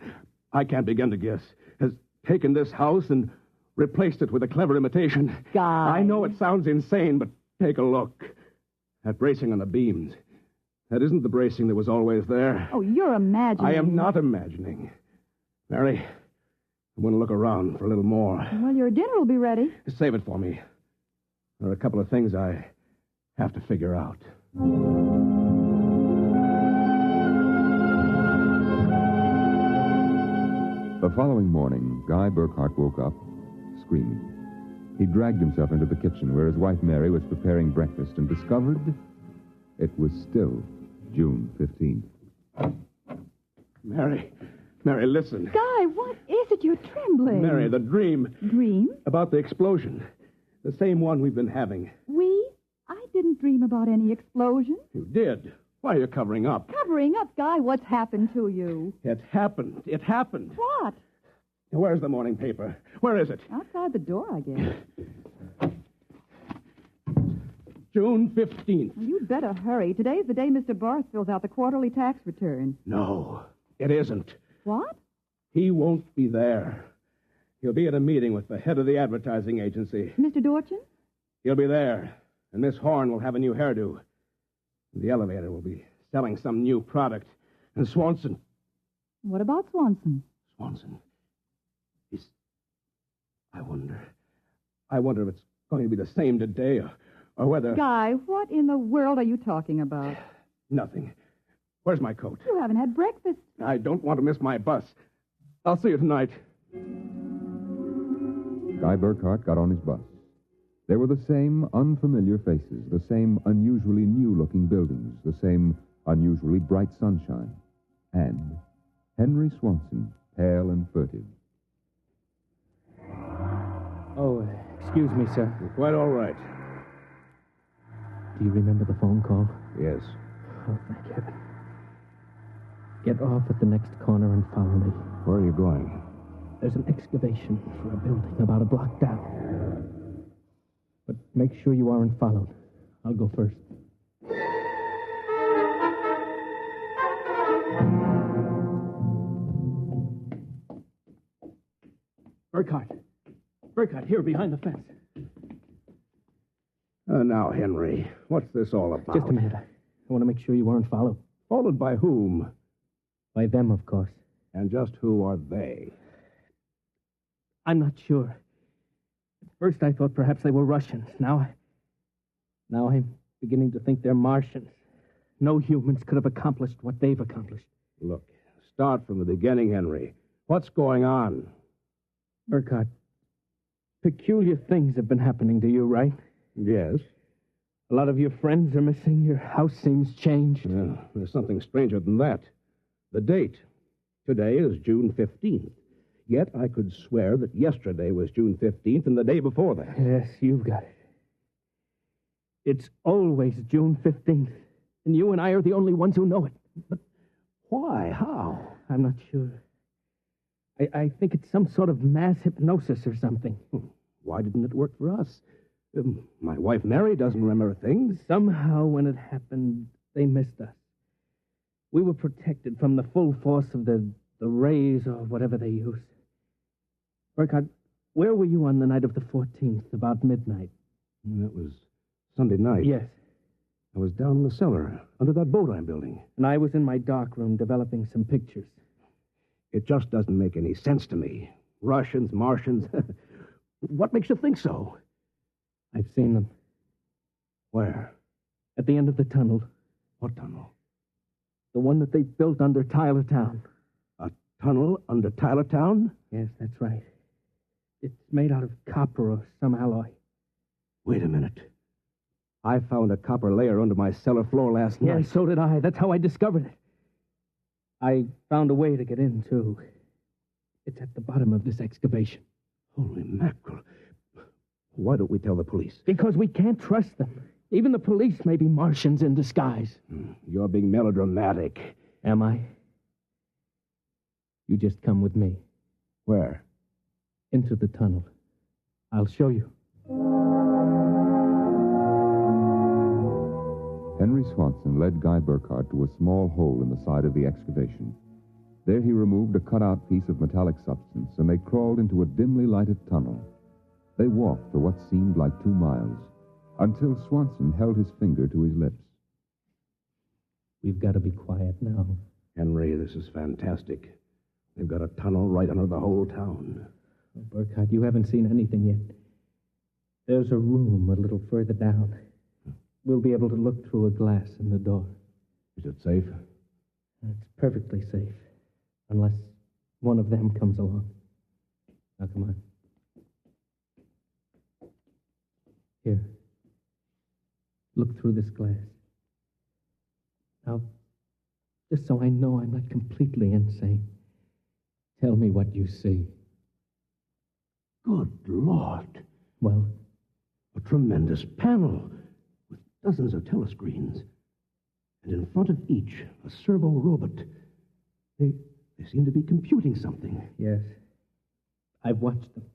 I can't begin to guess, has taken this house and replaced it with a clever imitation. Guy. I know it sounds insane, but take a look. That bracing on the beams. That isn't the bracing that was always there. Oh, you're imagining. I am not imagining. Mary, I'm going to look around for a little more. Well, your dinner will be ready. Save it for me. There are a couple of things I have to figure out. The following morning, Guy Burkhardt woke up, screaming. He dragged himself into the kitchen where his wife Mary was preparing breakfast and discovered it was still June 15th. Mary, listen. Guy, what is it? You're trembling. Mary, the dream. Dream? About the explosion. The same one we've been having. We? I didn't dream about any explosion. You did. Why are you covering up? Covering up, Guy? What's happened to you? It happened. It happened. What? Where's the morning paper? Where is it? Outside the door, I guess. June 15th. Well, you'd better hurry. Today's the day Mr. Barth fills out the quarterly tax return. No, it isn't. What? He won't be there. He'll be at a meeting with the head of the advertising agency. Mr. Dorchin? He'll be there, and Miss Horn will have a new hairdo. The elevator will be selling some new product. And Swanson... What about Swanson? Swanson. I wonder if it's going to be the same today, or whether... Guy, what in the world are you talking about? Nothing. Where's my coat? You haven't had breakfast. I don't want to miss my bus. I'll see you tonight. Guy Burkhardt got on his bus. There were the same unfamiliar faces, the same unusually new-looking buildings, the same unusually bright sunshine, and Henry Swanson, pale and furtive. Oh, excuse me, sir. You're quite all right. Do you remember the phone call? Yes. Oh, thank heaven. Get off at the next corner and follow me. Where are you going? There's an excavation for a building about a block down. But make sure you aren't followed. I'll go first. Burkhardt, here behind the fence. Now, Henry, what's this all about? Just a minute. I want to make sure you weren't followed. Followed by whom? By them, of course. And just who are they? I'm not sure. At first I thought perhaps they were Russians. Now I'm beginning to think they're Martians. No humans could have accomplished what they've accomplished. Look, start from the beginning, Henry. What's going on? Burkhardt, peculiar things have been happening to you, right? Yes. A lot of your friends are missing. Your house seems changed. There's something stranger than that. The date. Today is June 15th. Yet I could swear that yesterday was June 15th and the day before that. Yes, you've got it. It's always June 15th. And you and I are the only ones who know it. But why? How? I'm not sure. I think it's some sort of mass hypnosis or something. Why didn't it work for us? My wife Mary doesn't remember things. Somehow when it happened, they missed us. We were protected from the full force of the rays or whatever they use. Burkhardt, where were you on the night of the 14th, about midnight? That was Sunday night. Yes. I was down in the cellar, under that boat I'm building. And I was in my dark room developing some pictures. It just doesn't make any sense to me. Russians, Martians. What makes you think so? I've seen them. Where? At the end of the tunnel. What tunnel? The one that they built under Tyler Town. A tunnel under Tyler Town? Yes, that's right. It's made out of copper or some alloy. Wait a minute. I found a copper layer under my cellar floor last night. Yes, so did I. That's how I discovered it. I found a way to get in, too. It's at the bottom of this excavation. Holy mackerel. Why don't we tell the police? Because we can't trust them. Even the police may be Martians in disguise. You're being melodramatic. Am I? You just come with me. Where? Into the tunnel. I'll show you. Henry Swanson led Guy Burkhardt to a small hole in the side of the excavation. There he removed a cut-out piece of metallic substance, and they crawled into a dimly lighted tunnel. They walked for what seemed like 2 miles, until Swanson held his finger to his lips. We've got to be quiet now. Henry, this is fantastic. They've got a tunnel right under the whole town. Oh, Burkhardt, you haven't seen anything yet. There's a room a little further down. We'll be able to look through a glass in the door. Is it safe? It's perfectly safe, unless one of them comes along. Now, come on. Here. Look through this glass. Now, just so I know I'm not completely insane, tell me what you see. Good Lord. Well? A tremendous panel with dozens of telescreens. And in front of each, a servo robot. They seem to be computing something. Yes. I've watched them.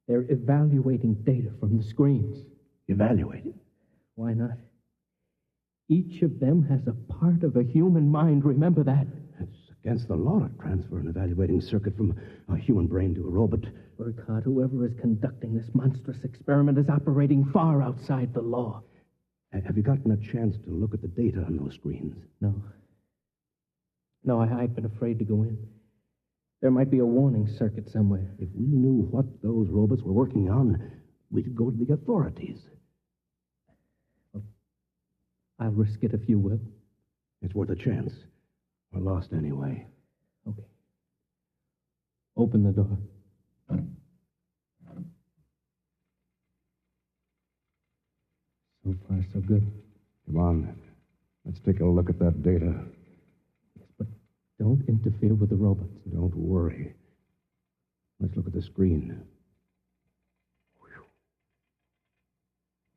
They're evaluating data from the screens. Evaluating? Why not? Each of them has a part of a human mind. Remember that. It's against the law to transfer an evaluating circuit from a human brain to a robot. Burkhardt, whoever is conducting this monstrous experiment is operating far outside the law. Have you gotten a chance to look at the data on those screens? No. No, I've been afraid to go in. There might be a warning circuit somewhere. If we knew what those robots were working on, we could go to the authorities. Well, I'll risk it if you will. It's worth a chance. We're lost anyway. Okay. Open the door. So far, so good. Come on. Let's take a look at that data. Yes, but don't interfere with the robots. Don't worry. Let's look at the screen.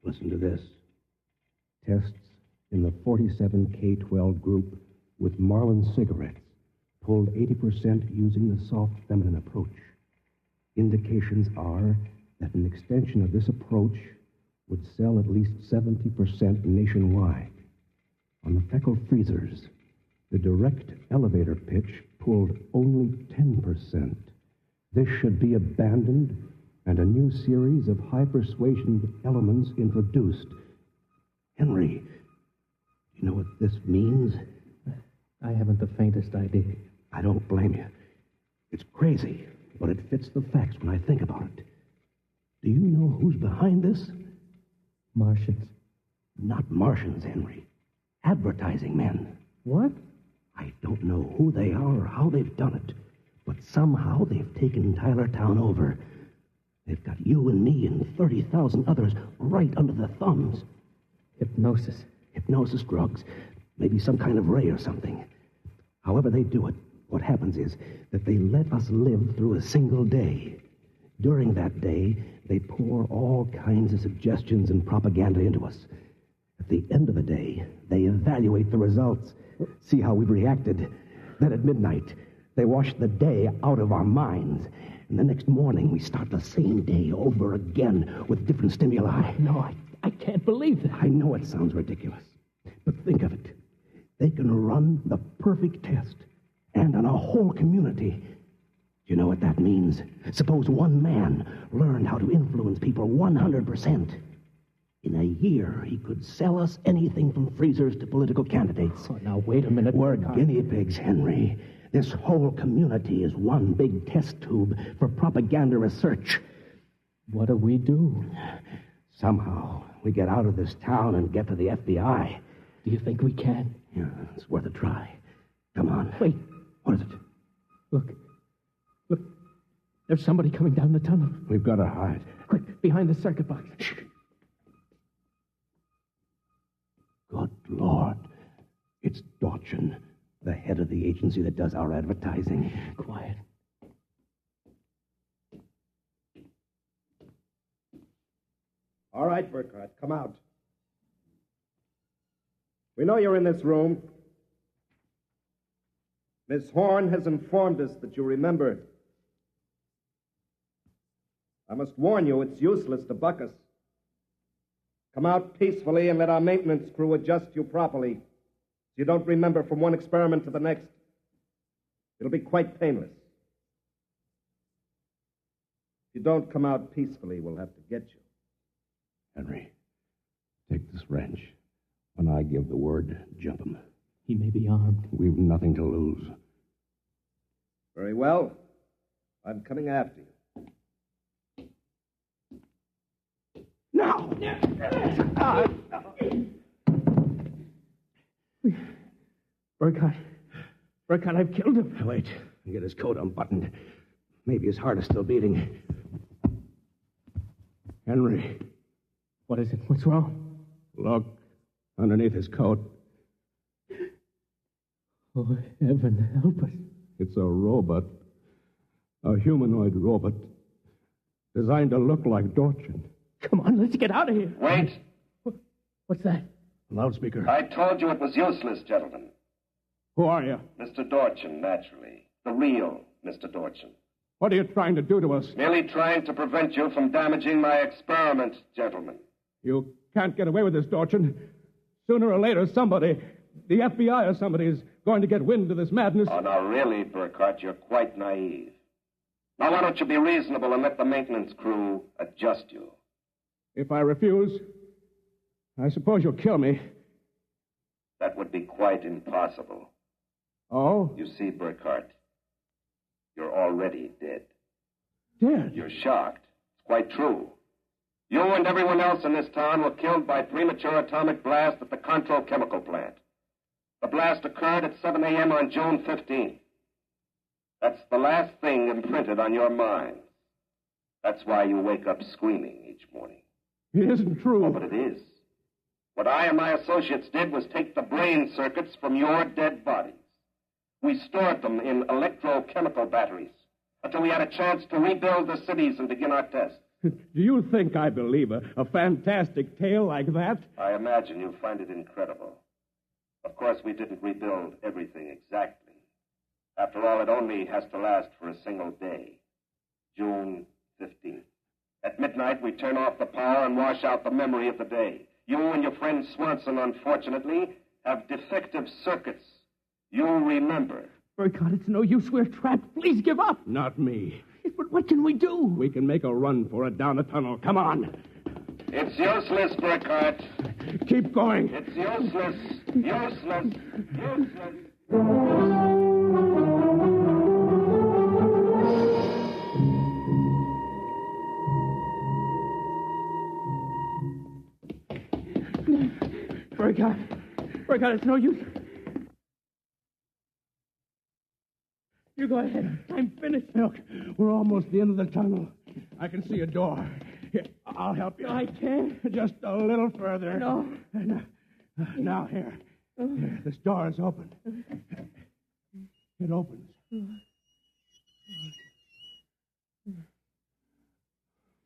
Listen to this. Tests in the 47K12 group with Marlin cigarettes pulled 80% using the soft feminine approach. Indications are that an extension of this approach would sell at least 70% nationwide. On the Feckle freezers, the direct elevator pitch pulled only 10%, This should be abandoned and a new series of high persuasion elements introduced. Henry, you know what this means? I haven't the faintest idea. I don't blame you. It's crazy, but it fits the facts when I think about it. Do you know who's behind this? Martians. Not Martians, Henry. Advertising men. What? I don't know who they are or how they've done it, but somehow they've taken Tylertown over. They've got you and me and 30,000 others right under their thumbs. Hypnosis. Hypnosis, drugs, maybe some kind of ray or something. However they do it, what happens is that they let us live through a single day. During that day, they pour all kinds of suggestions and propaganda into us. At the end of the day, they evaluate the results, see how we've reacted. Then at midnight, they wash the day out of our minds. And the next morning, we start the same day over again with different stimuli. No, I can't believe that. I know it sounds ridiculous, but think of it. They can run the perfect test, and on a whole community. You know what that means? Suppose one man learned how to influence people 100%. In a year, he could sell us anything from freezers to political candidates. Oh, now, wait a minute. We're guinea pigs, Henry. This whole community is one big test tube for propaganda research. What do we do? Somehow, we get out of this town and get to the FBI. Do you think we can? Yeah, it's worth a try. Come on. Wait. What is it? Look. There's somebody coming down the tunnel. We've got to hide. Quick, behind the circuit box. Shh. Good Lord. It's Dorchin, the head of the agency that does our advertising. Quiet. All right, Burkhardt, come out. We know you're in this room. Miss Horn has informed us that you remember. I must warn you, it's useless to buck us. Come out peacefully and let our maintenance crew adjust you properly. So you don't remember from one experiment to the next. It'll be quite painless. If you don't come out peacefully, we'll have to get you. Henry, take this wrench. When I give the word, jump him. He may be armed. We've nothing to lose. Very well. I'm coming after you. Now! Burkhardt, I've killed him. Wait, get his coat unbuttoned. Maybe his heart is still beating. Henry. What is it? What's wrong? Look, underneath his coat. Oh, heaven help us. It's a robot. A humanoid robot. Designed to look like Dorchin. Come on, let's get out of here. Wait. What's that? Loudspeaker. I told you it was useless, gentlemen. Who are you? Mr. Dorchin, naturally. The real Mr. Dorchin. What are you trying to do to us? Merely trying to prevent you from damaging my experiment, gentlemen. You can't get away with this, Dorchin. Sooner or later, somebody, the FBI or somebody, is going to get wind of this madness. Oh, now, really, Burkhardt, you're quite naive. Now, why don't you be reasonable and let the maintenance crew adjust you? If I refuse, I suppose you'll kill me. That would be quite impossible. Oh? You see, Burkhardt, you're already dead. Dead? You're shocked. It's quite true. You and everyone else in this town were killed by premature atomic blast at the Control Chemical Plant. The blast occurred at 7 a.m. on June 15th. That's the last thing imprinted on your minds. That's why you wake up screaming each morning. It isn't true. Oh, but it is. What I and my associates did was take the brain circuits from your dead bodies. We stored them in electrochemical batteries until we had a chance to rebuild the cities and begin our tests. Do you think I believe a fantastic tale like that? I imagine you find it incredible. Of course, we didn't rebuild everything exactly. After all, it only has to last for a single day. June 15th. At midnight, we turn off the power and wash out the memory of the day. You and your friend Swanson, unfortunately, have defective circuits. You'll remember. Burkhardt, it's no use. We're trapped. Please give up. Not me. But What can we do? We can make a run for it down the tunnel. Come on. It's useless, Burkhardt. Keep going. It's useless. Useless. Useless. Burkhardt, it's no use. You go ahead. I'm finished. Look, we're almost at the end of the tunnel. I can see a door. Here, I'll help you. No, I can't. Just a little further. No. Now, here. This door is open. It opens.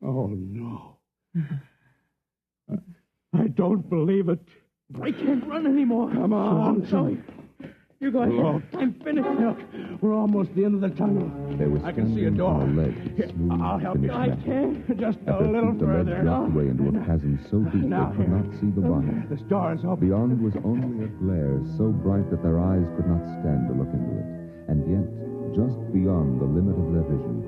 Oh, no. I don't believe it. I can't run anymore. Come on. Sorry. You go ahead. Look. I'm finished. Look, we're almost at the end of the tunnel. They were I can see a standing door. on a ledge, Here, smooth, I'll help you. finished I metal. can't. Just At a their little feet, the ledge further. dropped away into a chasm so deep Now, they could here. not see the bottom. This door is open. Beyond was only a glare so bright that their eyes could not stand to look into it. And yet, just beyond the limit of their vision,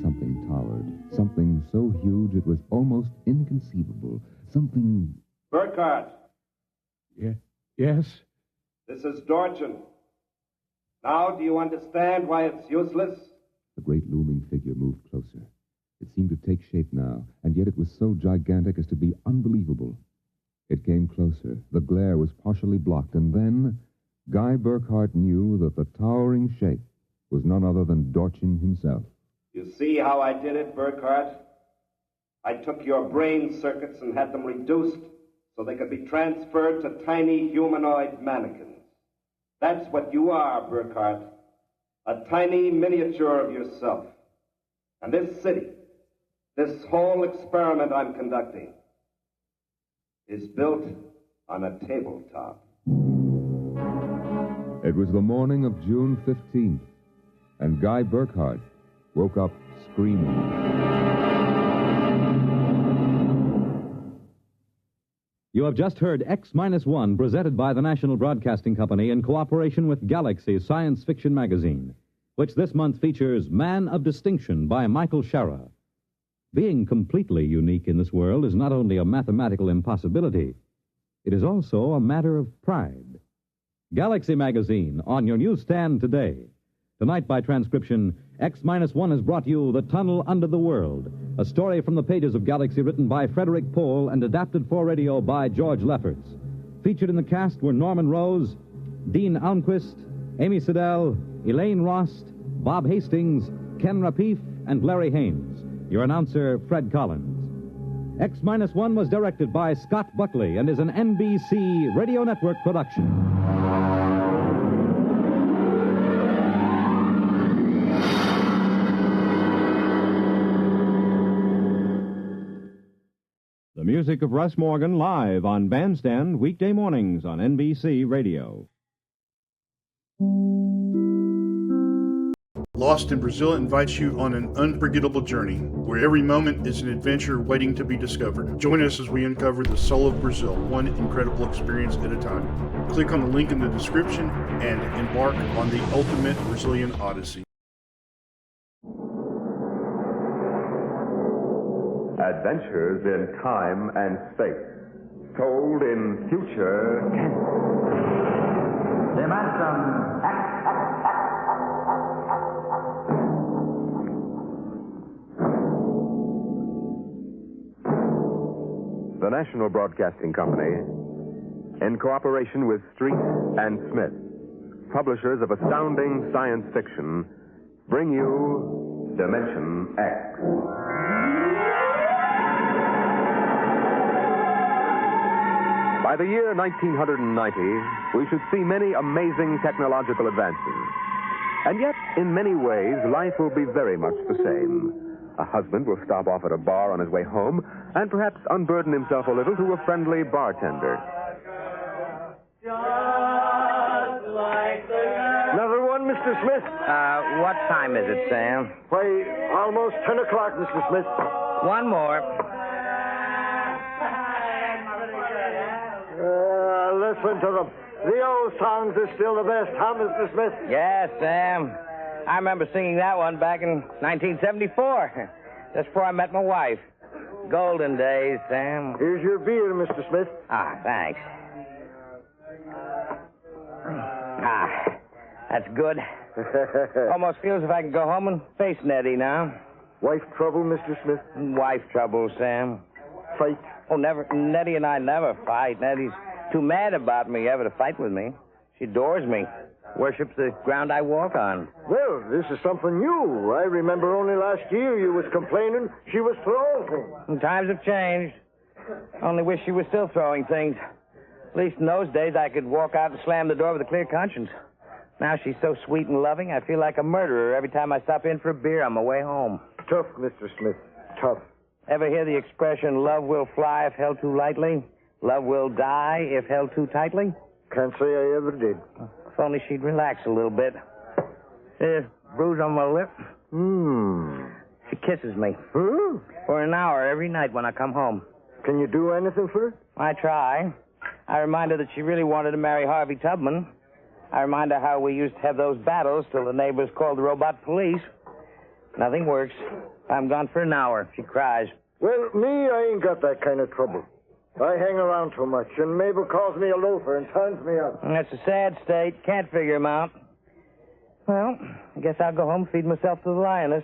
something towered. Something so huge it was almost inconceivable. Something... Burkhardt. Yes? This is Dorchin. Now, do you understand why it's useless? The great looming figure moved closer. It seemed to take shape now, and yet it was so gigantic as to be unbelievable. It came closer. The glare was partially blocked, and then Guy Burkhardt knew that the towering shape was none other than Dorchin himself. You see how I did it, Burkhardt? I took your brain circuits and had them reduced so they could be transferred to tiny humanoid mannequins. That's what you are, Burkhardt. A tiny miniature of yourself. And this city, this whole experiment I'm conducting, is built on a tabletop. It was the morning of June 15th, and Guy Burkhardt woke up screaming. You have just heard X-1, presented by the National Broadcasting Company in cooperation with Galaxy Science Fiction Magazine, which this month features Man of Distinction by Michael Shara. Being completely unique in this world is not only a mathematical impossibility, it is also a matter of pride. Galaxy Magazine, on your newsstand today. Tonight, by transcription, X-1 has brought you The Tunnel Under the World, a story from the pages of Galaxy written by Frederick Pohl and adapted for radio by George Lefferts. Featured in the cast were Norman Rose, Dean Almquist, Amy Siddell, Elaine Rost, Bob Hastings, Ken Rapif, and Larry Haynes. Your announcer, Fred Collins. X-1 was directed by Scott Buckley and is an NBC Radio Network production. The music of Russ Morgan live on Bandstand weekday mornings on NBC Radio. Lost in Brazil invites you on an unforgettable journey, where every moment is an adventure waiting to be discovered. Join us as we uncover the soul of Brazil, one incredible experience at a time. Click on the link in the description and embark on the ultimate Brazilian odyssey. Adventures in time and space, told in future tense. The National Broadcasting Company, in cooperation with Street and Smith, publishers of astounding science fiction, bring you Dimension X. By the year 1990, we should see many amazing technological advances. And yet, in many ways, life will be very much the same. A husband will stop off at a bar on his way home and perhaps unburden himself a little to a friendly bartender. Another one, Mr. Smith? What time is it, Sam? Why, almost 10 o'clock, Mr. Smith. One more. Listen to them. The old songs are still the best, huh, Mr. Smith? Yes, Sam. I remember singing that one back in 1974, just before I met my wife. Golden days, Sam. Here's your beer, Mr. Smith. Ah, thanks. Ah, that's good. Almost feels if I can go home and face Nettie now. Wife trouble, Mr. Smith? Wife trouble, Sam. Fight? Oh, never. Nettie and I never fight. Nettie's too mad about me ever to fight with me. She adores me. Worships the ground I walk on. Well, this is something new. I remember only last year you was complaining she was throwing things. And times have changed. Only wish she was still throwing things. At least in those days I could walk out and slam the door with a clear conscience. Now she's so sweet and loving, I feel like a murderer every time I stop in for a beer on my way home. Tough, Mr. Smith. Tough. Ever hear the expression, love will fly if held too lightly? Love will die if held too tightly? Can't say I ever did. If only she'd relax a little bit. Bruise on my lip. She kisses me. For an hour every night when I come home. Can you do anything for her? I try. I remind her that she really wanted to marry Harvey Tubman. I remind her how we used to have those battles till the neighbors called the robot police. Nothing works. I'm gone for an hour. She cries. Well, me, I ain't got that kind of trouble. I hang around too much, and Mabel calls me a loafer and turns me up. That's a sad state. Can't figure him out. Well, I guess I'll go home and feed myself to the lioness.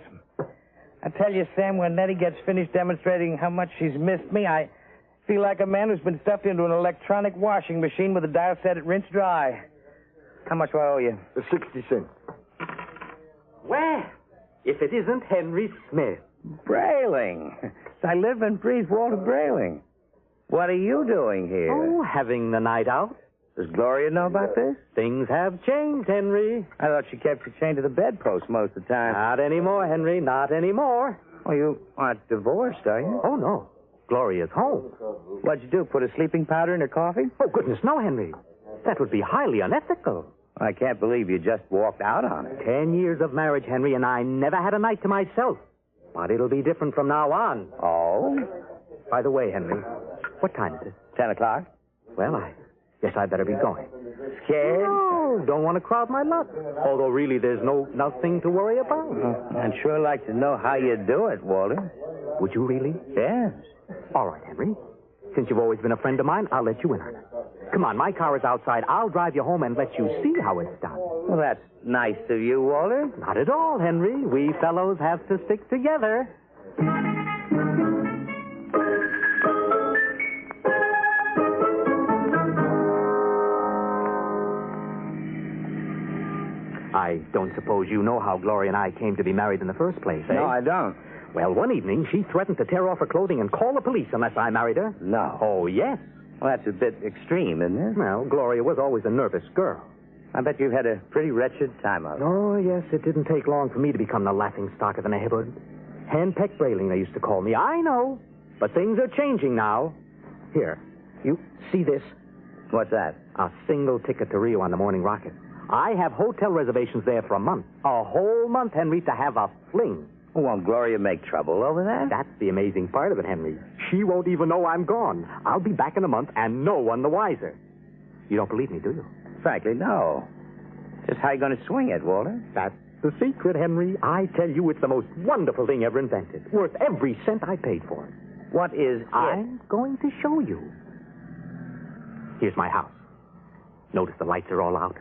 I tell you, Sam, when Nettie gets finished demonstrating how much she's missed me, I feel like a man who's been stuffed into an electronic washing machine with a dial set at rinse dry. How much do I owe you? 60 cents. Well, if it isn't Henry Smith. Brayling. I live and breathe Walter Brayling. What are you doing here? Oh, having the night out. Does Gloria know about this? Things have changed, Henry. I thought she kept you chained to the bedpost most of the time. Not anymore, Henry. Not anymore. Oh, you aren't divorced, are you? Oh, no. Gloria's home. What'd you do, put a sleeping powder in her coffee? Oh, goodness, no, Henry. That would be highly unethical. I can't believe you just walked out on her. 10 years of marriage, Henry, and I never had a night to myself. But it'll be different from now on. Oh? By the way, Henry, what time is it? 10 o'clock. Well, I guess I better be going. Scared? No, don't want to crowd my luck. Although, really, there's nothing to worry about. I'd sure like to know how you do it, Walter. Would you really? Yes. All right, Henry. Since you've always been a friend of mine, I'll let you in on it. Come on, my car is outside. I'll drive you home and let you see how it's done. Well, that's nice of you, Walter. Not at all, Henry. We fellows have to stick together. I don't suppose you know how Gloria and I came to be married in the first place, eh? No, I don't. Well, one evening, she threatened to tear off her clothing and call the police unless I married her. No. Oh, yes. Well, that's a bit extreme, isn't it? Well, Gloria was always a nervous girl. I bet you've had a pretty wretched time of it. Oh, yes, it didn't take long for me to become the laughingstock of the neighborhood. Henpeck Brayling, they used to call me. I know. But things are changing now. Here, you see this? What's that? A single ticket to Rio on the morning rocket. I have hotel reservations there for a month. A whole month, Henry, to have a fling. Won't Gloria make trouble over that? That's the amazing part of it, Henry. She won't even know I'm gone. I'll be back in a month, and no one the wiser. You don't believe me, do you? Frankly, no. Just how you going to swing it, Walter? That's the secret, Henry. I tell you, it's the most wonderful thing ever invented. Worth every cent I paid for it. What is it? I'm going to show you. Here's my house. Notice the lights are all out.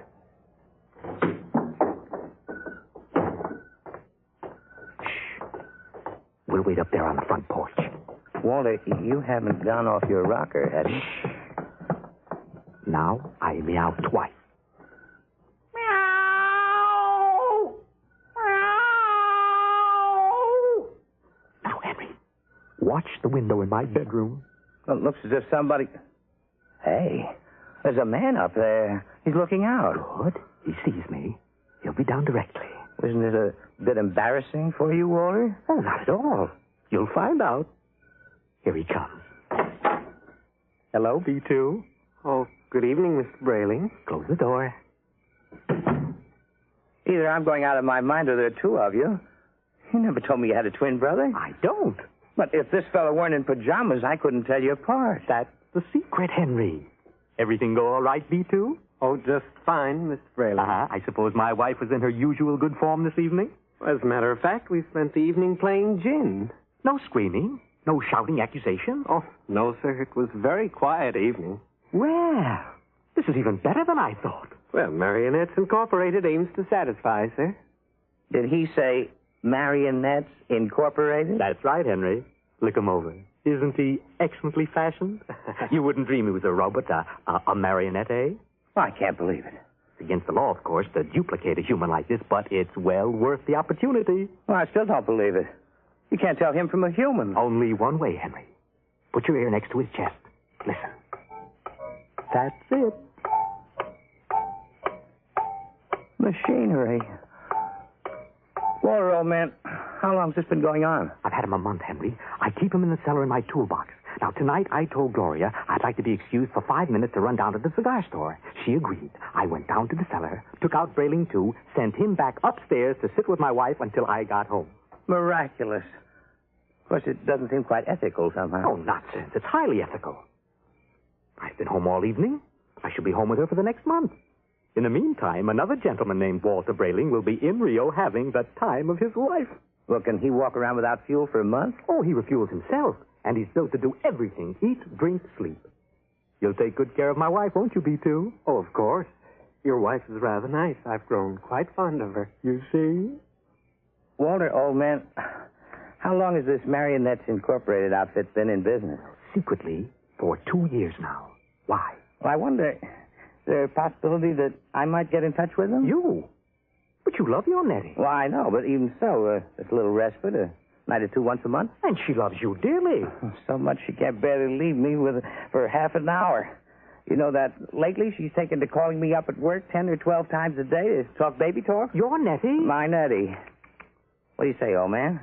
We'll wait up there on the front porch. Walter, you haven't gone off your rocker, have you? Now I meow twice. Meow! Meow! Now, Henry, watch the window in my bedroom. Well, it looks as if somebody... Hey, there's a man up there. He's looking out. Good. He sees me. He'll be down directly. Isn't it a bit embarrassing for you, Walter? Oh, not at all. You'll find out. Here he comes. Hello, B2. Oh, good evening, Mr. Brayling. Close the door. Either I'm going out of my mind or there are two of you. You never told me you had a twin brother. I don't. But if this fellow weren't in pajamas, I couldn't tell you apart. That's the secret, Henry. Everything go all right, B2? Oh, just fine, Mr. Fraley. I suppose my wife was in her usual good form this evening? As a matter of fact, we spent the evening playing gin. No screaming? No shouting accusations? Oh, no, sir. It was a very quiet evening. Well, this is even better than I thought. Well, Marionettes Incorporated aims to satisfy, sir. Did he say Marionettes Incorporated? That's right, Henry. Look him over. Isn't he excellently fashioned? You wouldn't dream he was a robot, a marionette, eh? Well, I can't believe it. It's against the law, of course, to duplicate a human like this, but it's well worth the opportunity. Well, I still don't believe it. You can't tell him from a human. Only one way, Henry. Put your ear next to his chest. Listen. That's it. Machinery. Walter, old man, how long's this been going on? I've had him a month, Henry. I keep him in the cellar in my toolbox. Now, tonight I told Gloria I'd like to be excused for 5 minutes to run down to the cigar store. She agreed. I went down to the cellar, took out Brayling, too, sent him back upstairs to sit with my wife until I got home. Miraculous. Of course, it doesn't seem quite ethical somehow. Oh, nonsense. It's highly ethical. I've been home all evening. I shall be home with her for the next month. In the meantime, another gentleman named Walter Brayling will be in Rio having the time of his life. Well, can he walk around without fuel for a month? Oh, he refuels himself. And he's built to do everything. Eat, drink, sleep. You'll take good care of my wife, won't you, B2? Oh, of course. Your wife is rather nice. I've grown quite fond of her. You see? Walter, old man, how long has this Marionettes Incorporated outfit been in business? Secretly, for 2 years now. Why? Well, I wonder, is there a possibility that I might get in touch with them? You? But you love your Nettie. Well, I know, but even so, it's a little respite, a night or two once a month. And she loves you dearly. So much she can't bear to leave me for half an hour. You know that lately she's taken to calling me up at work 10 or 12 times a day to talk baby talk? Your Nettie? My Nettie. What do you say, old man?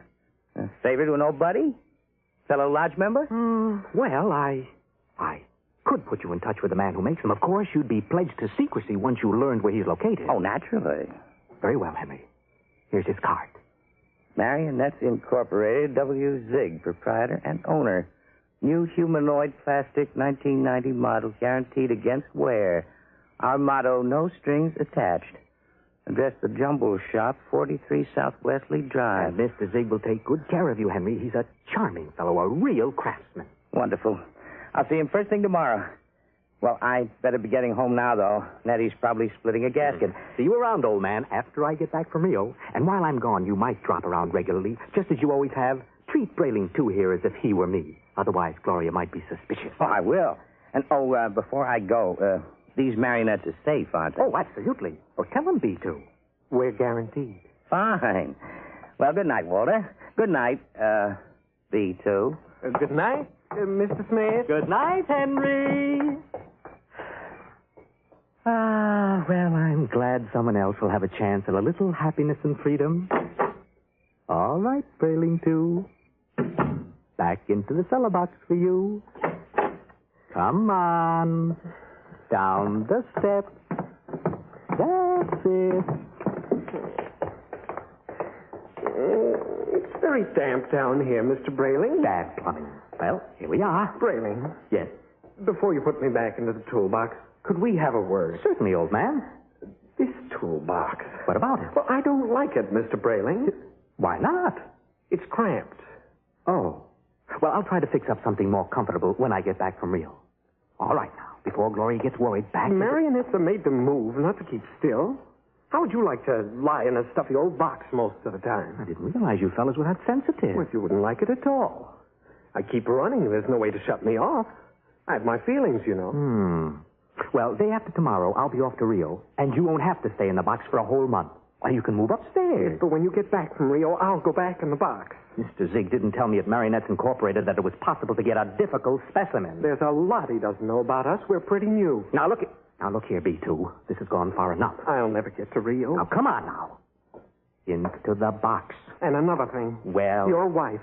Save her to an old buddy? Fellow lodge member? Well, I could put you in touch with the man who makes them. Of course, you'd be pledged to secrecy once you learned where he's located. Oh, naturally. Very well, Henry. Here's his card. Marionettes Incorporated, W. Zig, proprietor and owner. New humanoid plastic 1990 model, guaranteed against wear. Our motto, no strings attached. Address the Jumble Shop, 43 South Wesley Drive. And Mr. Zig will take good care of you, Henry. He's a charming fellow, a real craftsman. Wonderful. I'll see him first thing tomorrow. Well, I'd better be getting home now, though. Nettie's probably splitting a gasket. See you around, old man, after I get back from Rio. And while I'm gone, you might drop around regularly, just as you always have. Treat Brayling, too, here as if he were me. Otherwise, Gloria might be suspicious. Oh, I will. And, before I go, these marionettes are safe, aren't they? Oh, absolutely. Oh, tell them, B2. We're guaranteed. Fine. Well, good night, Walter. Good night, B2. Good night, Mr. Smith. Good night, Henry. Well, I'm glad someone else will have a chance at a little happiness and freedom. All right, Brayling, too. Back into the cellar box for you. Come on. Down the steps. That's it. It's very damp down here, Mr. Brayling. Bad plumbing. Well, here we are. Brayling. Yes. Before you put me back into the toolbox, could we have a word? Certainly, old man. This toolbox. What about it? Well, I don't like it, Mr. Brayling. Why not? It's cramped. Oh. Well, I'll try to fix up something more comfortable when I get back from Rio. All right, now, before Gloria gets worried, back... Marionettes are made to move, not to keep still. How would you like to lie in a stuffy old box most of the time? I didn't realize you fellas were that sensitive. Well, you wouldn't like it at all. I keep running. There's no way to shut me off. I have my feelings, you know. Well, day after tomorrow, I'll be off to Rio, and you won't have to stay in the box for a whole month. Or you can move upstairs. Yes, but when you get back from Rio, I'll go back in the box. Mr. Zig didn't tell me at Marionettes Incorporated that it was possible to get a difficult specimen. There's a lot he doesn't know about us. We're pretty new. Now, look here, B2. This has gone far enough. I'll never get to Rio. Now, come on now. Into the box. And another thing. Well... Your wife.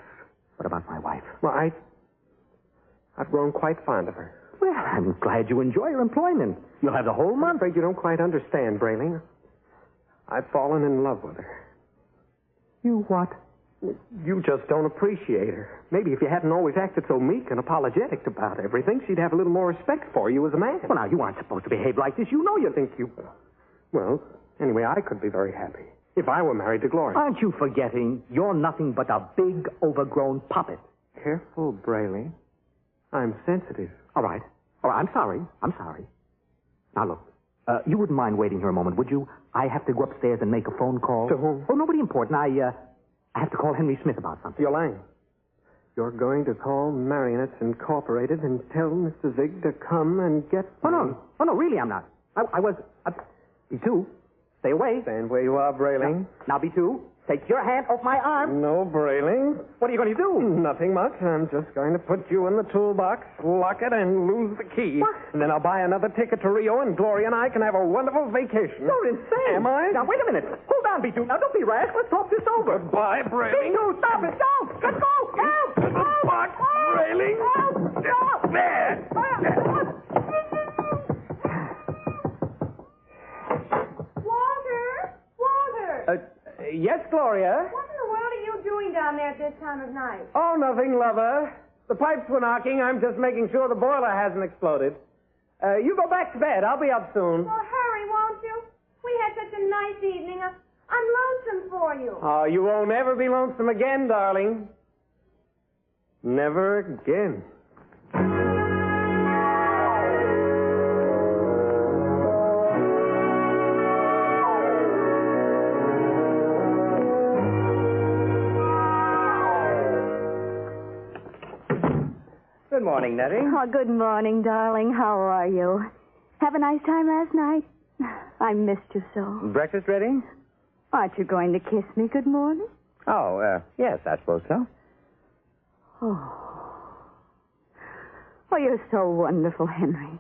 What about my wife? Well, I've grown quite fond of her. Well, I'm glad you enjoy your employment. You'll have the whole month. I'm afraid you don't quite understand, Brayling. I've fallen in love with her. You what? You just don't appreciate her. Maybe if you hadn't always acted so meek and apologetic about everything, she'd have a little more respect for you as a man. Well, now, you aren't supposed to behave like this. You know you think you... Well, anyway, I could be very happy if I were married to Gloria. Aren't you forgetting you're nothing but a big, overgrown puppet? Careful, Braley. I'm sensitive. All right. I'm sorry. Now, look, you wouldn't mind waiting here a moment, would you? I have to go upstairs and make a phone call. To whom? Oh, nobody important. I have to call Henry Smith about something. You're lying. You're going to call Marionettes Incorporated and tell Mr. Zig to come and get me. Oh, no, really, I'm not. I was... B2, stay away. Stand where you are, Brayling. Now, B2, take your hand off my arm. No, Brayling. What are you going to do? Nothing much. I'm just going to put you in the toolbox, lock it, and lose the key. What? And then I'll buy another ticket to Rio, and Gloria and I can have a wonderful vacation. You're insane. Am I? Now, wait a minute. Hold on, B2. Now, don't be rash. Let's talk this over. Goodbye, Brayling. B2, stop it. Don't. Let go. Help. The box, Brayling. Help. Stop. There. Yes, Gloria? What in the world are you doing down there at this time of night? Oh, nothing, lover. The pipes were knocking. I'm just making sure the boiler hasn't exploded. You go back to bed. I'll be up soon. Well, hurry, won't you? We had such a nice evening. I'm lonesome for you. Oh, you won't ever be lonesome again, darling. Never again. Good morning, Nettie. Oh, good morning, darling. How are you? Have a nice time last night? I missed you so. Breakfast ready? Aren't you going to kiss me good morning? Oh, yes, I suppose so. Oh, you're so wonderful, Henry.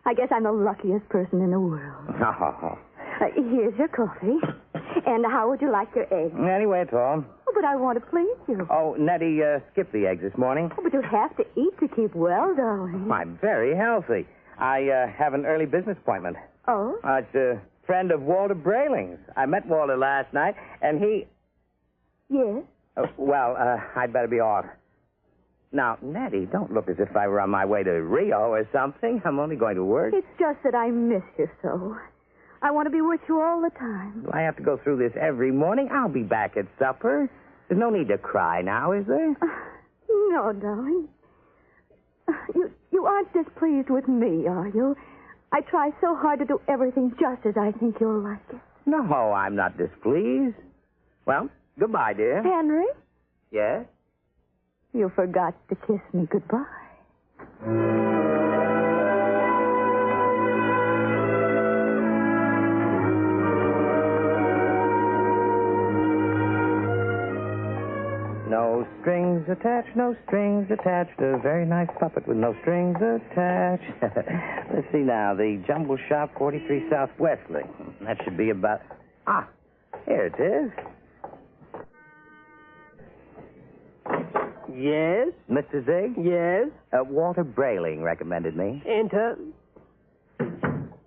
I guess I'm the luckiest person in the world. Here's your coffee. And how would you like your eggs? Anyway, at all. Oh, but I want to please you. Oh, Nettie, skip the eggs this morning. Oh, but you have to eat to keep well, darling. I'm very healthy. I have an early business appointment. Oh? It's a friend of Walter Brayling's. I met Walter last night, and he... Yes? I'd better be off. Now, Nettie, don't look as if I were on my way to Rio or something. I'm only going to work. It's just that I miss you so. I want to be with you all the time. Do I have to go through this every morning? I'll be back at supper. There's no need to cry now, is there? No, darling. You aren't displeased with me, are you? I try so hard to do everything just as I think you'll like it. No, I'm not displeased. Well, goodbye, dear. Henry? Yes? You forgot to kiss me goodbye. No strings attached, no strings attached. A very nice puppet with no strings attached. Let's see now. The Jumble Shop, 43 South Wesley. That should be about... here it is. Yes? Mr. Zig? Yes? Walter Brayling recommended me. Enter.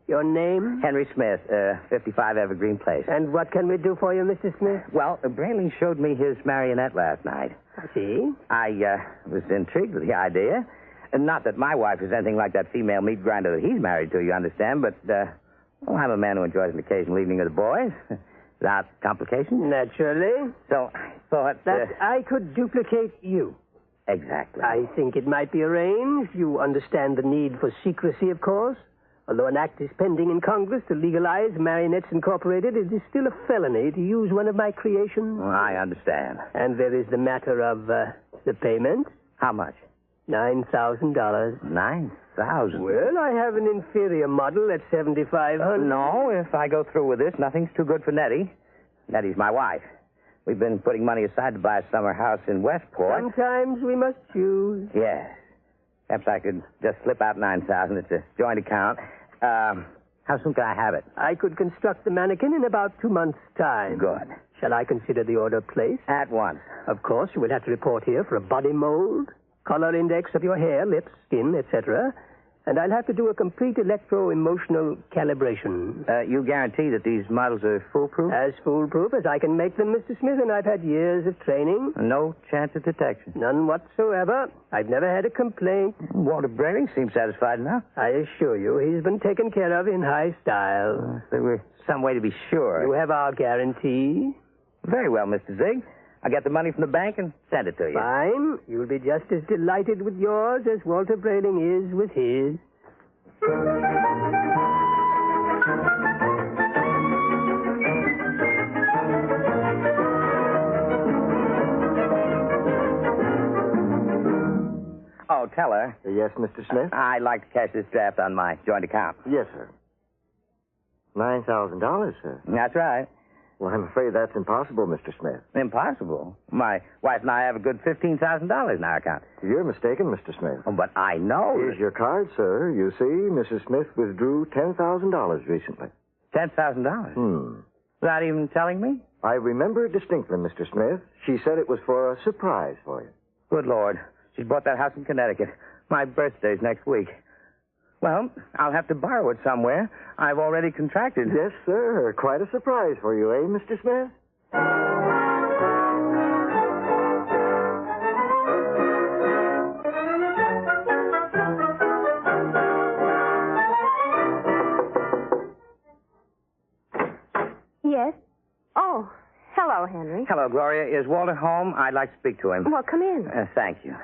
Your name? Henry Smith, 55 Evergreen Place. And what can we do for you, Mr. Smith? Well, Brayling showed me his marionette last night. I see. I was intrigued with the idea. Not that my wife is anything like that female meat grinder that he's married to, you understand, but, I'm a man who enjoys an occasional evening with the boys. Without complications. Naturally. So I thought... that I could duplicate you. Exactly. I think it might be arranged. You understand the need for secrecy, of course. Although an act is pending in Congress to legalize Marionettes Incorporated, it is still a felony to use one of my creations. Well, I understand. And there is the matter of the payment. How much? $9,000. $9,000? Well, I have an inferior model at $7,500. No, if I go through with this, nothing's too good for Nettie. Nettie's my wife. We've been putting money aside to buy a summer house in Westport. Sometimes we must choose. Yes. Perhaps I could just slip out $9,000. It's a joint account. How soon can I have it? I could construct the mannequin in about 2 months' time. Good. Shall I consider the order placed? At once. Of course, you will have to report here for a body mold, color index of your hair, lips, skin, etc. and I'll have to do a complete electro-emotional calibration. You guarantee that these models are foolproof? As foolproof as I can make them, Mr. Smith, and I've had years of training. No chance of detection? None whatsoever. I've never had a complaint. Walter Brady seems satisfied enough. I assure you, he's been taken care of in high style. If there were some way to be sure. You have our guarantee? Very well, Mr. Zig. I'll get the money from the bank and send it to you. Fine. You'll be just as delighted with yours as Walter Brading is with his. Oh, teller. Yes, Mr. Smith? I'd like to cash this draft on my joint account. Yes, sir. $9,000, sir. That's right. Well, I'm afraid that's impossible, Mr. Smith. Impossible? My wife and I have a good $15,000 in our account. You're mistaken, Mr. Smith. Oh, but I know. Here's your card, sir. You see, Mrs. Smith withdrew $10,000 recently. $10,000? Without even telling me? I remember distinctly, Mr. Smith. She said it was for a surprise for you. Good Lord. She bought that house in Connecticut. My birthday's next week. Well, I'll have to borrow it somewhere. I've already contracted. Yes, sir. Quite a surprise for you, eh, Mr. Smith? Yes? Oh, hello, Henry. Hello, Gloria. Is Walter home? I'd like to speak to him. Well, come in. Thank you.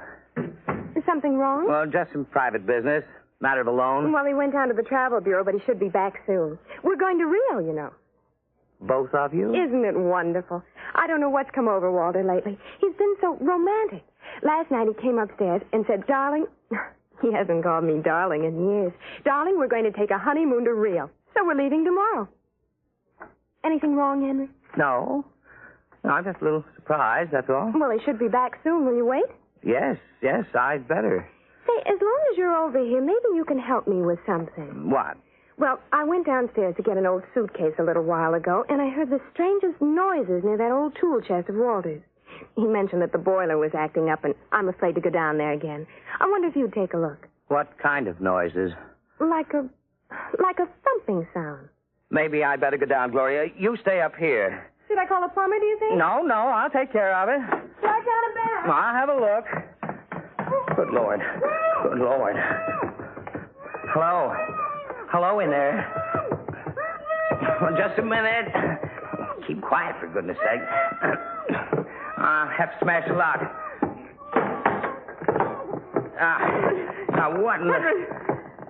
Is something wrong? Well, just some private business. Matter of a loan. Well, he went down to the travel bureau, but he should be back soon. We're going to Rio, you know. Both of you? Isn't it wonderful? I don't know what's come over Walter lately. He's been so romantic. Last night he came upstairs and said, darling, he hasn't called me darling in years. Darling, we're going to take a honeymoon to Rio. So we're leaving tomorrow. Anything wrong, Henry? No. No, I'm just a little surprised, that's all. Well, he should be back soon. Will you wait? Yes, I'd better. Say, as long as you're over here, maybe you can help me with something. What? Well, I went downstairs to get an old suitcase a little while ago, and I heard the strangest noises near that old tool chest of Walter's. He mentioned that the boiler was acting up, and I'm afraid to go down there again. I wonder if you'd take a look. What kind of noises? Like a thumping sound. Maybe I'd better go down, Gloria. You stay up here. Should I call a plumber, do you think? No, I'll take care of it. Right down a bed. I'll have a look. Good Lord. Hello in there. Well, just a minute. Keep quiet, for goodness sake. I'll have to smash the lock. Now, what in the...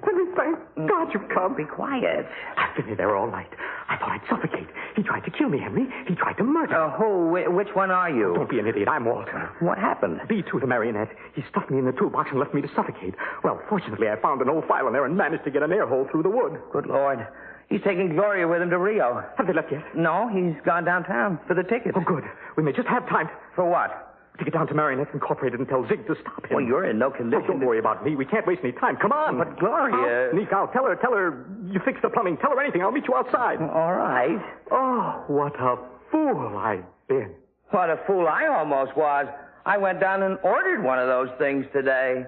Henry, thank God you've come. Be quiet. I've been in there all night. I thought I'd suffocate. He tried to kill me, Henry. He tried to murder. Who? Which one are you? Don't be an idiot. I'm Walter. What happened? B2, the marionette. He stuffed me in the toolbox and left me to suffocate. Well, fortunately, I found an old file in there and managed to get an air hole through the wood. Good Lord. He's taking Gloria with him to Rio. Have they left yet? No, he's gone downtown for the tickets. Oh, good. We may just have time. For what? To get down to Marionette Incorporated and tell Zig to stop him. Well, you're in no condition. Oh, don't worry about me. We can't waste any time. Come on. But Gloria... Sneak out. Tell her you fixed the plumbing. Tell her anything. I'll meet you outside. All right. Oh, what a fool I've been. What a fool I almost was. I went down and ordered one of those things today.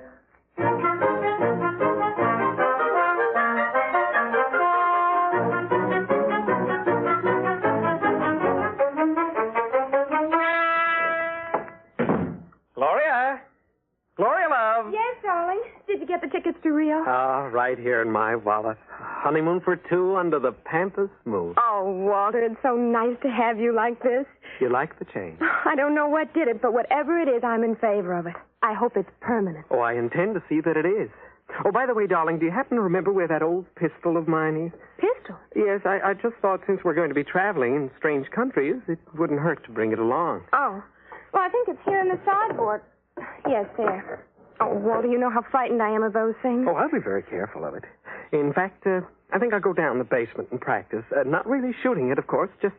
Gloria, love. Yes, darling. Did you get the tickets to Rio? Right here in my wallet. Honeymoon for two under the Pampas Smooth. Oh, Walter, it's so nice to have you like this. You like the change? I don't know what did it, but whatever it is, I'm in favor of it. I hope it's permanent. Oh, I intend to see that it is. Oh, by the way, darling, do you happen to remember where that old pistol of mine is? Pistol? Yes, I just thought since we're going to be traveling in strange countries, it wouldn't hurt to bring it along. Oh. Well, I think it's here in the sideboard. Yes, there. Oh, Walter, you know how frightened I am of those things. Oh, I'll be very careful of it. In fact, I think I'll go down the basement and practice. Not really shooting it, of course, just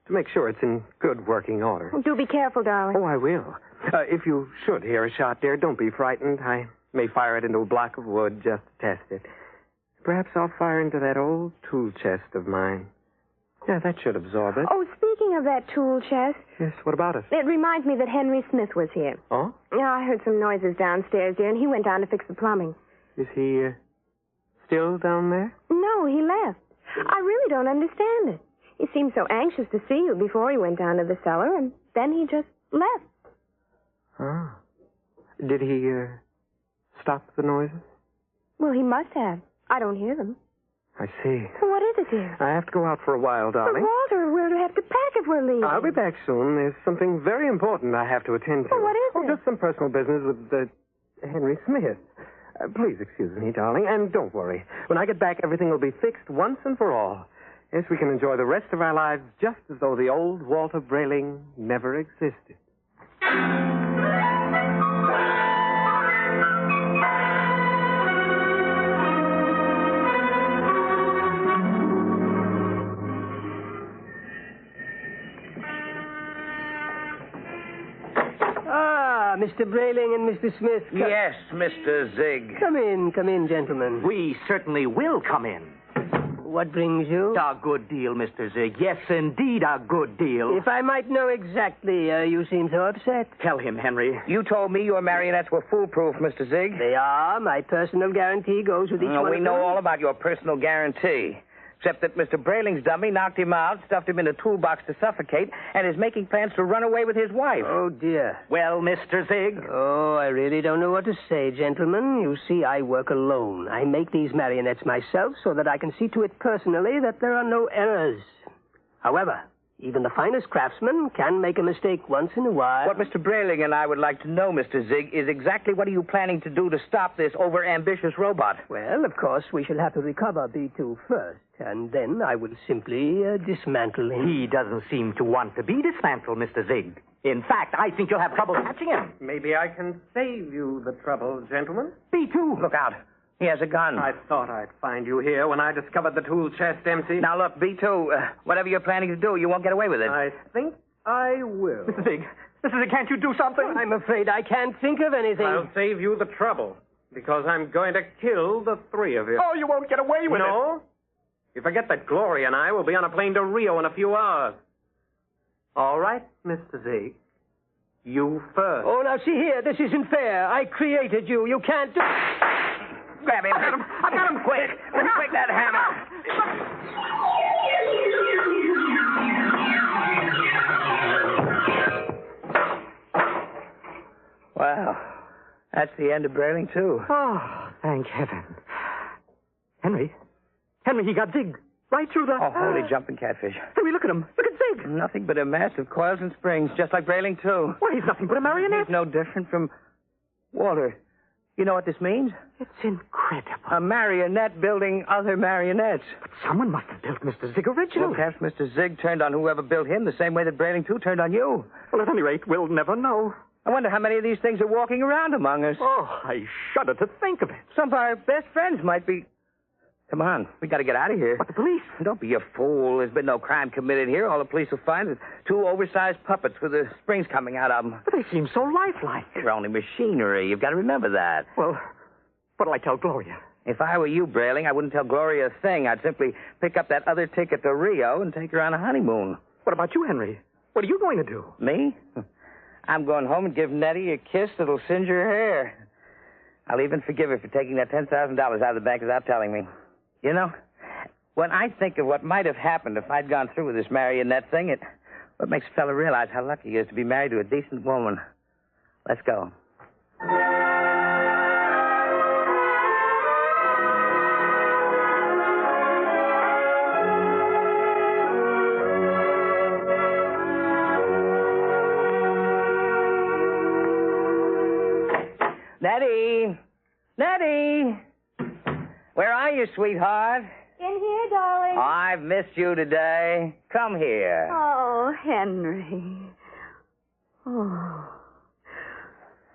to make sure it's in good working order. Do be careful, darling. Oh, I will. If you should hear a shot, dear, don't be frightened. I may fire it into a block of wood just to test it. Perhaps I'll fire into that old tool chest of mine. Yeah, that should absorb it. Oh, speaking of that tool chest... Yes, what about it? It reminds me that Henry Smith was here. Oh? Yeah, I heard some noises downstairs, dear, and he went down to fix the plumbing. Is he still down there? No, he left. I really don't understand it. He seemed so anxious to see you before he went down to the cellar, and then he just left. Oh. Did he, stop the noises? Well, he must have. I don't hear them. I see. What is it, dear? I have to go out for a while, darling. But Walter, we'll have to pack if we're leaving. I'll be back soon. There's something very important I have to attend to. Well, what is it? Just some personal business with, Henry Smith. Please excuse me, darling, and don't worry. When I get back, everything will be fixed once and for all. Yes, we can enjoy the rest of our lives just as though the old Walter Brayling never existed. Mr. Brayling and Mr. Smith. Yes, Mr. Zig. Come in, gentlemen. We certainly will come in. What brings you? A good deal, Mr. Zig. Yes, indeed, a good deal. If I might know exactly, you seem so upset. Tell him, Henry. You told me your marionettes were foolproof, Mr. Zig. They are. My personal guarantee goes with each one. We know all about your personal guarantee. Except that Mr. Brayling's dummy knocked him out, stuffed him in a toolbox to suffocate, and is making plans to run away with his wife. Oh, dear. Well, Mr. Zig? Oh, I really don't know what to say, gentlemen. You see, I work alone. I make these marionettes myself so that I can see to it personally that there are no errors. However, even the finest craftsman can make a mistake once in a while. What Mr. Brayling and I would like to know, Mr. Zig, is exactly what are you planning to do to stop this over-ambitious robot? Well, of course, we shall have to recover B2 first, and then I will simply dismantle him. He doesn't seem to want to be dismantled, Mr. Zig. In fact, I think you'll have trouble catching him. Maybe I can save you the trouble, gentlemen. B2, look out. He has a gun. I thought I'd find you here when I discovered the tool chest empty. Now, look, B2, whatever you're planning to do, you won't get away with it. I think I will. Mr. Zig, can't you do something? I'm afraid I can't think of anything. I'll save you the trouble, because I'm going to kill the three of you. Oh, you won't get away with it. No. You forget that Gloria and I will be on a plane to Rio in a few hours. All right, Mr. Zig. You first. Oh, now, see here. This isn't fair. I created you. You can't do... Grab him. I've got him quick. Quick, that hammer. Well, that's the end of Brayling, too. Oh, thank heaven. Henry, he got Zig right through the... Oh, holy jumping catfish. Henry, look at him. Look at Zig. Nothing but a mass of coils and springs, just like Brayling, too. Why, he's nothing but a marionette. He's no different from... Walter, you know what this means? It's incredible. A marionette building other marionettes. But someone must have built Mr. Zig originally. Well, perhaps Mr. Zig turned on whoever built him the same way that Brayling, too, turned on you. Well, at any rate, we'll never know. I wonder how many of these things are walking around among us. Oh, I shudder to think of it. Some of our best friends might be... Come on, we got to get out of here. But the police? Don't be a fool. There's been no crime committed here. All the police will find is two oversized puppets with the springs coming out of them. But they seem so lifelike. They're only machinery. You've got to remember that. Well, what'll I tell Gloria? If I were you, Brayling, I wouldn't tell Gloria a thing. I'd simply pick up that other ticket to Rio and take her on a honeymoon. What about you, Henry? What are you going to do? Me? I'm going home and give Nettie a kiss that'll singe her hair. I'll even forgive her for taking that $10,000 out of the bank without telling me. You know, when I think of what might have happened if I'd gone through with this marionette thing, what makes a fella realize how lucky he is to be married to a decent woman. Let's go. Nettie! Where are you, sweetheart? In here, darling. I've missed you today. Come here. Oh, Henry. Oh.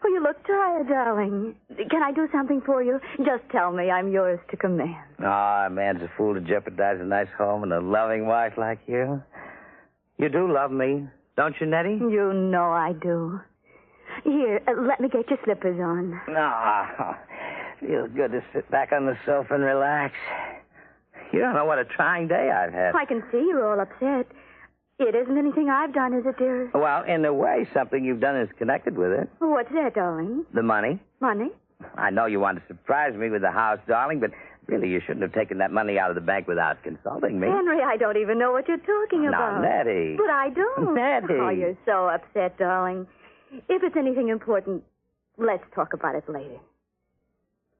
Oh, you look tired, darling. Can I do something for you? Just tell me. I'm yours to command. Ah, a man's a fool to jeopardize a nice home and a loving wife like you. You do love me, don't you, Nettie? You know I do. Here, let me get your slippers on. Ah, feels good to sit back on the sofa and relax. You don't know what a trying day I've had. I can see you're all upset. It isn't anything I've done, is it, dearest? Well, in a way, something you've done is connected with it. What's that, darling? The money. Money? I know you want to surprise me with the house, darling, but Really, you shouldn't have taken that money out of the bank without consulting me. Henry, I don't even know what you're talking about. Now, Nettie. But I don't. Nettie. Oh, you're so upset, darling. If it's anything important, let's talk about it later.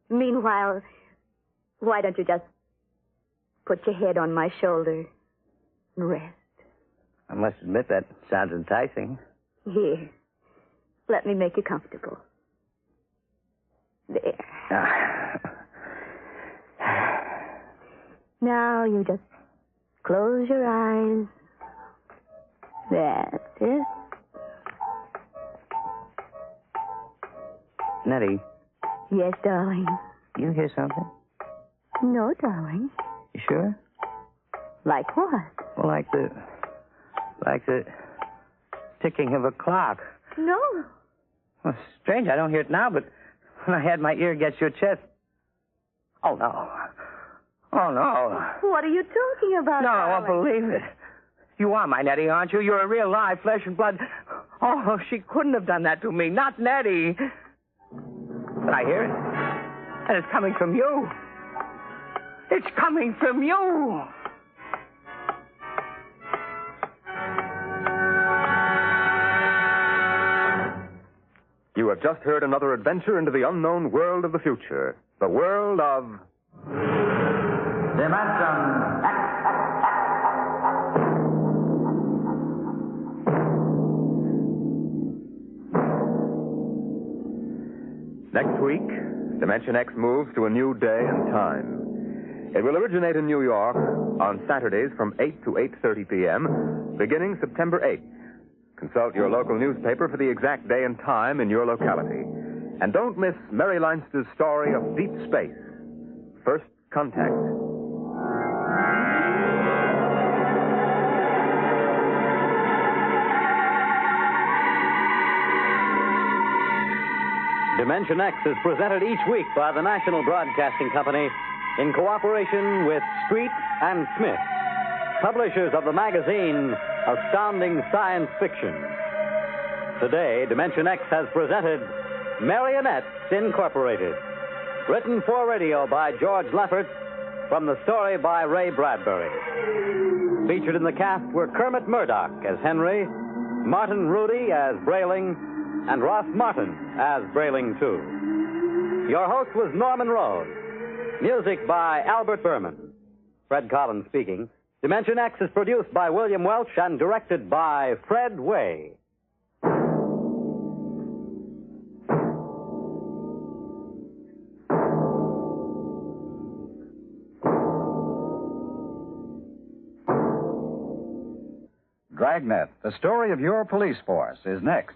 Meanwhile, why don't you just put your head on my shoulder and rest? I must admit that sounds enticing. Here, let me make you comfortable. There. Now you just close your eyes. That's it. Nettie. Yes, darling. You hear something? No, darling. You sure? Like what? Well, like the ticking of a clock. No. Well, strange, I don't hear it now, but when I had my ear against your chest... Oh, no. Oh, no. What are you talking about, No, I darling? won't believe it. You are my Nettie, aren't you? You're a real live flesh and blood... Oh, she couldn't have done that to me. Not Nettie. But I hear it. And it's coming from you. It's coming from you. You have just heard another adventure into the unknown world of the future. The world of... Next week, Dimension X moves to a new day and time. It will originate in New York on Saturdays from 8 to 8:30 p.m., beginning September 8th. Consult your local newspaper for the exact day and time in your locality. And don't miss Mary Leinster's story of deep space, First Contact. Dimension X is presented each week by the National Broadcasting Company in cooperation with Street and Smith, publishers of the magazine Astounding Science Fiction. Today, Dimension X has presented Marionettes Incorporated, written for radio by George Lefferts, from the story by Ray Bradbury. Featured in the cast were Kermit Murdoch as Henry, Martin Rudy as Brayling, and Ross Martin as Brayling, too. Your host was Norman Rose. Music by Albert Berman. Fred Collins speaking. Dimension X is produced by William Welch and directed by Fred Way. Dragnet, the story of your police force, is next.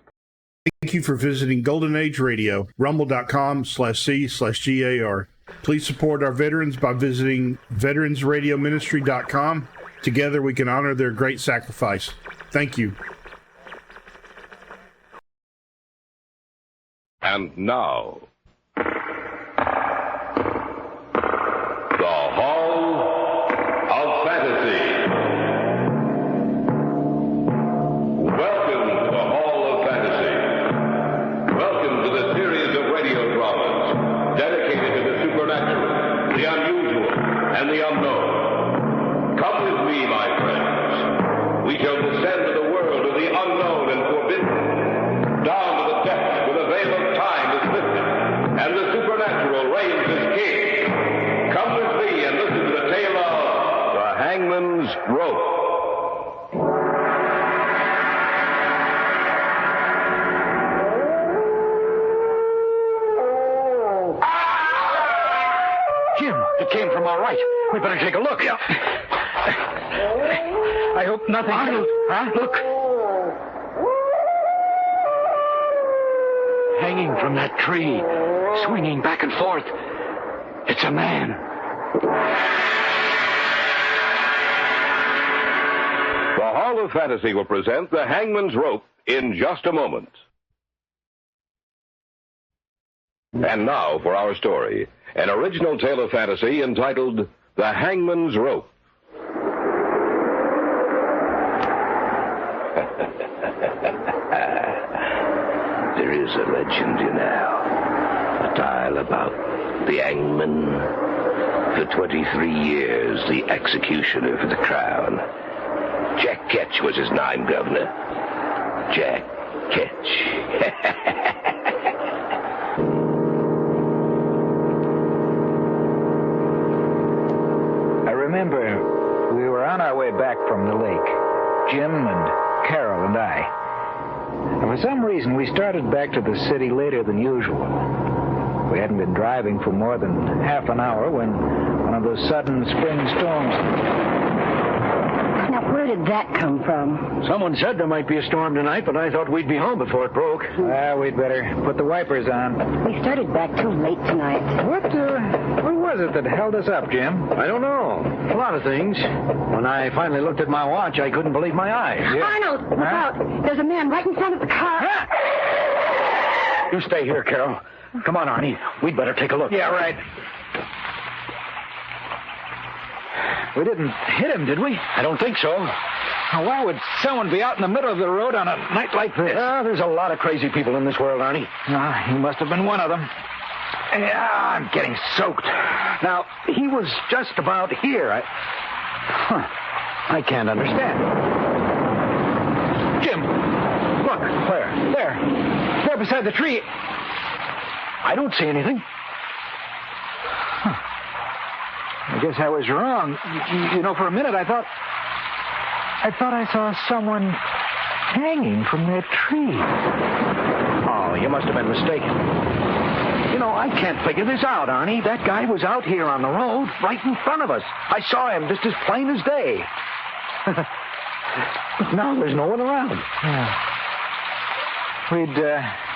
Thank you for visiting Golden Age Radio, rumble.com/C/GAR. Please support our veterans by visiting veteransradioministry.com. Together we can honor their great sacrifice. Thank you. And now, the Hall of Fantasy. Welcome to the Hall of Fantasy. Welcome to the series of radio dramas dedicated to the supernatural, the unusual, and the unknown. Come with me, my friends. We shall descend to the world of the unknown and forbidden, down to the depths where the veil of time is lifted, and the supernatural reigns as king. Come with me and listen to the tale of the Hangman's Rope. Jim, it came from our right. We better take a look. Yeah. I hope nothing... Arnold! Huh? Look! Hanging from that tree, swinging back and forth. It's a man. The Hall of Fantasy will present The Hangman's Rope in just a moment. And now for our story, an original tale of fantasy entitled The Hangman's Rope. There is a legend, you know, a tale about the hangman For 23 years, the executioner for the crown. Jack Ketch was his name, Governor. Jack Ketch. I remember we were on our way back from the lake, Jim and Carol and I. And for some reason, we started back to the city later than usual. We hadn't been driving for more than half an hour when one of those sudden spring storms... Now, where did that come from? Someone said there might be a storm tonight, but I thought we'd be home before it broke. We'd better put the wipers on. We started back too late tonight. What was it that held us up, Jim? I don't know. A lot of things. When I finally looked at my watch, I couldn't believe my eyes. Arnold, look out. There's a man right in front of the car. You stay here, Carol. Come on, Arnie. We'd better take a look. Yeah, right. We didn't hit him, did we? I don't think so. Now, why would someone be out in the middle of the road on a night like this? There's a lot of crazy people in this world, Arnie. He must have been one of them. I'm getting soaked. Now, he was just about here. I can't understand. Jim, look. Where? There beside the tree. I don't see anything. I guess I was wrong. You know, for a minute I thought I saw someone hanging from that tree. Oh, you must have been mistaken. You know, I can't figure this out, Arnie. That guy was out here on the road, right in front of us. I saw him just as plain as day. Now there's no one around. Yeah.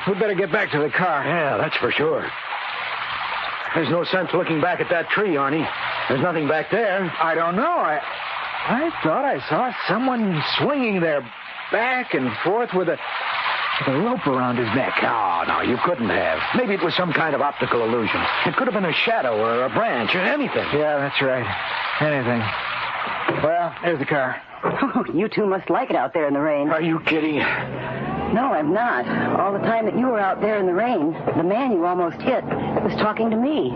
We'd better get back to the car. Yeah, that's for sure. There's no sense looking back at that tree, Arnie. There's nothing back there. I don't know. I thought I saw someone swinging there back and forth with a rope around his neck. No, you couldn't have. Maybe it was some kind of optical illusion. It could have been a shadow or a branch or anything. Yeah, that's right. Anything. Well, there's the car. Oh, you two must like it out there in the rain. Are you kidding? No, I'm not. All the time that you were out there in the rain, the man you almost hit was talking to me.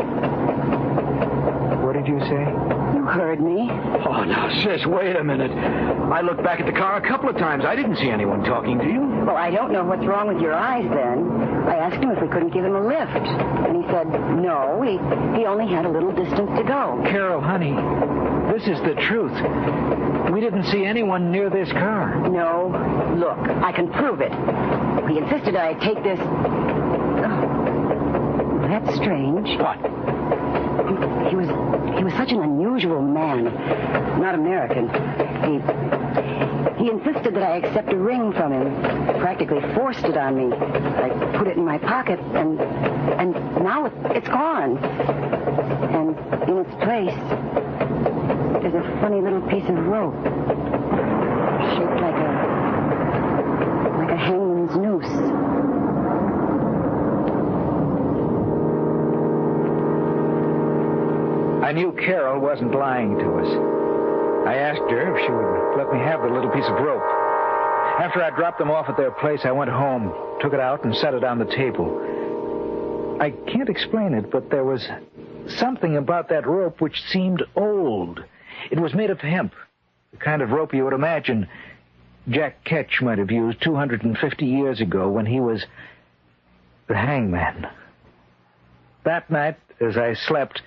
What did you say? You heard me. Oh, now, sis, wait a minute. I looked back at the car a couple of times. I didn't see anyone talking to you. Well, I don't know what's wrong with your eyes, then. I asked him if we couldn't give him a lift. And he said, no, he only had a little distance to go. Carol, honey, this is the truth. We didn't see anyone near this car. No. Look, I can prove it. He insisted I take this... Oh, that's strange. What? He was such an unusual man. Not American. He insisted that I accept a ring from him. Practically forced it on me. I put it in my pocket, and now it's gone. And in its place, there's a funny little piece of rope. Shaped like a hangman's noose. I knew Carol wasn't lying to us. I asked her if she would let me have the little piece of rope. After I dropped them off at their place, I went home, took it out, and set it on the table. I can't explain it, but there was something about that rope which seemed old. It was made of hemp, the kind of rope you would imagine Jack Ketch might have used 250 years ago when he was the hangman. That night, as I slept,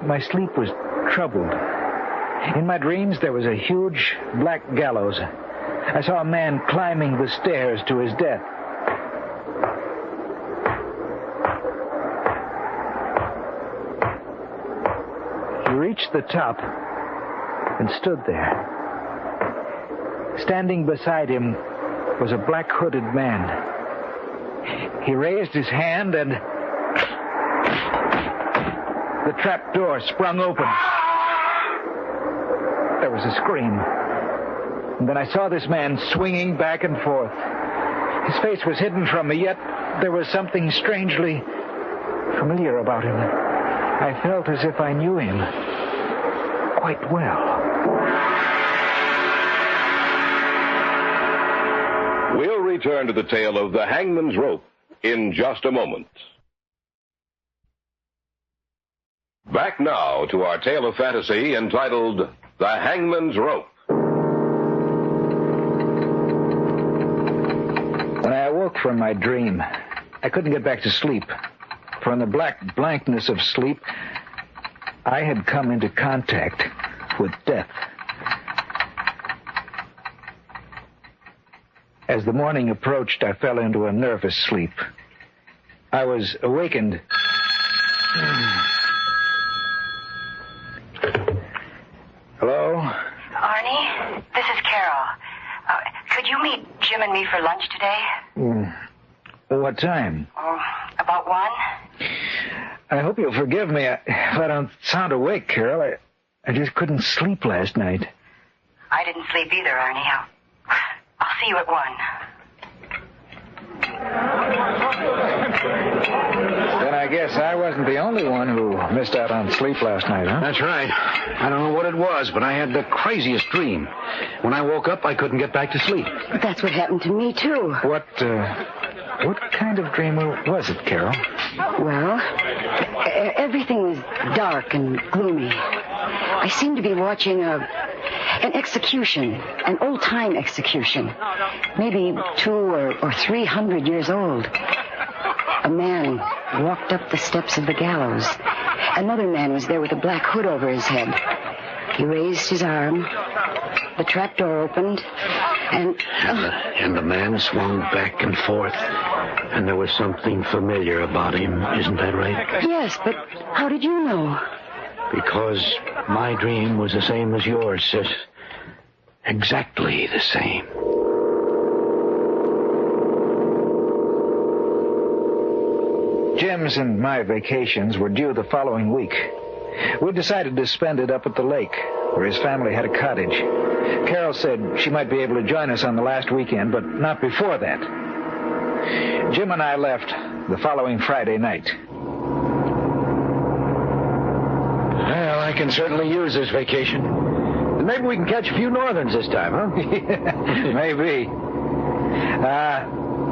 my sleep was troubled. In my dreams, there was a huge black gallows. I saw a man climbing the stairs to his death. He reached the top and stood there. Standing beside him was a black-hooded man. He raised his hand and... the trap door sprung open. There was a scream. And then I saw this man swinging back and forth. His face was hidden from me, yet there was something strangely familiar about him. I felt as if I knew him quite well. We'll return to the tale of the hangman's rope in just a moment. Back now to our tale of fantasy entitled The Hangman's Rope. When I awoke from my dream, I couldn't get back to sleep. For in the black blankness of sleep, I had come into contact with death. As the morning approached, I fell into a nervous sleep. I was awakened. Hello? Arnie, this is Carol. Could you meet Jim and me for lunch today? What time? About 1? I hope you'll forgive me if I don't sound awake, Carol. I just couldn't sleep last night. I didn't sleep either, Arnie. I'll see you at 1. Then I guess I wasn't the only one who missed out on sleep last night, huh? That's right. I don't know what it was, but I had the craziest dream. When I woke up, I couldn't get back to sleep. That's what happened to me, too. What kind of dream was it, Carol? Well, everything was dark and gloomy. I seemed to be watching an execution, an old-time execution, maybe 200 or 300 years old. A man walked up the steps of the gallows. Another man was there with a black hood over his head. He raised his arm. The trapdoor opened, And the man swung back and forth, and there was something familiar about him. Isn't that right? Yes, but how did you know? Because my dream was the same as yours, sis. Exactly the same. Jim's and my vacations were due the following week. We decided to spend it up at the lake, where his family had a cottage. Carol said she might be able to join us on the last weekend, but not before that. Jim and I left the following Friday night. Well, I can certainly use this vacation. Maybe we can catch a few northerns this time, huh? Maybe.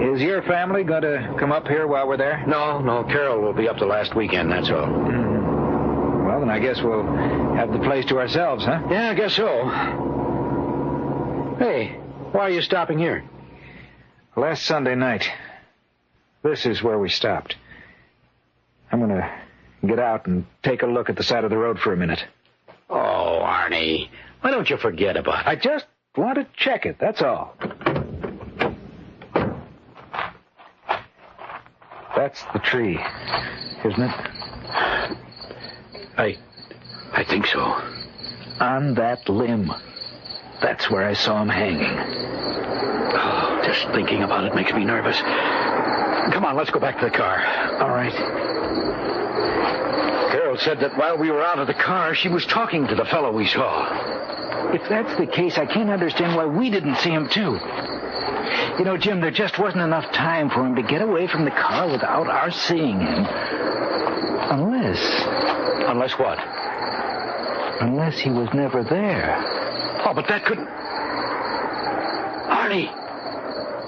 Is your family going to come up here while we're there? No. Carol will be up the last weekend, that's all. Well, then I guess we'll have the place to ourselves, huh? Yeah, I guess so. Hey, why are you stopping here? Last Sunday night, this is where we stopped. I'm going to get out and take a look at the side of the road for a minute. Oh, Arnie, why don't you forget about it? I just want to check it, that's all. That's the tree, isn't it? I think so. On that limb. That's where I saw him hanging. Oh, just thinking about it makes me nervous. Come on, let's go back to the car. All right. Carol said that while we were out of the car, she was talking to the fellow we saw. If that's the case, I can't understand why we didn't see him, too. You know, Jim, there just wasn't enough time for him to get away from the car without our seeing him. Unless what? Unless he was never there. Oh, but that couldn't... Arnie!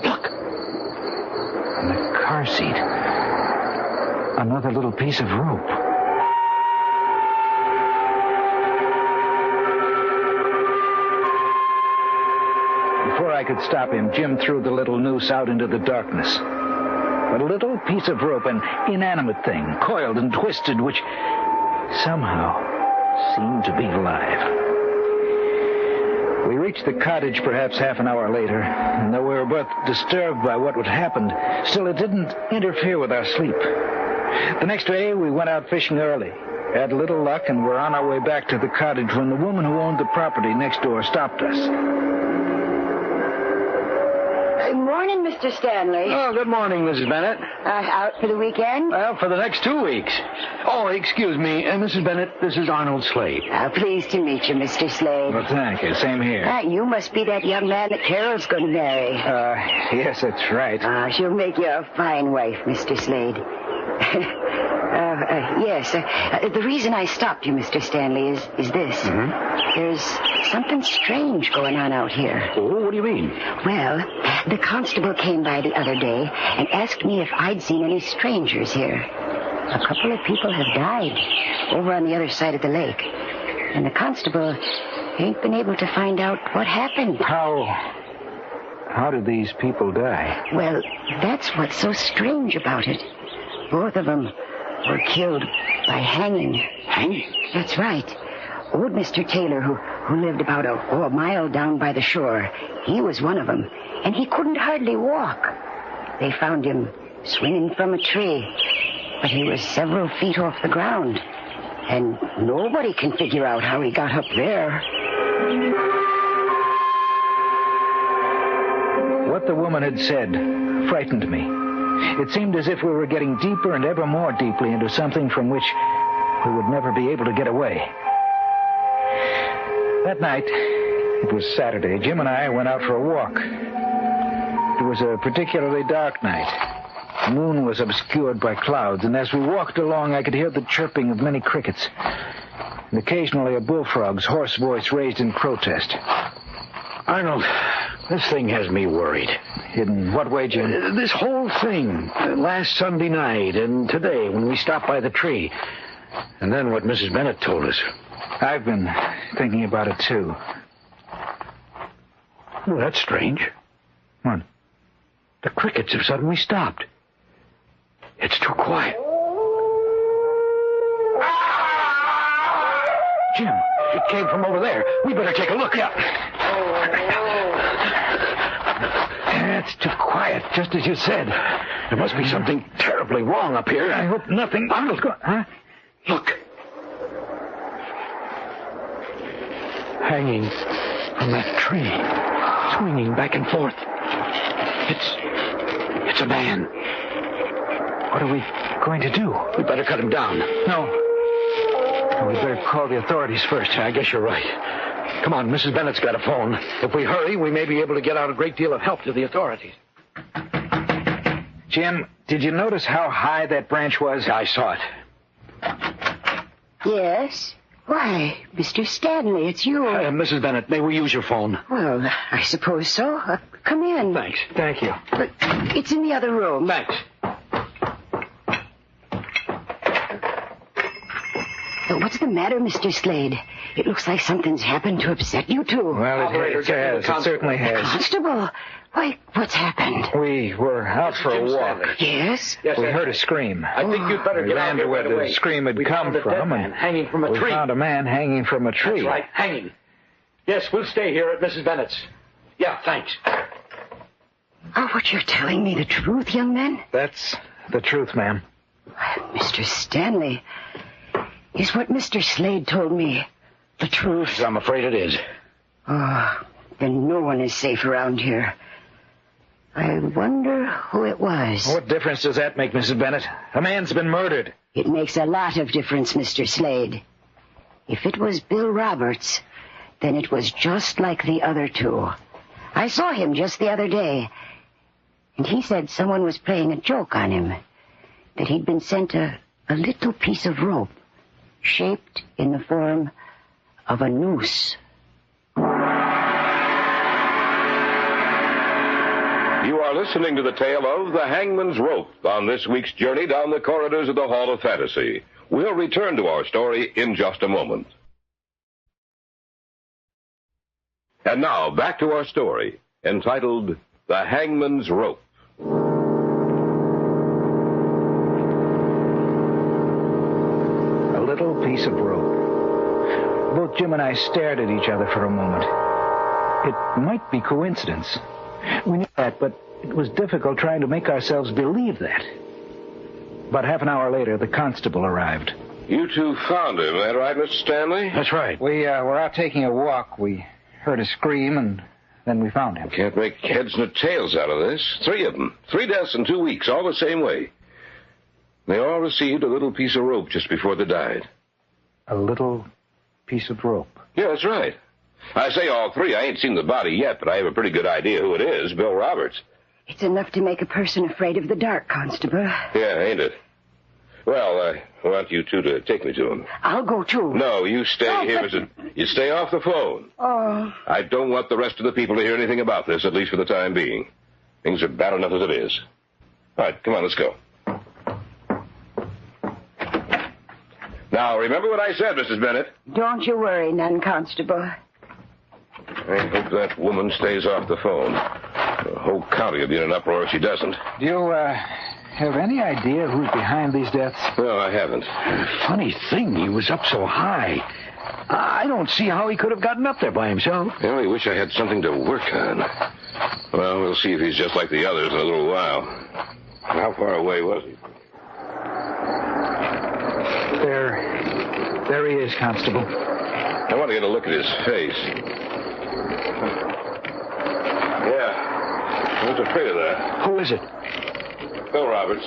Look! In the car seat. Another little piece of rope. Before I could stop him, Jim threw the little noose out into the darkness. A little piece of rope, an inanimate thing, coiled and twisted, which somehow seemed to be alive. We reached the cottage perhaps half an hour later, and though we were both disturbed by what had happened, still it didn't interfere with our sleep. The next day, we went out fishing early, had little luck, and were on our way back to the cottage when the woman who owned the property next door stopped us. Good morning, Mr. Stanley. Oh, good morning, Mrs. Bennett. Out for the weekend? Well, for the next 2 weeks. Oh, excuse me, Mrs. Bennett, this is Arnold Slade. Pleased to meet you, Mr. Slade. Well, thank you. Same here. You must be that young man that Carol's going to marry. Yes, that's right. She'll make you a fine wife, Mr. Slade. Yes. The reason I stopped you, Mr. Stanley, is this. Mm-hmm. There's something strange going on out here. Oh, what do you mean? Well, the constable came by the other day and asked me if I'd seen any strangers here. A couple of people have died over on the other side of the lake. And the constable ain't been able to find out what happened. How did these people die? Well, that's what's so strange about it. Both of them were killed by hanging. Hanging? That's right. Old Mr. Taylor, who lived about a mile down by the shore, he was one of them, and he couldn't hardly walk. They found him swinging from a tree, but he was several feet off the ground, and nobody can figure out how he got up there. What the woman had said frightened me. It seemed as if we were getting deeper and ever more deeply into something from which we would never be able to get away. That night, it was Saturday, Jim and I went out for a walk. It was a particularly dark night. The moon was obscured by clouds, and as we walked along, I could hear the chirping of many crickets, and occasionally a bullfrog's hoarse voice raised in protest. Arnold, this thing has me worried. In what way, Jim? This whole thing. Last Sunday night and today when we stopped by the tree. And then what Mrs. Bennett told us. I've been thinking about it, too. Well, that's strange. What? The crickets have suddenly stopped. It's too quiet. Jim, it came from over there. We better take a look. Yeah. It's too quiet, just as you said. There must be something terribly wrong up here. I hope nothing... Arnold, huh? Look. Hanging from that tree, swinging back and forth. It's a man. What are we going to do? We better cut him down. No. We better call the authorities first. I guess you're right. Come on, Mrs. Bennett's got a phone. If we hurry, we may be able to get out a great deal of help to the authorities. Jim, did you notice how high that branch was? I saw it. Yes? Why, Mr. Stanley, it's you. Mrs. Bennett, may we use your phone? Well, I suppose so. Come in. Thanks. Thank you. But it's in the other room. Thanks. What's the matter, Mr. Slade? It looks like something's happened to upset you two. Well, it has. It certainly has. Constable, why, what's happened? We were out for a walk. Yes? Yes, we heard a scream. I think you'd better get out here right away. Where the scream had come from, and hanging from a tree. We found a man hanging from a tree. That's right, hanging. Yes, we'll stay here at Mrs. Bennett's. Yeah, thanks. Oh, what you're telling me the truth, young man? That's the truth, ma'am. Mr. Stanley, is what Mr. Slade told me the truth? I'm afraid it is. Oh, then no one is safe around here. I wonder who it was. What difference does that make, Mrs. Bennett? A man's been murdered. It makes a lot of difference, Mr. Slade. If it was Bill Roberts, then it was just like the other two. I saw him just the other day, and he said someone was playing a joke on him, that he'd been sent a little piece of rope shaped in the form of a noose. You are listening to the tale of The Hangman's Rope on this week's journey down the corridors of the Hall of Fantasy. We'll return to our story in just a moment. And now, back to our story, entitled The Hangman's Rope. A little piece of rope. Both Jim and I stared at each other for a moment. It might be coincidence. We knew that, but it was difficult trying to make ourselves believe that. About half an hour later, the constable arrived. You two found him, that right, Mr. Stanley? That's right. We were out taking a walk. We heard a scream, and then we found him. Can't make heads nor tails out of this. 3 of them. 3 deaths in 2 weeks, all the same way. They all received a little piece of rope just before they died. A little piece of rope? Yeah, that's right. I say all 3. I ain't seen the body yet, but I have a pretty good idea who it is, Bill Roberts. It's enough to make a person afraid of the dark, Constable. Yeah, ain't it? Well, I want you two to take me to him. I'll go, too. No, you stay here. You stay off the phone. Oh. I don't want the rest of the people to hear anything about this, at least for the time being. Things are bad enough as it is. All right, come on, let's go. Now, remember what I said, Mrs. Bennett. Don't you worry none, Constable. I hope that woman stays off the phone. The whole county will be in an uproar if she doesn't. Do you, have any idea who's behind these deaths? No, I haven't. Funny thing, he was up so high. I don't see how he could have gotten up there by himself. I only wish I had something to work on. Well, we'll see if he's just like the others in a little while. How far away was he? There he is, Constable. I want to get a look at his face. Yeah, I was afraid of that. Who is it? Bill Roberts.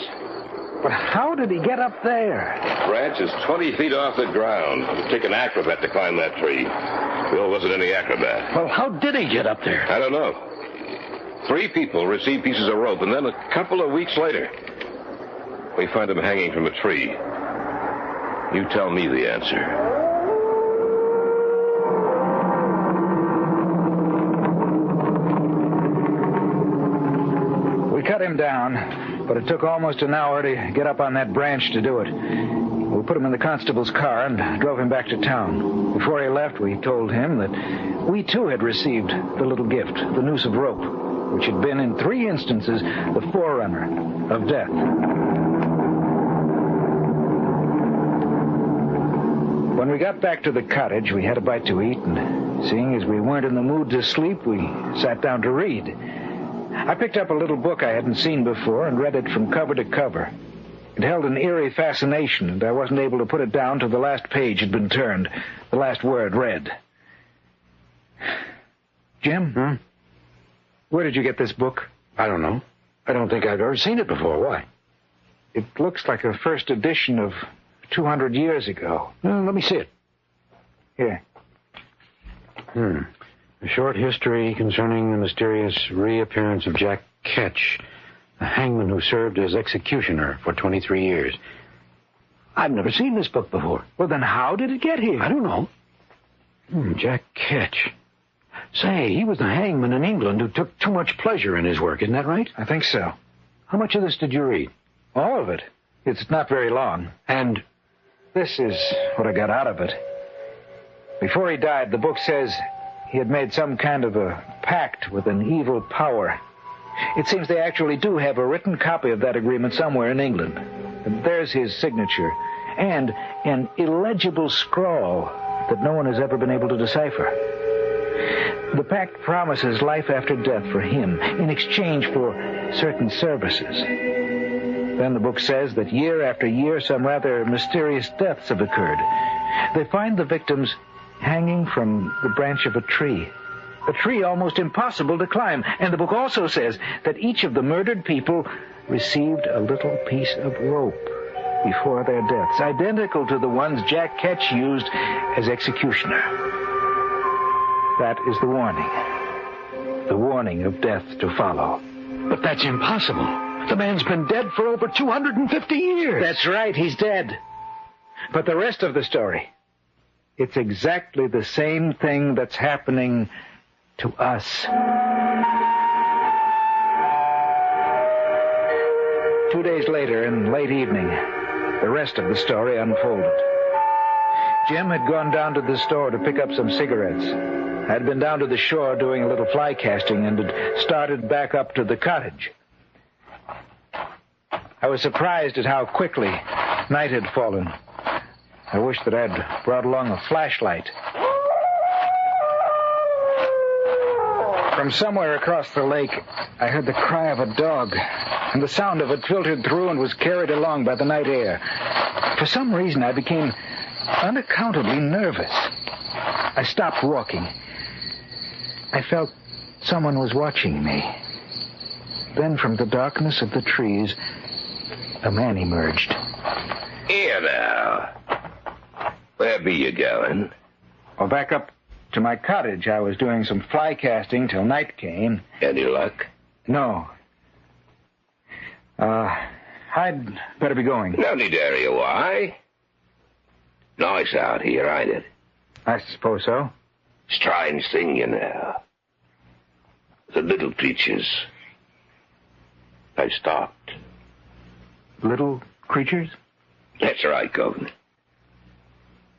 But how did he get up there? Branch is 20 feet off the ground. It would take an acrobat to climb that tree. Bill wasn't any acrobat. Well, how did he get up there? I don't know. 3 people received pieces of rope, and then a couple of weeks later, we find him hanging from a tree. You tell me the answer. We cut him down, but it took almost an hour to get up on that branch to do it. We put him in the constable's car and drove him back to town. Before he left, we told him that we too had received the little gift, the noose of rope, which had been in 3 instances the forerunner of death. When we got back to the cottage, we had a bite to eat, and seeing as we weren't in the mood to sleep, we sat down to read. I picked up a little book I hadn't seen before and read it from cover to cover. It held an eerie fascination, and I wasn't able to put it down till the last page had been turned, the last word read. Jim? Where did you get this book? I don't know. I don't think I've ever seen it before. Why? It looks like a first edition of 200 years ago. Let me see it. Here. A short history concerning the mysterious reappearance of Jack Ketch, the hangman who served as executioner for 23 years. I've never seen this book before. Well, then how did it get here? I don't know. Jack Ketch. Say, he was the hangman in England who took too much pleasure in his work, isn't that right? I think so. How much of this did you read? All of it. It's not very long. And this is what I got out of it. Before he died, the book says he had made some kind of a pact with an evil power. It seems they actually do have a written copy of that agreement somewhere in England. And there's his signature, and an illegible scrawl that no one has ever been able to decipher. The pact promises life after death for him in exchange for certain services. Then the book says that year after year some rather mysterious deaths have occurred. They find the victims hanging from the branch of a tree almost impossible to climb. And the book also says that each of the murdered people received a little piece of rope before their deaths, identical to the ones Jack Ketch used as executioner. That is the warning of death to follow. But that's impossible. The man's been dead for over 250 years. That's right, he's dead. But the rest of the story, it's exactly the same thing that's happening to us. 2 days later, in late evening, the rest of the story unfolded. Jim had gone down to the store to pick up some cigarettes. I'd been down to the shore doing a little fly casting and had started back up to the cottage. I was surprised at how quickly night had fallen. I wished that I'd brought along a flashlight. From somewhere across the lake, I heard the cry of a dog, and the sound of it filtered through and was carried along by the night air. For some reason, I became unaccountably nervous. I stopped walking. I felt someone was watching me. Then from the darkness of the trees, a man emerged. Here now. Where be you going? Well, back up to my cottage. I was doing some fly casting till night came. Any luck? No. I'd better be going. No need to hurry. Why? Nice out here, ain't it? I suppose so. Strange thing, you know. The little creatures. They stopped. Little creatures? That's right, Governor.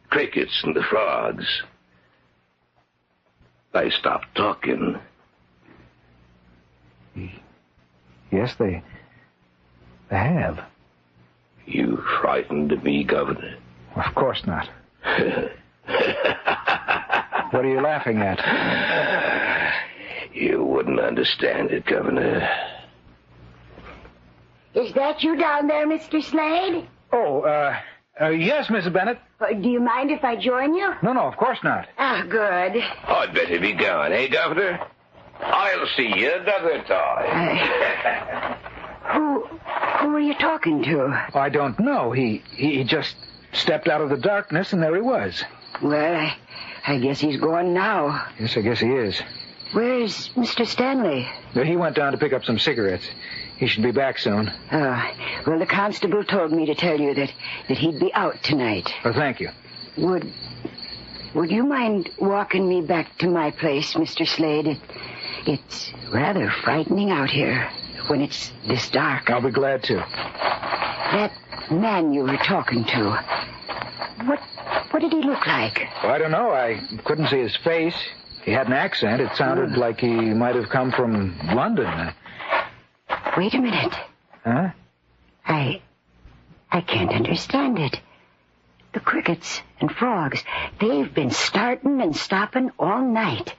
crickets and the frogs. They stopped talking. Yes, they have. You frightened me, Governor? Of course not. What are you laughing at? You wouldn't understand it, Governor. Is that you down there, Mr. Slade? Oh, yes, Mrs. Bennett. Do you mind if I join you? No, of course not. Ah, good. I'd better be gone, eh, Governor? I'll see you another time. Who are you talking to? I don't know. He just stepped out of the darkness, and there he was. Well, I guess he's gone now. Yes, I guess he is. Where's Mr. Stanley? He went down to pick up some cigarettes. He should be back soon. Well, the constable told me to tell you that he'd be out tonight. Oh, thank you. Would you mind walking me back to my place, Mr. Slade? It's rather frightening out here when it's this dark. I'll be glad to. That man you were talking to, what did he look like? Well, I don't know. I couldn't see his face. He had an accent. It sounded like he might have come from London. Wait a minute. Huh? I can't understand it. The crickets and frogs, they've been starting and stopping all night.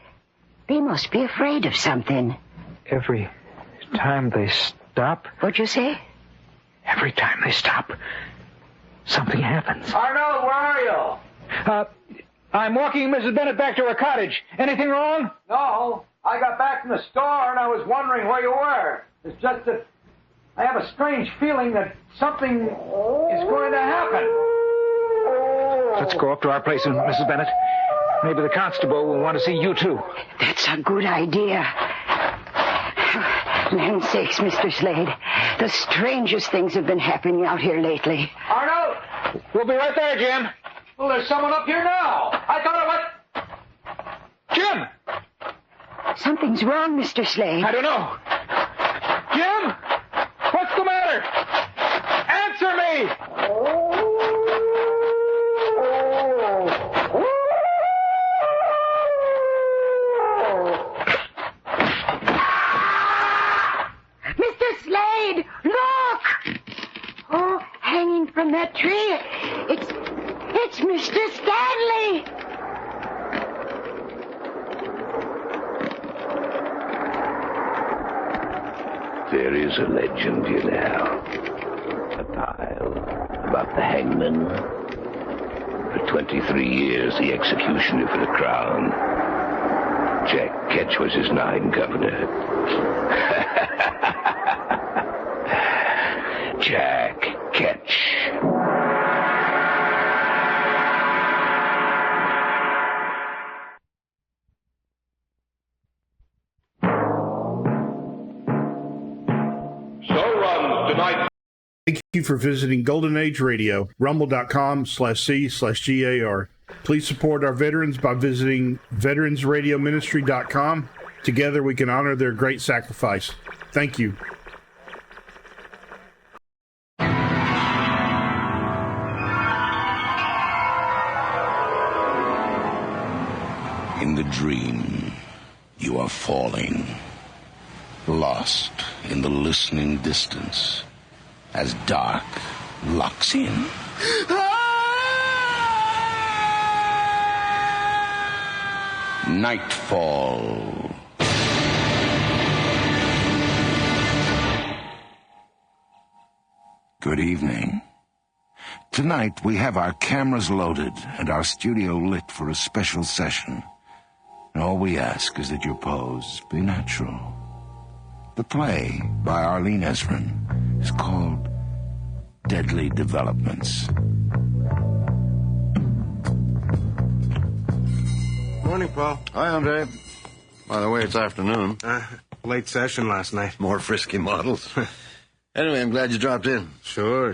They must be afraid of something. Every time they stop? What'd you say? Every time they stop, something happens. Arnold, where are you? I'm walking Mrs. Bennett back to her cottage. Anything wrong? No. I got back from the store and I was wondering where you were. It's just that I have a strange feeling that something is going to happen. Let's go up to our place, Mrs. Bennett. Maybe the constable will want to see you, too. That's a good idea. Land's sakes, Mr. Slade. The strangest things have been happening out here lately. Arnold! We'll be right there, Jim. Well, there's someone up here now. I thought I was... Jim! Something's wrong, Mr. Slade. I don't know. Jim! What's the matter? Answer me! Mr. Slade, look! Oh, hanging from that tree. It's Mr. Stanley! There is a legend, you know. A tale about the hangman. For 23 years, the executioner for the crown. Jack Ketch was his name, Governor. Jack Ketch. Thank you for visiting Golden Age Radio, rumble.com/C/GAR. Please support our veterans by visiting veteransradioministry.com. Together we can honor their great sacrifice. Thank you. In the dream, you are falling, lost in the listening distance, as dark locks in. Nightfall. Good evening. Tonight we have our cameras loaded and our studio lit for a special session. And all we ask is that your pose be natural. The play by Arlene Ezrin is called Deadly Developments. Morning, Paul. Hi, Andre. By the way, it's afternoon. Late session last night. More frisky models. Anyway, I'm glad you dropped in. Sure.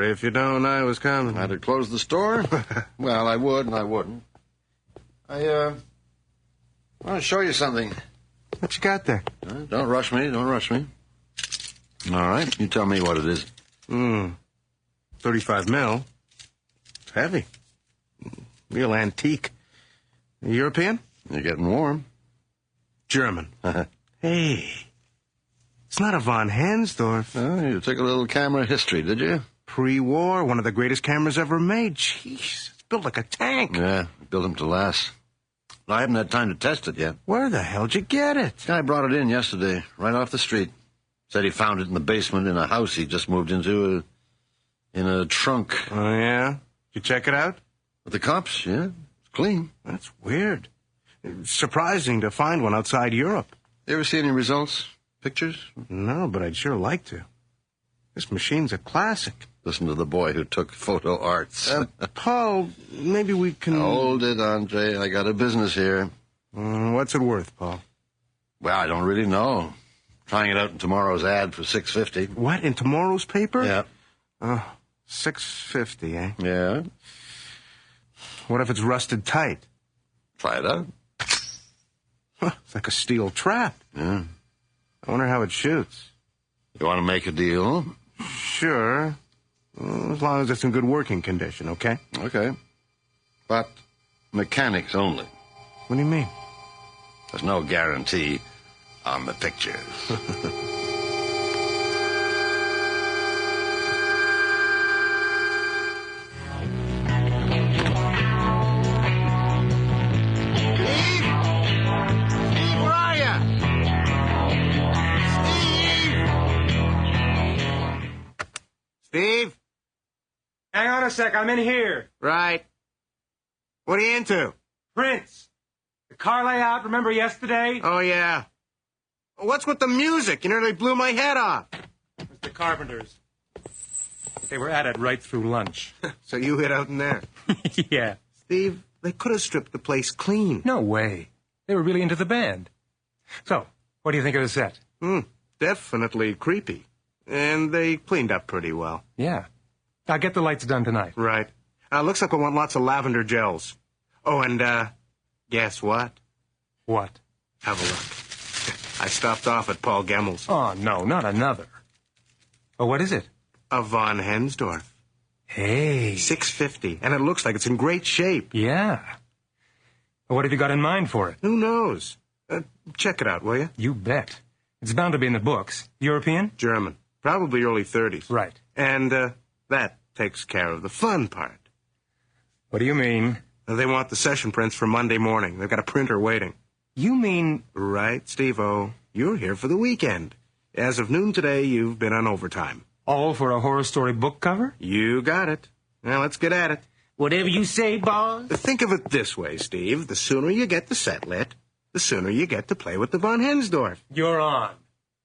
If you don't, I was coming. I'd have closed the store? Well, I would and I wouldn't. I want to show you something. What you got there? Don't rush me. All right, you tell me what it is. 35 mil. It's heavy. Real antique. European? You're getting warm. German. Hey, it's not a von Hansdorff. Oh, you took a little camera history, did you? Pre-war, one of the greatest cameras ever made. Jeez, it's built like a tank. Yeah, built them to last. I haven't had time to test it yet. Where the hell'd you get it? Guy brought it in yesterday, right off the street. Said he found it in the basement in a house he just moved into, in a trunk. Oh, yeah? Did you check it out? With the cops, yeah. It's clean. That's weird. It's surprising to find one outside Europe. You ever see any results? Pictures? No, but I'd sure like to. This machine's a classic. Listen to the boy who took photo arts. Paul, maybe we can... Hold it, Andre. I got a business here. What's it worth, Paul? Well, I don't really know. Trying it out in tomorrow's ad for $6.50. What, in tomorrow's paper? Yeah. $6.50, eh? Yeah. What if it's rusted tight? Try it out. It's like a steel trap. Yeah. I wonder how it shoots. You want to make a deal? Sure. As long as it's in good working condition, okay? Okay. But mechanics only. What do you mean? There's no guarantee on the pictures. Steve? Hang on a sec, I'm in here. Right. What are you into? Prince. The car layout, remember yesterday? Oh, yeah. What's with the music? You nearly blew my head off. Mr. Carpenter's. They were at it right through lunch. So you hid out in there? Yeah. Steve, they could have stripped the place clean. No way. They were really into the band. So, what do you think of the set? Definitely creepy. And they cleaned up pretty well. Yeah. I'll get the lights done tonight. Right. Looks like we want lots of lavender gels. Oh, and, guess what? What? Have a look. I stopped off at Paul Gemmel's. Oh, no, not another. Oh, what is it? A von Hansdorff. Hey. $6.50, and it looks like it's in great shape. Yeah. What have you got in mind for it? Who knows? Check it out, will you? You bet. It's bound to be in the books. European? German. Probably early 30s. Right. And, that takes care of the fun part. What do you mean? They want the session prints for Monday morning. They've got a printer waiting. You mean... Right, Steve-O. You're here for the weekend. As of noon today, you've been on overtime. All for a horror story book cover? You got it. Now, let's get at it. Whatever you say, boss. Think of it this way, Steve. The sooner you get the set lit, the sooner you get to play with the von Hansdorff. You're on.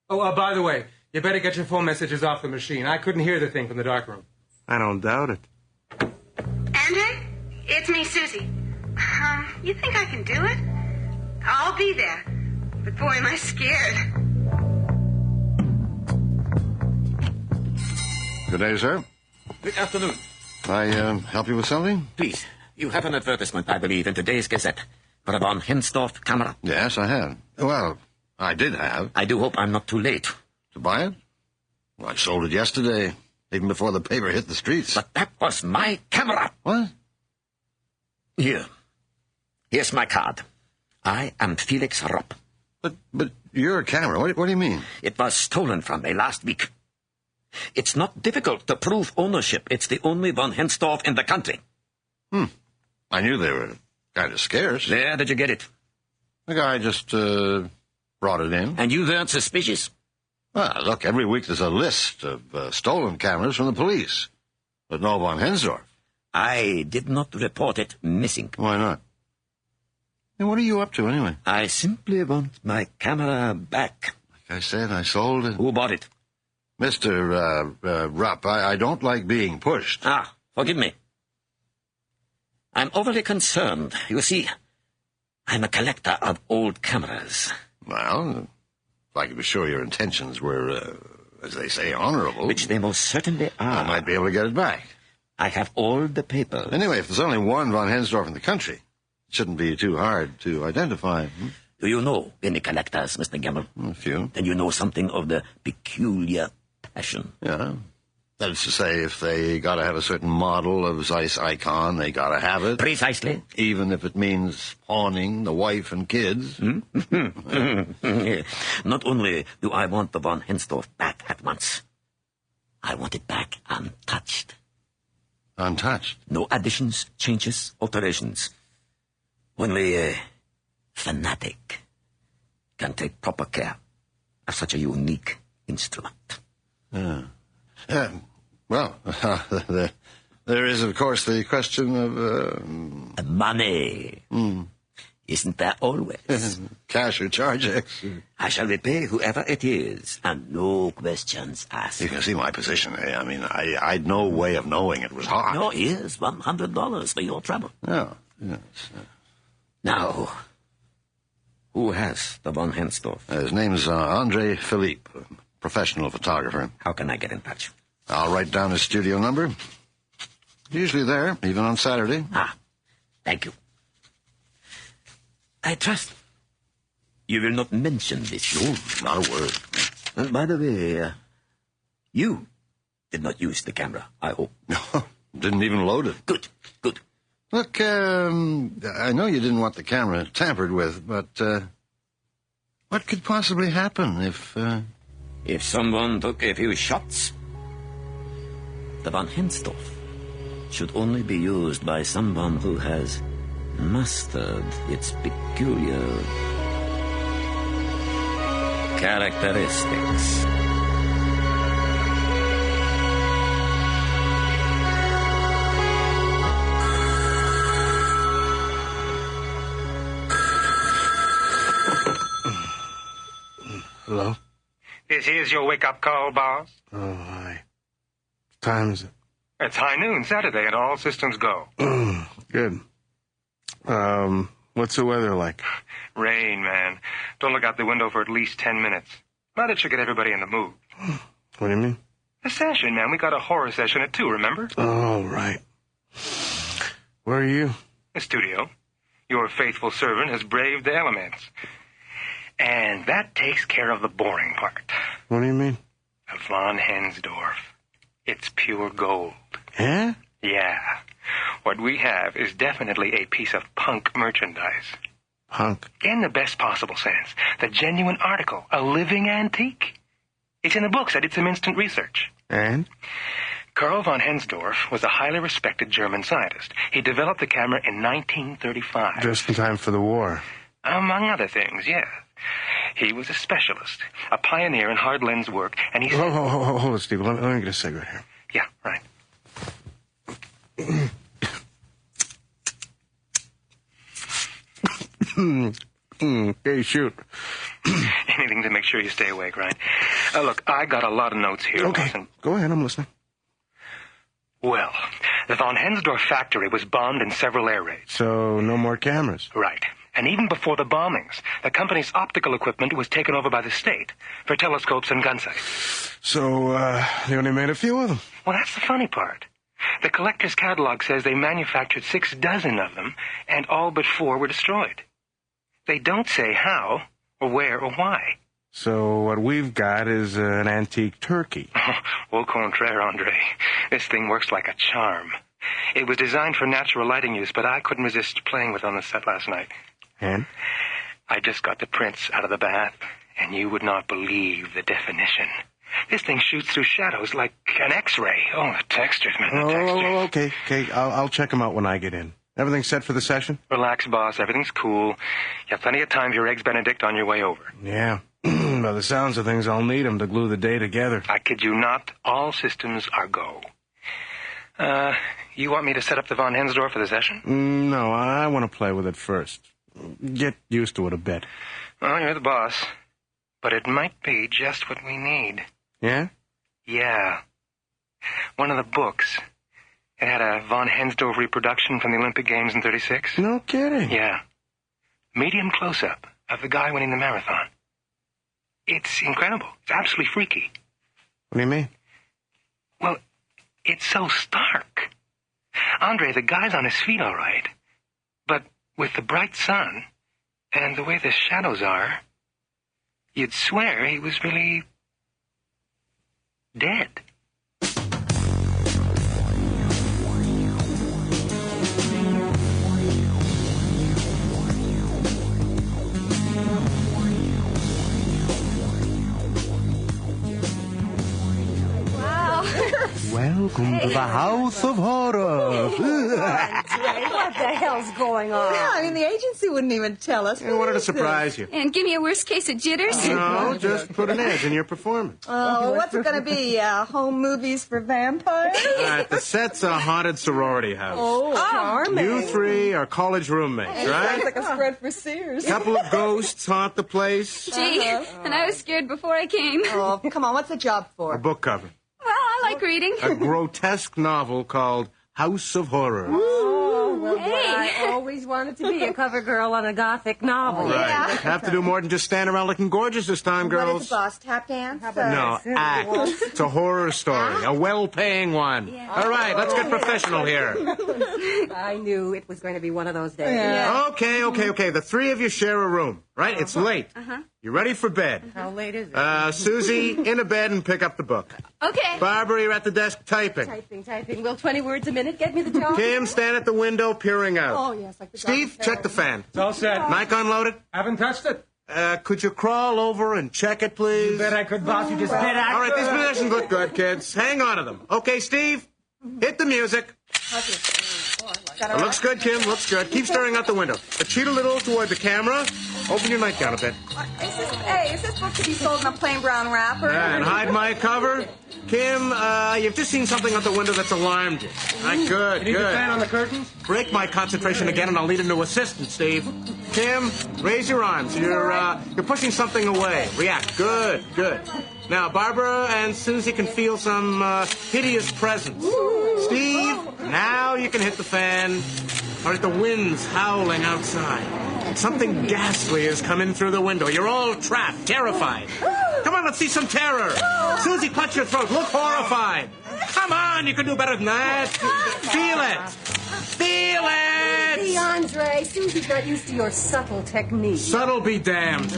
Oh, by the way, you better get your phone messages off the machine. I couldn't hear the thing from the darkroom. I don't doubt it. Andre? It's me, Susie. You think I can do it? I'll be there. But boy, am I scared. Good day, sir. Good afternoon. I help you with something? Please, you have an advertisement, I believe, in today's Gazette for a von Hansdorff camera. Yes, I have. Well, I did have. I do hope I'm not too late. To buy it? Well, I sold it yesterday, even before the paper hit the streets. But that was my camera. What? Here. Here's my card. I am Felix Rupp. But your camera, what do you mean? It was stolen from me last week. It's not difficult to prove ownership. It's the only von Hansdorff in the country. I knew they were kind of scarce. Where did you get it? The guy just brought it in. And you weren't suspicious? Well, look, every week there's a list of stolen cameras from the police. But no von Hansdorff. I did not report it missing. Why not? And what are you up to, anyway? I simply want my camera back. Like I said, I sold it. Who bought it? Mr. Rupp, I don't like being pushed. Forgive me. I'm overly concerned. You see, I'm a collector of old cameras. Well, if I could be sure your intentions were, as they say, honorable... Which they most certainly are. I might be able to get it back. I have all the papers. Anyway, if there's only one von Hansdorff in the country, it shouldn't be too hard to identify. Do you know any collectors, Mr. Gemmell? A few. Then you know something of the peculiar passion. Yeah. That is to say, if they got to have a certain model of Zeiss icon, they got to have it. Precisely. Even if it means pawning the wife and kids. Not only do I want the von Hensdorf back at once, I want it back untouched. Untouched? No additions, changes, alterations. Only a fanatic can take proper care of such a unique instrument. Well, there is, of course, the question of... Money. Isn't there always? Cash or chargex. I shall repay whoever it is, and no questions asked. You can see my position. I mean, I'd no way of knowing it was hot. No, here's $100 for your trouble. Oh, yes. Now, who has the von Hensdorf? His name's Andre Philippe, professional photographer. How can I get in touch? I'll write down his studio number. Usually there, even on Saturday. Thank you. I trust you will not mention this. No, not a word. By the way, you did not use the camera, I hope. No, didn't even load it. Good. Look, I know you didn't want the camera tampered with, but what could possibly happen if... If someone took a few shots? The von Hensdorf should only be used by someone who has mastered its peculiar characteristics. Hello? This is your wake-up call, boss. Oh, hi. What time is it? It's high noon Saturday, and all systems go. Good. What's the weather like? Rain, man. Don't look out the window for at least 10 minutes. But it should get everybody in the mood. What do you mean? A session, man. We got a horror session at 2, remember? Oh, right. Where are you? The studio. Your faithful servant has braved the elements. And that takes care of the boring part. What do you mean? The von Hensdorf. It's pure gold. Yeah? Yeah. What we have is definitely a piece of punk merchandise. Punk? In the best possible sense. The genuine article. A living antique. It's in the books. I did some instant research. And? Karl von Hensdorf was a highly respected German scientist. He developed the camera in 1935. Just in time for the war. Among other things, yes. He was a specialist, a pioneer in hard lens work, and he... Hold it, Steve. Let me get a cigarette here. Yeah, right. Okay, shoot. Anything to make sure you stay awake, right? Look, I got a lot of notes here. Okay, Listen. Go ahead, I'm listening. Well, the von Hensdorf factory was bombed in several air raids. So, no more cameras? Right. And even before the bombings, the company's optical equipment was taken over by the state for telescopes and gun sights. So, they only made a few of them? Well, that's the funny part. The collector's catalog says they manufactured 6 dozen of them, and all but 4 were destroyed. They don't say how, or where, or why. So what we've got is an antique turkey. Au contraire, Andre. This thing works like a charm. It was designed for natural lighting use, but I couldn't resist playing with it on the set last night. And? I just got the prints out of the bath, and you would not believe the definition. This thing shoots through shadows like an X-ray. Oh, the textures, man, the textures. Okay. I'll check them out when I get in. Everything set for the session? Relax, boss. Everything's cool. You have plenty of time for your Eggs Benedict on your way over. Yeah. By the sounds of things, I'll need them to glue the day together. I kid you not. All systems are go. You want me to set up the von Hensdorf for the session? No, I want to play with it first. Get used to it a bit. Well, you're the boss. But it might be just what we need. Yeah? Yeah. One of the books. It had a von Hensdorf reproduction from the Olympic Games in 36. No kidding. Yeah. Medium close-up of the guy winning the marathon. It's incredible. It's absolutely freaky. What do you mean? Well, it's so stark. Andre, the guy's on his feet all right. But with the bright sun and the way the shadows are, you'd swear he was really dead. Welcome to the House of Horror. What the hell's going on? Yeah, I mean, the agency wouldn't even tell us. I wanted to surprise you. And give me a worst case of jitters? No, just put an edge in your performance. Oh, what's it going to be? Home movies for vampires? The set's a haunted sorority house. Oh, charming. You three are college roommates, Sounds right? like a spread for Sears. Couple of ghosts haunt the place. Gee, and I was scared before I came. Oh, come on, what's the job for? A book cover. Well, I like reading. A grotesque novel called House of Horror. Oh, well, I always wanted to be a cover girl on a gothic novel. Right. Have to do more than just stand around looking gorgeous this time, What girls. is the boss? Tap dance? No, act. It's a horror story. A well-paying one. All right, let's get professional here. I knew it was going to be one of those days. Okay. The three of you share a room, right? It's late. You ready for bed? How late is it? Susie, in a bed and pick up the book. Okay. Barbara, you're at the desk typing. Typing. Will 20 words a minute get me the job? Kim, stand at the window peering out. Oh, yes, like the Steve, check the fan. It's all set. Mic unloaded? Haven't touched it. Could you crawl over and check it, please? You bet I could, boss. You just bet I All right, could. these positions look good, kids. Hang on to them. Okay, Steve, hit the music. It looks good, Kim. Looks good. Keep staring out the window. Cheat a little toward the camera. Open your nightgown a bit. Is this book to be sold in a plain brown wrapper? And hide my cover. Kim, you've just seen something out the window that's alarmed you. All right, good, You need the good. fan on the curtains? Break my concentration again, and I'll need a new assistant, Steve. Kim, raise your arms. You're pushing something away. React. Good. Now, Barbara and Susie can feel some hideous presence. Steve, now you can hit the fan. All right, the wind's howling outside. Something ghastly has come in through the window. You're all trapped, terrified. Come on, let's see some terror. Susie, clutch your throat. Look horrified. Come on, you can do better than that. Feel it. Feel it. See, Andre, Susie's not used to your subtle technique. Subtle be damned.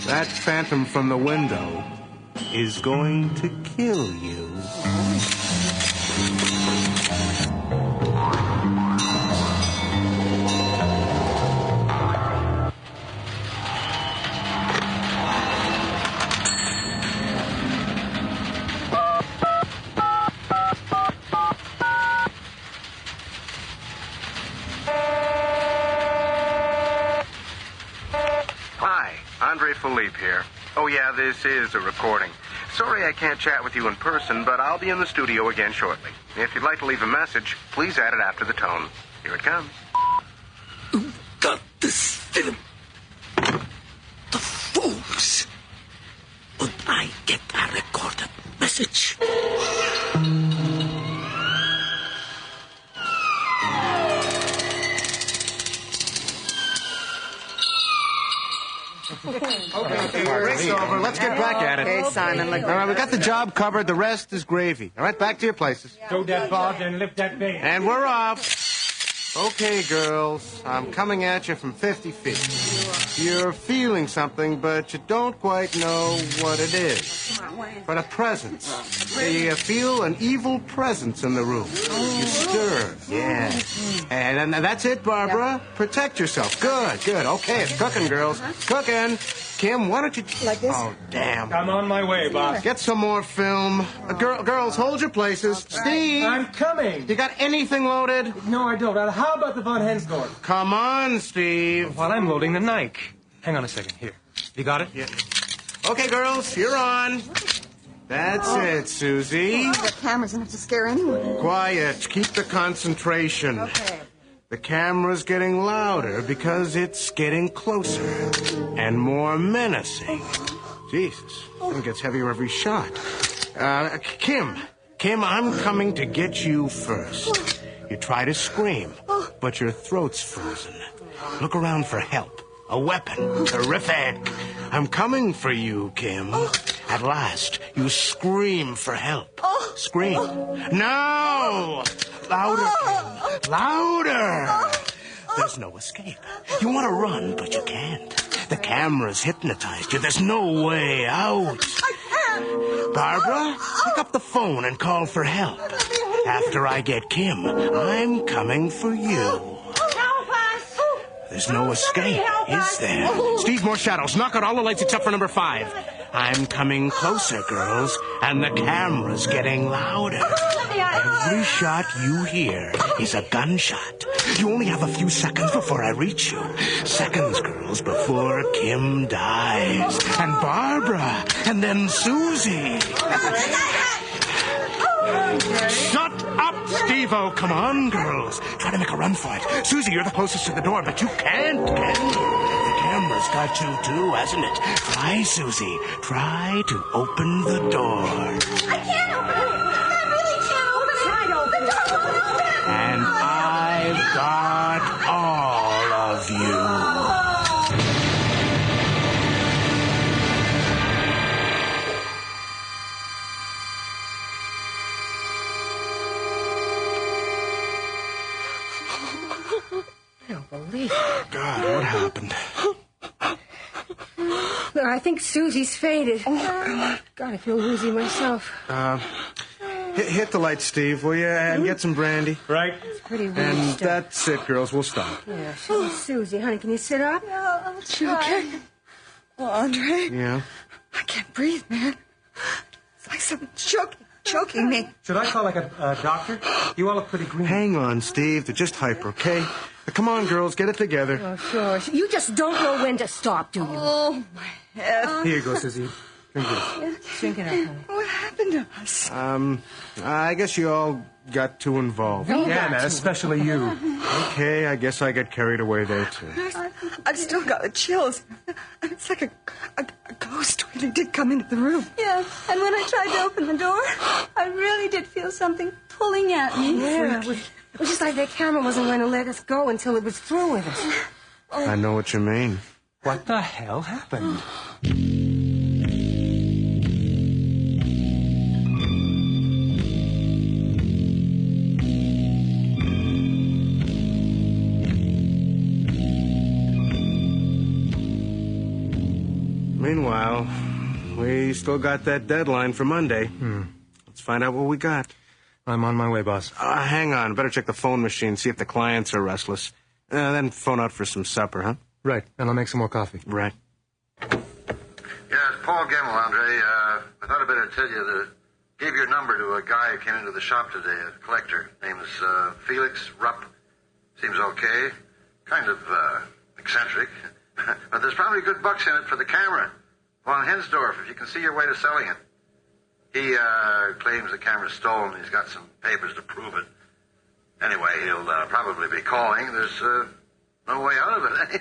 That phantom from the window is going to kill you. Hi, Andre Philippe here. Oh, yeah, this is a recording. Sorry I can't chat with you in person, but I'll be in the studio again shortly. If you'd like to leave a message, please add it after the tone. Here it comes. Got this film. The fools. Would I get a recorded message? Okay, break's over. Let's get back at it. Okay, Simon. All right, we got the job covered. The rest is gravy. All right, back to your places. Throw that ball and lift that bait. And we're off. Okay, girls, I'm coming at you from 50 feet. You're feeling something, but you don't quite know what it is. But a presence. You feel an evil presence in the room. You stir. Yeah. And that's it, Barbara. Protect yourself. Good. Okay, it's cooking, girls. Cooking. Kim, why don't you... Like this? Oh, damn. I'm on my way, boss. Get some more film. Girls, hold your places. Steve! I'm coming. You got anything loaded? No, I don't. How about the Von Hensdorf? Come on, Steve. While I'm loading the Nike. Hang on a second. Here. You got it? Yeah. Okay, girls, you're on. That's it, Susie. The camera's enough to scare anyone. Quiet. Keep the concentration. Okay. The camera's getting louder because it's getting closer and more menacing. Jesus, it gets heavier every shot. Kim, I'm coming to get you first. You try to scream, but your throat's frozen. Look around for help. A weapon. Terrific. I'm coming for you, Kim. At last, you scream for help. Scream. No! Louder, Kim. Louder! There's no escape. You want to run, but you can't. The camera's hypnotized you. There's no way out. I can't. Barbara, pick up the phone and call for help. After I get Kim, I'm coming for you. There's no escape, is there? Steve, more shadows. Knock out all the lights except for number 5. I'm coming closer, girls, and the camera's getting louder. Let me out Every shot you hear is a gunshot. You only have a few seconds before I reach you. Seconds, girls, before Kim dies. And Barbara. And then Susie. Shut up, Steve-O. Come on, girls. Try to make a run for it. Susie, you're the closest to the door, but you can't, can you? The camera's got you, too, hasn't it? Try, Susie. Try to open the door. I can't open it. I really can't open it. Try to open it. The door won't open. And I've got all of you. I don't believe it. God, what happened? I think Susie's faded. Oh, God, I feel woozy myself. Hit the light, Steve, will you? And get some brandy. Right. It's pretty weird And stuff. that's it, girls. We'll stop. Yeah, show me Susie. Honey, can you sit up? Yeah, I'll try. Oh, Andre, Yeah? I can't breathe, man. It's like something's choking me. Should I call like a doctor? You all look pretty green. Hang on, Steve. They're just hyper, okay? Now, come on, girls. Get it together. Oh, sure. You just don't know when to stop, do you? Oh, my head. Here you go, Susie. Drink this. Drink it up, honey. What happened to us? I guess you all got too involved. Yeah, man, especially you. Okay, I guess I got carried away there, too. I've still got the chills. It's like a ghost really did come into the room. Yeah, and when I tried to open the door, I really did feel something pulling at me. Yeah, it was just like that camera wasn't going to let us go until it was through with us. I know what you mean. What the hell happened? Meanwhile, we still got that deadline for Monday. Let's find out what we got. I'm on my way, boss. Hang on. Better check the phone machine, see if the clients are restless. Then phone out for some supper, huh? Right, and I'll make some more coffee. Right. Yeah, it's Paul Gemmell, Andre. I thought I'd better tell you that I gave your number to a guy who came into the shop today, a collector. Name is Felix Rupp. Seems okay. Kind of eccentric. But there's probably good bucks in it for the camera. Von Hensdorf, if you can see your way to selling it. He claims the camera's stolen. He's got some papers to prove it. Anyway, he'll probably be calling. There's no way out of it, eh?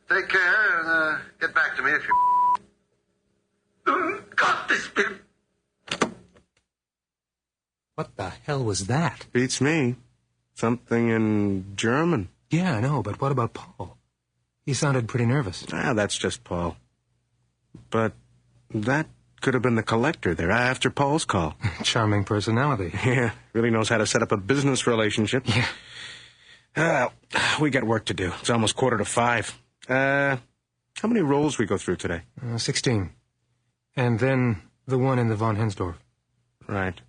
Take care and get back to me if you... Got this bit. What the hell was that? Beats me. Something in German. Yeah, I know, but what about Paul? He sounded pretty nervous. That's just Paul. But that could have been the collector there after Paul's call. Charming personality. Yeah, really knows how to set up a business relationship. Yeah. We got work to do. It's almost 4:45. How many rolls we go through today? 16. And then the one in the Von Hensdorf. Right.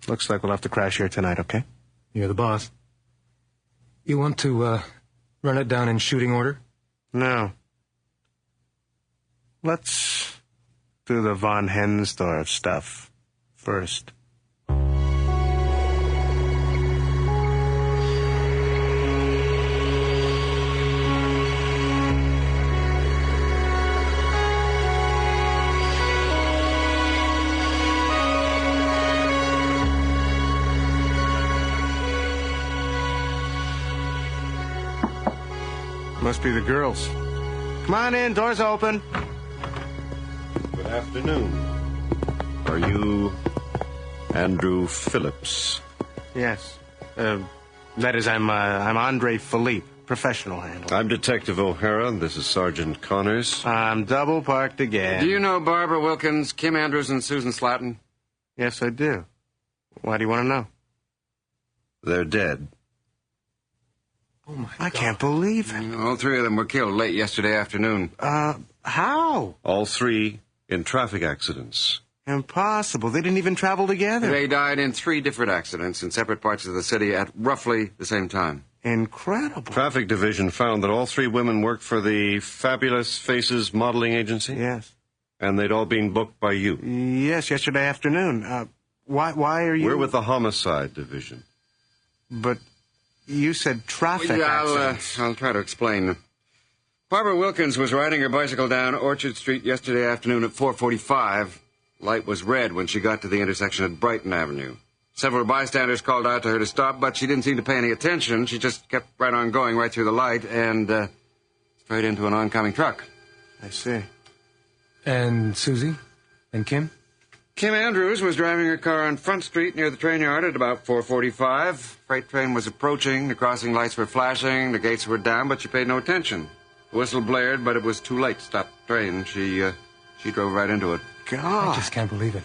Looks like we'll have to crash here tonight, okay? You're the boss. You want to, run it down in shooting order? No. Let's do the Von Hensdorf stuff first. Must be the girls. Come on in, door's open. Good afternoon. Are you Andrew Phillips? Yes. That is, I'm Andre Philippe, professional handler. I'm Detective O'Hara, and this is Sergeant Connors. I'm double parked again. Do you know Barbara Wilkins, Kim Andrews, and Susan Slatton? Yes, I do. Why do you want to know? They're dead. Oh, my God. I can't believe it. All three of them were killed late yesterday afternoon. How? All three in traffic accidents. Impossible. They didn't even travel together. They died in 3 different accidents in separate parts of the city at roughly the same time. Incredible. Traffic Division found that all 3 women worked for the Fabulous Faces modeling agency? Yes. And they'd all been booked by you? Yes, yesterday afternoon. Why are you... We're with the Homicide Division. But you said traffic accidents. I'll try to explain. Barbara Wilkins was riding her bicycle down Orchard Street yesterday afternoon at 4:45. Light was red when she got to the intersection at Brighton Avenue. Several bystanders called out to her to stop, but she didn't seem to pay any attention. She just kept right on going right through the light and straight into an oncoming truck. I see. And Susie? And Kim? Kim Andrews was driving her car on Front Street near the train yard at about 4:45. Freight train was approaching. The crossing lights were flashing. The gates were down, but she paid no attention. The whistle blared, but it was too late to stop the train. She drove right into it. God. I just can't believe it.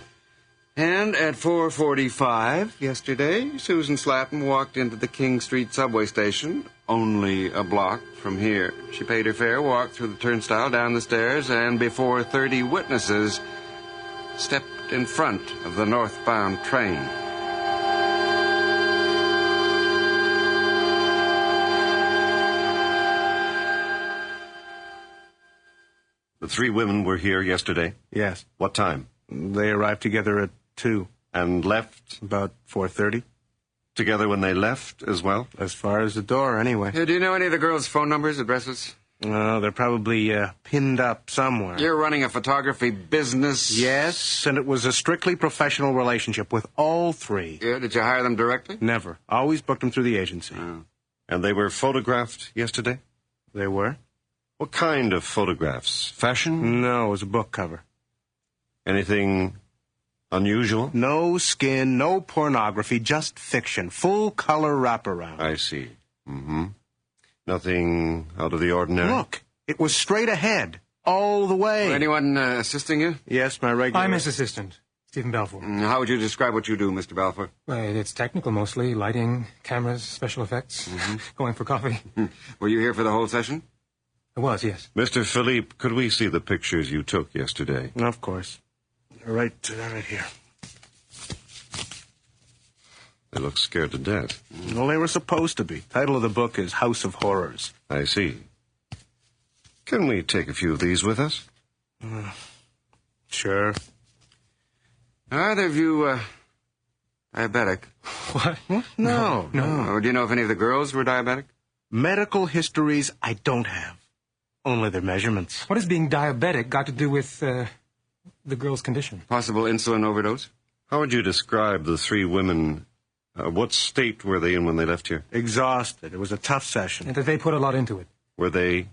And at 4:45 yesterday, Susan Slatton walked into the King Street subway station, only a block from here. She paid her fare, walked through the turnstile, down the stairs, and before 30 witnesses, stepped in front of the northbound train. The three women were here yesterday? Yes. What time? They arrived together at 2. And left? About 4:30. Together when they left as well? As far as the door, anyway. Do you know any of the girls' phone numbers, addresses? No, they're probably pinned up somewhere. You're running a photography business? Yes, and it was a strictly professional relationship with all three. Yeah, did you hire them directly? Never. Always booked them through the agency. Oh. And they were photographed yesterday? They were? What kind of photographs? Fashion? No, it was a book cover. Anything unusual? No skin, no pornography, just fiction. Full color wraparound. I see. Mm-hmm. Nothing out of the ordinary? Look, it was straight ahead, all the way. Anyone assisting you? Yes, my regular... I'm his assistant, Stephen Balfour. How would you describe what you do, Mr. Balfour? Well, it's technical mostly. Lighting, cameras, special effects. Going for coffee. Were you here for the whole session? I was, yes. Mr. Philippe, could we see the pictures you took yesterday? Of course. Right here. They look scared to death. Well, they were supposed to be. Title of the book is House of Horrors. I see. Can we take a few of these with us? Sure. Are either of you diabetic? What? No. Do you know if any of the girls were diabetic? Medical histories I don't have. Only their measurements. What has being diabetic got to do with the girl's condition? Possible insulin overdose? How would you describe the three women? What state were they in when they left here? Exhausted. It was a tough session. And that they put a lot into it. Were they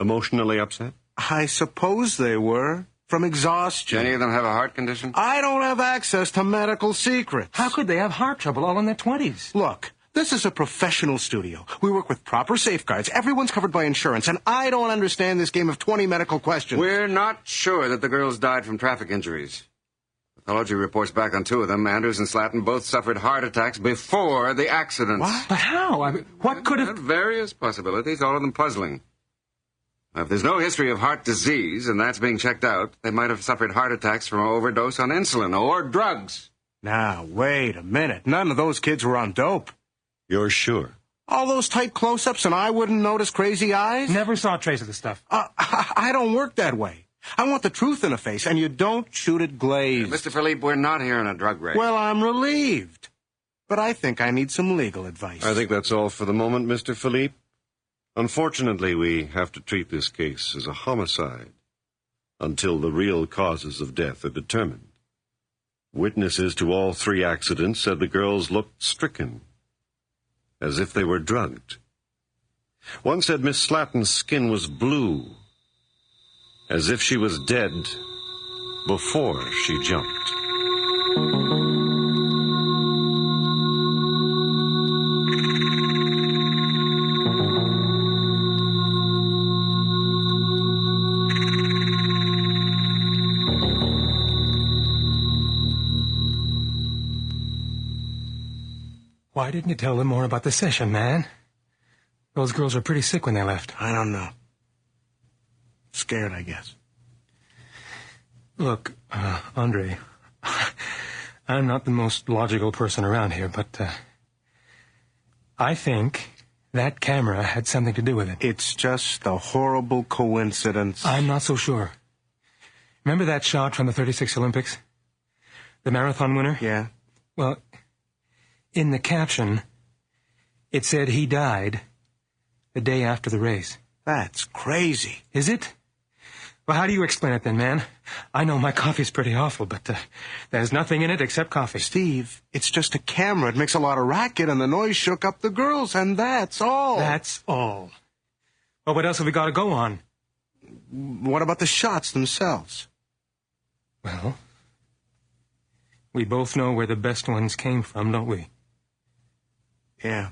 emotionally upset? I suppose they were. From exhaustion. Do any of them have a heart condition? I don't have access to medical secrets. How could they have heart trouble all in their 20s? Look, this is a professional studio. We work with proper safeguards. Everyone's covered by insurance, and I don't understand this game of 20 medical questions. We're not sure that the girls died from traffic injuries. Pathology reports back on 2 of them. Andrews and Slatton both suffered heart attacks before the accidents. What? But how? What could have... Various possibilities, all of them puzzling. Now, if there's no history of heart disease, and that's being checked out, they might have suffered heart attacks from an overdose on insulin or drugs. Now, wait a minute. None of those kids were on dope. You're sure? All those tight close-ups and I wouldn't notice crazy eyes? Never saw a trace of the stuff. I don't work that way. I want the truth in the face, and you don't shoot it glazed. Mr. Philippe, we're not here on a drug raid. Well, I'm relieved. But I think I need some legal advice. I think that's all for the moment, Mr. Philippe. Unfortunately, we have to treat this case as a homicide until the real causes of death are determined. Witnesses to all 3 accidents said the girls looked stricken, as if they were drugged. One said Miss Slatton's skin was blue, as if she was dead before she jumped. Why didn't you tell them more about the session, man? Those girls were pretty sick when they left. I don't know. Scared, I guess. Look, Andre, I'm not the most logical person around here, but I think that camera had something to do with it. It's just a horrible coincidence. I'm not so sure. Remember that shot from the 36 Olympics? The marathon winner? Yeah. Well, in the caption, it said he died the day after the race. That's crazy. Is it? Well, how do you explain it then, man? I know my coffee's pretty awful, but there's nothing in it except coffee. Steve, it's just a camera. It makes a lot of racket, and the noise shook up the girls, and that's all. That's all. Well, what else have we got to go on? What about the shots themselves? Well, we both know where the best ones came from, don't we? Yeah.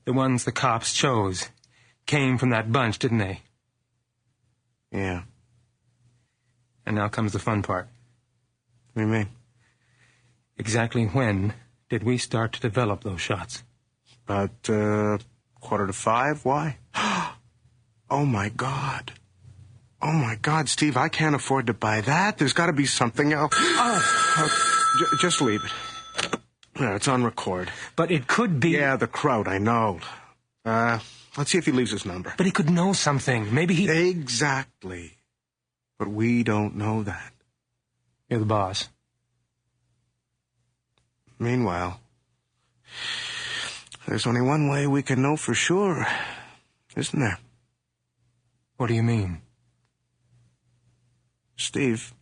The ones the cops chose came from that bunch, didn't they? Yeah. And now comes the fun part. What do you mean? Exactly when did we start to develop those shots? About 4:45. Why? Oh, my God. Oh, my God, Steve, I can't afford to buy that. There's got to be something else. Just leave it. Yeah, it's on record. But it could be... Yeah, the crowd, I know. Let's see if he leaves his number. But he could know something. Maybe he... Exactly. But we don't know that. You're the boss. Meanwhile, there's only one way we can know for sure, isn't there? What do you mean? Steve,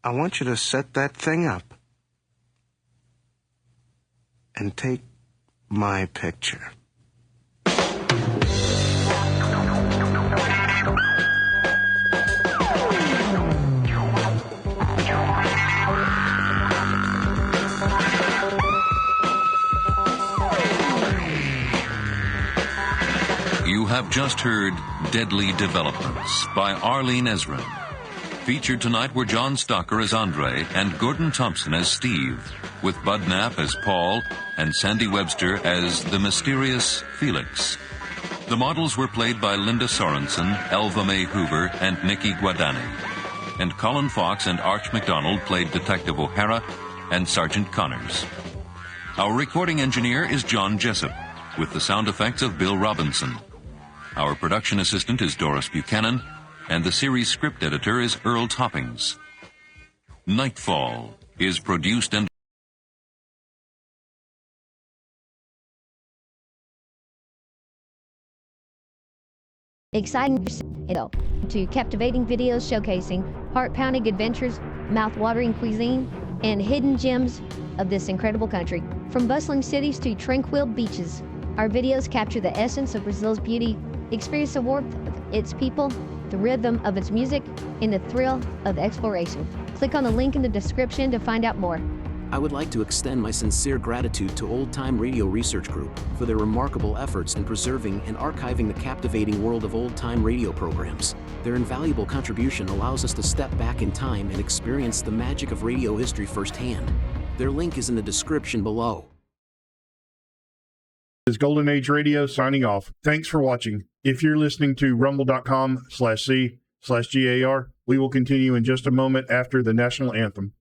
I want you to set that thing up and take my picture. You have just heard Deadly Developments by Arlene Ezra. Featured tonight were John Stocker as Andre and Gordon Thompson as Steve, with Bud Knapp as Paul and Sandy Webster as the mysterious Felix. The models were played by Linda Sorensen, Elva Mae Hoover, and Nikki Guadani. And Colin Fox and Arch McDonald played Detective O'Hara and Sergeant Connors. Our recording engineer is John Jessup, with the sound effects of Bill Robinson. Our production assistant is Doris Buchanan, and the series script editor is Earl Toppings. Nightfall is produced and exciting to captivating videos showcasing heart-pounding adventures, mouth-watering cuisine, and hidden gems of this incredible country. From bustling cities to tranquil beaches, our videos capture the essence of Brazil's beauty. Experience the warmth of its people, the rhythm of its music, and the thrill of exploration. Click on the link in the description to find out more. I would like to extend my sincere gratitude to Old Time Radio Research Group for their remarkable efforts in preserving and archiving the captivating world of old-time radio programs. Their invaluable contribution allows us to step back in time and experience the magic of radio history firsthand. Their link is in the description below. This is Golden Age Radio signing off. Thanks for watching. If you're listening to rumble.com/c/GAR, we will continue in just a moment after the national anthem.